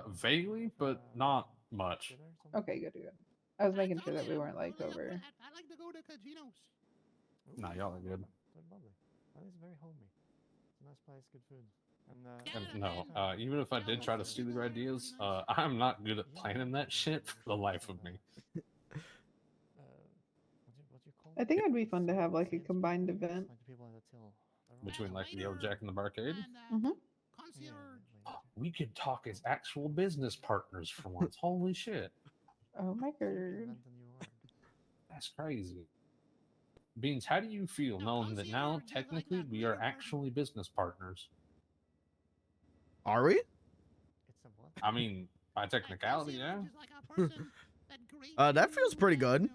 Vaguely, but not much. Okay, good. I was making sure that we weren't like over. I like to go to casinos. Nah, y'all are good. They're lovely. That is very homey. It's a nice place, good food. And no, even if I did try to steal your ideas, I'm not good at planning that shit for the life of me. I think it'd be fun to have like a combined event. Between like the old Jack and the Barcade. Mm-hmm. We could talk as actual business partners for once. Holy shit. Oh my god. That's crazy. Beans, how do you feel knowing that now technically we are actually business partners? Are we? I mean, by technicality, yeah. That feels pretty good.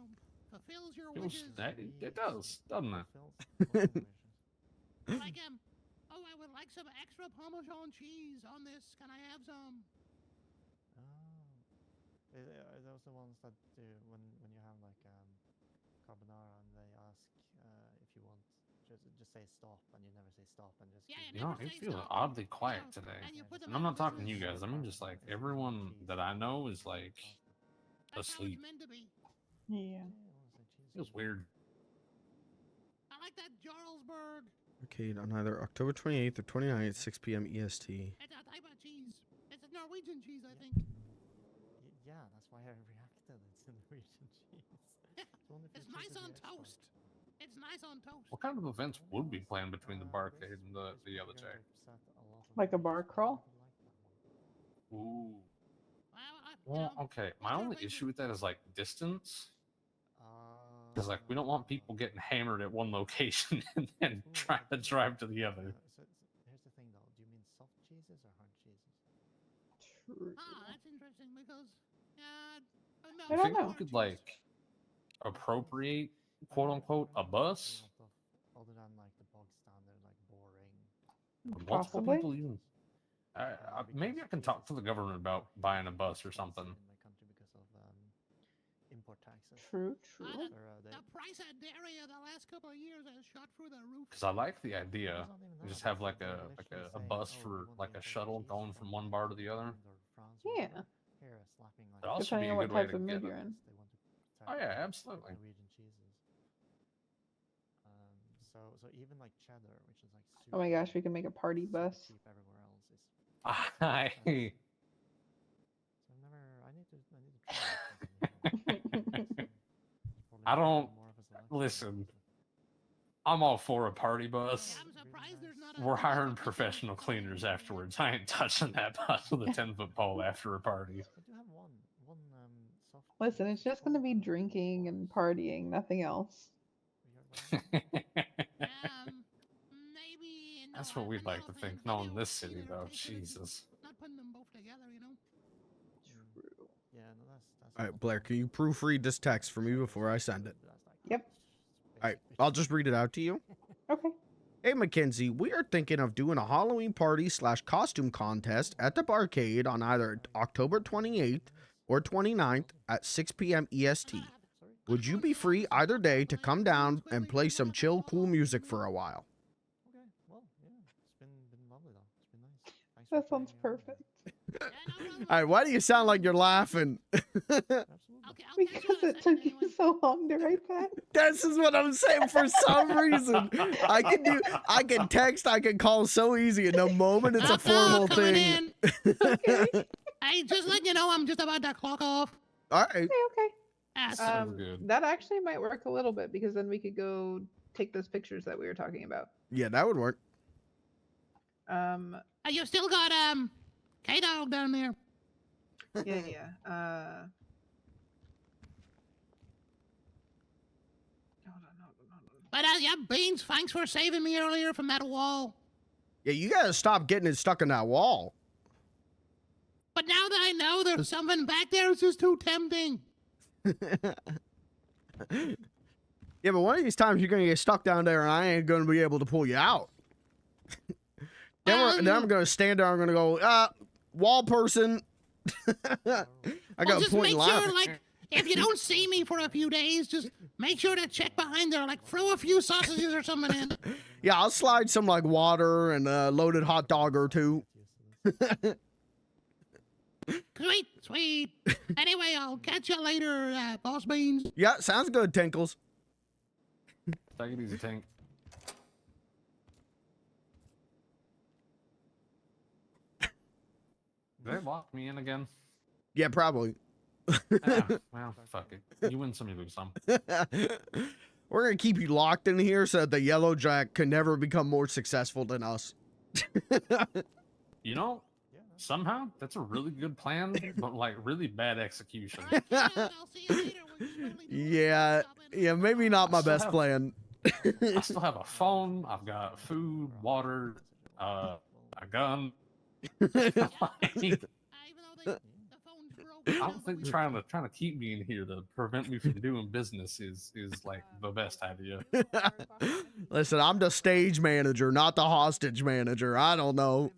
It does, doesn't it? Like oh, I would like some extra Parmesan cheese on this. Can I have some? Are those the ones that do when you have like carbonara and they ask if you want just say stop and you never say stop and just You know, I feel oddly quiet today. And I'm not talking to you guys. I mean, just like everyone that I know is like asleep. Yeah. Feels weird. I like that Jarlsberg. Arcade on either October 28th or 29th, 6 p.m. EST. It's a type of cheese. It's a Norwegian cheese, I think. Yeah, that's why I reacted. It's a Norwegian cheese. It's nice on toast. It's nice on toast. What kind of events would be planned between the barcade and the other tag? Like a bar crawl? Ooh. Well, Well, okay. My only issue with that is like distance. Because like we don't want people getting hammered at one location and then trying to drive to the other. So here's the thing, though. Do you mean soft cheeses or hard cheeses? True. that's interesting because, no, I I don't think know. we could like appropriate, quote unquote, a bus. Other than like the bog standard, like boring. Would multiple Possibly. people even? Maybe I can talk to the government about buying a bus or something. In my country because of import taxes. True, true. the price at dairy the last couple of years has shot through the roof. Because I like the idea. We just have like a bus for like a shuttle going from one bar to the other. Yeah. That also Depending be a on what good way type to of get mood you're it. in. Oh yeah, absolutely. Norwegian cheeses. So even like cheddar, which is like Oh my super- gosh, we can make a party super bus. cheap everywhere else, is I So I need to try it. I don't listen. I'm all for a party bus. I'm surprised there's not a. We're hiring professional cleaners afterwards. I ain't touching that bus with a 10-foot pole after a party. I do have one soft. Listen, it's just gonna be drinking and partying, nothing else. Maybe. That's what we'd like to think. No, in this city though, Jesus. Not putting them both together, you know. True. Yeah, no, that's. All right, Blair, can you proofread this text for me before I send it? Yep. All right, I'll just read it out to you. Okay. Hey, Mackenzie, we are thinking of doing a Halloween party / costume contest at the barcade on either October 28th or 29th at 6 p.m. EST. Would you be free either day to come down and play some chill, cool music for a while? Okay, well, yeah, it's been lovely though. It's been nice. Thanks That for sounds putting me on perfect. All right, why do you sound like you're laughing? Absolutely. Because it took you so long to write that. This is what I'm saying. For some reason, I can text, I can call so easy. In the moment, it's a formal coming thing. in. Hey, just let you know, I'm just about to clock off. All right. Okay. Sounds good. That actually might work a little bit because then we could go take those pictures that we were talking about. Yeah, that would work. You still got K-Dog down there. Yeah. But yeah, Beans, thanks for saving me earlier from that wall. Yeah, you gotta stop getting it stuck in that wall. But now that I know there's something back there, it's just too tempting. Yeah, but one of these times you're gonna get stuck down there, and I ain't gonna be able to pull you out. then I'm gonna stand there. I'm gonna go, wall person. I Well, got just point make and laugh. sure, like, if you don't see me for a few days, just make sure to check behind there, like throw a few sausages or something in. Yeah, I'll slide some like water and a loaded hot dog or two. Sweet, sweet. Anyway, I'll catch you later, Boss Beans. Yeah, sounds good, Tinkles. Take it easy, Tank. Did they lock me in again? Yeah, probably. Well, fuck it. You win some, you lose some. We're gonna keep you locked in here so that the Yellow Jack can never become more successful than us. You know, somehow that's a really good plan, but like really bad execution. Yeah, maybe not my best plan. I still have a phone. I've got food, water, a gun. I don't think trying to keep me in here to prevent me from doing business is like the best idea. Listen, I'm the stage manager, not the hostage manager. I don't know.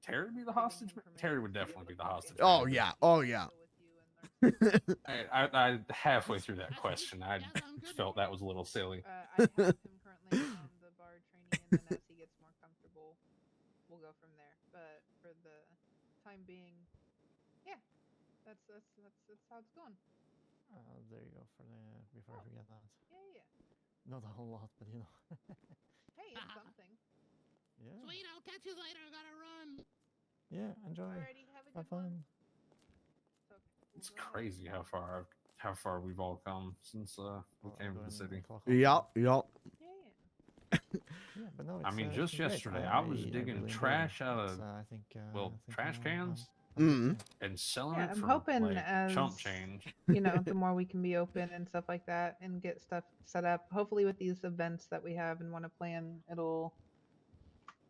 Terry be the hostage? Terry would definitely be the hostage. Oh manager. yeah, oh yeah. I halfway through that question, I felt that was a little silly. I have him currently on the bar training, and then as he gets more comfortable, we'll go from there. But for the time being, yeah, that's how it's going. There you go for the before I forget that. Yeah. Not a whole lot, but you know. Hey, it's something. Yeah. Sweet, I'll catch you later. I gotta run. Yeah, enjoy. Alrighty, have a Have good one. fun. It's crazy how far I've how far we've all come since we came to the city. Yup. Yeah, but no, I it's, mean, it's just been great. yesterday, I was digging really enjoyed trash it. out It's, of I think, well, I think trash we'll have cans a good Mm. time. and selling Yeah, it I'm for hoping like chump as change. you know, the more we can be open and stuff like that, and get stuff set up. Hopefully, with these events that we have and want to plan,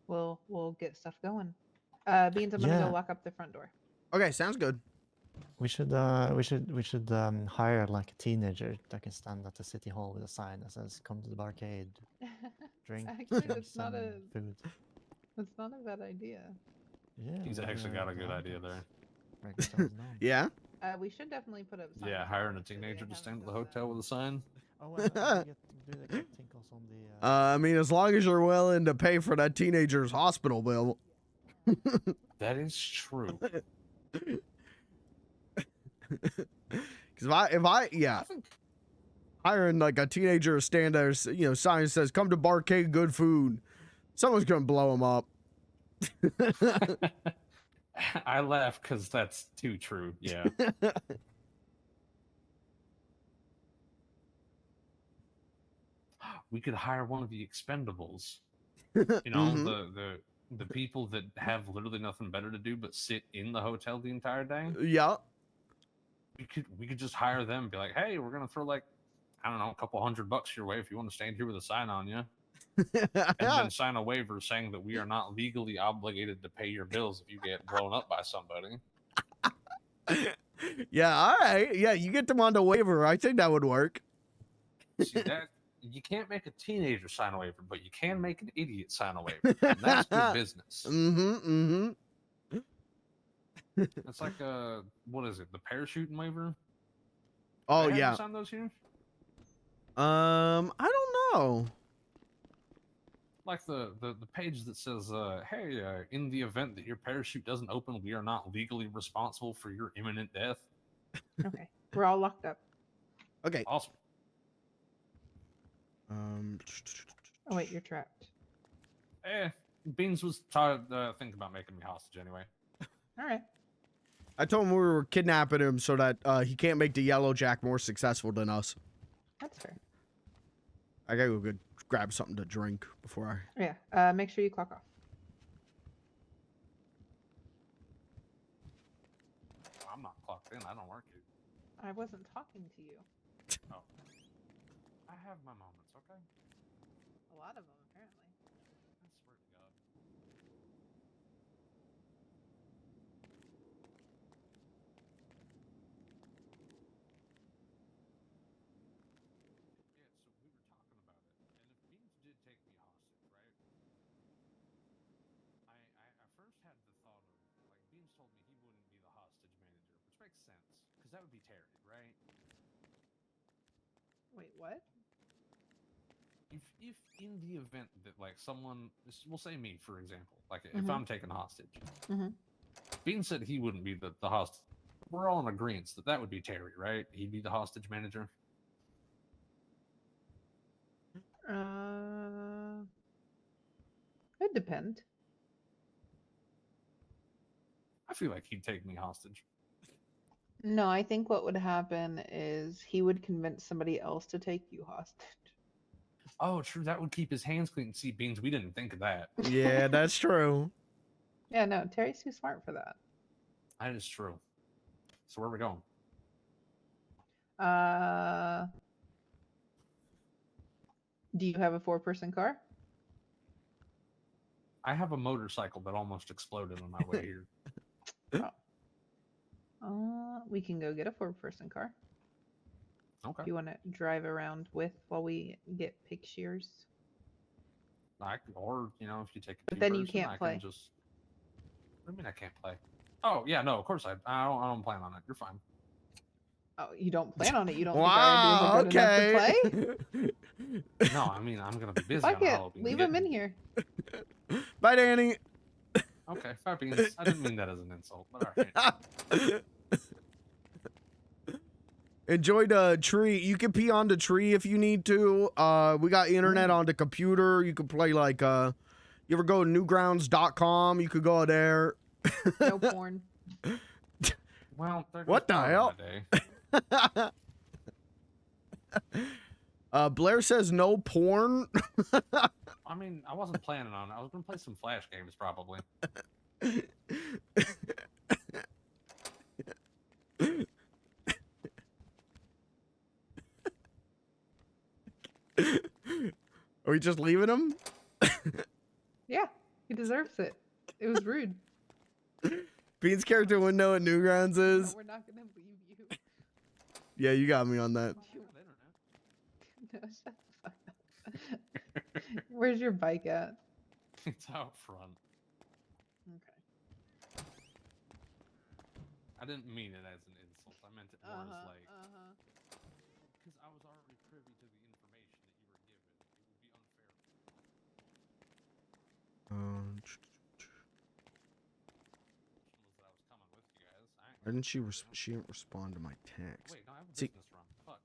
we'll get stuff going. Beans, I'm gonna go Yeah. lock up the front door. Okay, sounds good. We should hire like a teenager that can stand at the city hall with a sign that says "Come to the barcade, drink Actually, drinks and food." that's not a bad idea. Yeah, He's maybe actually got a the good idea there. Ambience, make ourselves known. Yeah. We should definitely put up. Signs Yeah, out hiring a so they teenager to have stand at the some, hotel with a sign. Oh, and do they get tinkles on the? I mean, as long as you're willing to pay for that teenager's hospital bill. That is true. Because if I I think hiring like a teenager to stand there, sign says "Come to Barcade, good food." Someone's gonna blow him up. I laugh because that's too true. Yeah. We could hire one of the Expendables. You know, Mhm. the people that have literally nothing better to do but sit in the hotel the entire day. Yeah. We could just hire them. Be like, hey, we're gonna throw like, I don't know, a couple $100 your way if you want to stand here with a sign on you, and then sign a waiver saying that we are not legally obligated to pay your bills if you get blown up by somebody. Yeah. All right. Yeah, you get them on the waiver. I think that would work. See that? You can't make a teenager sign a waiver, but you can make an idiot sign a waiver. And that's good business. Mm-hmm. It's like what is it? The parachuting waiver? Oh They have you yeah. sign those here? I don't know. Like the page that says, "Hey, in the event that your parachute doesn't open, we are not legally responsible for your imminent death." Okay, we're all locked up. Okay. Awesome. Oh wait, you're trapped. Beans was thinking about making me hostage anyway. All right. I told him we were kidnapping him so that he can't make the Yellow Jack more successful than us. That's fair. I gotta go grab something to drink before I. Yeah. Make sure you clock off. I'm not clocked in. I don't work here. I wasn't talking to you. Oh. I have my moments, okay? A lot of them, apparently. I swear to God. Yeah, so we were talking about it, and if Beans did take me hostage, right? I first had the thought of, like, Beans told me he wouldn't be the hostage manager, which makes sense, because that would be Terry, right? Wait, what? If in the event that like someone, we'll say me for example, like if Mhm. I'm taken hostage, Mhm. Bean said he wouldn't be the hostage. We're all in agreement that would be Terry, right? He'd be the hostage manager. It'd depend. I feel like he'd take me hostage. No, I think what would happen is he would convince somebody else to take you hostage. Oh, true. That would keep his hands clean. See, Beans, we didn't think of that. Yeah, that's true. Yeah, no, Terry's too smart for that. That is true. So where are we going? Do you have a 4-person car? I have a motorcycle that almost exploded on my way here. We can go get a 4-person car. Okay. If you want to drive around with while we get pig shears. Or, you know, if you take a But then you two-person, can't I play. can just... What do you mean I can't play? Oh, yeah, no, of course I don't plan on it. You're fine. Oh, you don't plan on it? You don't Wow, think our ideas are good enough to play? No, I mean, I'm going to be busy Fuck on it. Halloween. Leave him in here. Bye, Danny. Okay, fair Beans. I didn't mean that as an insult, but alright. Enjoy the tree. You can pee on the tree if you need to. We got internet on the computer. You can play like you ever go to newgrounds.com? You could go there. No porn. Well, what the hell? Blair says no porn. I mean, I wasn't planning on it. I was gonna play some Flash games probably. Are we just leaving him? Yeah, he deserves it. It was rude. Bean's character wouldn't know what Newgrounds No, is. we're not gonna leave you. Yeah, you got me on that. No, shut the fuck up. Where's your bike at? It's out front. Okay. I didn't mean it as an insult. I meant it more as like because I was already privy to the information that you were given. It would be unfair. Why didn't she didn't respond to my text? Wait, no, I have a See, business run. Fuck.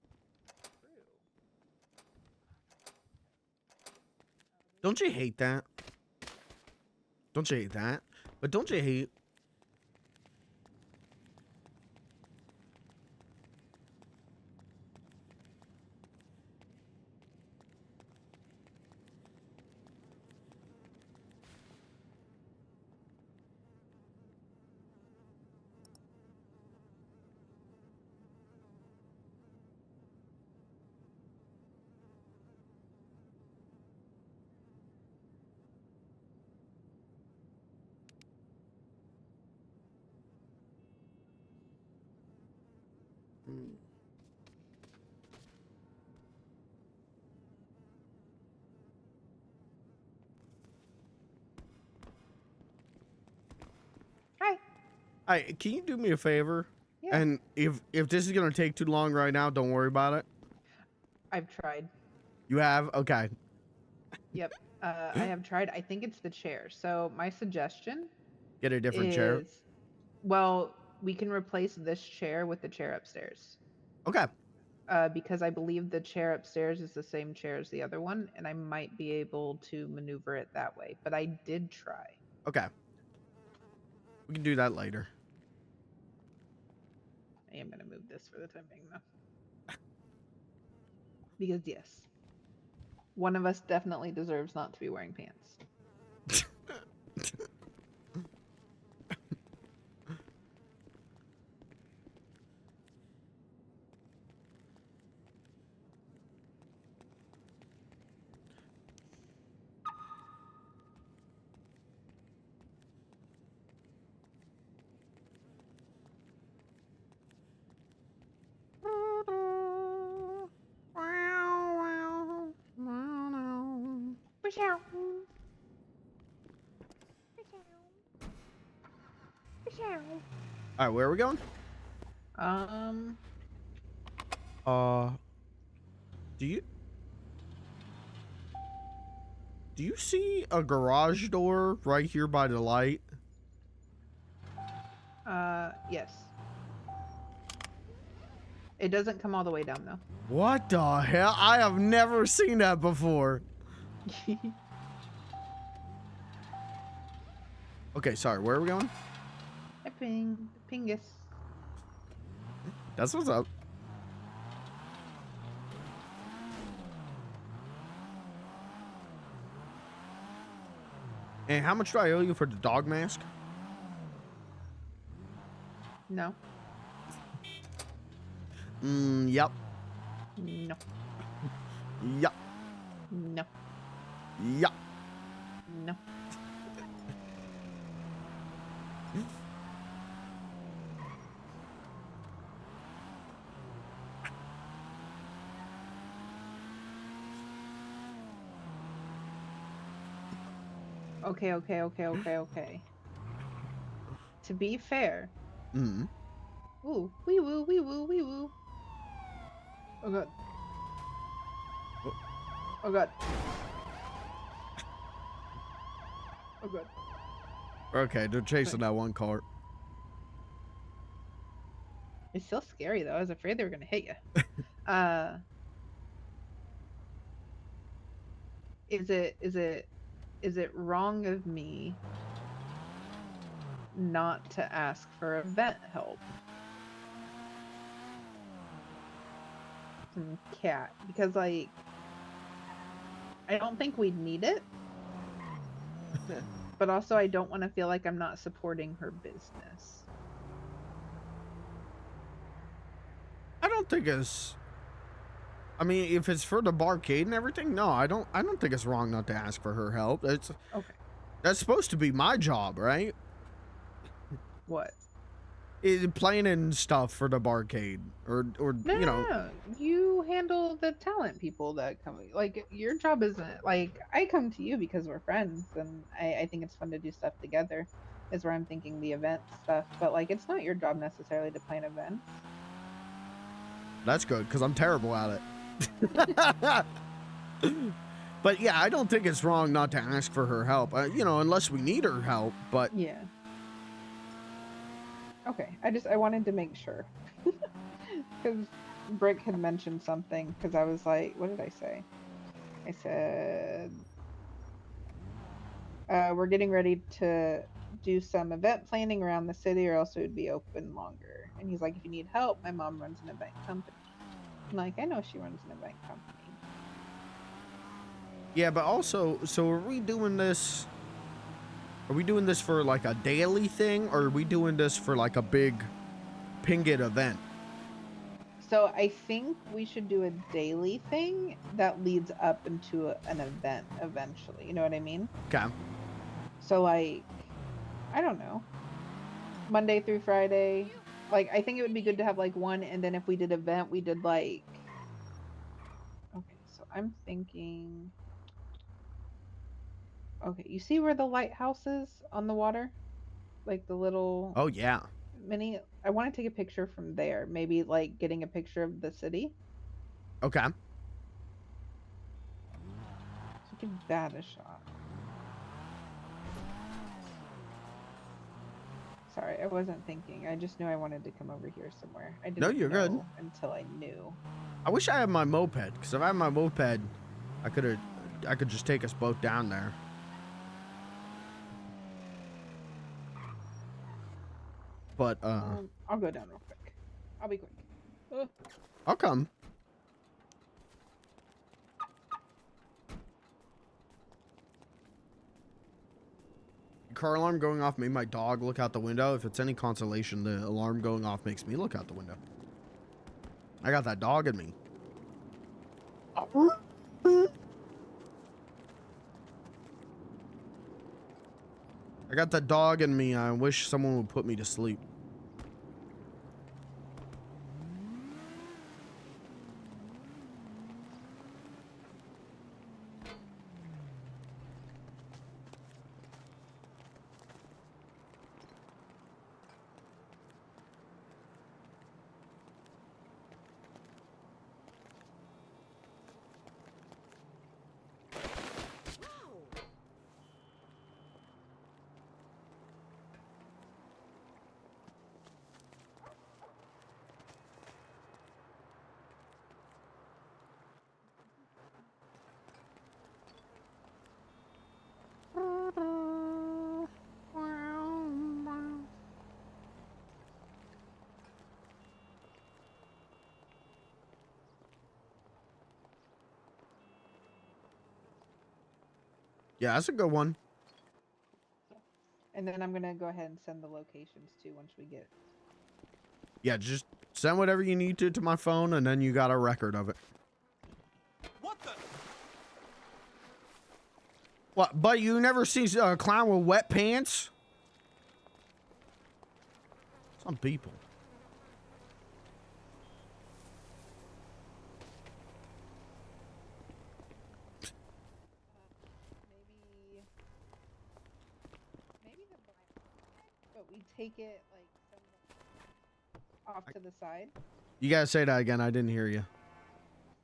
don't you hate that? Don't you hate that? But don't you hate? Hi. Hi, can you do me a favor? Yeah. And if this is gonna take too long right now, don't worry about it. I've tried. You have? Okay. Yep. I have tried. I think it's the chair. So my suggestion Get a different chair. is, well, we can replace this chair with the chair upstairs. Okay. Because I believe the chair upstairs is the same chair as the other one, and I might be able to maneuver it that way. But I did try. Okay. We can do that later. I am going to move this for the time being, though. Because, yes, one of us definitely deserves not to be wearing pants. All right, where are we going? Do you see a garage door right here by the light? Yes. It doesn't come all the way down, though. What the hell? I have never seen that before. Okay, sorry. Where are we going? Pingus. That's what's up. And how much do I owe you for the dog mask? No. Yep. No. Yep. No. Yep. No. Okay. To be fair. Ooh, wee woo, wee woo, wee woo. Oh god. Oh god. Oh god. Okay, they're chasing that one cart. It's still scary though. I was afraid they were gonna hit you. Is it wrong of me not to ask for event help? some cat because like I don't think we'd need it. But also I don't want to feel like I'm not supporting her business. I don't think it's. I mean, if it's for the barcade and everything, no, I don't think it's wrong not to ask for her help. It's okay. That's supposed to be my job, right? What? Planning stuff for the barcade, or No, you know. no, you handle the talent people that come. Like your job isn't like I come to you because we're friends, and I think it's fun to do stuff together. Is where I'm thinking the event stuff, but like it's not your job necessarily to plan events. That's good because I'm terrible at it. But yeah, I don't think it's wrong not to ask for her help. You know, unless we need her help. But yeah. Okay, I wanted to make sure because Brick had mentioned something because I was like, what did I say? I said we're getting ready to do some event planning around the city, or else it would be open longer. And he's like, if you need help, my mom runs an event company. I'm like, I know she runs an event company. yeah, but also, so are we doing this? Are we doing this for like a daily thing, or are we doing this for like a big Pingit event? So I think we should do a daily thing that leads up into an event eventually. You know what I mean? Okay. So like, I don't know, Monday through Friday. Like I think it would be good to have like one, and then if we did event, we did like. Okay, so I'm thinking. Okay, you see where the lighthouse is on the water? Like the little Oh yeah. mini. I want to take a picture from there. Maybe like getting a picture of the city. Okay. So give that a shot. Sorry, I wasn't thinking. I just knew I wanted to come over here somewhere. I didn't No, you're good. know until I knew. I wish I had my moped, because if I had my moped, I could just take us both down there. But I'll go down real quick. I'll be quick. I'll come. Car alarm going off made my dog look out the window. If it's any consolation, the alarm going off makes me look out the window. I got that dog in me. I got that dog in me. I wish someone would put me to sleep. Yeah, that's a good one. And then I'm gonna go ahead and send the locations too once we get. Yeah, just send whatever you need to my phone, and then you got a record of it. What the? What? But you never see a clown with wet pants? Some people. Maybe the but we take it like off to the side. You gotta say that again. I didn't hear you.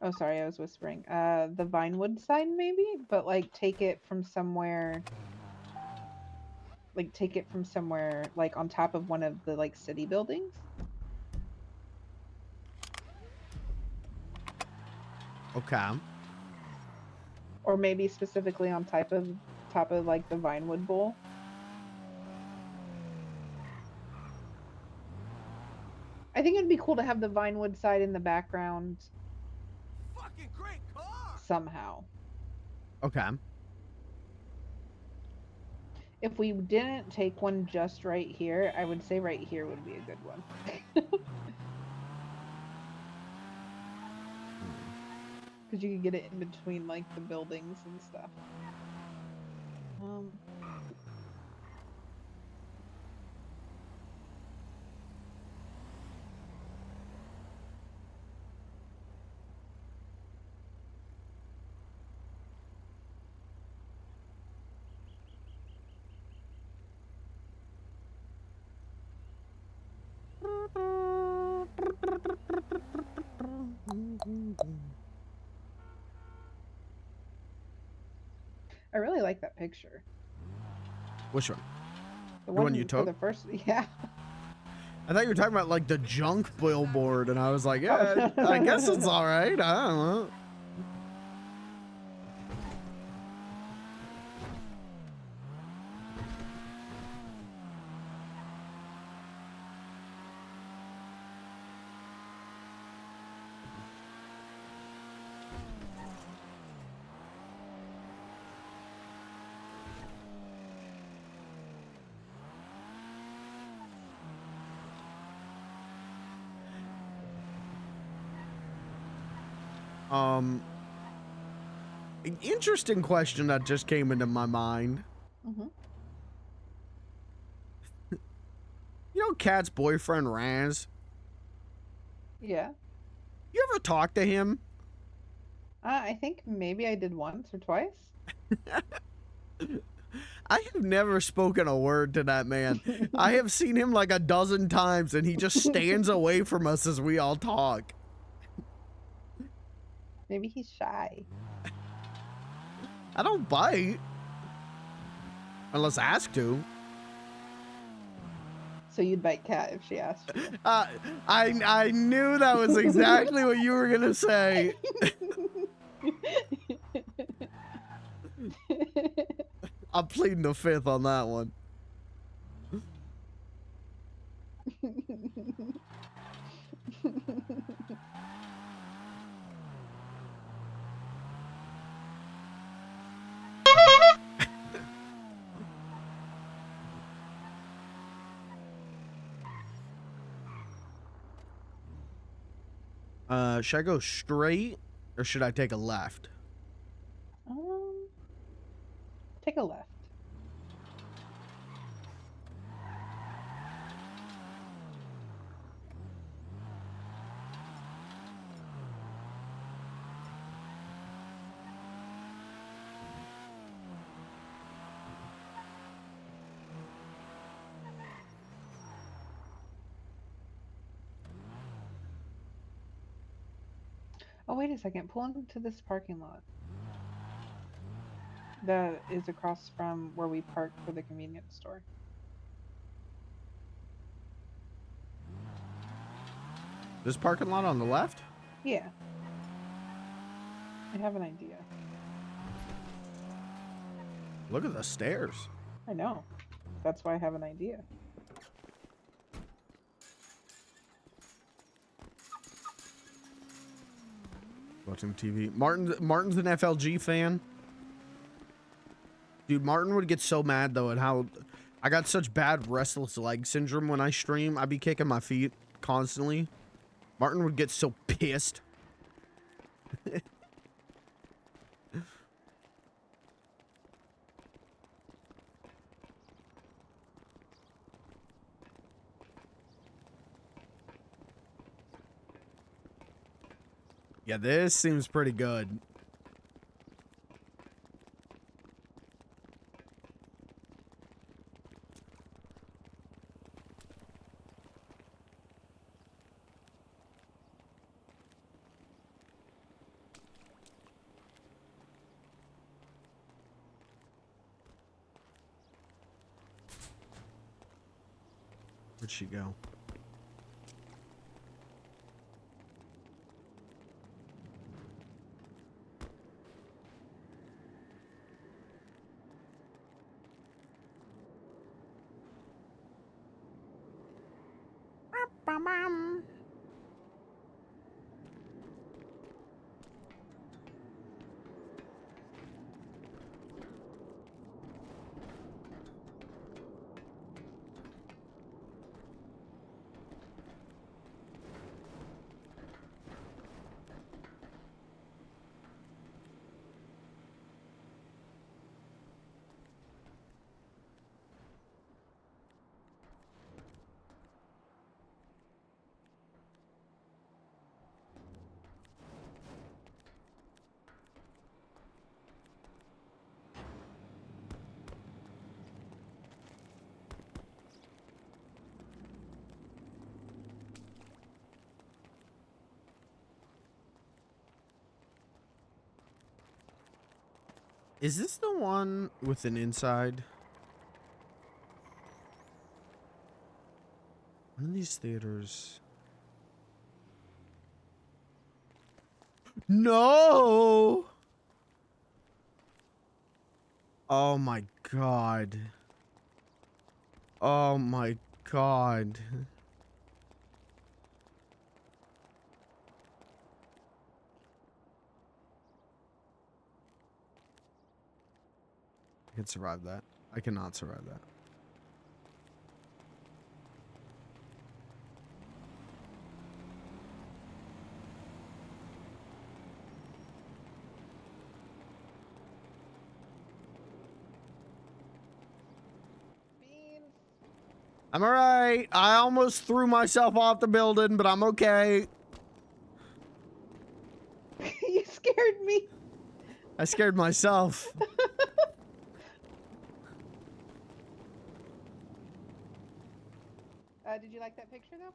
Oh, sorry, I was whispering. The Vinewood side maybe, but like take it from somewhere. Like take it from somewhere like on top of one of the like city buildings. Okay. Or maybe specifically on top of like the Vinewood Bowl. I think it'd be cool to have the Vinewood side in the background somehow. Okay. If we didn't take one just right here, I would say right here would be a good one. Because you could get it in between like the buildings and stuff. I really like that picture. Which one? The one you for took? the first, yeah. I thought you were talking about like the junk billboard, and I was like, yeah, I guess it's all right. I don't know. An interesting question that just came into my mind. Mm-hmm. You know Kat's boyfriend, Raz? Yeah. You ever talk to him? I think maybe I did once or twice. I have never spoken a word to that man. I have seen him like a dozen times, and he just stands away from us as we all talk. Maybe he's shy. I don't bite. Unless asked to. So you'd bite Kat if she asked you. I knew that was exactly what you were gonna say. I'm pleading the fifth on that one. Should I go straight or should I take a left? Take a left. Oh, wait a second. Pull into this parking lot. That is across from where we parked for the convenience store. This parking lot on the left? Yeah. I have an idea. Look at the stairs. I know. That's why I have an idea. Watching TV. Martin's an FLG fan. Dude, Martin would get so mad though at how I got such bad restless leg syndrome when I stream. I'd be kicking my feet constantly. Martin would get so pissed. Yeah, this seems pretty good. Where'd she go? Is this the one with an inside? One of these theaters. No! Oh my god. Oh my god. I can survive that. I cannot survive that. I'm alright. I almost threw myself off the building, but I'm okay. You scared me. I scared myself. Did you like that picture though?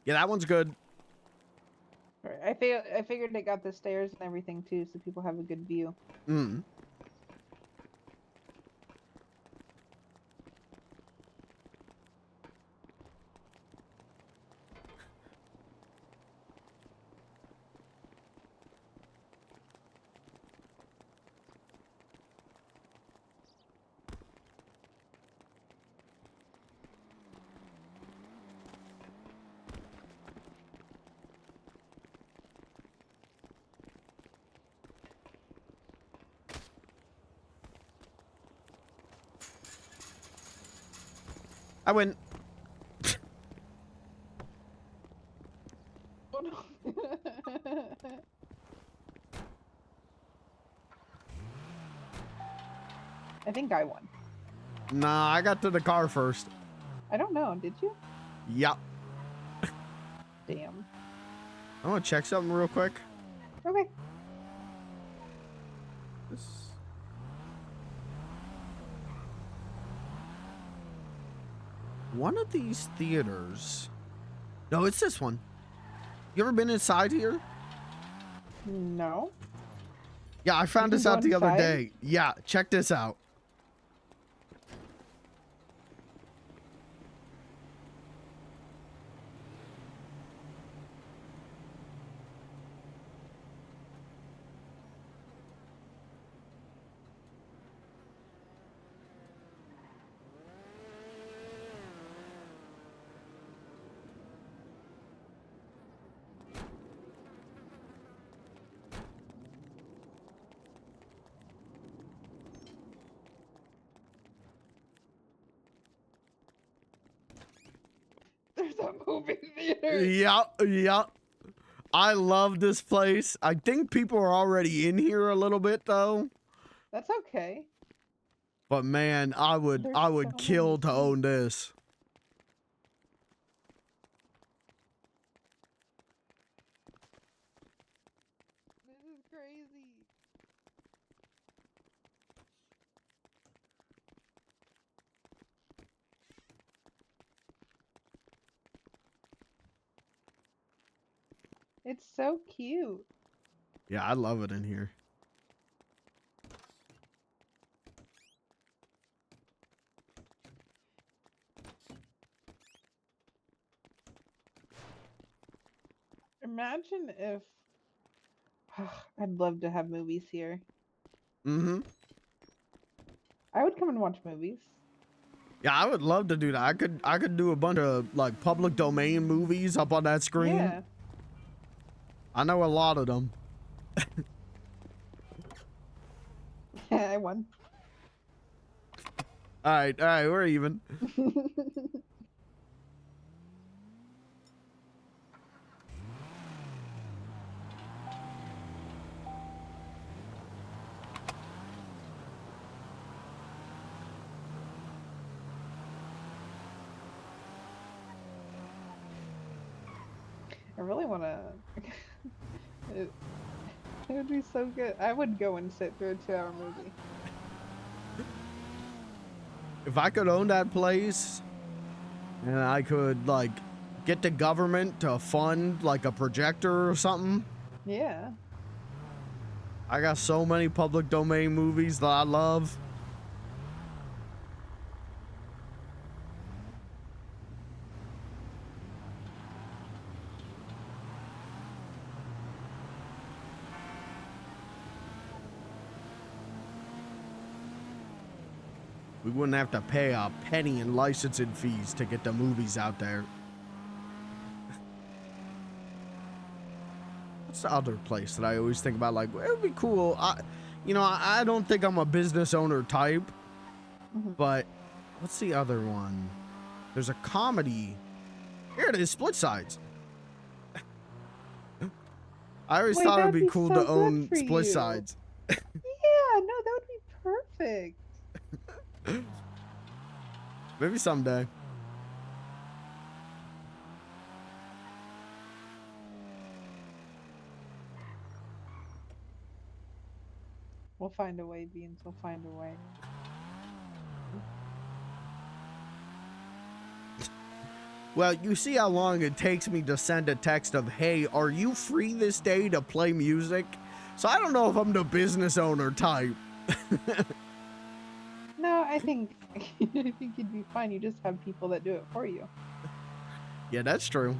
Yeah, that one's good. Right. I figured it got the stairs and everything too, so people have a good view. Mm. I win. Oh no. I think I won. Nah, I got to the car first. I don't know. Did you? Yep. Damn. I want to check something real quick. Okay. One of these theaters. No, it's this one. You ever been inside here? No. Yeah, I found You this can go out the other inside? day. Yeah, check this out. There's a movie theater. Yep. I love this place. I think people are already in here a little bit though. That's okay. But man, I would There's so kill many to own this. This is crazy. It's so cute. Yeah, I love it in here. Imagine if I'd love to have movies here. Mm-hmm. I would come and watch movies. Yeah, I would love to do that. I could do a bunch of like public domain movies up on that screen. Yeah. I know a lot of them. I won. All right, we're even. I really want to. It would be so good. I would go and sit through a 2-hour movie. If I could own that place, and I could like get the government to fund like a projector or something. Yeah. I got so many public domain movies that I love. We wouldn't have to pay a penny in licensing fees to get the movies out there. What's the other place that I always think about? Like, it would be cool. I don't think I'm a business owner type, but what's the other one? There's a comedy. Here it is, Split Sides. I always Wait, thought it'd that'd be be cool so to good own for Split you. Sides. Yeah, no, that would be perfect. Maybe someday. We'll find a way, Beans. We'll find a way. Well, you see how long it takes me to send a text of, hey, are you free this day to play music? So I don't know if I'm the business owner type. No, I think I think you'd be fine. You just have people that do it for you. Yeah, that's true.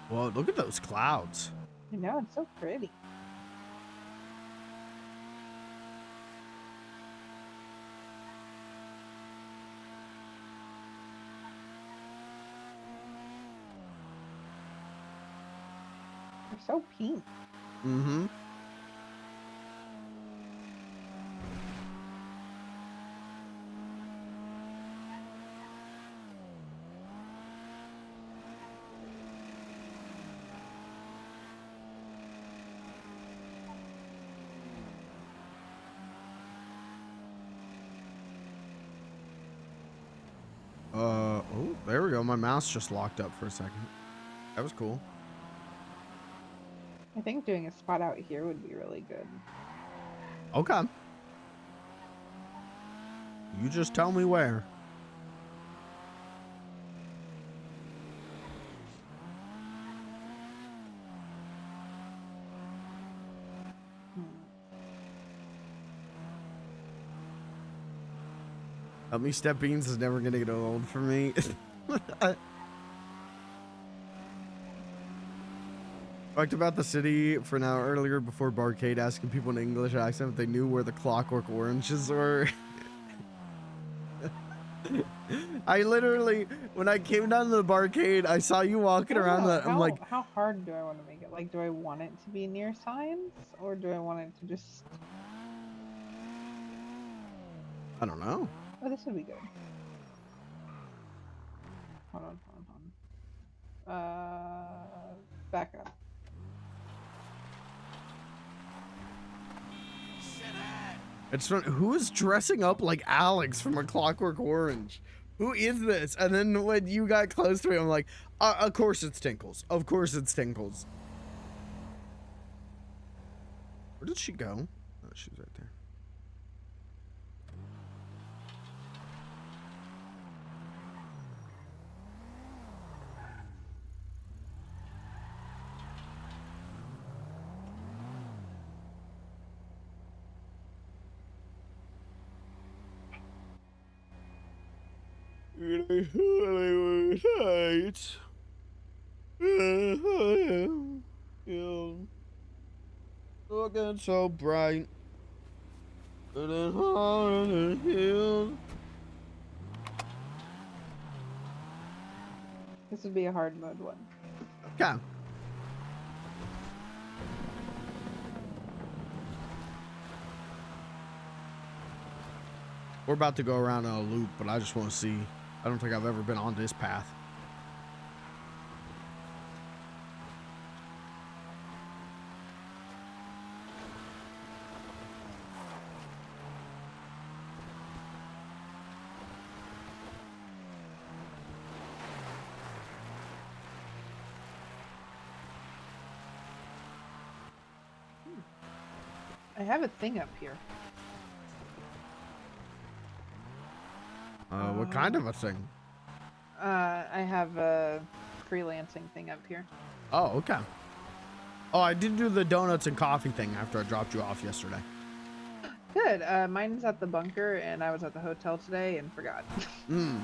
Whoa, look at those clouds. I know, it's so pretty. They're so pink. Mm-hmm. Oh, there we go. My mouse just locked up for a second. That was cool. I think doing a spot out here would be really good. Okay. You just tell me where. Help me, Step Beans is never gonna get old for me. Talked about the city for an hour earlier before Barcade, asking people in English accent if they knew where the Clockwork Oranges were. I literally, when I came down to the Barcade, I saw you walking around that. I'm like, how hard do I want to make it? Like, do I want it to be near signs, or do I want it to just? I don't know. Oh, this would be good. Hold on. Back up. It's fun. Who is dressing up like Alex from A Clockwork Orange? Who is this? And then when you got close to me, I'm like, of course it's Tinkles. Of course it's Tinkles. Where did she go? Oh, she's right there. Looking so bright. Feeling hard on the hills. This would be a hard mode one. Okay. We're about to go around a loop, but I just want to see. I don't think I've ever been on this path. I have a thing up here. What kind of a thing? I have a freelancing thing up here. Oh, okay. Oh, I did do the donuts and coffee thing after I dropped you off yesterday. Good. Mine's at the bunker, and I was at the hotel today and forgot. Hmm.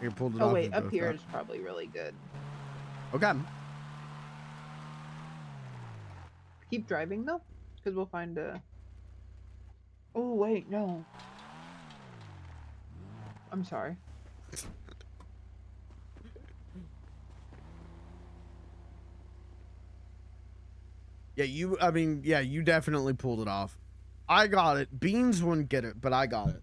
You pulled it off. Oh wait, and up go here through. is probably really good. Okay. Keep driving though, because we'll find a. Oh wait, no. I'm sorry. Yeah, you definitely pulled it off. I got it. Beans wouldn't get it, but I got it.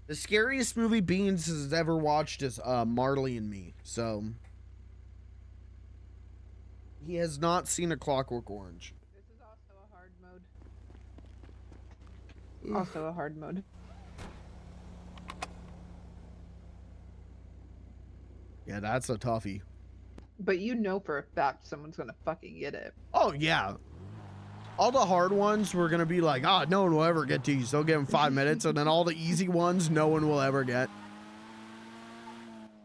The scariest movie Beans has ever watched is Marley and Me. So he has not seen A Clockwork Orange. This is also a hard mode. Also a hard mode. Yeah, that's a toughie. But you know for a fact someone's gonna fucking get it. Oh, yeah. All the hard ones we're going to be like, no one will ever get these. They'll give them 5 minutes. And then all the easy ones, no one will ever get.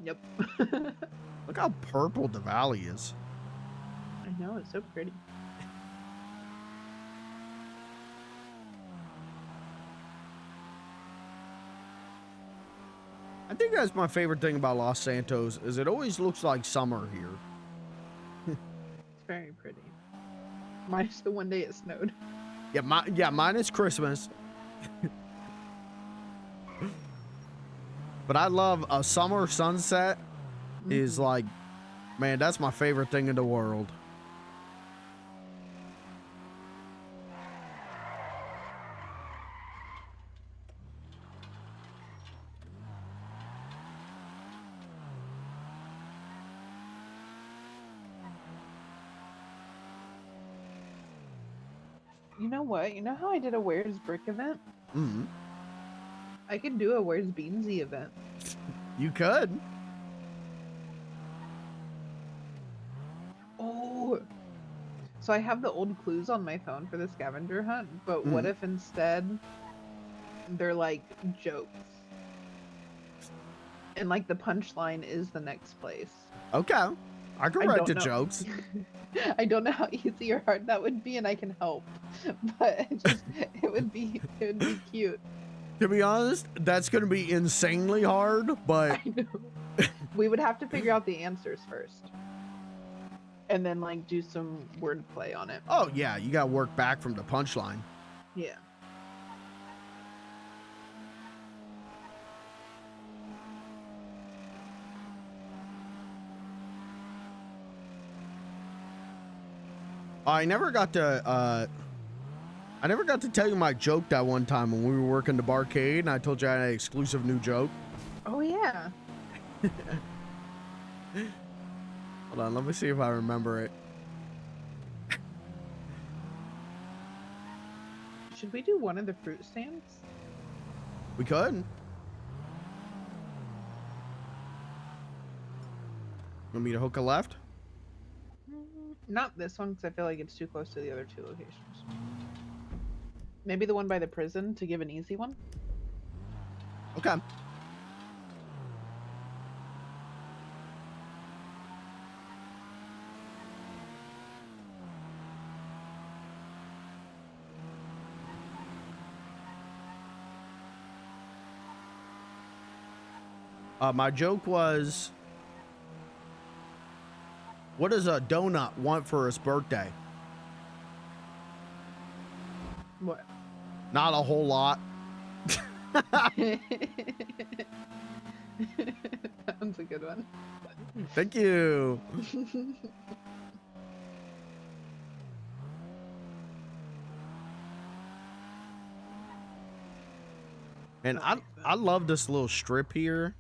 Yep. Look how purple the valley is. I know, it's so pretty. I think that's my favorite thing about Los Santos is it always looks like summer here. It's very pretty. Minus the one day it snowed. Yeah, mine is Christmas. But I love a summer sunset is like, man, that's my favorite thing in the world. You know what? You know how I did a Where's Brick event? Mm-hmm. I could do a Where's Beansy event. You could. Oh. So I have the old clues on my phone for the scavenger hunt, but what if instead they're like jokes? And like the punchline is the next place. Okay. I can write the know. jokes. I don't know how easy or hard that would be, and I can help. But it would be cute. To be honest, that's going to be insanely hard, but I know. We would have to figure out the answers first. And then like do some wordplay on it. oh yeah, you got to work back from the punchline. Yeah. I never got to tell you my joke that one time when we were working the barcade and I told you I had an exclusive new joke. Oh yeah. Hold on, let me see if I remember it. Should we do one of the fruit stands? We could. Want me to hook a left? Not this one, because I feel like it's too close to the other two locations. Maybe the one by the prison to give an easy one? Okay. My joke was, what does a donut want for his birthday? What? Not a whole lot. That one's a good one. Thank you. And I love this little strip here.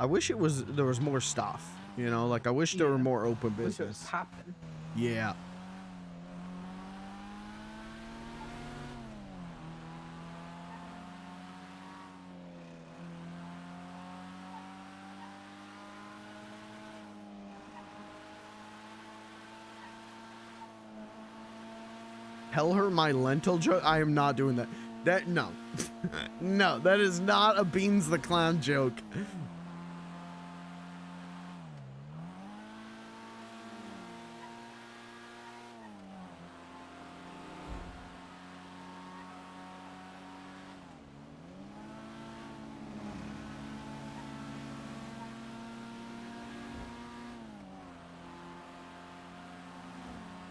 I wish there was more stuff. You know, like I wish there were more open Wish it was business. popping. Yeah. Tell her my lentil joke. I am not doing that. No. No, that is not a Beans the Clown joke.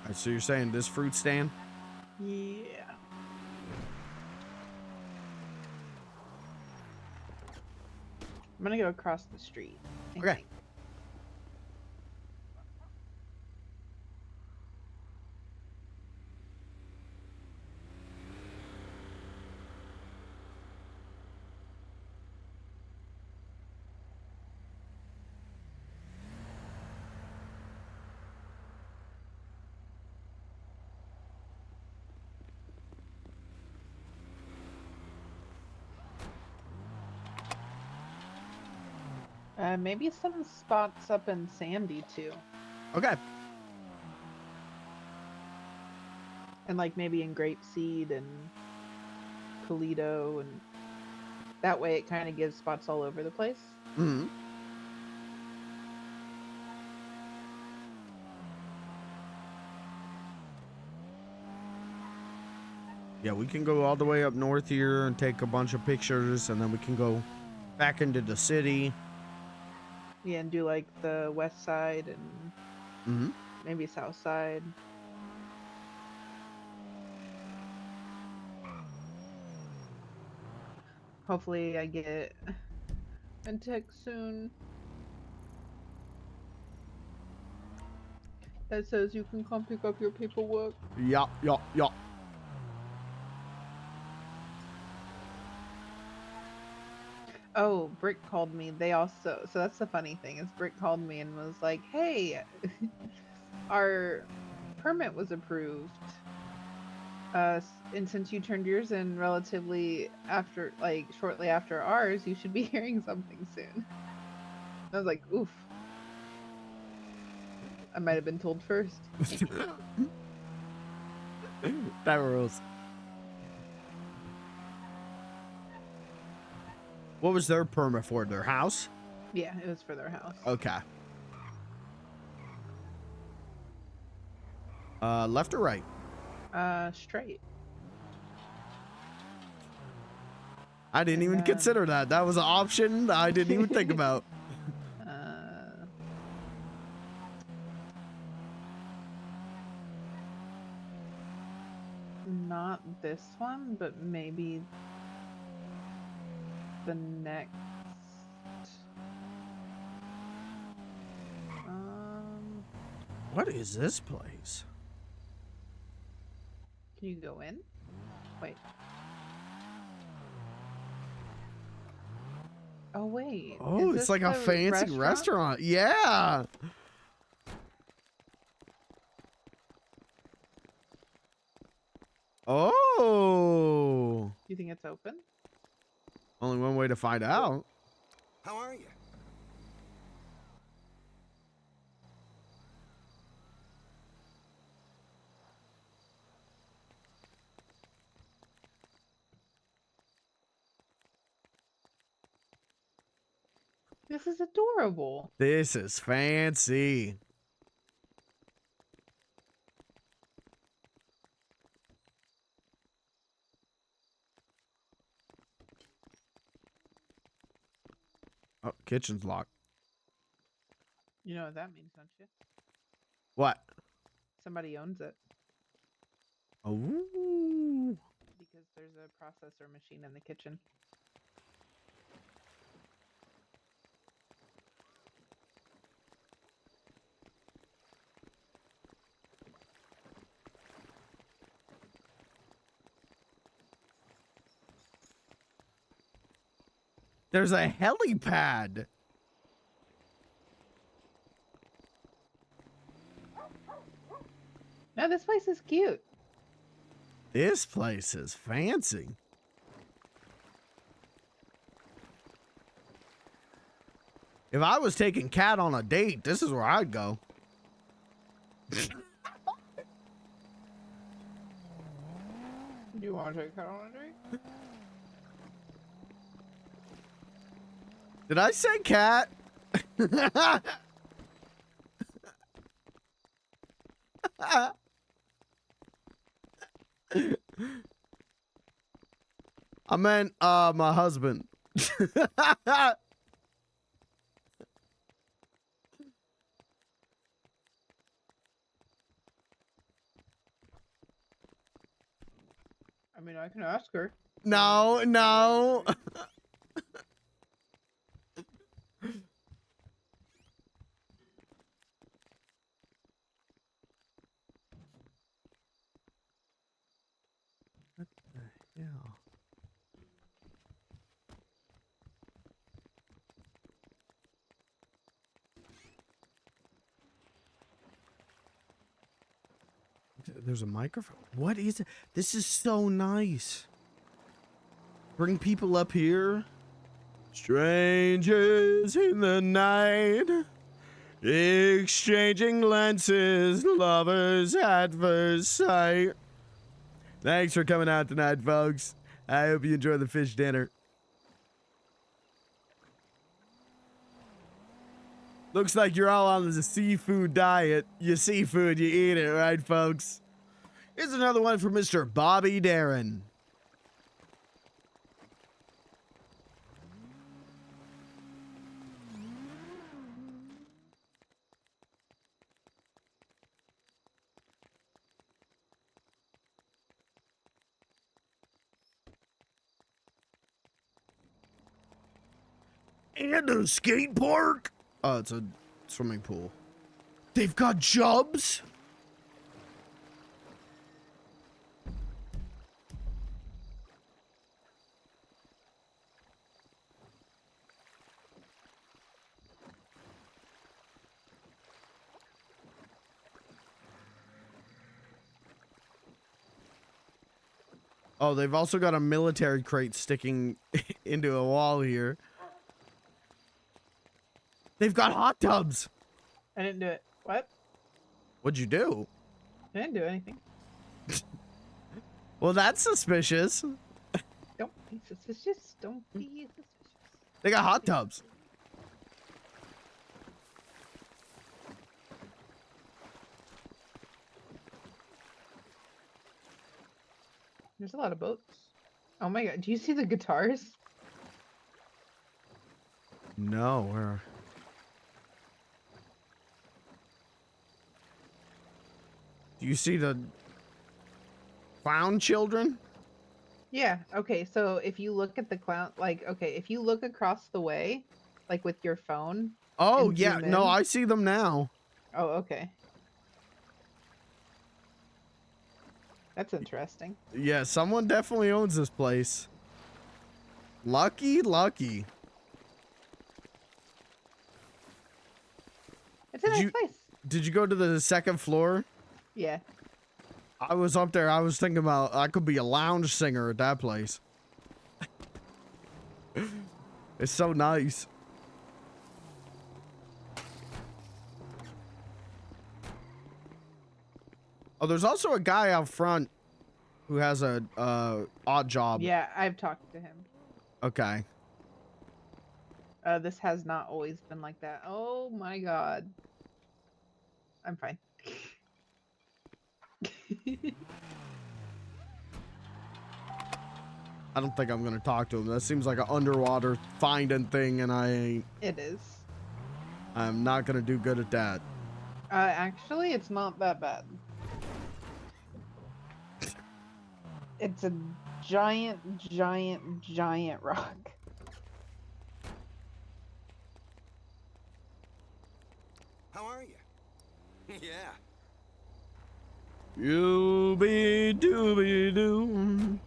Alright, so you're saying this fruit stand? Yeah. I'm gonna go across the street. I Okay. think. Maybe some spots up in Sandy too. Okay. And like maybe in Grapeseed and Toledo, and that way it kind of gives spots all over the place. Mm-hmm. Yeah, we can go all the way up north here and take a bunch of pictures, and then we can go back into the city. Yeah, and do like the west side and Mm-hmm. maybe south side. Hopefully I get a text soon that says you can come pick up your paperwork. Yup, yup, yup. Oh, Brick called me. They also, so that's the funny thing is Brick called me and was like, "Hey, our permit was approved. And since you turned yours in relatively after, like shortly after ours, you should be hearing something soon." I was like, "Oof. I might have been told first." That rules. What was their permit for? Their house? Yeah, it was for their house. Okay. Left or right? Straight. I didn't even consider that. That was an option I didn't even think about. Not this one, but maybe the next. What is this place? Can you go in? Wait. Oh wait. Oh, Is it's this like a the fancy restaurant. Yeah. Oh. You think it's open? Only one way to find out. How are you? This is adorable. This is fancy. Oh, kitchen's locked. You know what that means, don't you? What? Somebody owns it Oh. because there's a processor machine in the kitchen. There's a helipad. No, this place is cute. This place is fancy. If I was taking Cat on a date, this is where I'd go. Do you want to take her on a drink? Did I say Cat? I meant my husband. I mean, I can ask her. No, no. What the hell? There's a microphone. What is it? This is so nice. Bring people up here. Strangers in the night, exchanging glances, lovers at first sight. Thanks for coming out tonight, folks. I hope you enjoy the fish dinner. Looks like you're all on the seafood diet. You seafood, you eat it, right, folks? Here's another one for Mr. Bobby Darren. And a skate park? Oh, it's a swimming pool. They've got jobs? Oh, they've also got a military crate sticking into a wall here. They've got hot tubs. I didn't do it. What? What'd you do? I didn't do anything. Well, that's suspicious. Don't be suspicious. Don't be suspicious. They got hot tubs. There's a lot of boats. Oh my god, do you see the guitars? No, where? Do you see the clown children? Yeah, okay, so if you look at the clown, like, okay, if you look across the way, like with your phone. Oh, and yeah, zoom no, in- I see them now. Oh, okay. That's interesting. Yeah, someone definitely owns this place. Lucky, lucky. It's a nice place. Did you go to the second floor? Yeah. I was up there. I was thinking about I could be a lounge singer at that place. It's so nice. Oh, there's also a guy out front who has a odd job. Yeah, I've talked to him. Okay. This has not always been like that. Oh my god. I'm fine. I don't think I'm gonna talk to him. That seems like an underwater finding thing, and It is. I'm not gonna do good at that. Actually, it's not that bad. It's a giant rock. How are you? Yeah. Dooby dooby doo.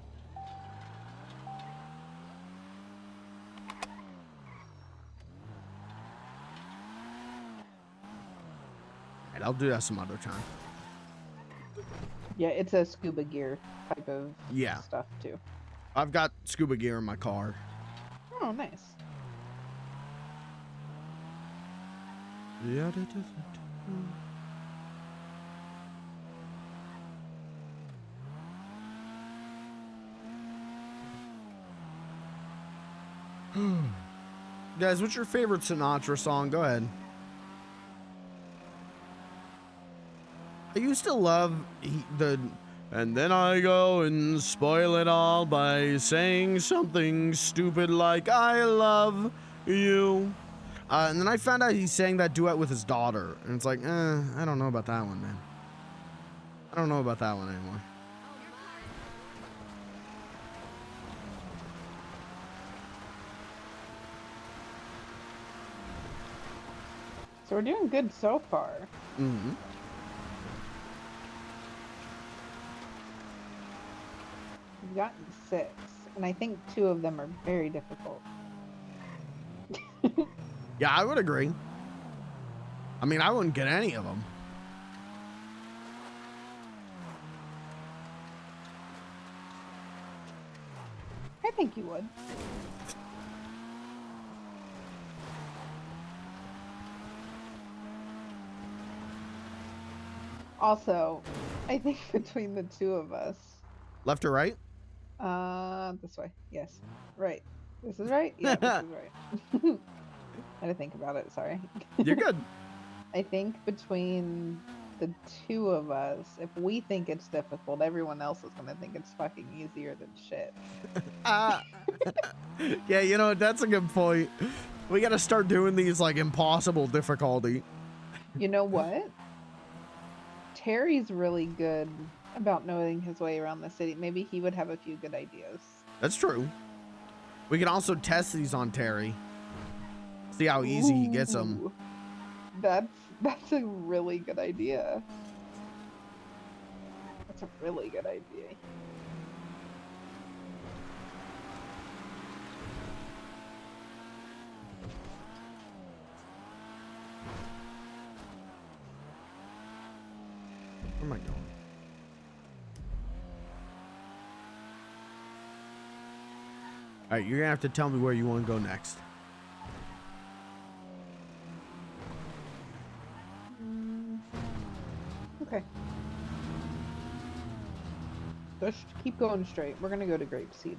And I'll do that some other time. Yeah, it's a scuba gear type of Yeah. stuff too. I've got scuba gear in my car. Oh, nice. Yeah. Guys, what's your favorite Sinatra song? Go ahead. I used to love and then I go and spoil it all by saying something stupid like I love you. And then I found out he sang that duet with his daughter. And it's like, I don't know about that one, man. I don't know about that one anymore. So we're doing good so far. Mm-hmm. We've gotten 6, and I think 2 of them are very difficult. Yeah, I would agree. I mean, I wouldn't get any of them. I think you would. Also, I think between the 2 of us, Left or right? this way. Yes. Right. This is right? Yeah, this is right. I had to think about it, sorry. You're good. I think between the 2 of us, if we think it's difficult, everyone else is gonna think it's fucking easier than shit. Yeah, you know, that's a good point. We gotta start doing these like impossible difficulty. You know what? Terry's really good about knowing his way around the city. Maybe he would have a few good ideas. That's true. We can also test these on Terry. See how easy he gets them. Ooh, that's a really good idea. That's a really good idea. Where am I going? All right, you're gonna have to tell me where you want to go next. Okay. Just keep going straight. We're gonna go to Grapeseed.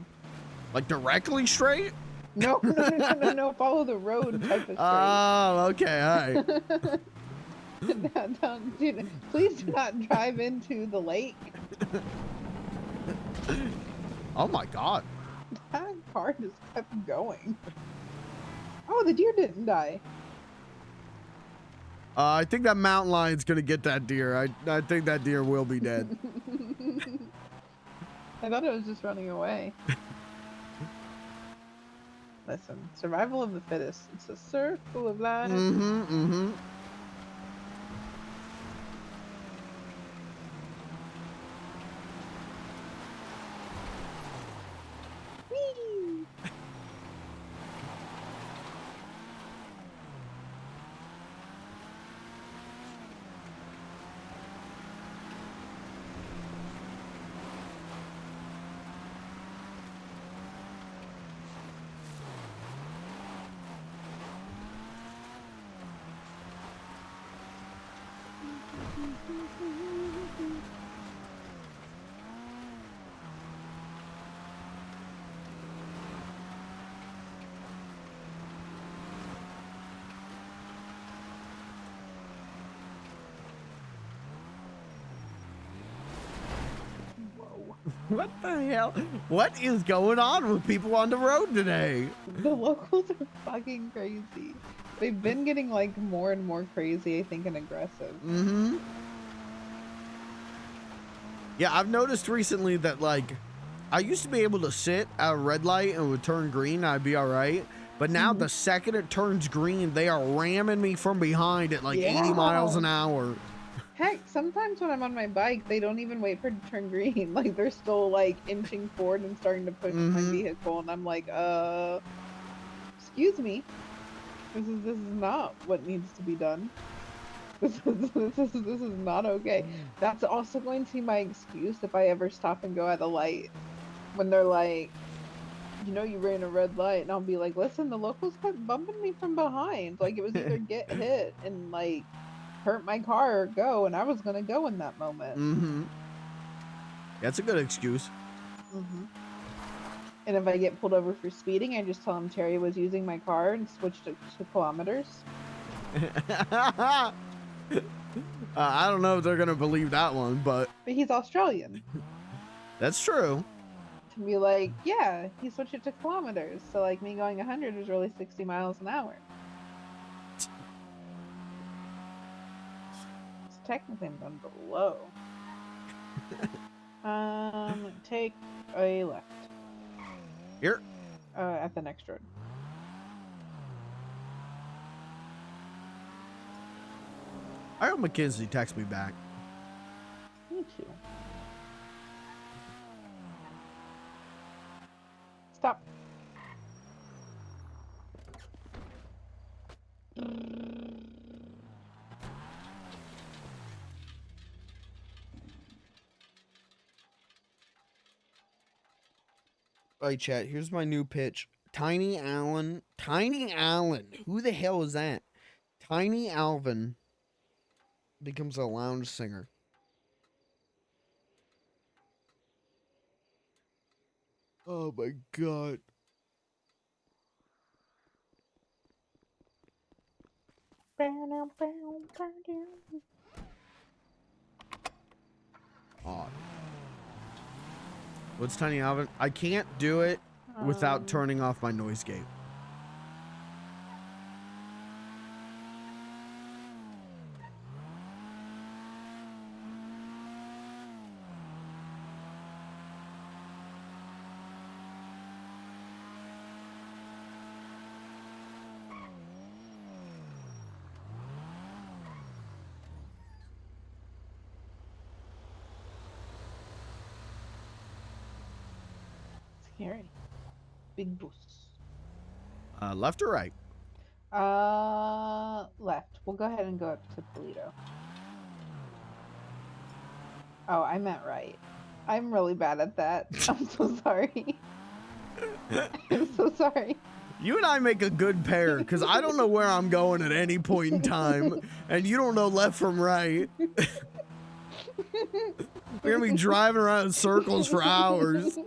Like directly straight? No, no. Follow the road type of straight. Oh, okay, all right. Please do not drive into the lake. Oh my god. That car just kept going. Oh, the deer didn't die. I think that mountain lion's gonna get that deer. I think that deer will be dead. I thought it was just running away. Listen, survival of the fittest. It's a circle of life. Mm-hmm. Whee! Whoa. What the hell? What is going on with people on the road today? The locals are fucking crazy. They've been getting like more and more crazy, I think, and aggressive. Mm-hmm. Yeah, I've noticed recently that like I used to be able to sit at a red light and it would turn green, I'd be all right. But now the second it turns green, they are ramming me from behind at like 80 miles an hour. Heck, sometimes when I'm on my bike, they don't even wait for it to turn green. Like they're still like inching forward and starting to push my vehicle, and I'm like, excuse me, this is not what needs to be done. This is not okay. That's also going to be my excuse if I ever stop and go at a light. When they're like, you know, you ran a red light, and I'll be like, listen, the locals kept bumping me from behind. Like it was either get hit and like hurt my car or go, and I was gonna go in that moment. Mm-hmm. That's a good excuse. Mm-hmm. And if I get pulled over for speeding, I just tell him Terry was using my car and switched it to kilometers. I don't know if they're gonna believe that one, but he's Australian. That's true. To be like, yeah, he switched it to kilometers. So like me going 100 is really 60 miles an hour. So technically I'm going below. Take a left. Here? At the next road. I hope Mackenzie texts me back. Me too. Stop. All right, chat. Here's my new pitch. Tiny Allen. Tiny Allen. Who the hell is that? Tiny Alvin becomes a lounge singer. Oh my god. Odd. What's Tiny Alvin? I can't do it without turning off my noise gate. Scary. Big boost. Left or right? Left. We'll go ahead and go up to Toledo. Oh, I meant right. I'm really bad at that. I'm so sorry. I'm so sorry. You and I make a good pair because I don't know where I'm going at any point in time, and you don't know left from right. We're gonna be driving around in circles for hours.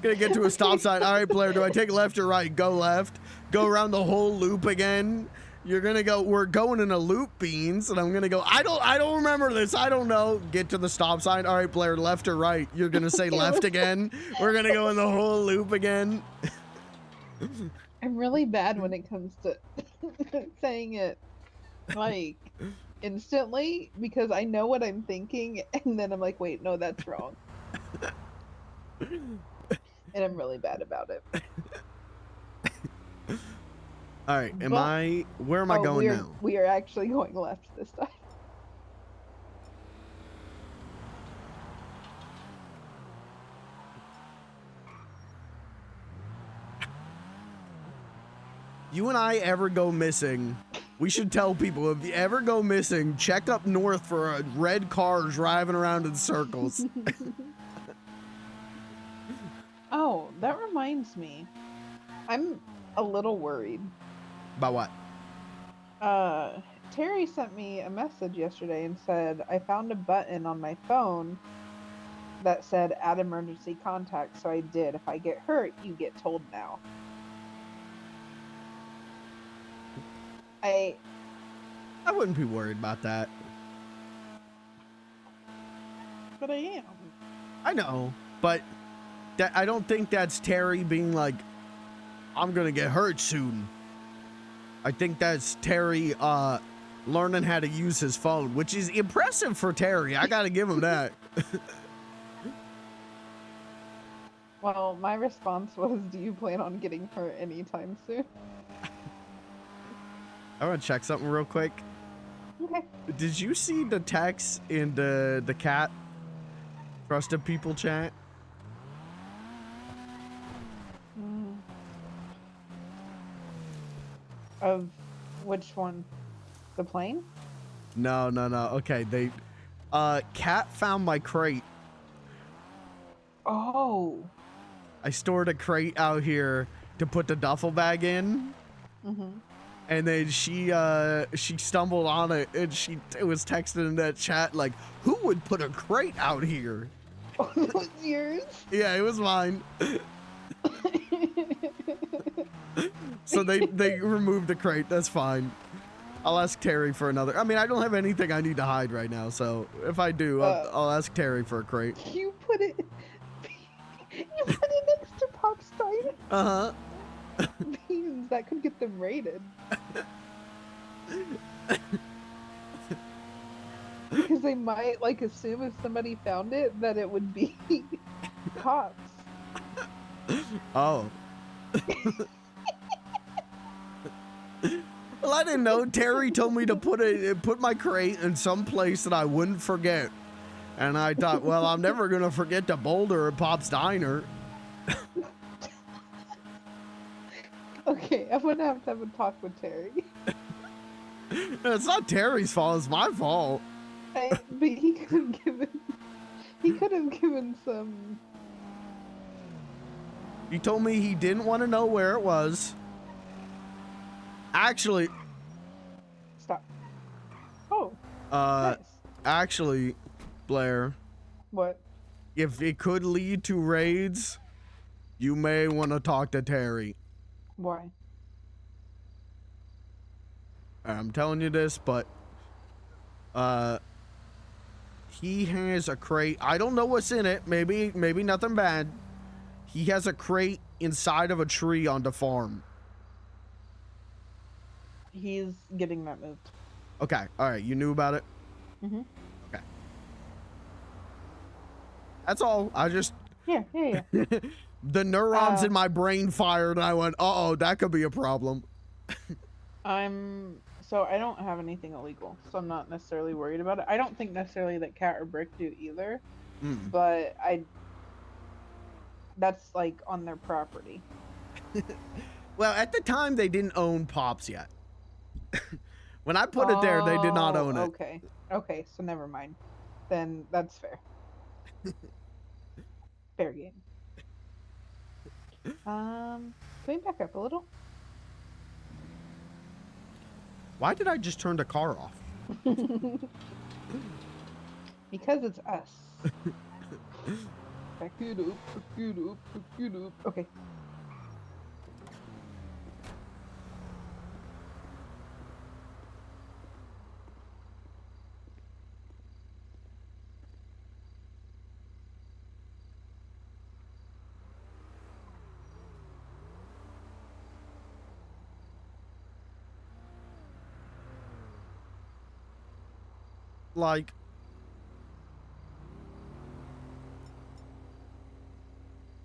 Gonna get to a stop sign. All right, player, do I take left or right? Go left. Go around the whole loop again. You're gonna go. We're going in a loop, Beans, and I'm gonna go. I don't remember this. I don't know. Get to the stop sign. All right, player, left or right? You're gonna say left again. We're gonna go in the whole loop again. I'm really bad when it comes to saying it like instantly because I know what I'm thinking and then I'm like, wait, no, that's wrong. And I'm really bad about it. All right, where am I going now? We are actually going left this time. You and I ever go missing, we should tell people, if you ever go missing, check up north for a red car driving around in circles. Oh, that reminds me. I'm a little worried. About what? Terry sent me a message yesterday and said, I found a button on my phone that said add emergency contact, so I did. If I get hurt, you get told now. I wouldn't be worried about that. But I am. I know, but I don't think that's Terry being like, I'm gonna get hurt soon. I think that's Terry learning how to use his phone, which is impressive for Terry. I gotta give him that. Well, my response was, do you plan on getting hurt anytime soon? I want to check something real quick. Okay. Did you see the text in the cat trusted people chat? Of which one? The plane? No. Okay, they Cat found my crate. Oh. I stored a crate out here to put the duffel bag in. Mm-hmm. And then she stumbled on it and it was texting in that chat like, who would put a crate out here? Oh, it was yours? Yeah, it was mine. So they removed the crate. That's fine. I'll ask Terry for another. I mean, I don't have anything I need to hide right now. So if I do, I'll ask Terry for a crate. You put it next to Pop's Diner? Uh-huh. Beans, that could get them raided. Because they might, like, assume if somebody found it, that it would be cops. Oh. Well, I didn't know. Terry told me to put my crate in some place that I wouldn't forget. And I thought, well, I'm never going to forget the boulder at Pop's Diner. Okay, I'm gonna have a talk with Terry. It's not Terry's fault. It's my fault. But he could have given some. He told me he didn't want to know where it was. Actually. Stop. Oh. Nice. Actually, Blair. What? If it could lead to raids, you may want to talk to Terry. Why? I'm telling you this, but he has a crate. I don't know what's in it. Maybe nothing bad. He has a crate inside of a tree on the farm. He's getting that moved. Okay, all right. You knew about it? Mm-hmm. Okay. That's all. I just... Yeah. The neurons in my brain fired, and I went, uh-oh, that could be a problem. So I don't have anything illegal, so I'm not necessarily worried about it. I don't think necessarily that Cat or Brick do either, but that's like on their property. Well, at the time, they didn't own Pops yet. When I put it there, they did not own it. Okay, so never mind. Then that's fair. Fair game. Can we back up a little? Why did I just turn the car off? Because it's us. Back it up. Okay. Like,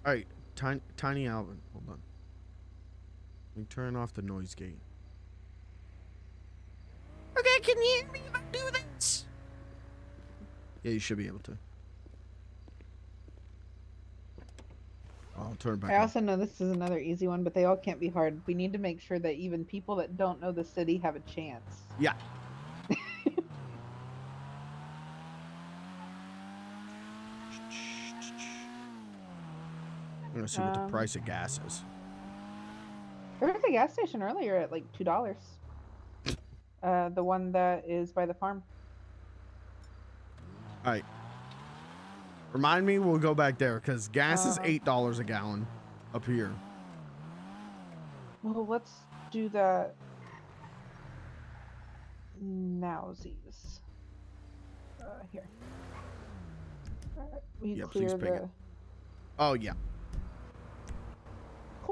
all right, Tiny Alvin, hold on. Let me turn off the noise gate. Okay, can you hear me if I do this? Yeah, you should be able to. I'll turn it back I on. also know this is another easy one, but they all can't be hard. We need to make sure that even people that don't know the city have a chance. Yeah. I'm gonna see what the price of gas is. There was a gas station earlier at like $2. The one that is by the farm. All right. Remind me, we'll go back there because gas is $8 a gallon up here. Well, let's do that nowsies. Here. We Yeah, clear please ping it. the Oh yeah.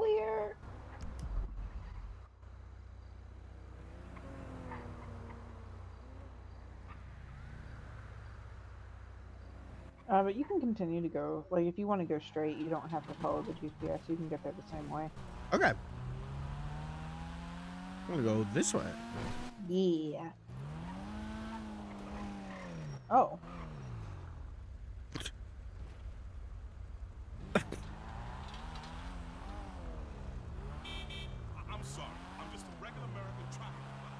clear. But you can continue to go. Like, if you want to go straight, you don't have to follow the GPS. You can get there the same way. Okay. I'm gonna go this way. Yeah. Oh. I'm sorry. I'm just a regular American traffic cop.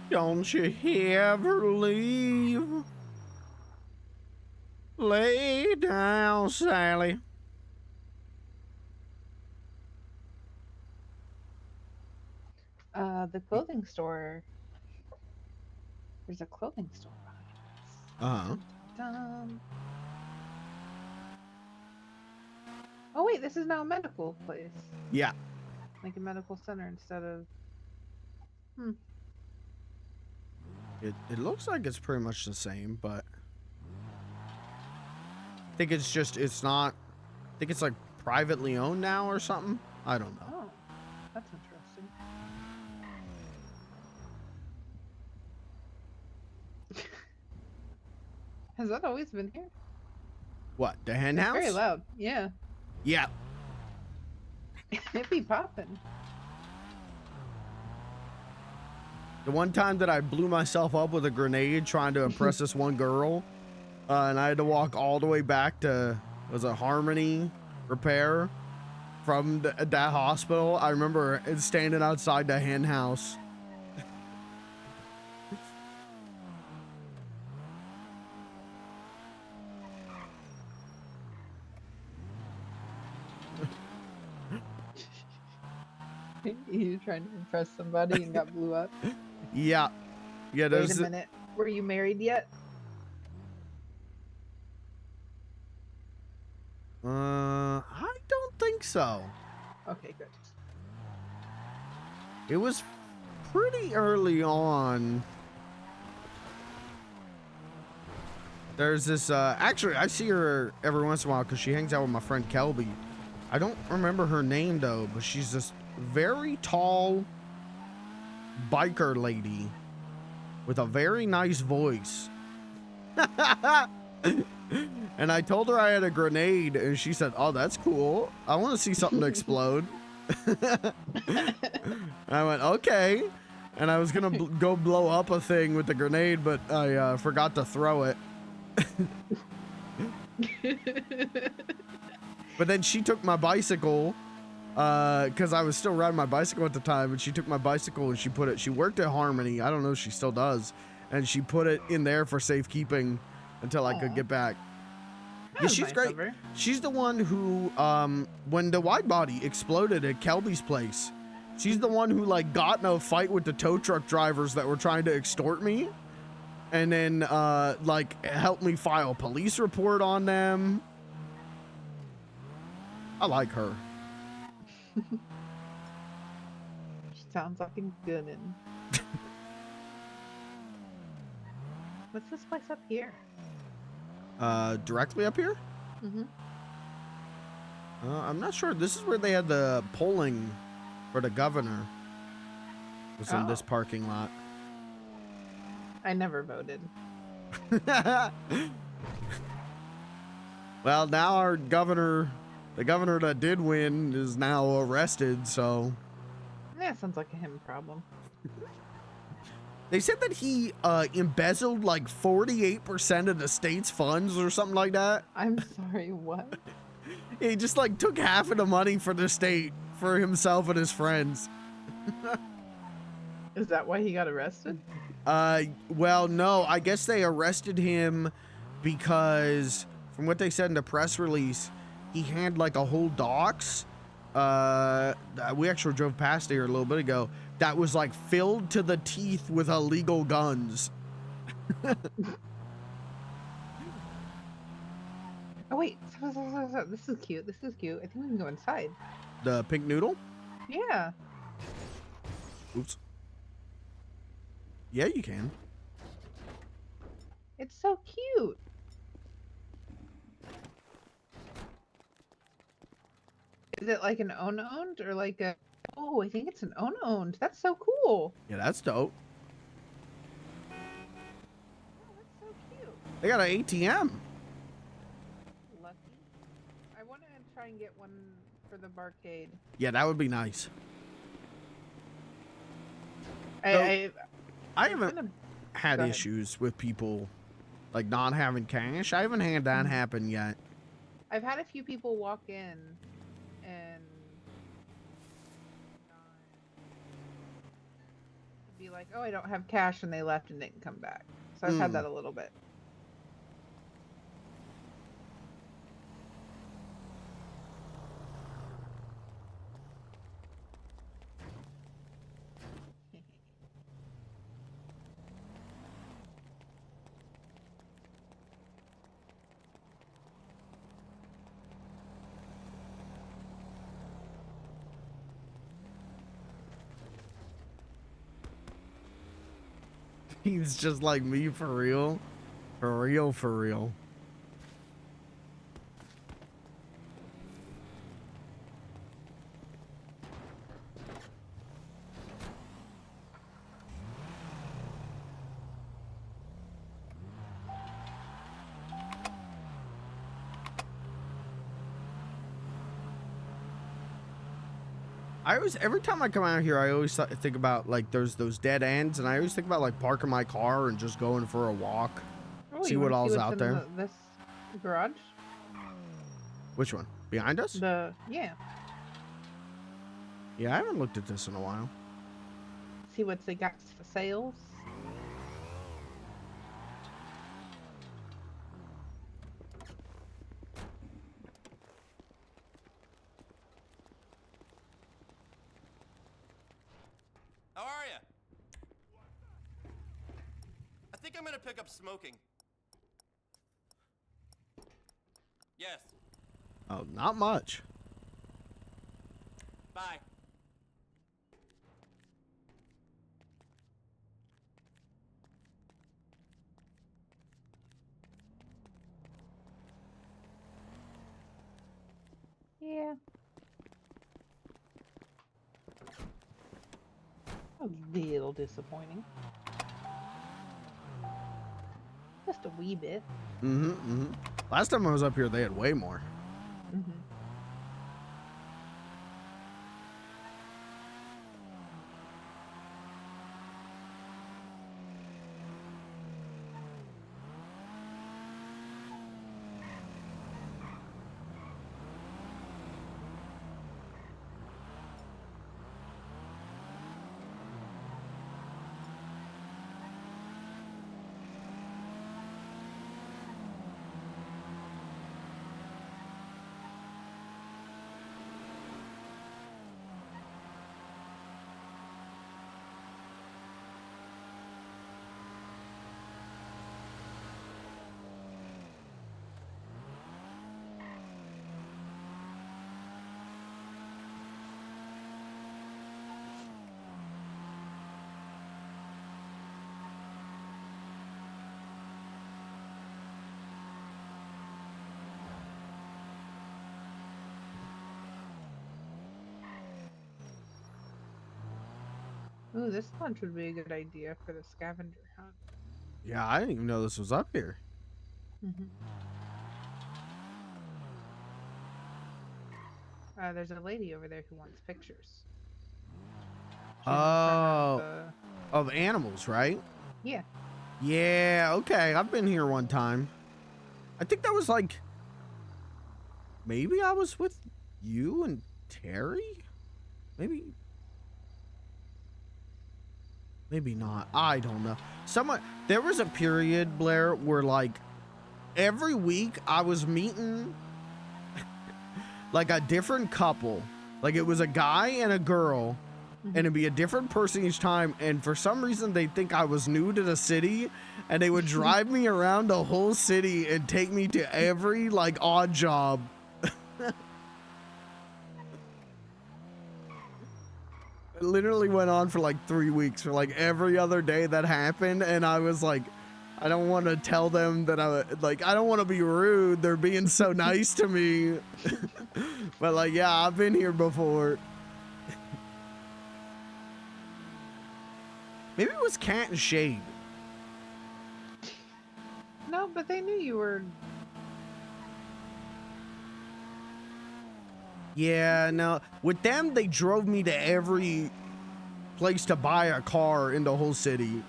Don't you ever leave. Lay down, Sally. The clothing store. There's a clothing store behind us. Dum. Oh wait, this is now a medical place. Yeah. Like a medical center instead of. It looks like it's pretty much the same, but I think it's just it's not. I think it's like privately owned now or something. I don't know. Oh, that's interesting. Has that always been here? What, the hen house? Very loud. Yeah. Yeah. It be popping. The one time that I blew myself up with a grenade trying to impress this one girl, and I had to walk all the way back to, was it Harmony Repair from that hospital. I remember standing outside the hen house. You trying to impress somebody and got blew up? Yeah. Yeah, Wait a minute. Were you married yet? I don't think so. Okay, good. It was pretty early on. There's this, actually, I see her every once in a while because she hangs out with my friend Kelby. I don't remember her name though, but she's this very tall biker lady with a very nice voice. And I told her I had a grenade and she said, "Oh, that's cool. I want to see something explode." I went, "Okay." And I was gonna go blow up a thing with the grenade, but I forgot to throw it. But then she took my bicycle, because I was still riding my bicycle at the time, and she took my bicycle and she worked at Harmony. I don't know if she still does. And she put it in there for safekeeping until I could get back. Yeah, she's great. She's the one who, when the wide body exploded at Kelby's place, she's the one who like got in a fight with the tow truck drivers that were trying to extort me. And then, like, helped me file a police report on them. I like her. Sounds like a good one. What's this place up here? Directly up here? Mm-hmm. I'm not sure. This is where they had the polling for the governor. It was in this parking lot. I never voted. Well, now our governor, the governor that did win, is now arrested, so. Yeah, sounds like a him problem. They said that he embezzled like 48% of the state's funds or something like that. I'm sorry, what? He just like took half of the money for the state for himself and his friends. Is that why he got arrested? Well, no, I guess they arrested him because from what they said in the press release, he had like a whole docks. We actually drove past here a little bit ago. That was like filled to the teeth with illegal guns. Oh wait, this is cute. This is cute. I think we can go inside. The pink noodle? Yeah. Oops. Yeah, you can. It's so cute. Is it like an owned or like a? Oh, I think it's an owned. That's so cool. Yeah, that's dope. Oh, that's so cute. They got an ATM. Lucky. I want to try and get one for the barcade. Yeah, that would be nice. I haven't had Go ahead. issues with people like not having cash. I haven't had that happen yet. I've had a few people walk in and be like, "Oh, I don't have cash," and they left and didn't come back. So I've had that a little bit. He's just like me for real. For real, for real. I always, every time I come out here, I always think about like there's those dead ends, and I always think about like parking my car and just going for a walk, Oh, see you what wanna all's what's out in there. This garage? Which one? Behind us? Yeah. Yeah, I haven't looked at this in a while. See what they got for sales. How are ya? I think I'm gonna pick up smoking. Yes. Oh, not much. Bye. Yeah. A little disappointing. Just a wee bit. Last time I was up here, they had way more. Ooh, this lunch would be a good idea for the scavenger hunt. Yeah, I didn't even know this was up here. There's a lady over there who wants pictures. Oh, of animals, right? Yeah. Yeah, okay. I've been here one time. I think that was like, maybe I was with you and Terry? Maybe not. I don't know. There was a period, Blair, where like every week I was meeting like a different couple. Like it was a guy and a girl and it'd be a different person each time. And for some reason, they think I was new to the city, and they would drive me around the whole city and take me to every like odd job. It literally went on for like 3 weeks, for like every other day that happened, and I was like, I don't want to tell them that I don't want to be rude. They're being so nice to me. But like, yeah, I've been here before. Maybe it was Cat and Shade. No, but they knew you were. Yeah, no. With them, they drove me to every place to buy a car in the whole city.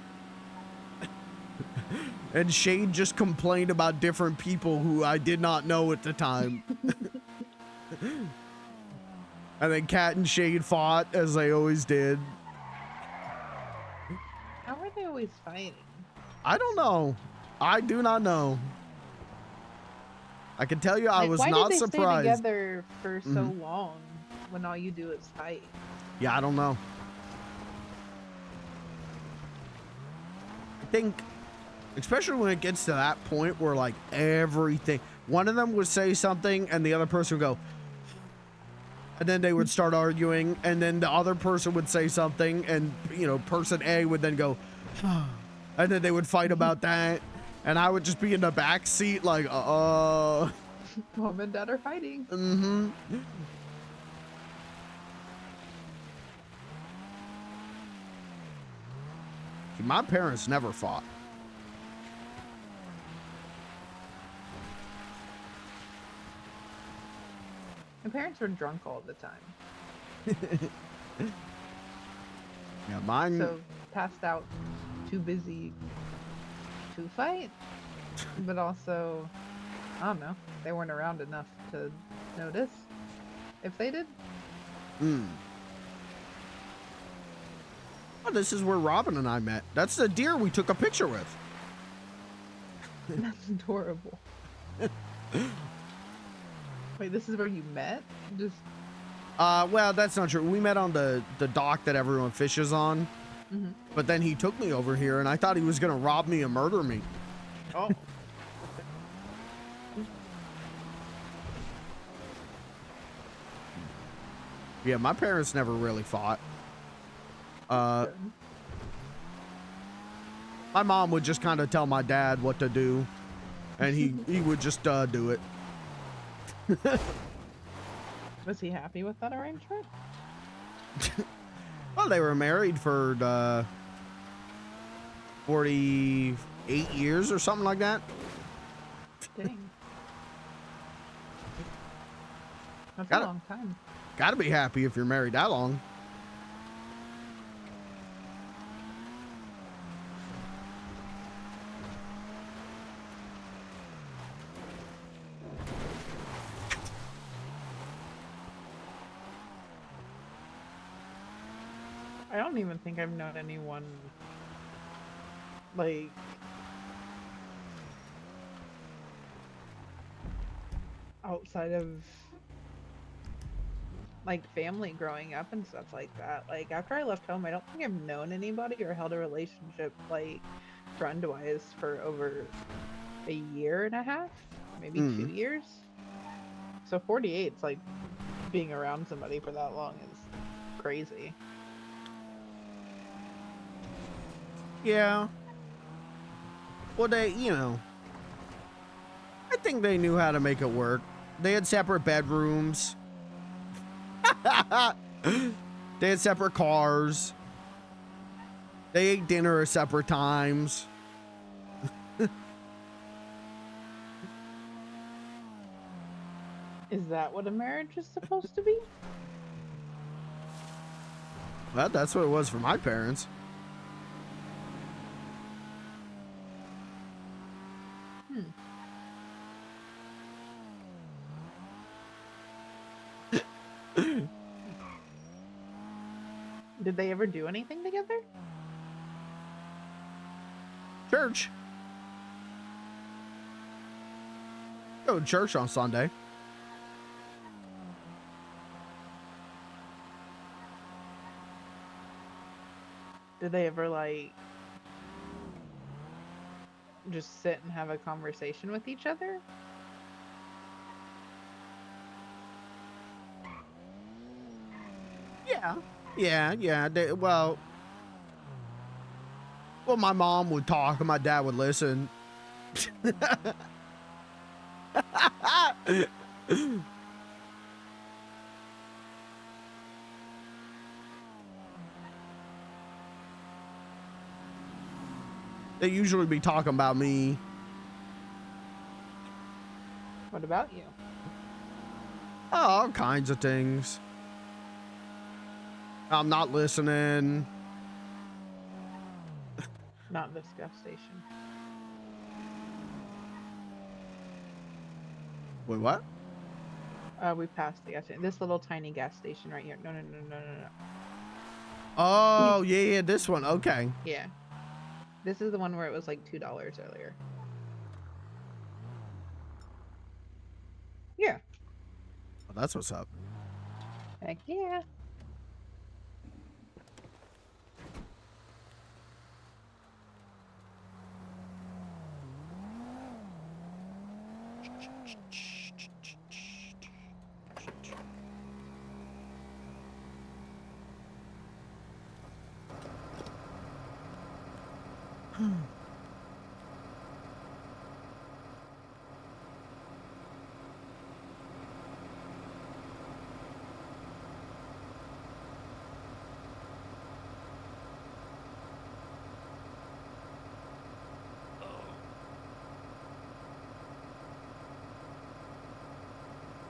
And Shade just complained about different people who I did not know at the time. And then Cat and Shade fought, as they always did. How were they always fighting? I don't know. I do not know. I can tell you I was why not did they surprised. stay together for so long when all you do is fight? Yeah, I don't know. I think, especially when it gets to that point where like everything, one of them would say something and the other person would go, and then they would start arguing, and then the other person would say something, and person A would then go, and then they would fight about that, and I would just be in the back seat like, Mom and Dad are fighting. Mm-hmm. My parents never fought. My parents were drunk all the time. Yeah, mine. So passed out, too busy to fight, but also, I don't know, they weren't around enough to notice if they did. Oh, this is where Robin and I met. That's the deer we took a picture with. That's adorable. Wait, this is where you met? Just Well, that's not true. We met on the dock that everyone fishes on. Mhm. But then he took me over here, and I thought he was gonna rob me and murder me. Oh. Yeah, my parents never really fought. My mom would just kind of tell my dad what to do, and he would just do it. Was he happy with that arrangement? Well, they were married for 48 years or something like that. Dang. That's Gotta- a long time. Gotta be happy if you're married that long. I don't even think I've known anyone like outside of like family growing up and stuff like that. Like after I left home, I don't think I've known anybody or held a relationship like friend wise for over a year and a half, maybe 2 years. So 48's like being around somebody for that long is crazy. Yeah. Well, they, I think they knew how to make it work. They had separate bedrooms. They had separate cars. They ate dinner at separate times. Is that what a marriage is supposed to be? Well, that's what it was for my parents. Did they ever do anything together? Church. Go to church on Sunday. Did they ever like just sit and have a conversation with each other? Yeah. Well, my mom would talk and my dad would listen. They usually be talking about me. What about you? Oh, all kinds of things. I'm not listening. Not this gas station. Wait, what? We passed the gas station. This little tiny gas station right here. No. Oh, yeah, this one. Okay. Yeah. This is the one where it was like $2 earlier. Yeah. Well, that's what's up. Heck yeah.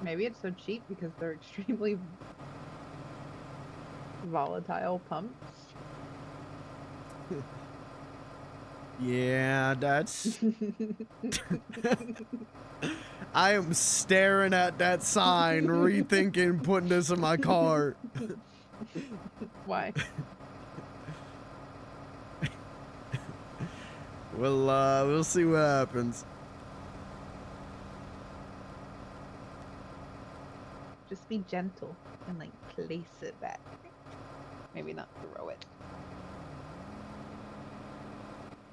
Maybe it's so cheap because they're extremely volatile pumps. Yeah, that's... I am staring at that sign, rethinking putting this in my car. Why? We'll see what happens. Just be gentle and like place it back. Maybe not throw it.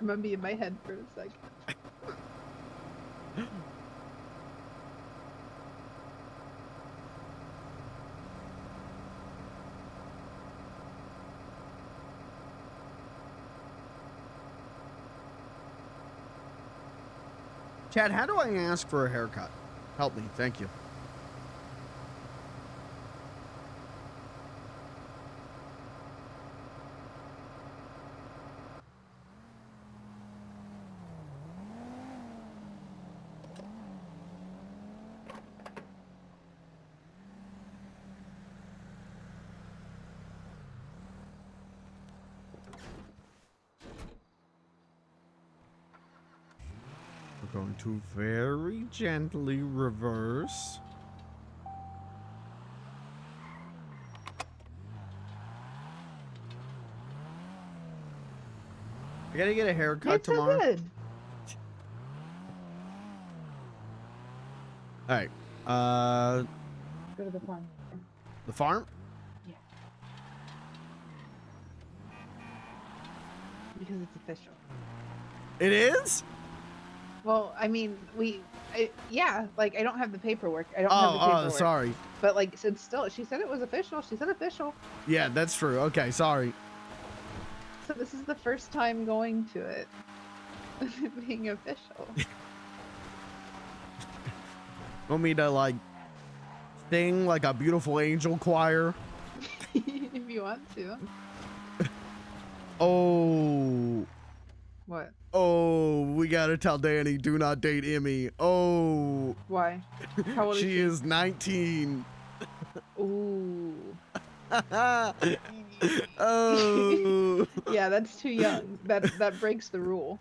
I'm gonna be in my head for a second. Chad, how do I ask for a haircut? Help me, thank you. We're going to very gently reverse. I gotta get a haircut It's so tomorrow. good. All right. Go to the farm. The farm? Yeah. Because it's official. It is? Well, I mean, yeah, like I don't have the paperwork. I don't have the paperwork. Oh, sorry. But like, it's still, she said it was official. She said official. Yeah, that's true. Okay, sorry. So this is the first time going to it being official. Want me to like sing like a beautiful angel choir? If you want to. Oh. What? Oh, we gotta tell Danny, do not date Emmy. Oh. Why? How old is She is 19. Ooh. Oh. Yeah, that's too young. That breaks the rule.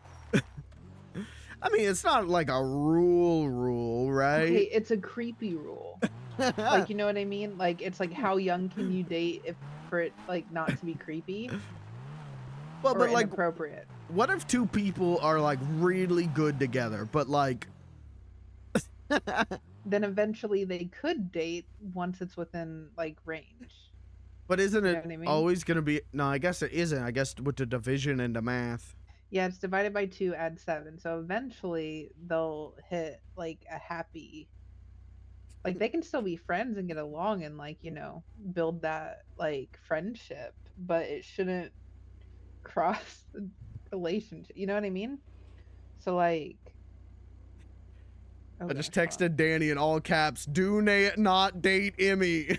I mean, it's not like a rule, right? Okay, it's a creepy rule. Like, you know what I mean? Like, it's like how young can you date if for it like not to be creepy? Well, or but like, inappropriate. what if two people are like really good together, but like Then eventually they could date once it's within like range. But isn't You it know what I mean? always going to be? No, I guess it isn't. I guess with the division into math. Yeah, it's divided by 2, add 7. So eventually they'll hit like a happy, like they can still be friends and get along and like, you know, build that like friendship, but it shouldn't cross the relationship. You know what I mean? So like, I just texted Danny in all caps, do not date Emmy.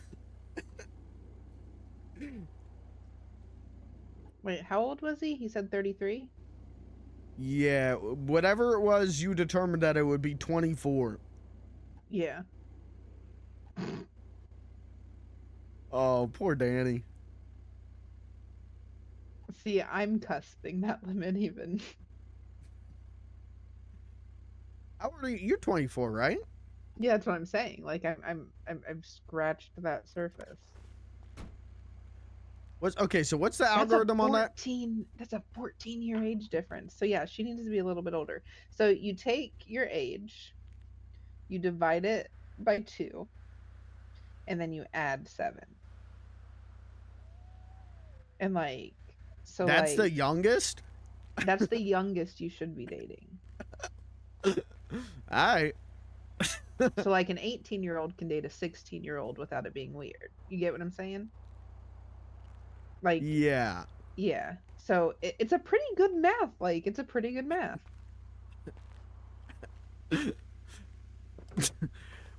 wait, how old was he? He said 33? Yeah, whatever it was, you determined that it would be 24. Yeah. Oh, poor Danny. See, I'm cusping that limit even. How old are you? You're 24, right? Yeah, that's what I'm saying. Like I've scratched that surface. So what's the That's algorithm on that? That's a 14-year age difference. So yeah, she needs to be a little bit older. So you take your age, you divide it by 2, and then you add 7. And like, so That's the like, youngest? that's the youngest you should be dating. Alright. So like an 18-year-old can date a 16-year-old without it being weird. You get what I'm saying? Like, Yeah. yeah. So it's a pretty good math. Like, it's a pretty good math.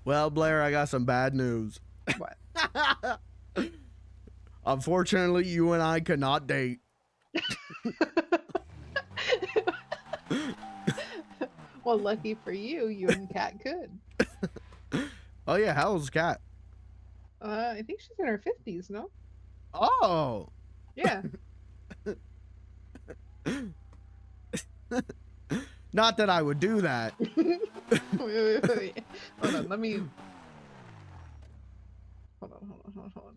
Well, Blair, I got some bad news. What? Unfortunately, you and I cannot date. Well, lucky for you, you and Kat could. Oh yeah, how old's Kat? I think she's in her 50s, no? Oh. Yeah. Not that I would do that. wait. Hold on, let me. Hold on.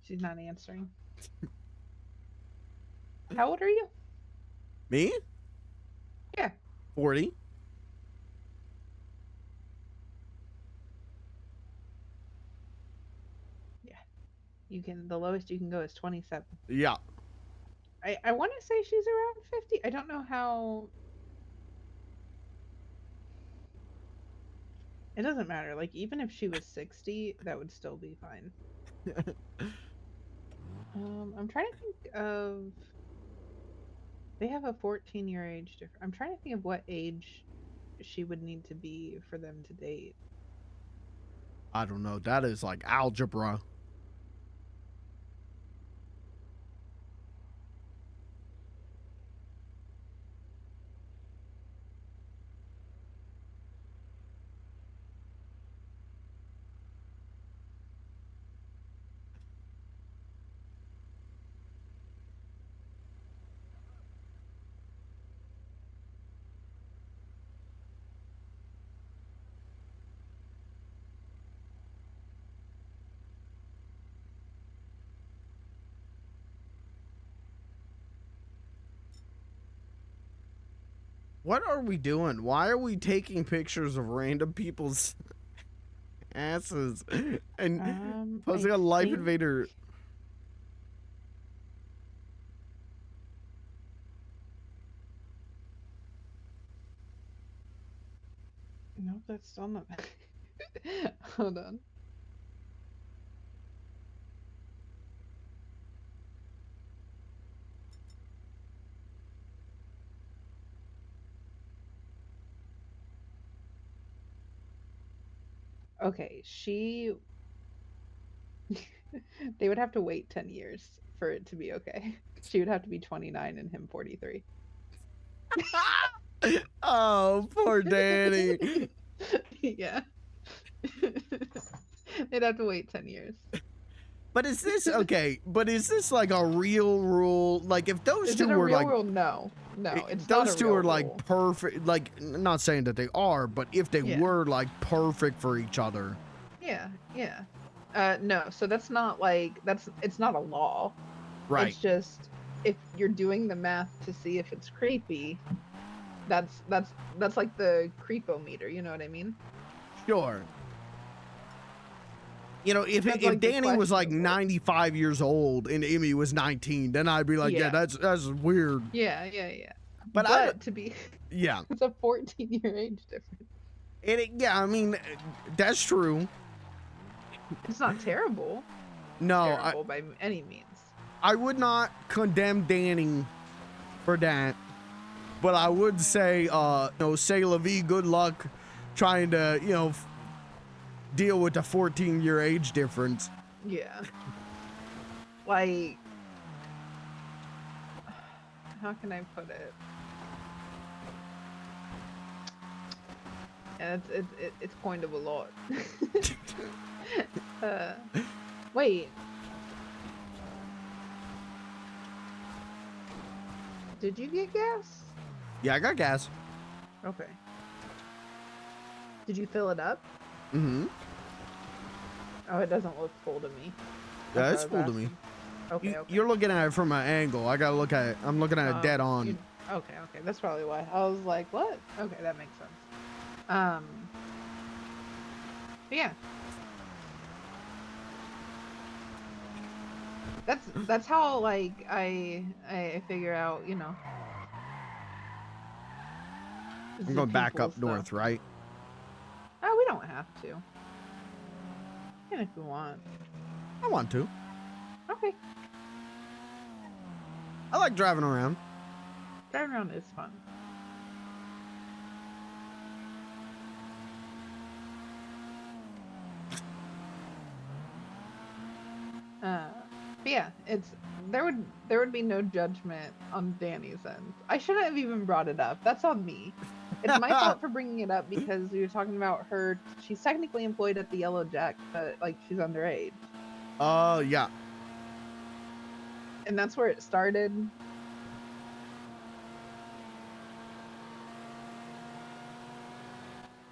She's not answering. How old are you? Me? Yeah. 40. Yeah. You can. The lowest you can go is 27. Yeah. I want to say she's around 50. I don't know how. It doesn't matter. Like, even if she was 60, that would still be fine. I'm trying to think of. They have a 14-year age difference. I'm trying to think of what age she would need to be for them to date. I don't know. That is like algebra. What are we doing? Why are we taking pictures of random people's asses and posting I on Life think- Invader? Nope, that's still not. Hold on. Okay, she. They would have to wait 10 years for it to be okay. She would have to be 29 and him 43. Oh, poor Danny. Yeah. They'd have to wait 10 years. But is this okay? But is this like a real rule? Like if those Is two it a were real like rule? No, it's those not a two real are like rule. perfect. Like not saying that they are, but if they Yeah. were like perfect for each other. Yeah, yeah. No, so that's not like it's not a law. Right. It's just if you're doing the math to see if it's creepy, that's like the creepometer, you know what I mean? Sure. You know, if That's like the Danny was like questionable. 95 years old and Emmy was 19, then I'd be like, yeah, Yeah. that's weird. Yeah. But to be Yeah. it's a 14-year age difference. Yeah, I mean, that's true. It's not terrible. No, Terrible by any means. I would not condemn Danny for that, but I would say, say la vie, good luck trying to, deal with the 14-year age difference. Yeah. Like, how can I put it? And it's kind of a lot. Wait. Did you get gas? Yeah, I got gas. Okay. Did you fill it up? Mm-hmm. Oh, it doesn't look full to me. Yeah, That's it's what I full was to me. asking. Okay. You're looking at it from an angle. I gotta look at it. I'm looking at it dead on. Okay. That's probably why. I was like, what? Okay, that makes sense. But yeah. That's how like I figure out, I'm going back people up north, right? Oh, we don't have to. And if we want. I want to. Okay. I like driving around. Driving around is fun. But yeah, there would be no judgment on Danny's end. I shouldn't have even brought it up. That's on me. It's my fault for bringing it up because we were talking about her. She's technically employed at the Yellow Jack, but like she's underage. Yeah. And that's where it started.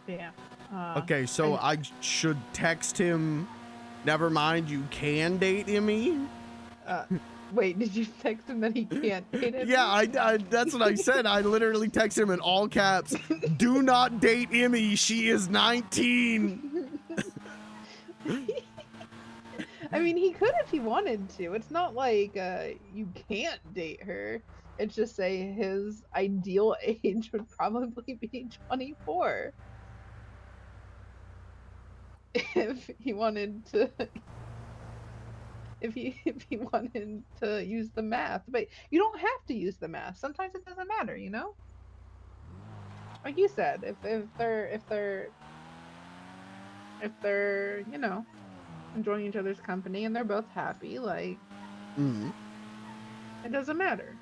Yeah. Okay, so I should text him. Never mind, you can date Emmy. Wait, did you text him that he can't date Emmy? Yeah, I that's what I said. I literally text him in all caps. Do not date Emmy. She is 19. I mean, he could if he wanted to. It's not like you can't date her. It's just say his ideal age would probably be 24. If he wanted to if he wanted to use the math. But you don't have to use the math. Sometimes it doesn't matter, Like you said, if they're enjoying each other's company and they're both happy, like it doesn't matter.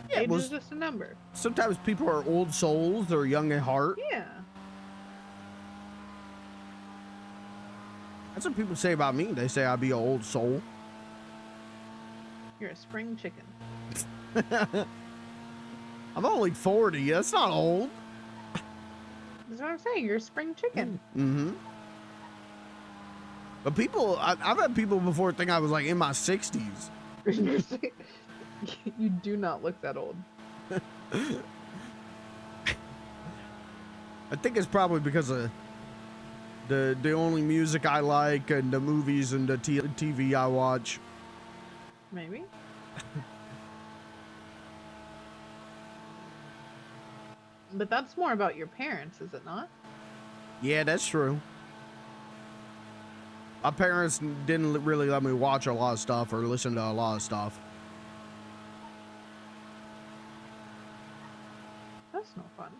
Yeah, Age is just a number. Sometimes people are old souls. They're young at heart. Yeah. That's what people say about me. They say I'd be an old soul. You're a spring chicken. I'm only 40. That's not old. That's what I'm saying. You're a spring chicken. Mm-hmm. But I've had people before think I was like in my 60s. You do not look that old. I think it's probably because of the only music I like and the movies and the TV I watch. Maybe. But that's more about your parents, is it not? Yeah, that's true. My parents didn't really let me watch a lot of stuff or listen to a lot of stuff. That's no fun.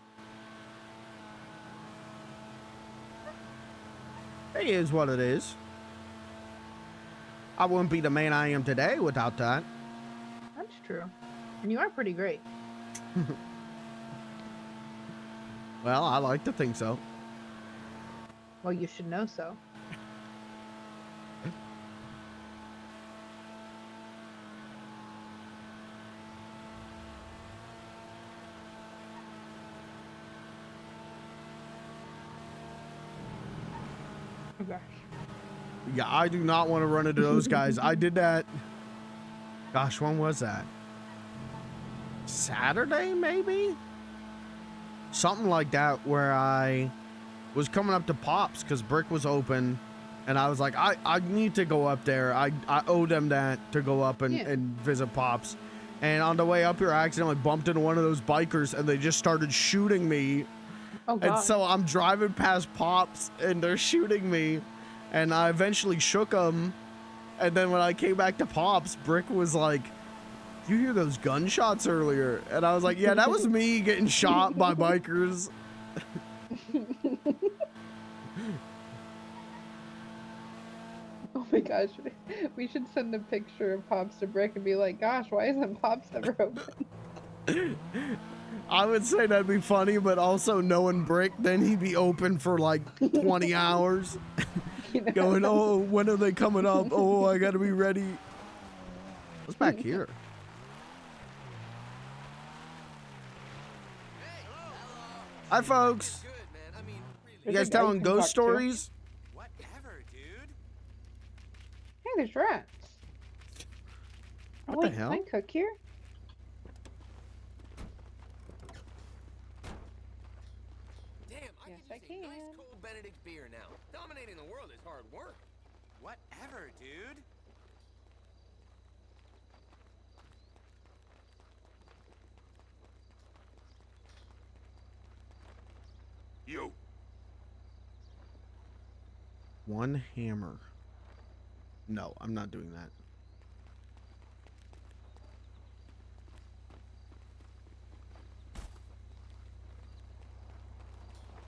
It is what it is. I wouldn't be the man I am today without that. That's true. And you are pretty great. Well, I like to think so. Well, you should know so. Oh gosh. Yeah, I do not want to run into those guys. I did that. Gosh, when was that? Saturday, maybe? Something like that, where I was coming up to Pops because Brick was open. And I was like, I need to go up there. I owe them that to go up and visit Pops. And on the way up here, I accidentally bumped into one of those bikers and they just started shooting me. Oh, God. And so I'm driving past Pops and they're shooting me. And I eventually shook them. And then when I came back to Pops, Brick was like, you hear those gunshots earlier? And I was like, yeah, that was me getting shot by bikers. Oh my gosh, we should send a picture of Pops to Brick and be like, gosh, why isn't Pops ever open? I would say that'd be funny, but also knowing Brick, then he'd be open for like 20 hours. Going, oh, when are they coming up? Oh, I gotta be ready. What's back here? Hi, folks. You guys telling ghost stories? Hey, there's rats. What oh, the wait, hell? Can I cook here? Damn, Yes, I can. nice cold Benedict beer now. Dominating the world is hard work. Whatever, dude. Yo. One hammer. No, I'm not doing that.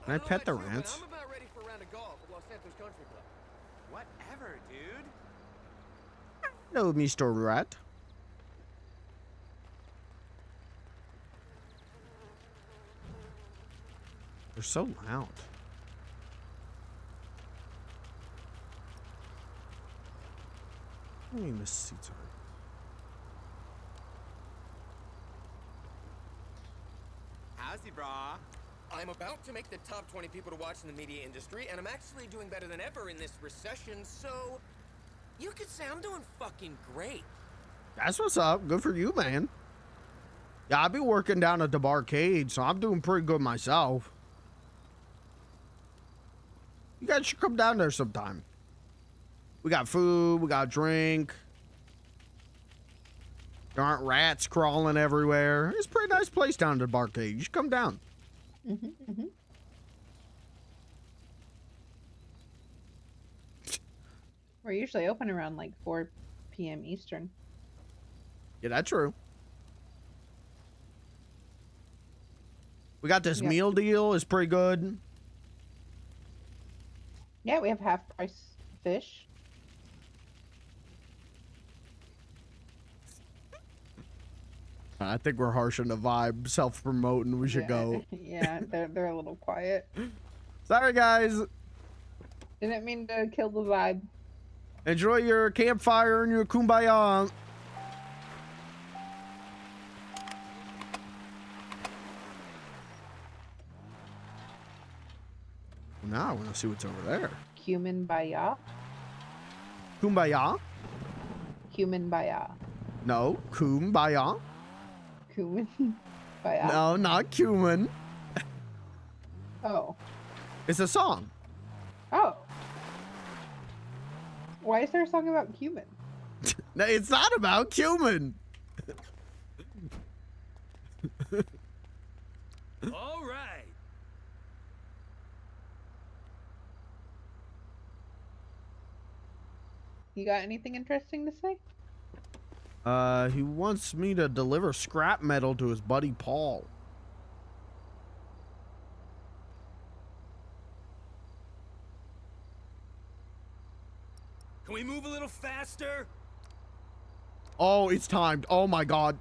Can I pet the rats? I'm about ready for a round of golf at Los Santos Country Club. Whatever, dude. No, Mr. Rat. They're so loud. I mean, the seats are. How's he, brah? I'm about to make the top 20 people to watch in the media industry, and I'm actually doing better than ever in this recession, so you could say I'm doing fucking great. That's what's up. Good for you, man. Yeah, I've been working down at the barcade, so I'm doing pretty good myself. You guys should come down there sometime. We got food, we got drink. There aren't rats crawling everywhere. It's a pretty nice place down at the barcade. You should come down. We're usually open around like 4 p.m. Eastern. Yeah, that's true. We got this meal deal. It's pretty good. Yeah, we have half price fish. I think we're harsh on the vibe. Self-promoting. We should go. Yeah, they're a little quiet. Sorry, guys. Didn't mean to kill the vibe. Enjoy your campfire and your kumbaya. Now I want to see what's over there. Cumin baya. Kumbaya? Cumin baya. No, kumbaya. Cumin baya. No, not cumin. Oh. It's a song. Oh. Why is there a song about cumin? No, it's not about cumin. All right. You got anything interesting to say? He wants me to deliver scrap metal to his buddy Paul. Can we move a little faster? Oh, it's timed. Oh my god.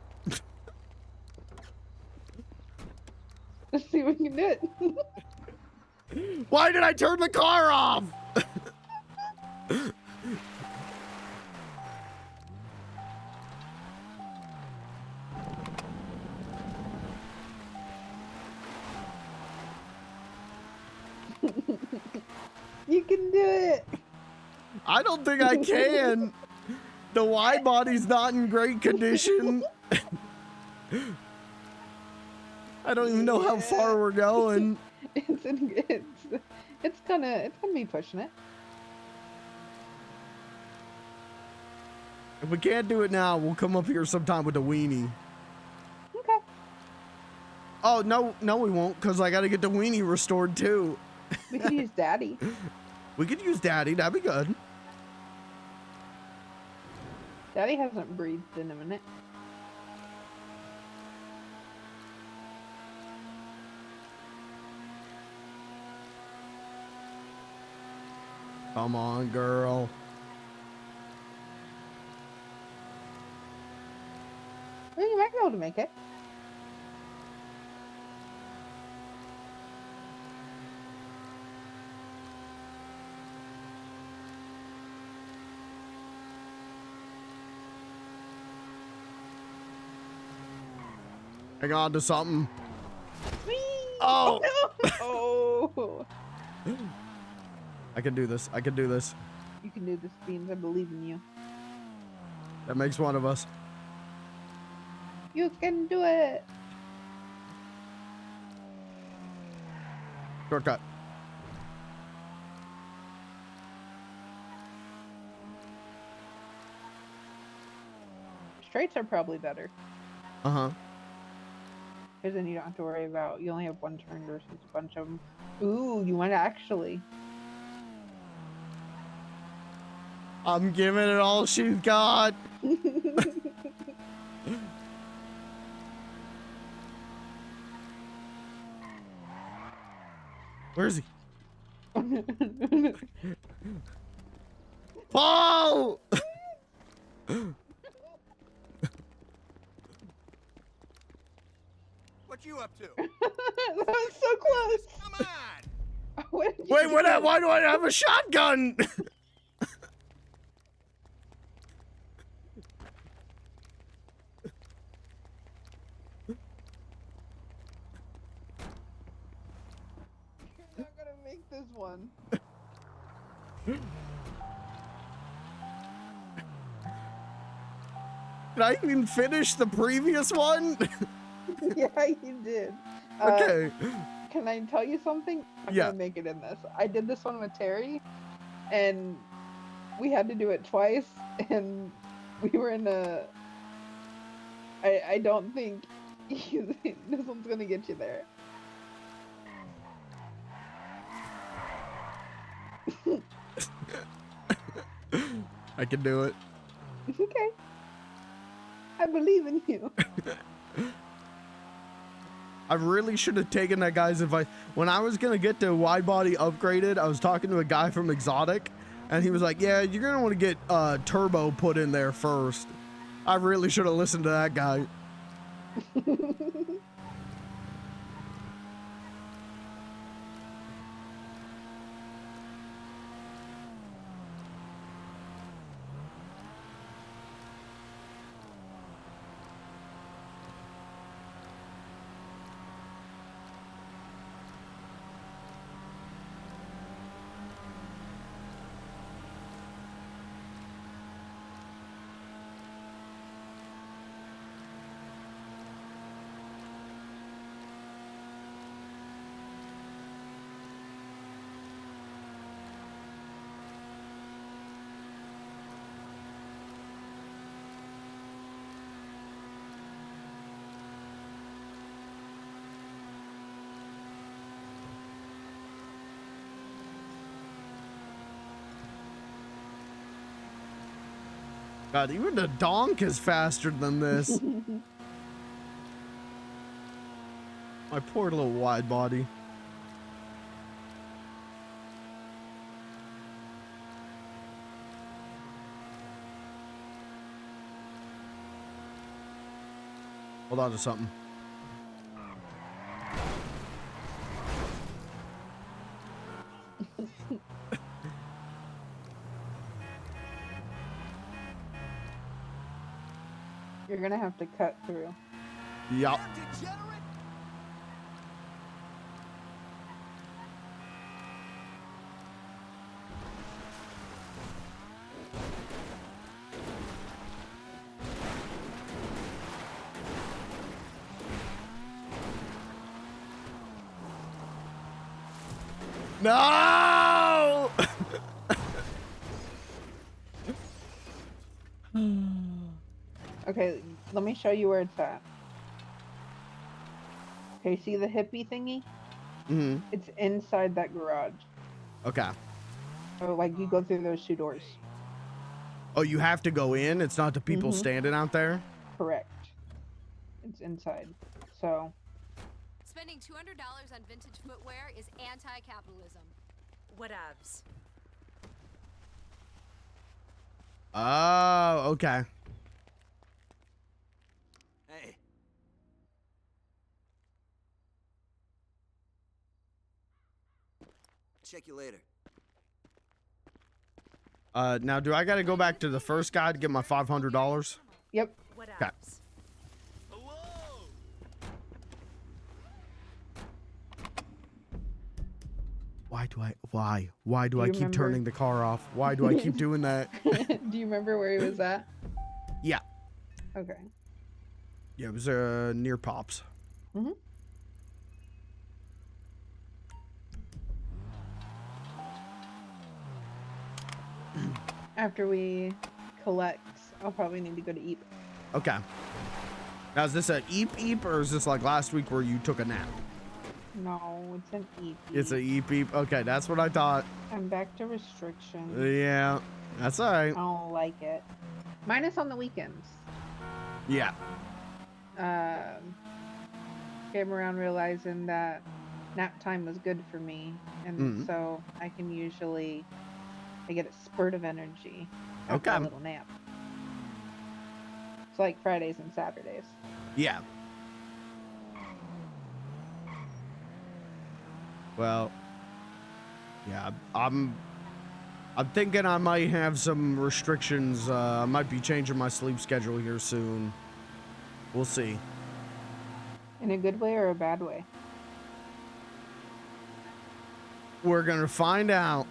Let's see if we can do it. Why did I turn the car off? You can do it. I don't think I can. The wide body's not in great condition. I don't even know how far we're going. It's gonna be pushing it. If we can't do it now, we'll come up here sometime with the weenie. Okay. Oh, no, we won't, because I got to get the weenie restored, too. We could use Daddy. We could use Daddy. That'd be good. Daddy hasn't breathed in a minute. Come on, girl. Well, you might be able to make it. Hang on to something. Whee! Oh! Oh! I can do this. I can do this. You can do this, Beans. I believe in you. That makes one of us. You can do it. Shortcut. Straights are probably better. Uh-huh. Because then you don't have to worry about, you only have one turn versus a bunch of them. Ooh, you might actually. I'm giving it all she's got. Where is he? Paul! What you up to? That was so close. Come on. Wait, why do I have a shotgun? You're not gonna make this one. Did I even finish the previous one? Yeah, you did. Okay. Can I tell you something? I'm Yeah. gonna make it in this. I did this one with Terry, and we had to do it twice, and we were in a. I don't think this one's gonna get you there. I can do it. Okay. I believe in you. I really should have taken that guy's advice. When I was gonna get the wide body upgraded, I was talking to a guy from Exotic, and he was like, "Yeah, you're gonna want to get turbo put in there first." I really should have listened to that guy. God, even the donk is faster than this. My poor little wide body. Hold on to something. You're gonna have to cut through. Yup. No! Okay, let me show you where it's at. Okay, see the hippie thingy? Mm-hmm. It's inside that garage. Okay. So, like, you go through those 2 doors. Oh, you have to go in? It's not the people Mhm. standing out there? Correct. It's inside. So, Spending $200 on vintage footwear is anti-capitalism. Whatevs. Oh, okay. Hey. Check you later. Now do I gotta go back to the first guy to get my $500? yep. Okay. Why do I you keep remember- turning the car off? Why do I keep doing that? Do you remember where he was at? Yeah. Okay. Yeah, it was near Pops. Mm-hmm. After we collect, I'll probably need to go to eat. Okay. Now is this a eep or is this like last week where you took a nap? No, it's an eat. It's a eep. Okay, that's what I thought. I'm back to restrictions. Yeah, that's all right. I don't like it. Minus on the weekends. Yeah. Came around realizing that nap time was good for me, and Mhm. so I can usually I get a spurt of energy after Okay. a little nap. It's like Fridays and Saturdays. Yeah. Well, yeah, I'm thinking I might have some restrictions. I might be changing my sleep schedule here soon. We'll see. In a good way or a bad way? We're gonna find out.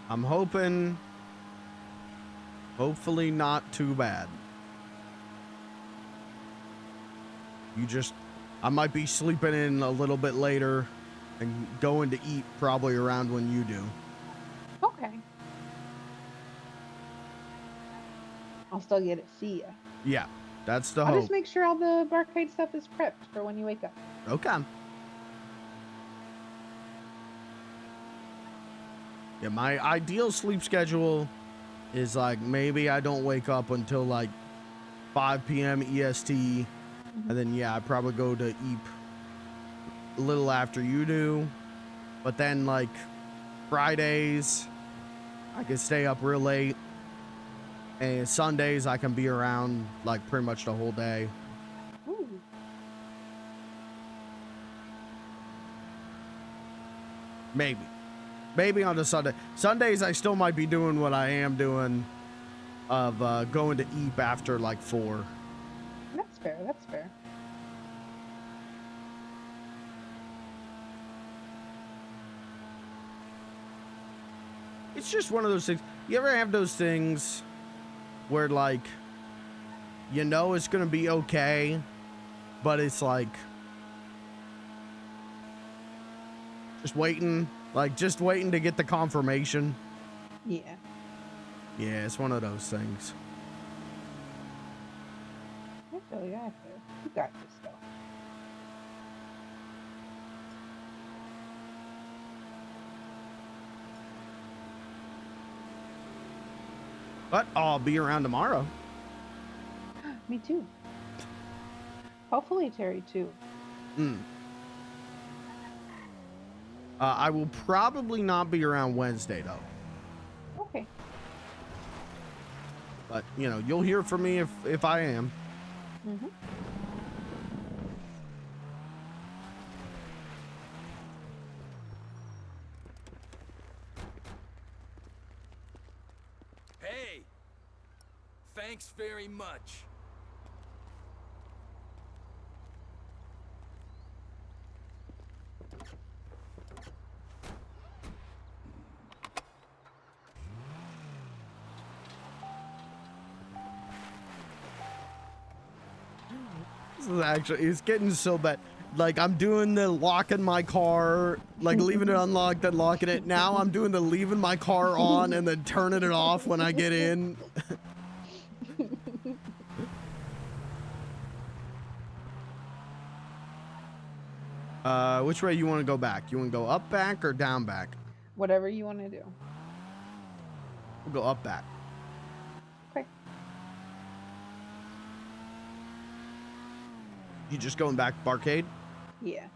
I'm hoping, hopefully not too bad. I might be sleeping in a little bit later and going to eat probably around when you do. Okay. I'll still get to see ya. Yeah, that's the I'll hope. just make sure all the barcade stuff is prepped for when you wake up. Okay. Yeah, my ideal sleep schedule is like maybe I don't wake up until like 5 p.m. EST. And then, yeah, I probably go to eat a little after you do. But then, like, Fridays, I can stay up real late. And Sundays, I can be around, like, pretty much the whole day. Ooh. Maybe. Maybe on the Sunday. Sundays, I still might be doing what I am doing of going to eat after, like, 4. That's fair. That's fair. It's just one of those things. You ever have those things where, like, you know it's going to be okay, but it's like just waiting to get the confirmation? Yeah. Yeah, it's one of those things. I feel you. I feel you. You got this stuff. But I'll be around tomorrow. Me too. Hopefully Terry too. I will probably not be around Wednesday, though. Okay. But, you know, you'll hear from me if I am. Mm-hmm. Hey! Thanks very much. is actually, it's getting so bad. Like, I'm doing the locking my car, like leaving it unlocked, then locking it. Now I'm doing the leaving my car on and then turning it off when I get in. Which way you want to go back? You want to go up back or down back? Whatever you want to do. We'll go up back. Okay. You just going back Barcade? Yeah.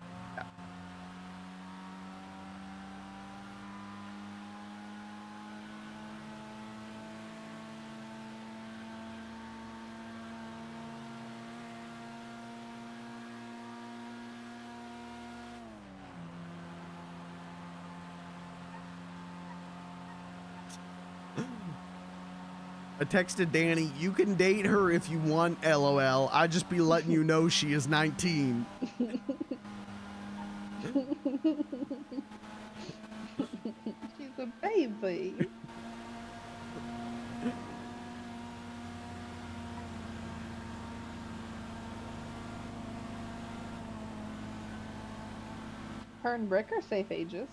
I texted Danny, you can date her if you want, LOL. I just be letting you know she is 19. She's a baby. Her and Brick are safe ages.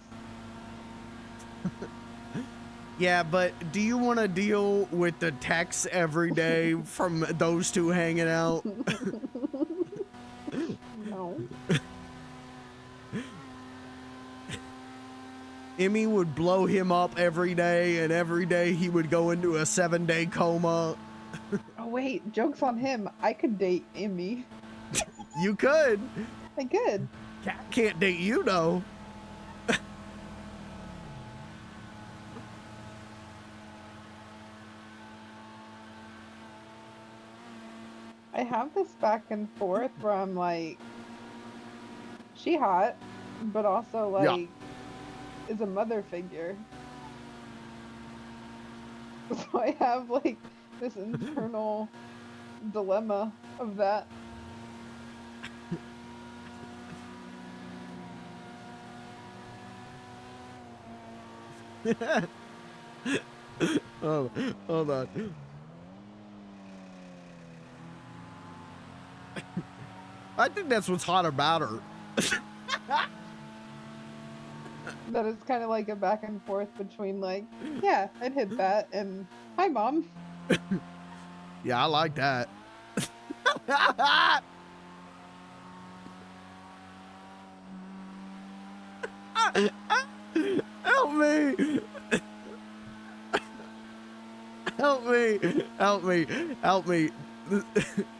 Yeah, but do you want to deal with the texts every day from those two hanging out? No. Emmy would blow him up every day, and every day he would go into a 7-day coma. Oh wait, joke's on him. I could date Emmy. You could. I could. Cat can't date you, though. I have this back and forth where I'm like, she hot, but also like is a mother figure. So I have like this internal dilemma of that. Oh, hold on. I think that's what's hot about her. That is kind of like a back and forth between like, yeah, I'd hit that, and hi, mom. Yeah, I like that. Help me! Help me! Help me! Help me!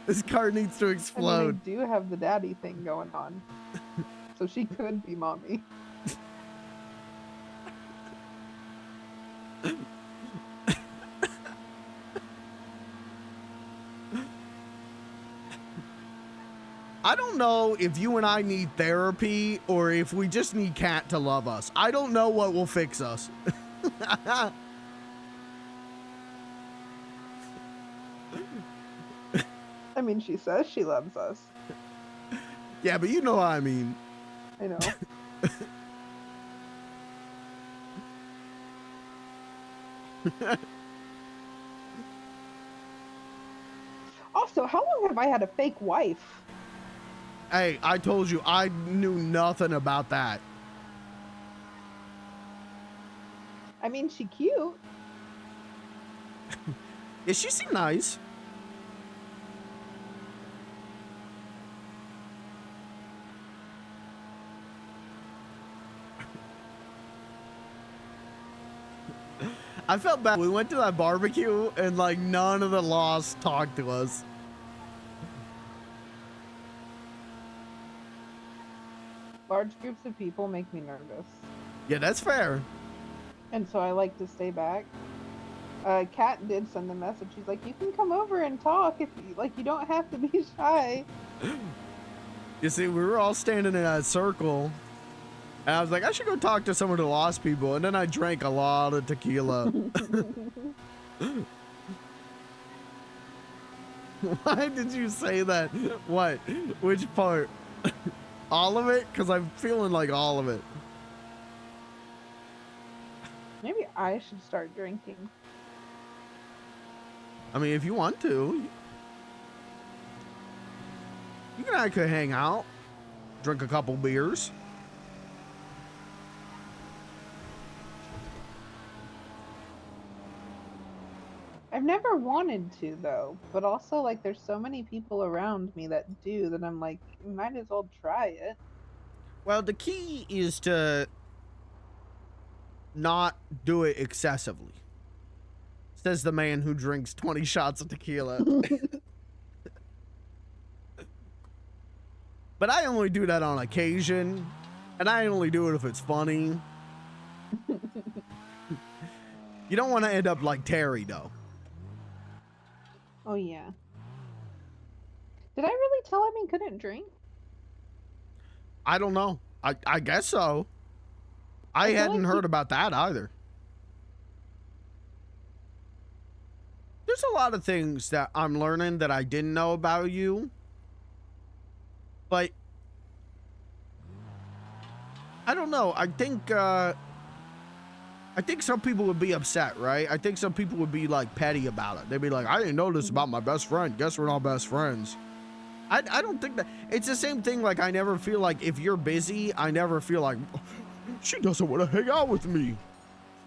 This car needs to explode. I mean, I do have the daddy thing going on, so she could be mommy. I don't know if you and I need therapy or if we just need Cat to love us. I don't know what will fix us. I mean, she says she loves us. Yeah, but you know what I mean. I know. Also, how long have I had a fake wife? Hey, I told you, I knew nothing about that. I mean, she cute. Yeah, she seemed nice. I felt bad. We went to that barbecue and like none of the Lost talked to us. Large groups of people make me nervous. Yeah, that's fair. And so I like to stay back. Kat did send a message. She's like, you can come over and talk if you like. You don't have to be shy. You see, we were all standing in a circle, and I was like, I should go talk to some of the Lost people. And then I drank a lot of tequila. Why did you say that? What? Which part? All of it? Because I'm feeling like all of it. Maybe I should start drinking. I mean, if you want to. You and I could hang out, drink a couple beers. I've never wanted to though, but also like there's so many people around me that do that I'm like, might as well try it. Well, the key is to not do it excessively. Says the man who drinks 20 shots of tequila. But I only do that on occasion, and I only do it if it's funny. You don't want to end up like Terry, though. Oh yeah. Did I really tell him he couldn't drink? I don't know. I guess so. I feel hadn't like heard about that either. There's a lot of things that I'm learning that I didn't know about you. But I don't know. I think some people would be upset, right? I think some people would be like petty about it. They'd be like, I didn't know this about my best friend. Guess we're not best friends. I don't think that it's the same thing. Like, I never feel like if you're busy, I never feel like she doesn't want to hang out with me.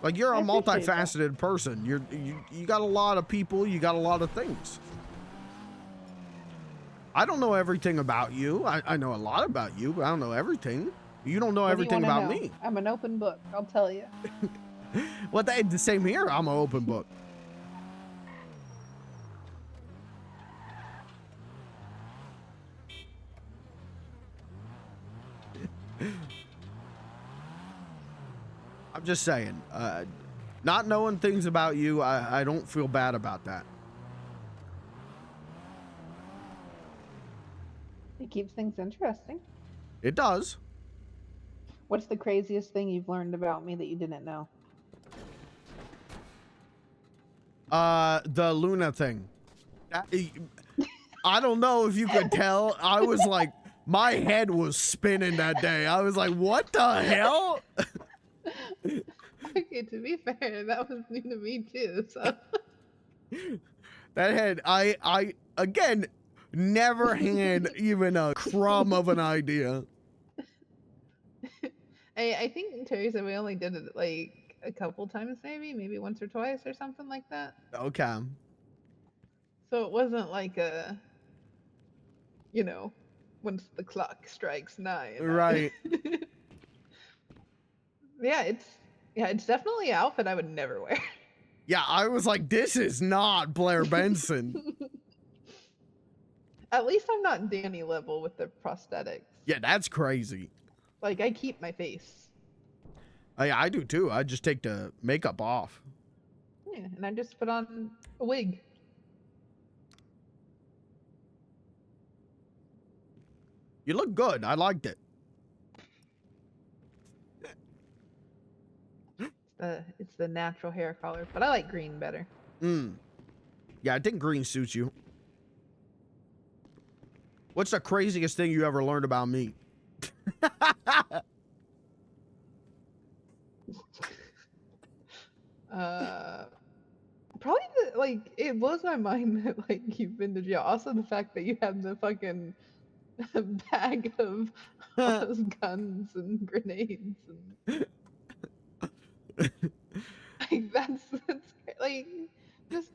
Like, you're a multifaceted person. You got a lot of people. You got a lot of things. I don't know everything about you. I know a lot about you, but I don't know everything. You don't know What do you everything wanna about know? me. I'm an open book, I'll tell you. Well, the same here. I'm an open book. I'm just saying, not knowing things about you, I don't feel bad about that. It keeps things interesting. It does. What's the craziest thing you've learned about me that you didn't know? The Luna thing. I don't know if you could tell. I was like, my head was spinning that day. I was like, what the hell? Okay, to be fair, that was new to me too, so. That head, I again, never had even a crumb of an idea. I think Terry said we only did it like a couple times, maybe once or twice or something like that. Okay. So it wasn't like a, once the clock strikes 9. Right. It's definitely an outfit I would never wear. Yeah, I was like, this is not Blair Benson. At least I'm not Danny level with the prosthetics. Yeah, that's crazy. Like, I keep my face. I do too. I just take the makeup off. Yeah, and I just put on a wig. You look good. I liked it. It's the natural hair color, but I like green better. Yeah, I think green suits you. What's the craziest thing you ever learned about me? Probably it blows my mind that you've been to jail. Also the fact that you have the fucking bag of all those guns and grenades and that's like just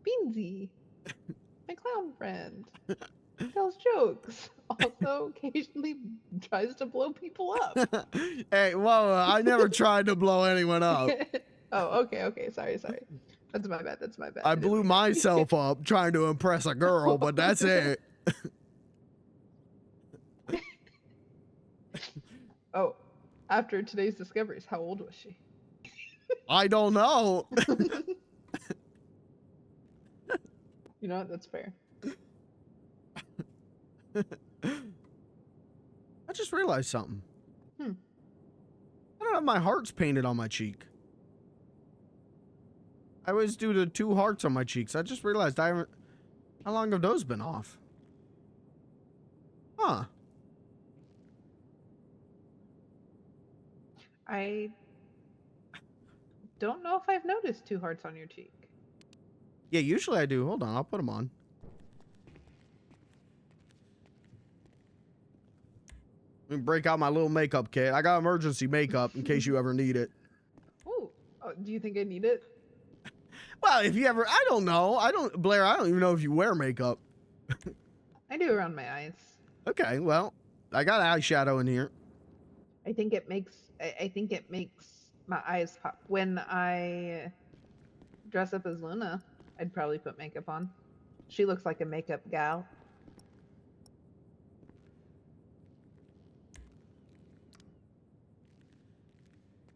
Beansy, my clown friend, tells jokes. Also occasionally tries to blow people up. Hey, whoa, I never tried to blow anyone up. Oh, okay. Sorry. That's my bad. I blew myself up trying to impress a girl, but that's it. Oh, after today's discoveries, how old was she? I don't know. You know what? That's fair. I just realized something. Hmm. I don't have my hearts painted on my cheek. I always do the 2 hearts on my cheeks. I just realized I haven't. How long have those been off? Huh. I don't know if I've noticed 2 hearts on your cheek. Yeah, usually I do. Hold on, I'll put them on. Let me break out my little makeup kit. I got emergency makeup in case you ever need it. Ooh. Oh, do you think I need it? Well, if you ever, I don't know. Blair, I don't even know if you wear makeup. I do around my eyes. Okay, well, I got eyeshadow in here. I think it makes my eyes pop. When I dress up as Luna, I'd probably put makeup on. She looks like a makeup gal.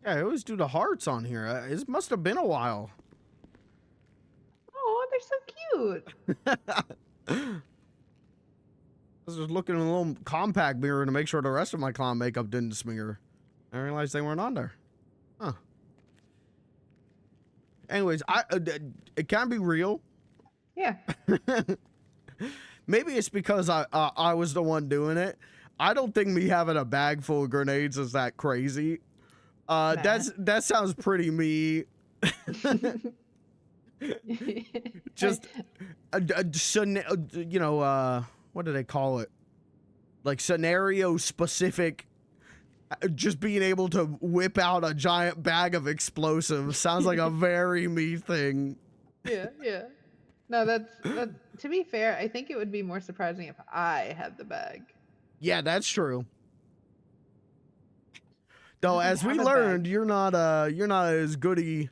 Yeah, I always do the hearts on here. It must have been a while. Oh, they're so cute. I was just looking in a little compact mirror to make sure the rest of my clown makeup didn't smear. I realized they weren't on there. Huh. Anyways, it can be real. Yeah. Maybe it's because I was the one doing it. I don't think me having a bag full of grenades is that crazy. That sounds pretty me. Just you know, what do they call it? Like scenario specific. Just being able to whip out a giant bag of explosives sounds like a very me thing. Yeah, yeah. No, that's to be fair, I think it would be more surprising if I had the bag. Yeah, that's true. Though, as we have a learned, you're not as goody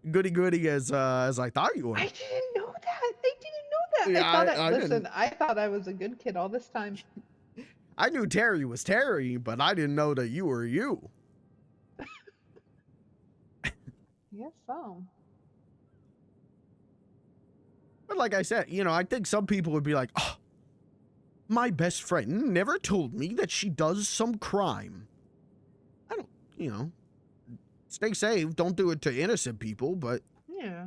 as I thought you were. I didn't know that. I didn't know that. Yeah, Listen, I thought I was a good kid all this time. I knew Terry was Terry, but I didn't know that you were you. Yes, so. But like I said, you know, I think some people would be like, oh, my best friend never told me that she does some crime. I don't, you know, stay safe. Don't do it to innocent people, but Yeah.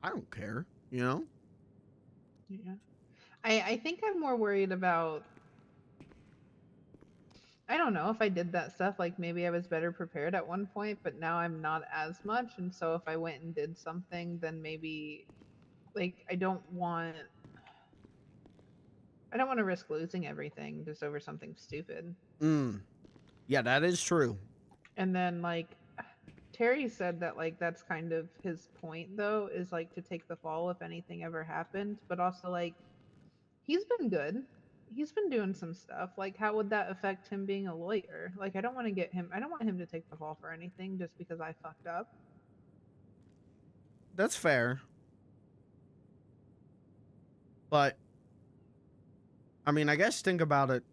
I don't care, you know? Yeah. I think I'm more worried about, I don't know, if I did that stuff, like maybe I was better prepared at one point, but now I'm not as much. And so if I went and did something, then maybe, like, I don't want to risk losing everything just over something stupid. Yeah, that is true. And then, like, Terry said that, like, that's kind of his point, though, is, like, to take the fall if anything ever happened. But also, like, he's been good. He's been doing some stuff. Like, how would that affect him being a lawyer? Like, I don't want him to take the fall for anything just because I fucked up. That's fair. But, I mean, I guess think about it.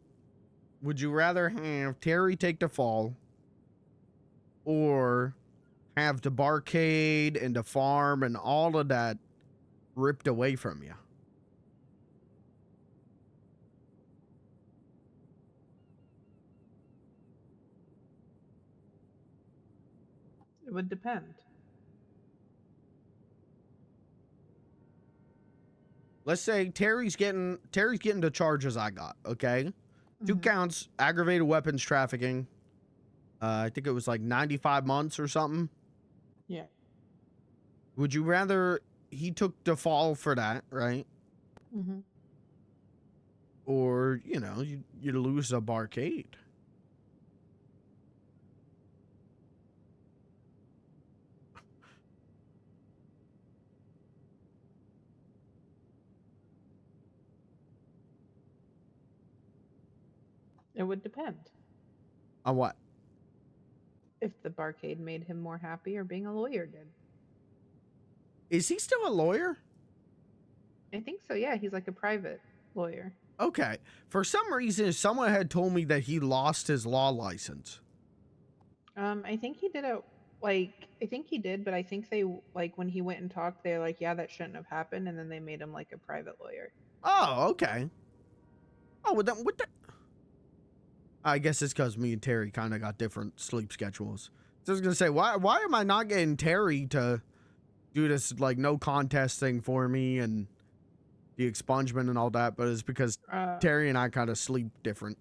Would you rather have Terry take the fall or have the barcade and the farm and all of that ripped away from you? It would depend. Let's say Terry's getting the charges I got, okay? 2 counts, aggravated weapons trafficking. I think it was like 95 months or something. Yeah. Would you rather he took the fall for that, right? Mm-hmm. Or, you know, you lose a barcade? It would depend. On what? If the barcade made him more happy or being a lawyer did. Is he still a lawyer? I think so, yeah. He's like a private lawyer. Okay. For some reason, someone had told me that he lost his law license. I think he did it, like, I think he did, but I think they, like, when he went and talked, they're like, yeah, that shouldn't have happened, and then they made him, like, a private lawyer. Oh, okay. Oh, with that. I guess it's because me and Terry kind of got different sleep schedules. So I was gonna say, why am I not getting Terry to do this, like, no contest thing for me and the expungement and all that? But it's because Terry and I kind of sleep different.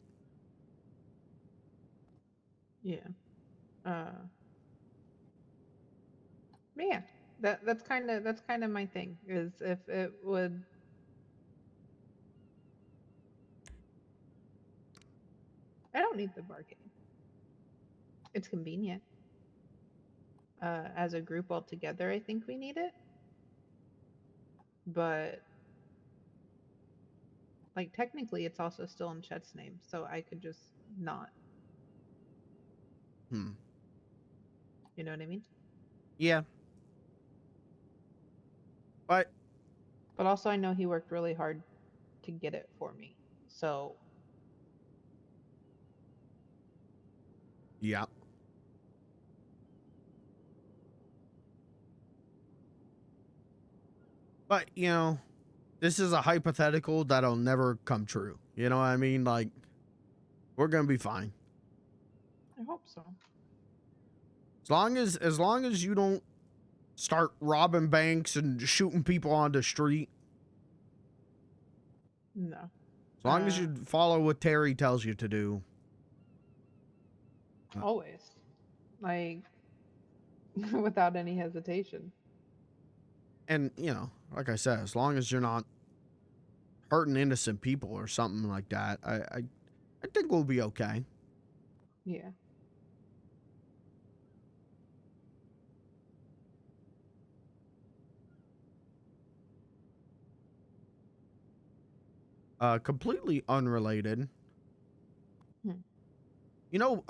Yeah. But yeah, that's kind of my thing, is if it would. I need the barking. It's convenient. As a group altogether, I think we need it. But like technically it's also still in Chet's name, so I could just not. Hmm. You know what I mean? Yeah. But also I know he worked really hard to get it for me. So yeah. But, you know, this is a hypothetical that'll never come true. You know what I mean? Like, we're going to be fine. I hope so. As long as you don't start robbing banks and shooting people on the street. No. As long as you follow what Terry tells you to do. Always. Like without any hesitation. And, you know, like I said, as long as you're not hurting innocent people or something like that, I think we'll be okay. Yeah. Completely unrelated. Hmm. You know,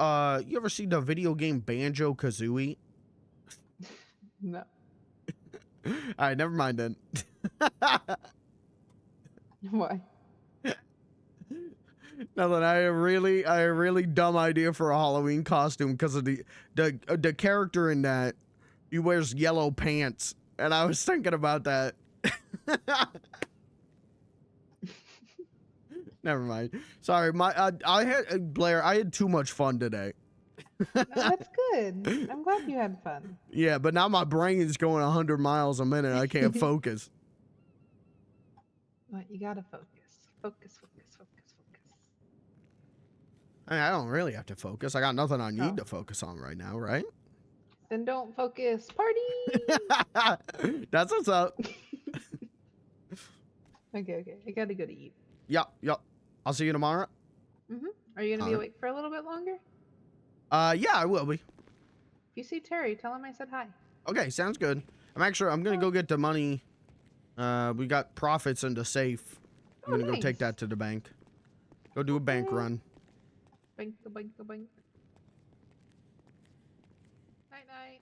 you ever see the video game Banjo-Kazooie? No. All right, never mind then. Why? Nothing. I have a really dumb idea for a Halloween costume because of the character in that. He wears yellow pants, and I was thinking about that. Never mind. Sorry, I had Blair. I had too much fun today. No, that's good. I'm glad you had fun. Yeah, but now my brain is going 100 miles a minute. I can't focus. But you gotta focus. Focus. I mean, I don't really have to focus. I got nothing I need to focus on right now, right? Then don't focus. Party! That's what's up. Okay. I gotta go to eat. Yep. I'll see you tomorrow. Are you gonna be awake for a little bit longer? Yeah, I will be. If you see Terry, tell him I said hi. Okay, sounds good. I'm gonna go get the money. We got profits in the safe. I'm gonna go take that to the bank. Go do a bank run. Bank. Night.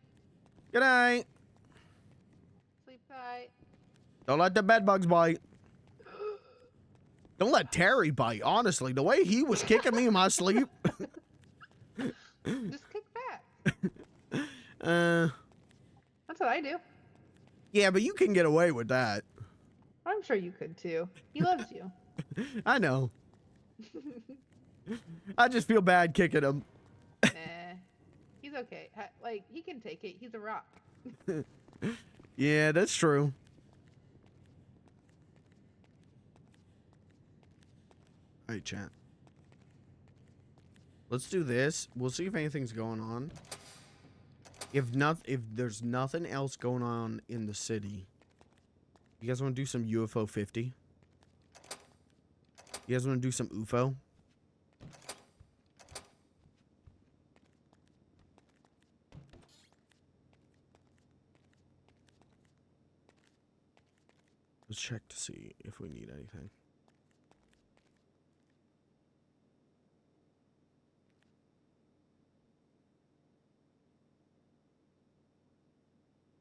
Good night. Sleep tight. Don't let the bed bugs bite. Don't let Terry bite. Honestly, the way he was kicking me in my sleep. Just kick back. That's what I do. Yeah, but you can get away with that. I'm sure you could too. He loves you. I know. I just feel bad kicking him. Nah, he's okay. Like, he can take it. He's a rock. Yeah, that's true. All right, chat. Let's do this. We'll see if anything's going on. If there's nothing else going on in the city, you guys want to do some UFO 50? You guys want to do some UFO? Let's check to see if we need anything.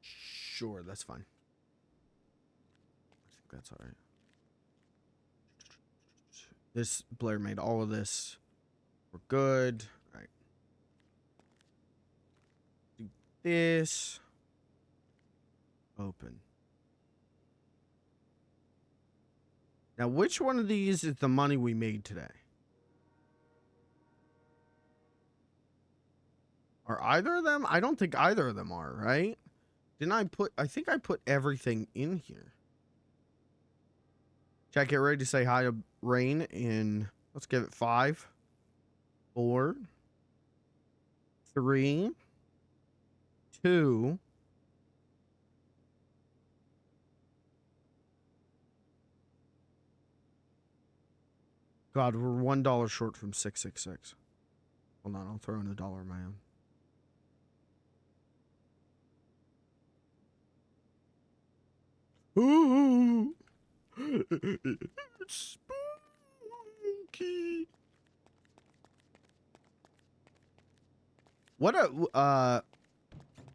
Sure, that's fine. I think that's all right. This Blair made all of this. We're good. All right. Do this. Open. Now, which one of these is the money we made today? Are either of them? I don't think either of them are, right? I think I put everything in here. Chat, get ready to say hi to Rain in, let's give it 5, 4, 3, 2. God, we're $1 short from 666. Hold on, I'll throw in $1 of my own. Ooh, it's spooky. What I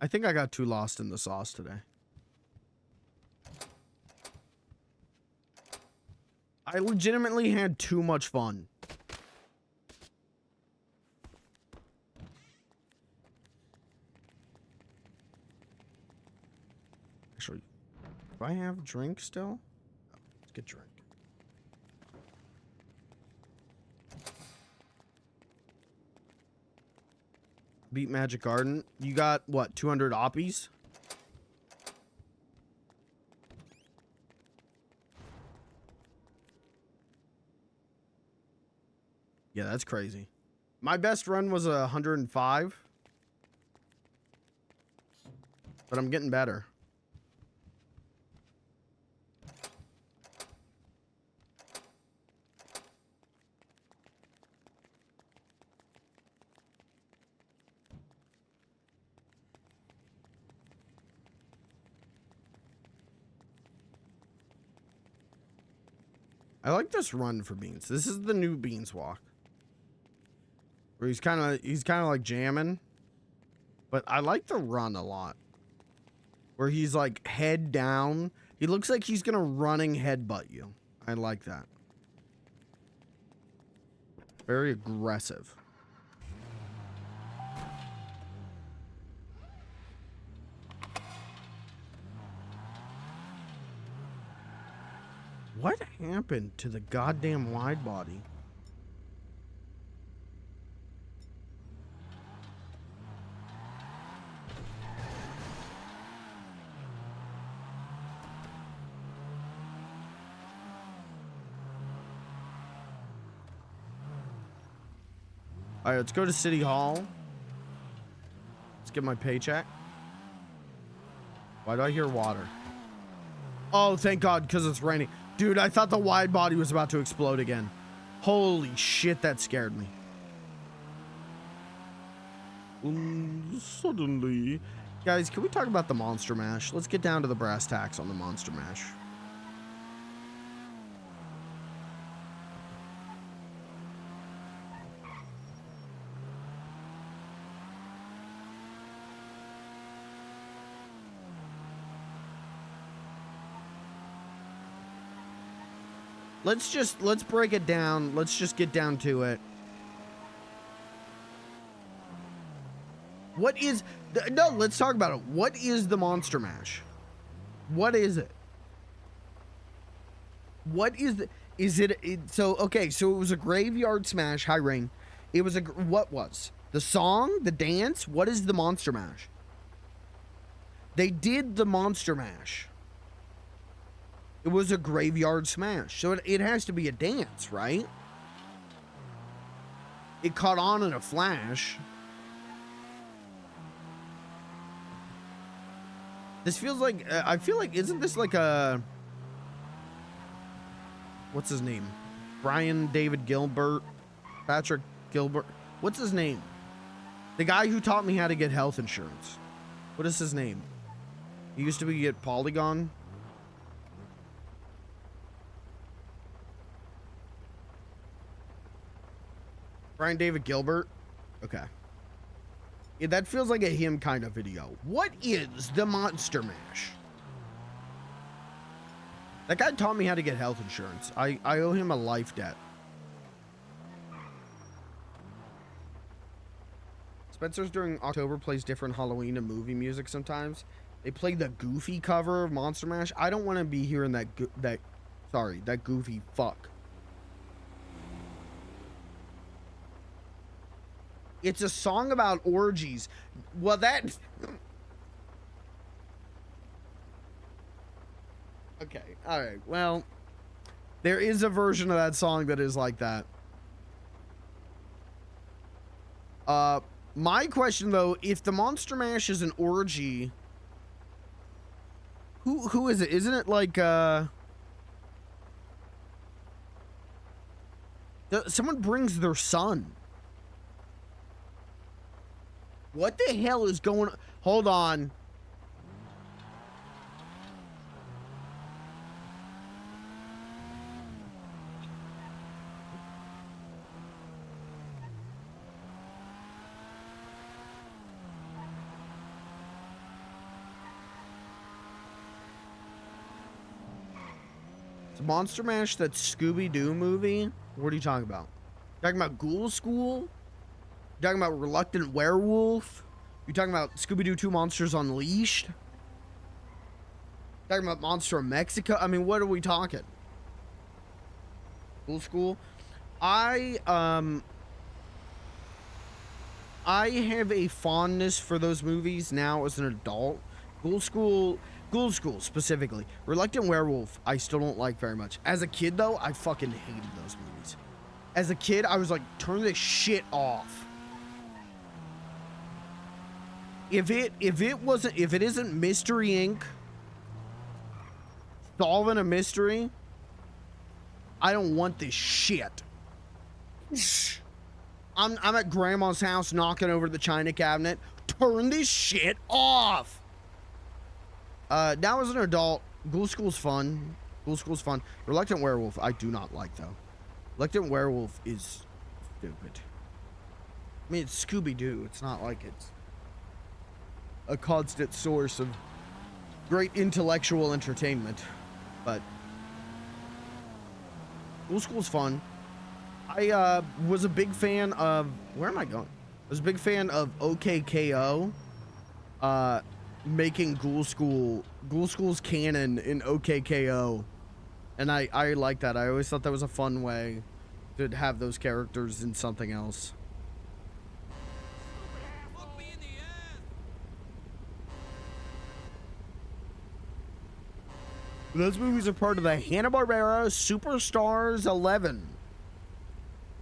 think I got too lost in the sauce today. I legitimately had too much fun. Actually, do I have drink still? Oh, let's get drink. Beat Magic Garden. You got what? 200 oppies? Yeah, that's crazy. My best run was 105. But I'm getting better. I like this run for Beans. This is the new Beans walk. Where he's kind of like jamming. But I like the run a lot. Where he's like head down. He looks like he's gonna running headbutt you. I like that. Very aggressive. What happened to the goddamn wide body? All right, let's go to City Hall. Let's get my paycheck. Why do I hear water? Oh, thank God, because it's raining. Dude, I thought the wide body was about to explode again. Holy shit, that scared me. Suddenly. Guys, can we talk about the Monster Mash? Let's get down to the brass tacks on the Monster Mash. Let's break it down. Let's just get down to it. What is no, let's talk about it. What is the Monster Mash? What is it? What is the, is it so okay, so it was a graveyard smash, high rain. It was what was? The song, the dance, what is the Monster Mash? They did the Monster Mash. It was a graveyard smash. So it has to be a dance, right? It caught on in a flash. This feels like, I feel like, isn't this like a, what's his name? Brian David Gilbert? Patrick Gilbert? What's his name? The guy who taught me how to get health insurance. What is his name? He used to be at Polygon. Brian David Gilbert? Okay. Yeah, that feels like a him kind of video. What is the Monster Mash? That guy taught me how to get health insurance. I owe him a life debt. Spencer's during October plays different Halloween and movie music sometimes. They play the Goofy cover of Monster Mash. I don't want to be hearing that Goofy fuck. It's a song about orgies. Well, that... Okay, alright, well... There is a version of that song that is like that. My question, though, if the Monster Mash is an orgy... Who is it? Isn't it like, someone brings their son. What the hell is going on? Hold on. It's Monster Mash, that Scooby-Doo movie? What are you talking about? Talking about Ghoul School? You talking about Reluctant Werewolf? You talking about Scooby-Doo 2 Monsters Unleashed? Talking about Monster of Mexico? I mean, what are we talking? Ghoul School? I have a fondness for those movies now as an adult. Ghoul School specifically. Reluctant Werewolf, I still don't like very much. As a kid, though, I fucking hated those movies. As a kid, I was like, turn this shit off. If it isn't Mystery Inc. solving a mystery, I don't want this shit. I'm at grandma's house knocking over the china cabinet. Turn this shit off. Now as an adult, Ghoul School's fun. Ghoul School's fun. Reluctant Werewolf, I do not like though. Reluctant Werewolf is stupid. I mean, it's Scooby-Doo. It's not like it's a constant source of great intellectual entertainment, but Ghoul School's fun. I was a big fan of, where am I going? I was a big fan of OKKO making Ghoul School's canon in OKKO, and I like that. I always thought that was a fun way to have those characters in something else. Those movies are part of the Hanna-Barbera Superstars 11,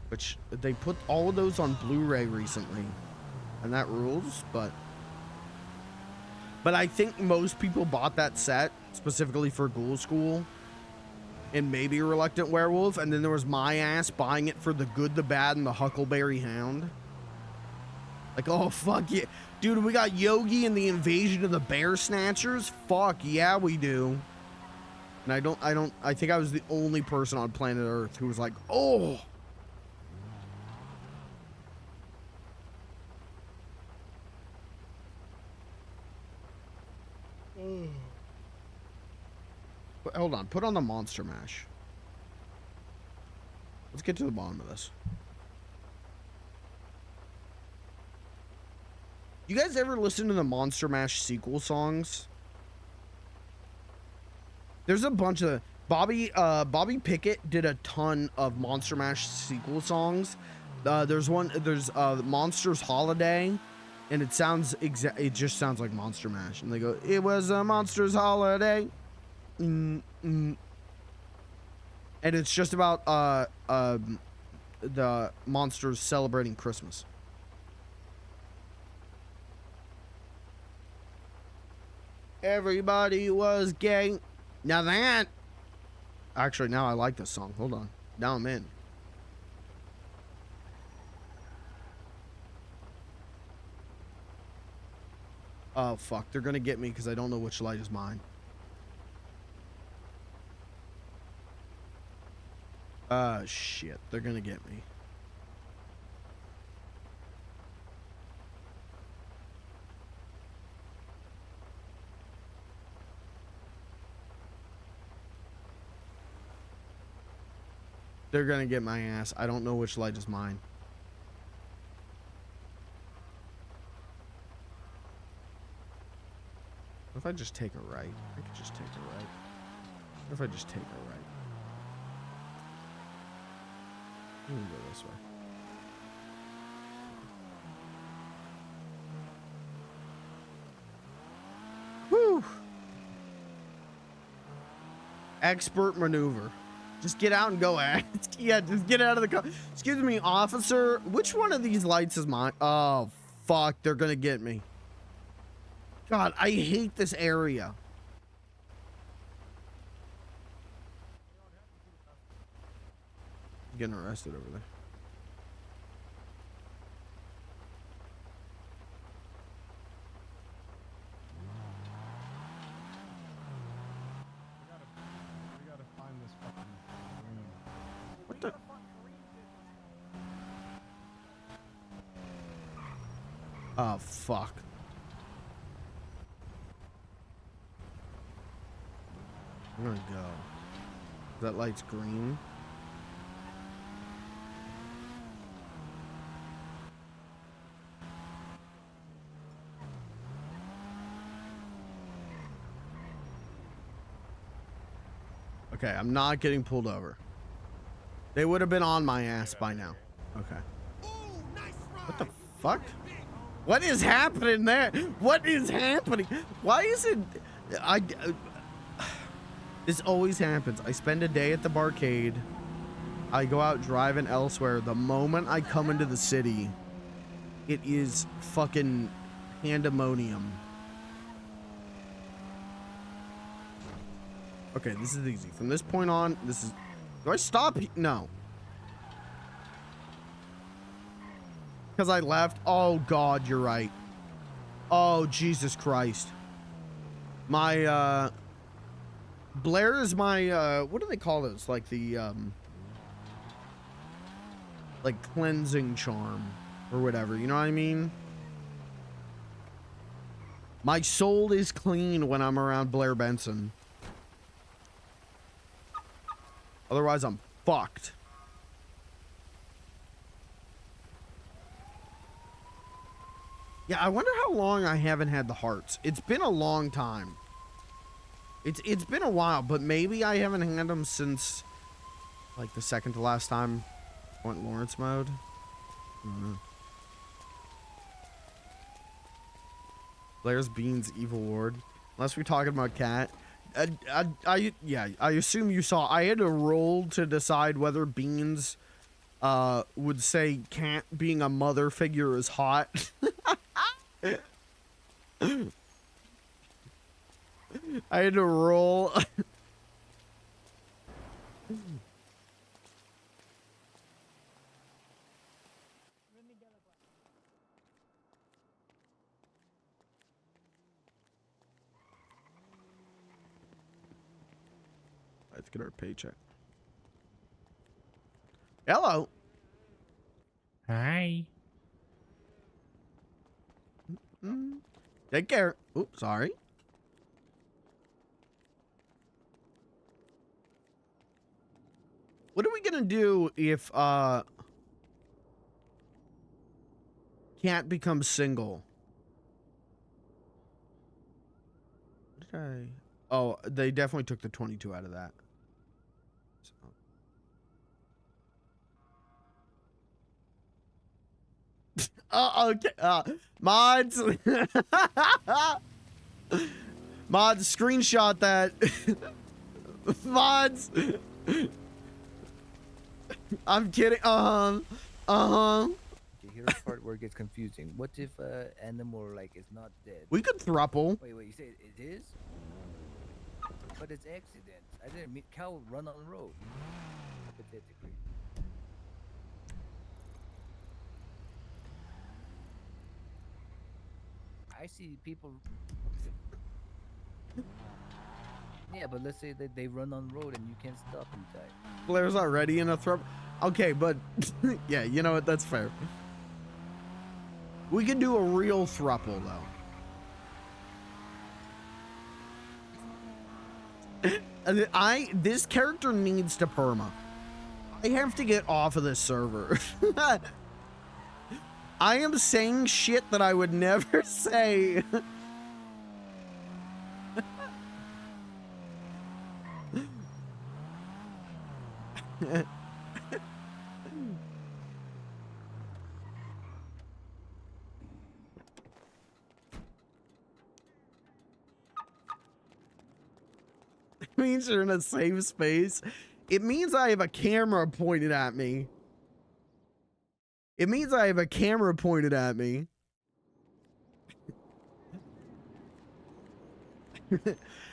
which they put all of those on Blu-ray recently, and that rules. But I think most people bought that set specifically for Ghoul School and maybe Reluctant Werewolf, and then there was my ass buying it for The Good, the Bad, and the Huckleberry Hound. Like, oh fuck yeah, dude, we got Yogi and the Invasion of the Bear Snatchers. Fuck yeah, we do. And I think I was the only person on planet Earth who was like, oh. But hold on, put on the Monster Mash. Let's get to the bottom of this. You guys ever listen to the Monster Mash sequel songs? There's a bunch of Bobby Pickett did a ton of Monster Mash sequel songs. There's Monsters Holiday, and it just sounds like Monster Mash. And they go, it was a Monsters Holiday. And it's just about the monsters celebrating Christmas. Everybody was gay. Now that... Actually, now I like this song. Hold on. Now I'm in. Oh, fuck. They're gonna get me because I don't know which light is mine. Shit. They're gonna get me. They're gonna get my ass. I don't know which light is mine. What if I just take a right? I could just take a right. What if I just take a right? I'm gonna go this way. Whew. Expert maneuver. Just get out and go at it. Yeah, just get out of the car. Excuse me, officer. Which one of these lights is mine? Oh, fuck. They're gonna get me. God, I hate this area. Getting arrested over there. Oh, fuck. I'm gonna go. That light's green. Okay, I'm not getting pulled over. They would have been on my ass by now. Okay. What the fuck? What is happening there? What is happening? Why is it... This always happens. I spend a day at the barcade. I go out driving elsewhere. The moment I come into the city, it is fucking pandemonium. Okay, this is easy. From this point on, this is... Do I stop? No. Because I left? Oh, God, you're right. Oh, Jesus Christ. My, Blair is my, what do they call those? Like the, like cleansing charm or whatever. You know what I mean? My soul is clean when I'm around Blair Benson. Otherwise, I'm fucked. Yeah, I wonder how long I haven't had the hearts. It's been a long time. It's been a while, but maybe I haven't had them since like the second to last time I went Lawrence mode. I don't know. Blair's Beans Evil Ward. Unless we're talking about Cat. Yeah, I assume you saw. I had to roll to decide whether Beans would say Cat being a mother figure is hot. I had to roll. Let's get our paycheck. Hello. Hi. Take care. Oops, sorry. What are we gonna do if Cat becomes single? What did I? Oh, they definitely took the 22 out of that. So. Okay. Mods. Mods, screenshot that. Mods. I'm kidding. Okay, here's the part where it gets confusing. What if animal like is not dead? We could thruple. Wait, you say it is? But it's accident. I didn't meet cow run on the road. Hypothetically. I see people. Yeah, but let's say that they run on the road and you can't stop in time. Blair's already in a thruple. Okay, but yeah, you know what? That's fair. We can do a real thruple though. This character needs to perma. I have to get off of this server. I am saying shit that I would never say. It means you're in a safe space. It means I have a camera pointed at me. It means I have a camera pointed at me.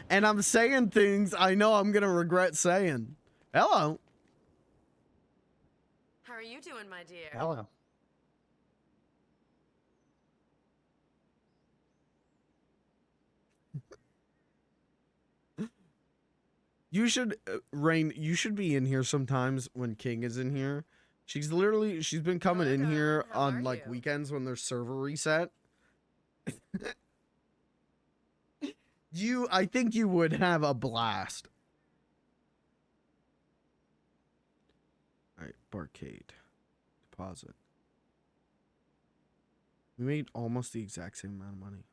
And I'm saying things I know I'm gonna regret saying. Hello. How are you doing, my dear? Hello. You should, Rain, you should be in here sometimes when King is in here. She's been coming in here on like weekends when there's server reset. I think you would have a blast. All right, Barcade. Deposit. We made almost the exact same amount of money.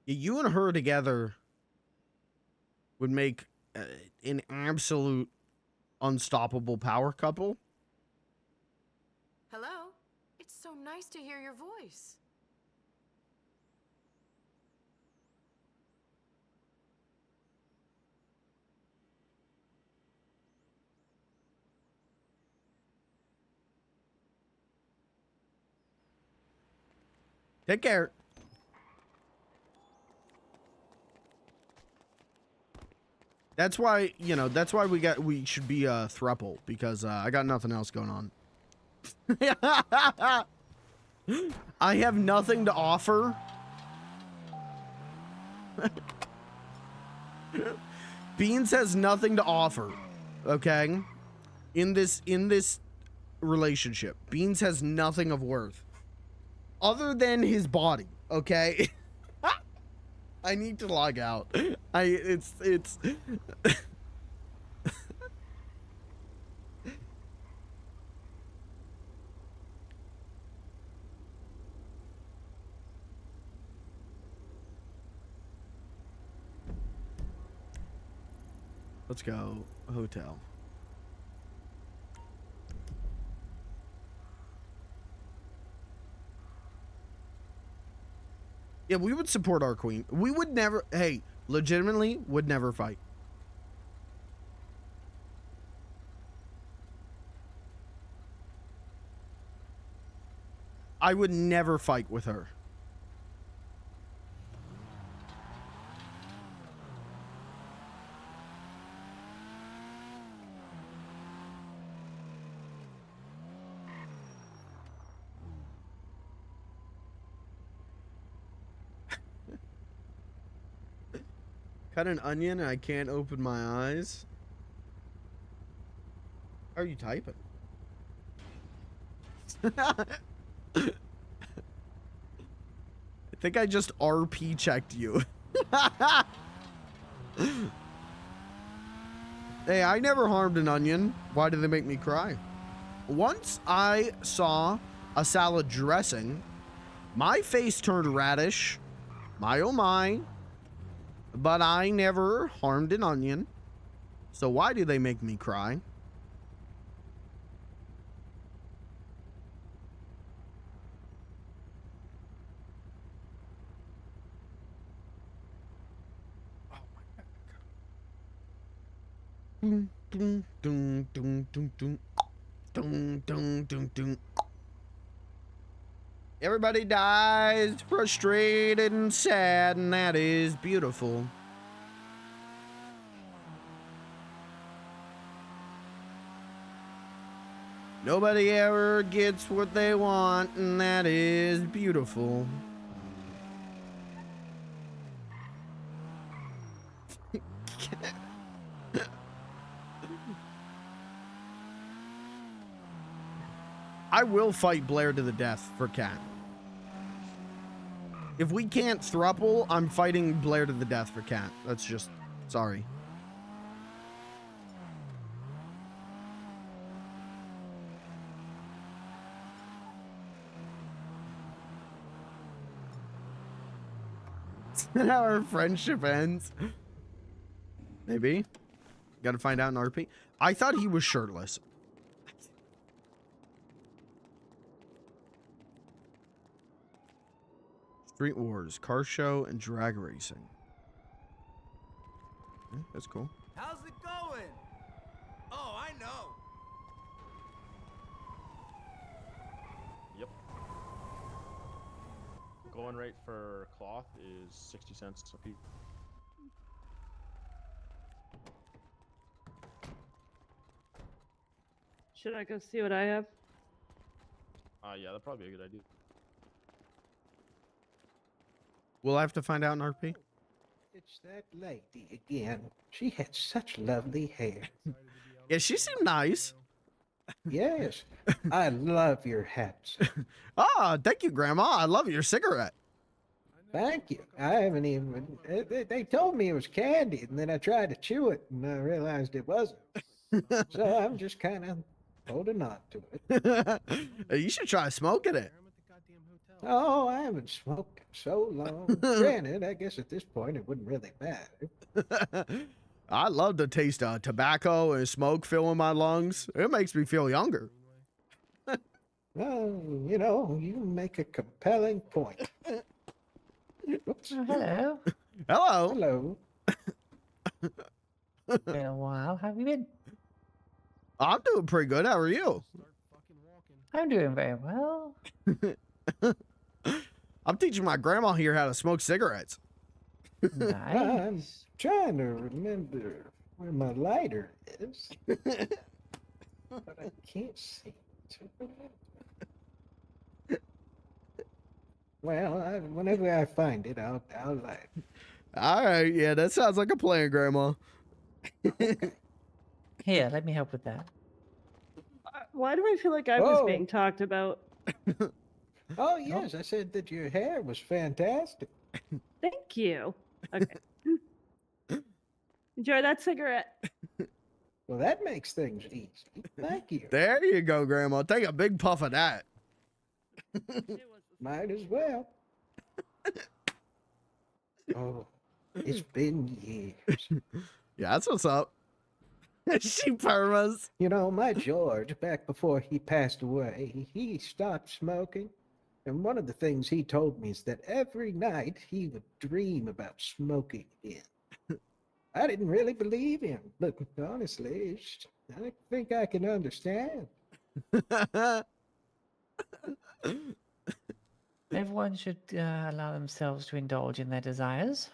Yeah, you and her together would make an absolute unstoppable power couple. Hello? It's so nice to hear your voice. Take care. That's why, that's why we should be a throuple, because I got nothing else going on. I have nothing to offer. Beans has nothing to offer, okay? In this relationship, Beans has nothing of worth other than his body, okay? I need to log out. It's Let's go hotel. Yeah, we would support our queen. We would never, hey, legitimately would never fight. I would never fight with her. Cut an onion and I can't open my eyes. How are you typing? I think I just RP checked you. Hey, I never harmed an onion. Why do they make me cry? Once I saw a salad dressing, my face turned radish. My oh my. But I never harmed an onion. So why do they make me cry? Dun, dun, dun, dun, dun, dun. Dun, dun, dun, dun. Everybody dies frustrated and sad, and that is beautiful. Nobody ever gets what they want, and that is beautiful. I will fight Blair to the death for Cat. If we can't thruple, I'm fighting Blair to the death for Cat. That's just, sorry. How our friendship ends. Maybe. Gotta find out in RP. I thought he was shirtless. Street Wars, car show, and drag racing. Okay, that's cool. How's it going? Oh, I know. Yep. Going rate for cloth is 60 cents a piece. Should I go see what I have? Yeah, that'd probably be a good idea. We'll have to find out in RP. It's that lady again. She had such lovely hair. Yeah, she seemed nice. Yes, I love your hats. Ah, thank you, Grandma. I love your cigarette. Thank you. I haven't even. They told me it was candy, and then I tried to chew it, and I realized it wasn't. So I'm just kind of holding on to it. You should try smoking it. Oh, I haven't smoked in so long. Granted, I guess at this point it wouldn't really matter. I love the taste of tobacco and smoke filling my lungs. It makes me feel younger. Well, you know, you make a compelling point. Oops. Hello. Hello. Hello. Been a while. How have you been? I'm doing pretty good. How are you? I'm doing very well. I'm teaching my grandma here how to smoke cigarettes. I'm Nice. trying to remember where my lighter is, but I can't seem to remember. Well, whenever I find it, I'll light. All right. Yeah, that sounds like a plan, Grandma. Here, let me help with that. Why do I feel like I was being talked about? Oh, yes, I said that your hair was fantastic. Thank you. Okay. Enjoy that cigarette. Well, that makes things easy. Thank you. There you go, Grandma. Take a big puff of that. Might as well. Oh, it's been years. Yeah, that's what's up. She permas. You know, my George, back before he passed away, he stopped smoking. And one of the things he told me is that every night he would dream about smoking again. I didn't really believe him, but honestly, I think I can understand. Everyone should allow themselves to indulge in their desires.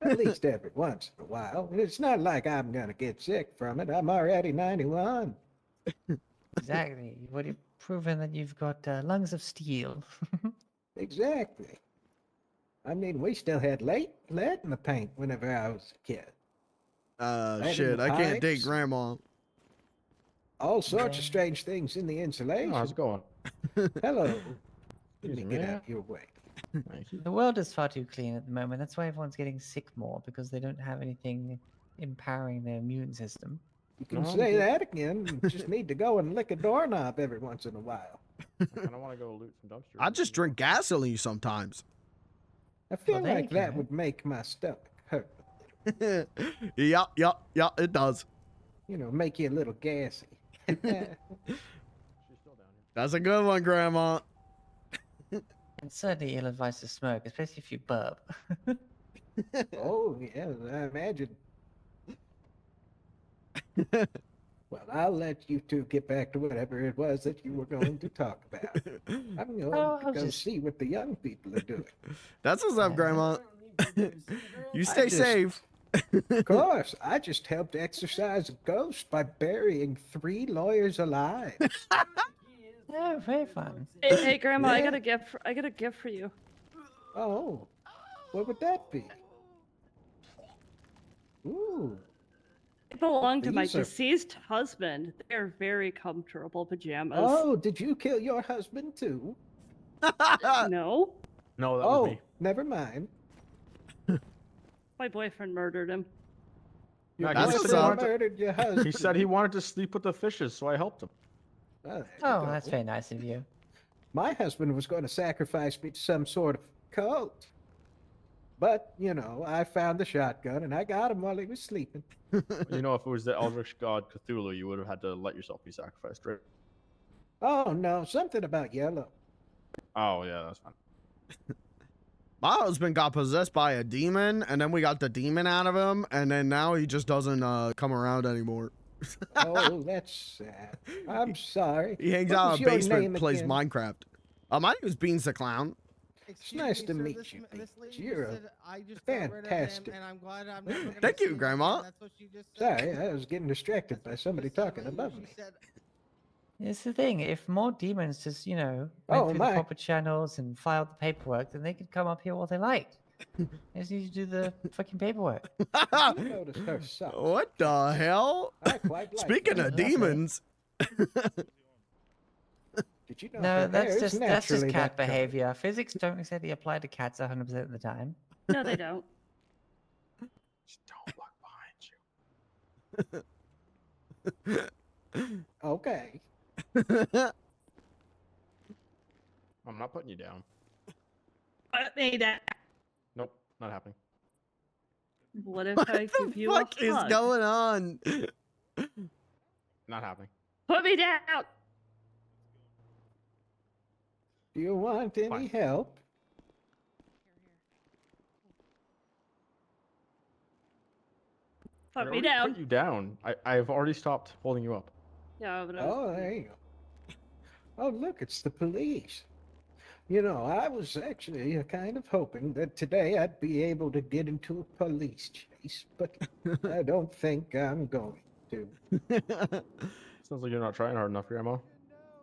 At least every once in a while. And it's not like I'm going to get sick from it. I'm already 91. Exactly. You've already proven that you've got lungs of steel. Exactly. I mean, we still had lead in the paint whenever I was a kid. Lead in Shit, the I can't date pipes. Grandma. All sorts of strange things in the insulation. How's it going? Hello. Let Excuse me me, get man. out of your way. The world is far too clean at the moment. That's why everyone's getting sick more, because they don't have anything empowering their immune system. You can say that again. You just need to go and lick a doorknob every once in a while. I don't want to go loot some dumpsters. I just drink gasoline sometimes. I feel there like you that go. would make my stomach hurt. Yup, it does. You know, make you a little gassy. That's a good one, Grandma. It's certainly ill-advised to smoke, especially if you burp. Oh, yeah, I imagine. Well, I'll let you two get back to whatever it was that you were going to talk about. I'm going Oh, to I'll go just- see what the young people are doing. That's what's up, Grandma. You stay just- safe. Of course, I just helped exorcise a ghost by burying 3 lawyers alive. Yeah, very fun. Hey, Grandma, I Yeah. got a gift. I got a gift for you. Oh, what would that be? Ooh, They belong to my These are- deceased husband. They're very comfortable pajamas. oh, did you kill your husband too? No, No, that was Oh, me. never mind. my boyfriend murdered him. Your That's boyfriend what's up. murdered your husband. He said he wanted to sleep with the fishes, so I helped him. Oh, there you Oh, go. that's very nice of you. My husband was going to sacrifice me to some sort of cult. But, you know, I found the shotgun and I got him while he was sleeping. You know, if it was the Eldritch God Cthulhu, you would have had to let yourself be sacrificed, right? Oh, no, something about yellow. Oh, yeah, that's fine. My husband got possessed by a demon, and then we got the demon out of him, and then now he just doesn't come around anymore. Oh, that's sad. I'm sorry. He hangs What out was in a your basement, name plays again? Minecraft. My name is Beans the Clown. It's nice to meet you, Beans. You're a fantastic. And I'm glad I'm never gonna Thank see you, him Grandma. again. That's what she just said. Sorry, I was getting distracted by somebody talking above me. It's the thing. If more demons just, you know, Oh, went through my. the proper channels and filed the paperwork, then they could come up here all they liked. They just need to do the fucking paperwork. You notice her son. What the hell? I quite like Speaking her. of demons. Did you know No, her that's hair is just naturally cat that color? behavior. Physics don't exactly apply to cats 100% of the time. No, they don't. Okay. I'm not putting you down. Put me down. Nope, not happening. What if What I the give you fuck a is hug? going on? Not happening. Put me down. Do you want any help? I Put me already down. Put you down. I've already stopped holding you up. Yeah, but Oh, there you go. Oh, look, it's the police. You know, I was actually kind of hoping that today I'd be able to get into a police chase, but I don't think I'm going to. Sounds like you're not trying hard enough, Grandma.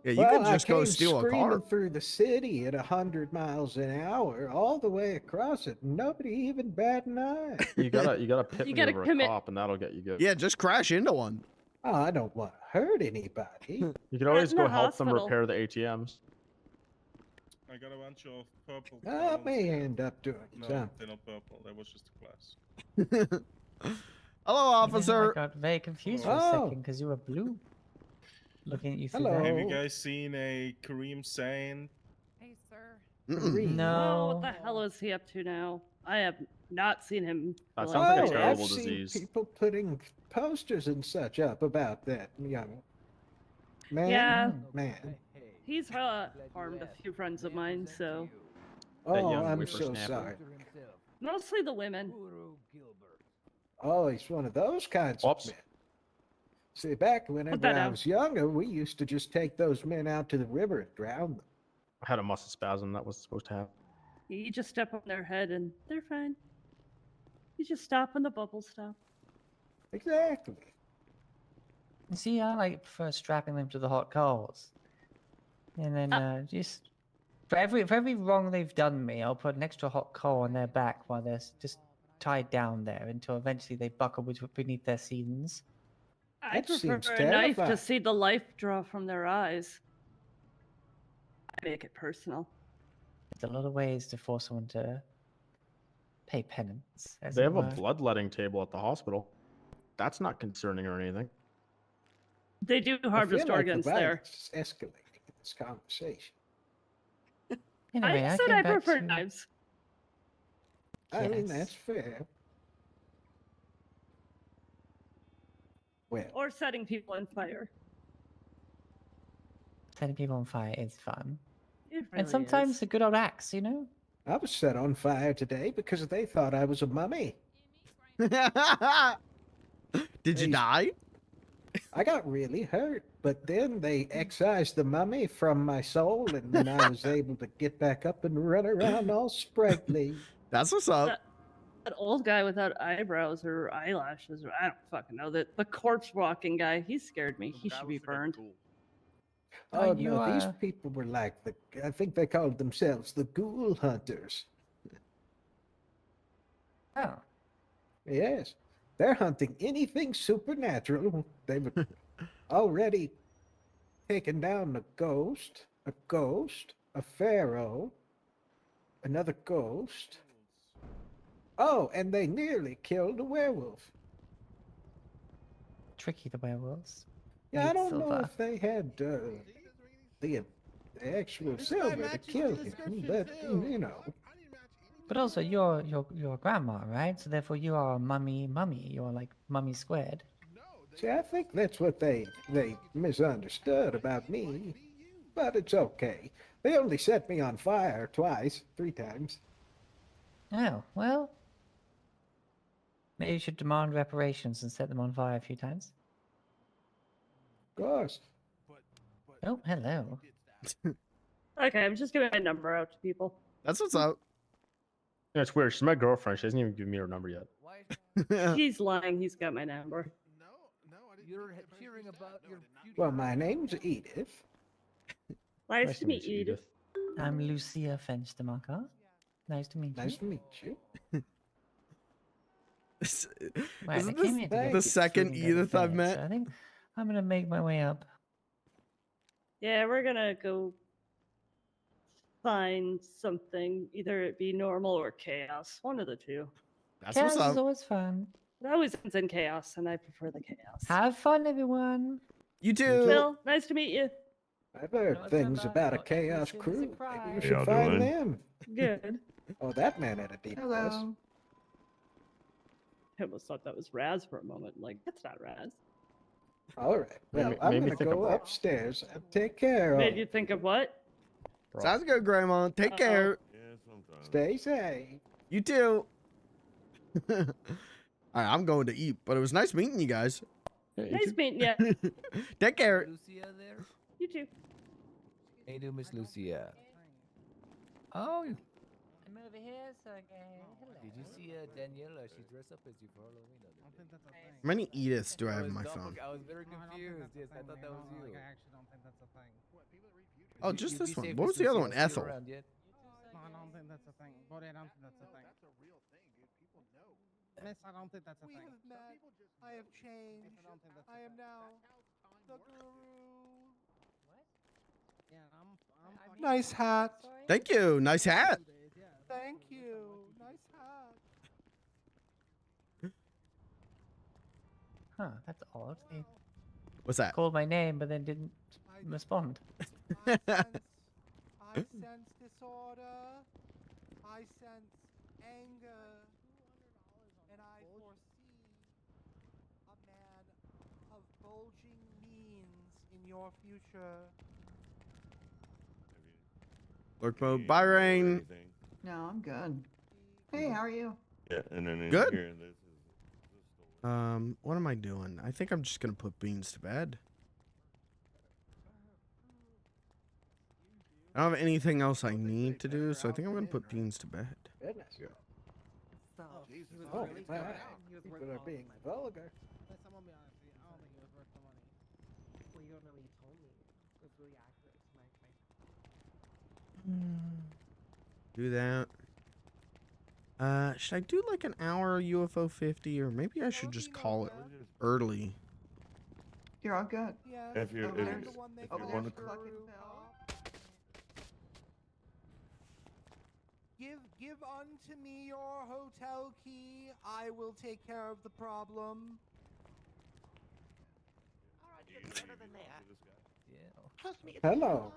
Yeah, you Well, could just I go came steal a screaming car. through the city at 100 miles an hour, all the way across it. Nobody even bat an eye. You gotta pit You me gotta over commit- a cop, and that'll get you good. Yeah, just crash into one. Oh, I don't want to hurt anybody. You can always in go the help them hospital. repair the ATMs. I got a bunch of purple. I may end up doing No, something. they're not purple. That was just a class. Hello, officer. I got very confused for a Oh. second because you were blue. Looking at you through Hello. Have you Oh. guys seen a Kareem Sain? Hey, sir. Mm-mm. No. Oh, what the hell is he up to now? I have not seen him. That for sounds like a days. terrible I've disease. seen people putting posters and such up about that young man. Yeah. Man. He's harmed a few friends of mine, so That Oh, young I'm so whippersnapper. sorry. mostly the women. Oh, he's one of those kinds Oops. of men. See, back whenever that I down. was younger, we used to just take those men out to the river and drown them. I had a muscle spasm that was supposed to happen. You just step on their head and they're fine. You just stop and the bubbles stop. Exactly. See, I like prefer strapping them to the hot coals, and then just for every wrong they've done me, I'll put an extra hot coal on their back while they're just tied down there until eventually they buckle beneath their scenes. I That prefer seems a knife to terrifying. see the life draw from their eyes. I make it personal. There's a lot of ways to force someone to pay penance. As They it have a were. bloodletting table at the hospital. That's not concerning or anything. They do I harvest feel like organs the there. violence is escalating in this conversation. Anyway, I I said came I back prefer to- knives. I mean, Yes. that's fair. Well, Or setting people on fire. Setting people on fire is fun, It and really sometimes is. a good old axe, you know. I was set on fire today because they thought I was a mummy. Did you die? I got really hurt, but then they excised the mummy from my soul, and then I was able to get back up and run around all sprightly. That's what's up. That old guy without eyebrows or eyelashes, or I don't fucking know. The corpse walking guy, he scared me. He should be burned. Oh you, no, these people were like I think they called themselves the ghoul hunters. Oh. Yes, they're hunting anything supernatural. They were already taken down a ghost, a pharaoh, another ghost. Oh, and they nearly killed a werewolf. Tricky, the werewolves. Yeah, I Need don't know silver. if they had the actual silver to kill him, but you know. But also, you're your grandma, right? So therefore, you are a mummy. You're like mummy squared. See, I think that's what they misunderstood about me, but it's okay. They only set me on fire twice, 3 times. Oh well. Maybe you should demand reparations and set them on fire a few times. Of course. Oh, hello. Okay, I'm just giving my number out to people. That's what's up. Yeah, it's weird. She's my girlfriend. She hasn't even given me her number yet. He's lying. He's got my number. you're cheering about your future. Well, my name's Edith. Nice to meet you, Edith. I'm Lucia Fenstermacher. Nice to meet Nice you. to meet you. Right, I Isn't came here this to get the second food and go to Edith I've bed, met? so I think I'm gonna make my way up. Yeah, we're gonna go find something. Either it be normal or chaos. One of the two. That's Chaos what's is up. always fun. It always ends in chaos, and I prefer the chaos. Have fun, everyone. You too. Phil, nice to meet you. I've heard What's things up, about a Otto? chaos Every crew. single Maybe surprise. you should y'all find doing? them. Good. Oh, that man had a deep voice. Hello. I almost thought that was Raz for a moment. Like, that's not Raz. All right. Well, I'm made me gonna think of go Rob. upstairs and take care Made of. you think of what? Sounds good, Grandma. Take care. Yeah, sometimes. Stay safe. You too. All right, I'm going to eat, but it was nice meeting you guys. Nice meeting you. Take care. Lucia there? You too. Hey, do Miss Lucia. Oh, I'm over here, so hello. did you see Daniela? She dressed up as you for Halloween. How many Ediths do I have in my phone? I was very confused. Yes, I thought that was you. I actually don't think that's a thing. Oh, just this one. What was the other one? Ethel. No, I don't think that's a thing. But I don't think that's a thing. That's a real thing, dude. People know. Miss, I don't think that's a thing. I have changed. I am now the guru. Yeah, I'm Nice hat. Thank you. Nice hat. Thank you. Nice hat. Huh, that's odd. They What's that? called my name, but then didn't respond. I sense disorder. I sense anger. And I foresee a man of bulging means in your future. Lurk mode. Bye, Rain. No, I'm good. Hey, how are you? Yeah, and then in Good. here, this is What am I doing? I think I'm just gonna put Beans to bed. I don't have anything else I need to do, so I think I'm gonna put Beans to bed. Goodness. Oh, wow. People are being vulgar. I'm gonna be honest with you. I don't think it was worth the money. Well, you don't know what you told me. It was really accurate to my Do that. Should I do like an hour UFO 50, or maybe I should just call it early? You're all good. If you Over if, there. you- if Over you there, want to Clucking Phil. Give unto me your hotel key. I will take care of the problem. Hello.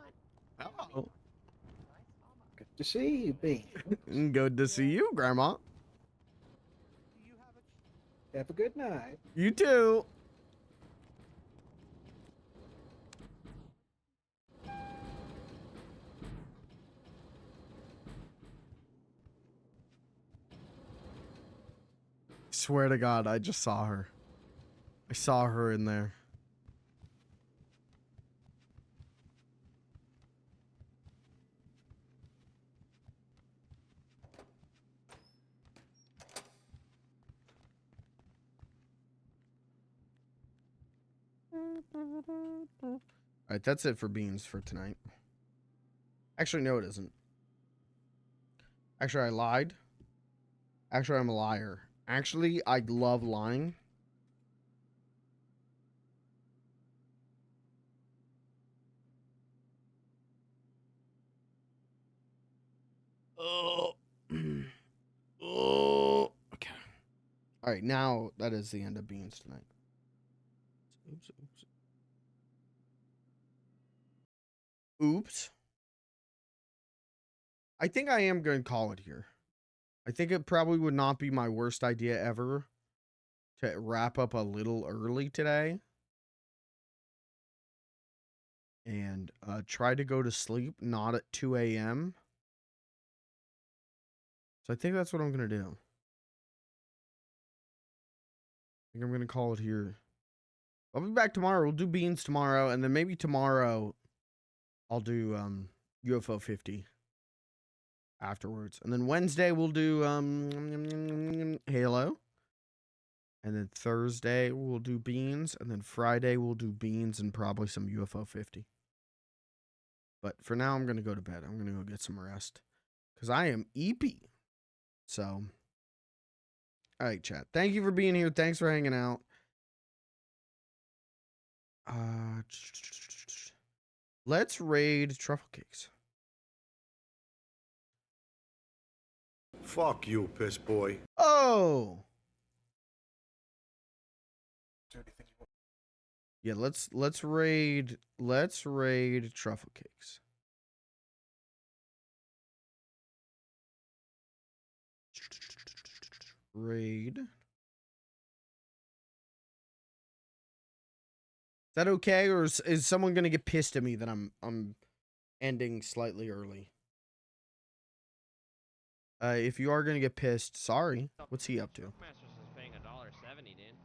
Hello. Good to see you, Bean. Good to see you, Grandma. Have a good night. You too. Swear to God, I just saw her. I saw her in there. All right, that's it for Beans for tonight. Actually, no, it isn't. Actually, I lied. Actually, I'm a liar. Actually, I love lying. Oh. Oh. Okay. All right, now that is the end of Beans tonight. Oops, oops. Oops. I think I am going to call it here. I think it probably would not be my worst idea ever to wrap up a little early today and try to go to sleep not at 2 a.m. So I think that's what I'm going to do. I think I'm going to call it here. I'll be back tomorrow. We'll do Beans tomorrow, and then maybe tomorrow I'll do UFO 50 afterwards. And then Wednesday we'll do Halo. And then Thursday we'll do beans, and then Friday we'll do beans and probably some UFO 50. But for now, I'm gonna go to bed. I'm gonna go get some rest because I am eepy. So, all right, chat. Thank you for being here. Thanks for hanging out. Let's raid Truffle Cakes. Fuck you, piss boy. Oh. Yeah, let's raid Truffle Cakes. Raid. Is that okay, or is someone gonna get pissed at me that I'm ending slightly early? If you are gonna get pissed, sorry. What's he up to? Masters is paying $1.70, dude.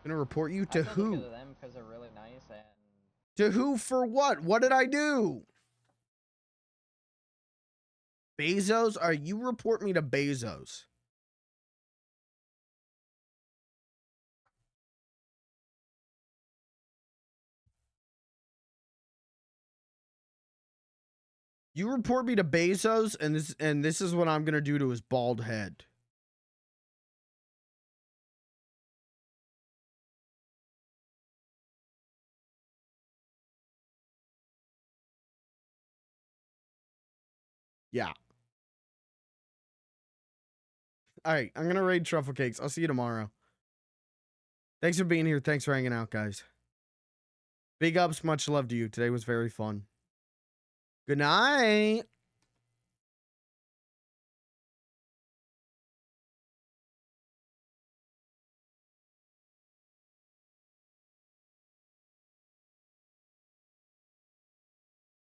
Gonna report you I to said look who? into them because they're really nice and To who for what? What did I do? Bezos? All right, you report me to Bezos. You report me to Bezos, and this is what I'm gonna do to his bald head. Yeah. All right, I'm gonna raid Truffle Cakes. I'll see you tomorrow. Thanks for being here. Thanks for hanging out, guys. Big ups, much love to you. Today was very fun. Good night.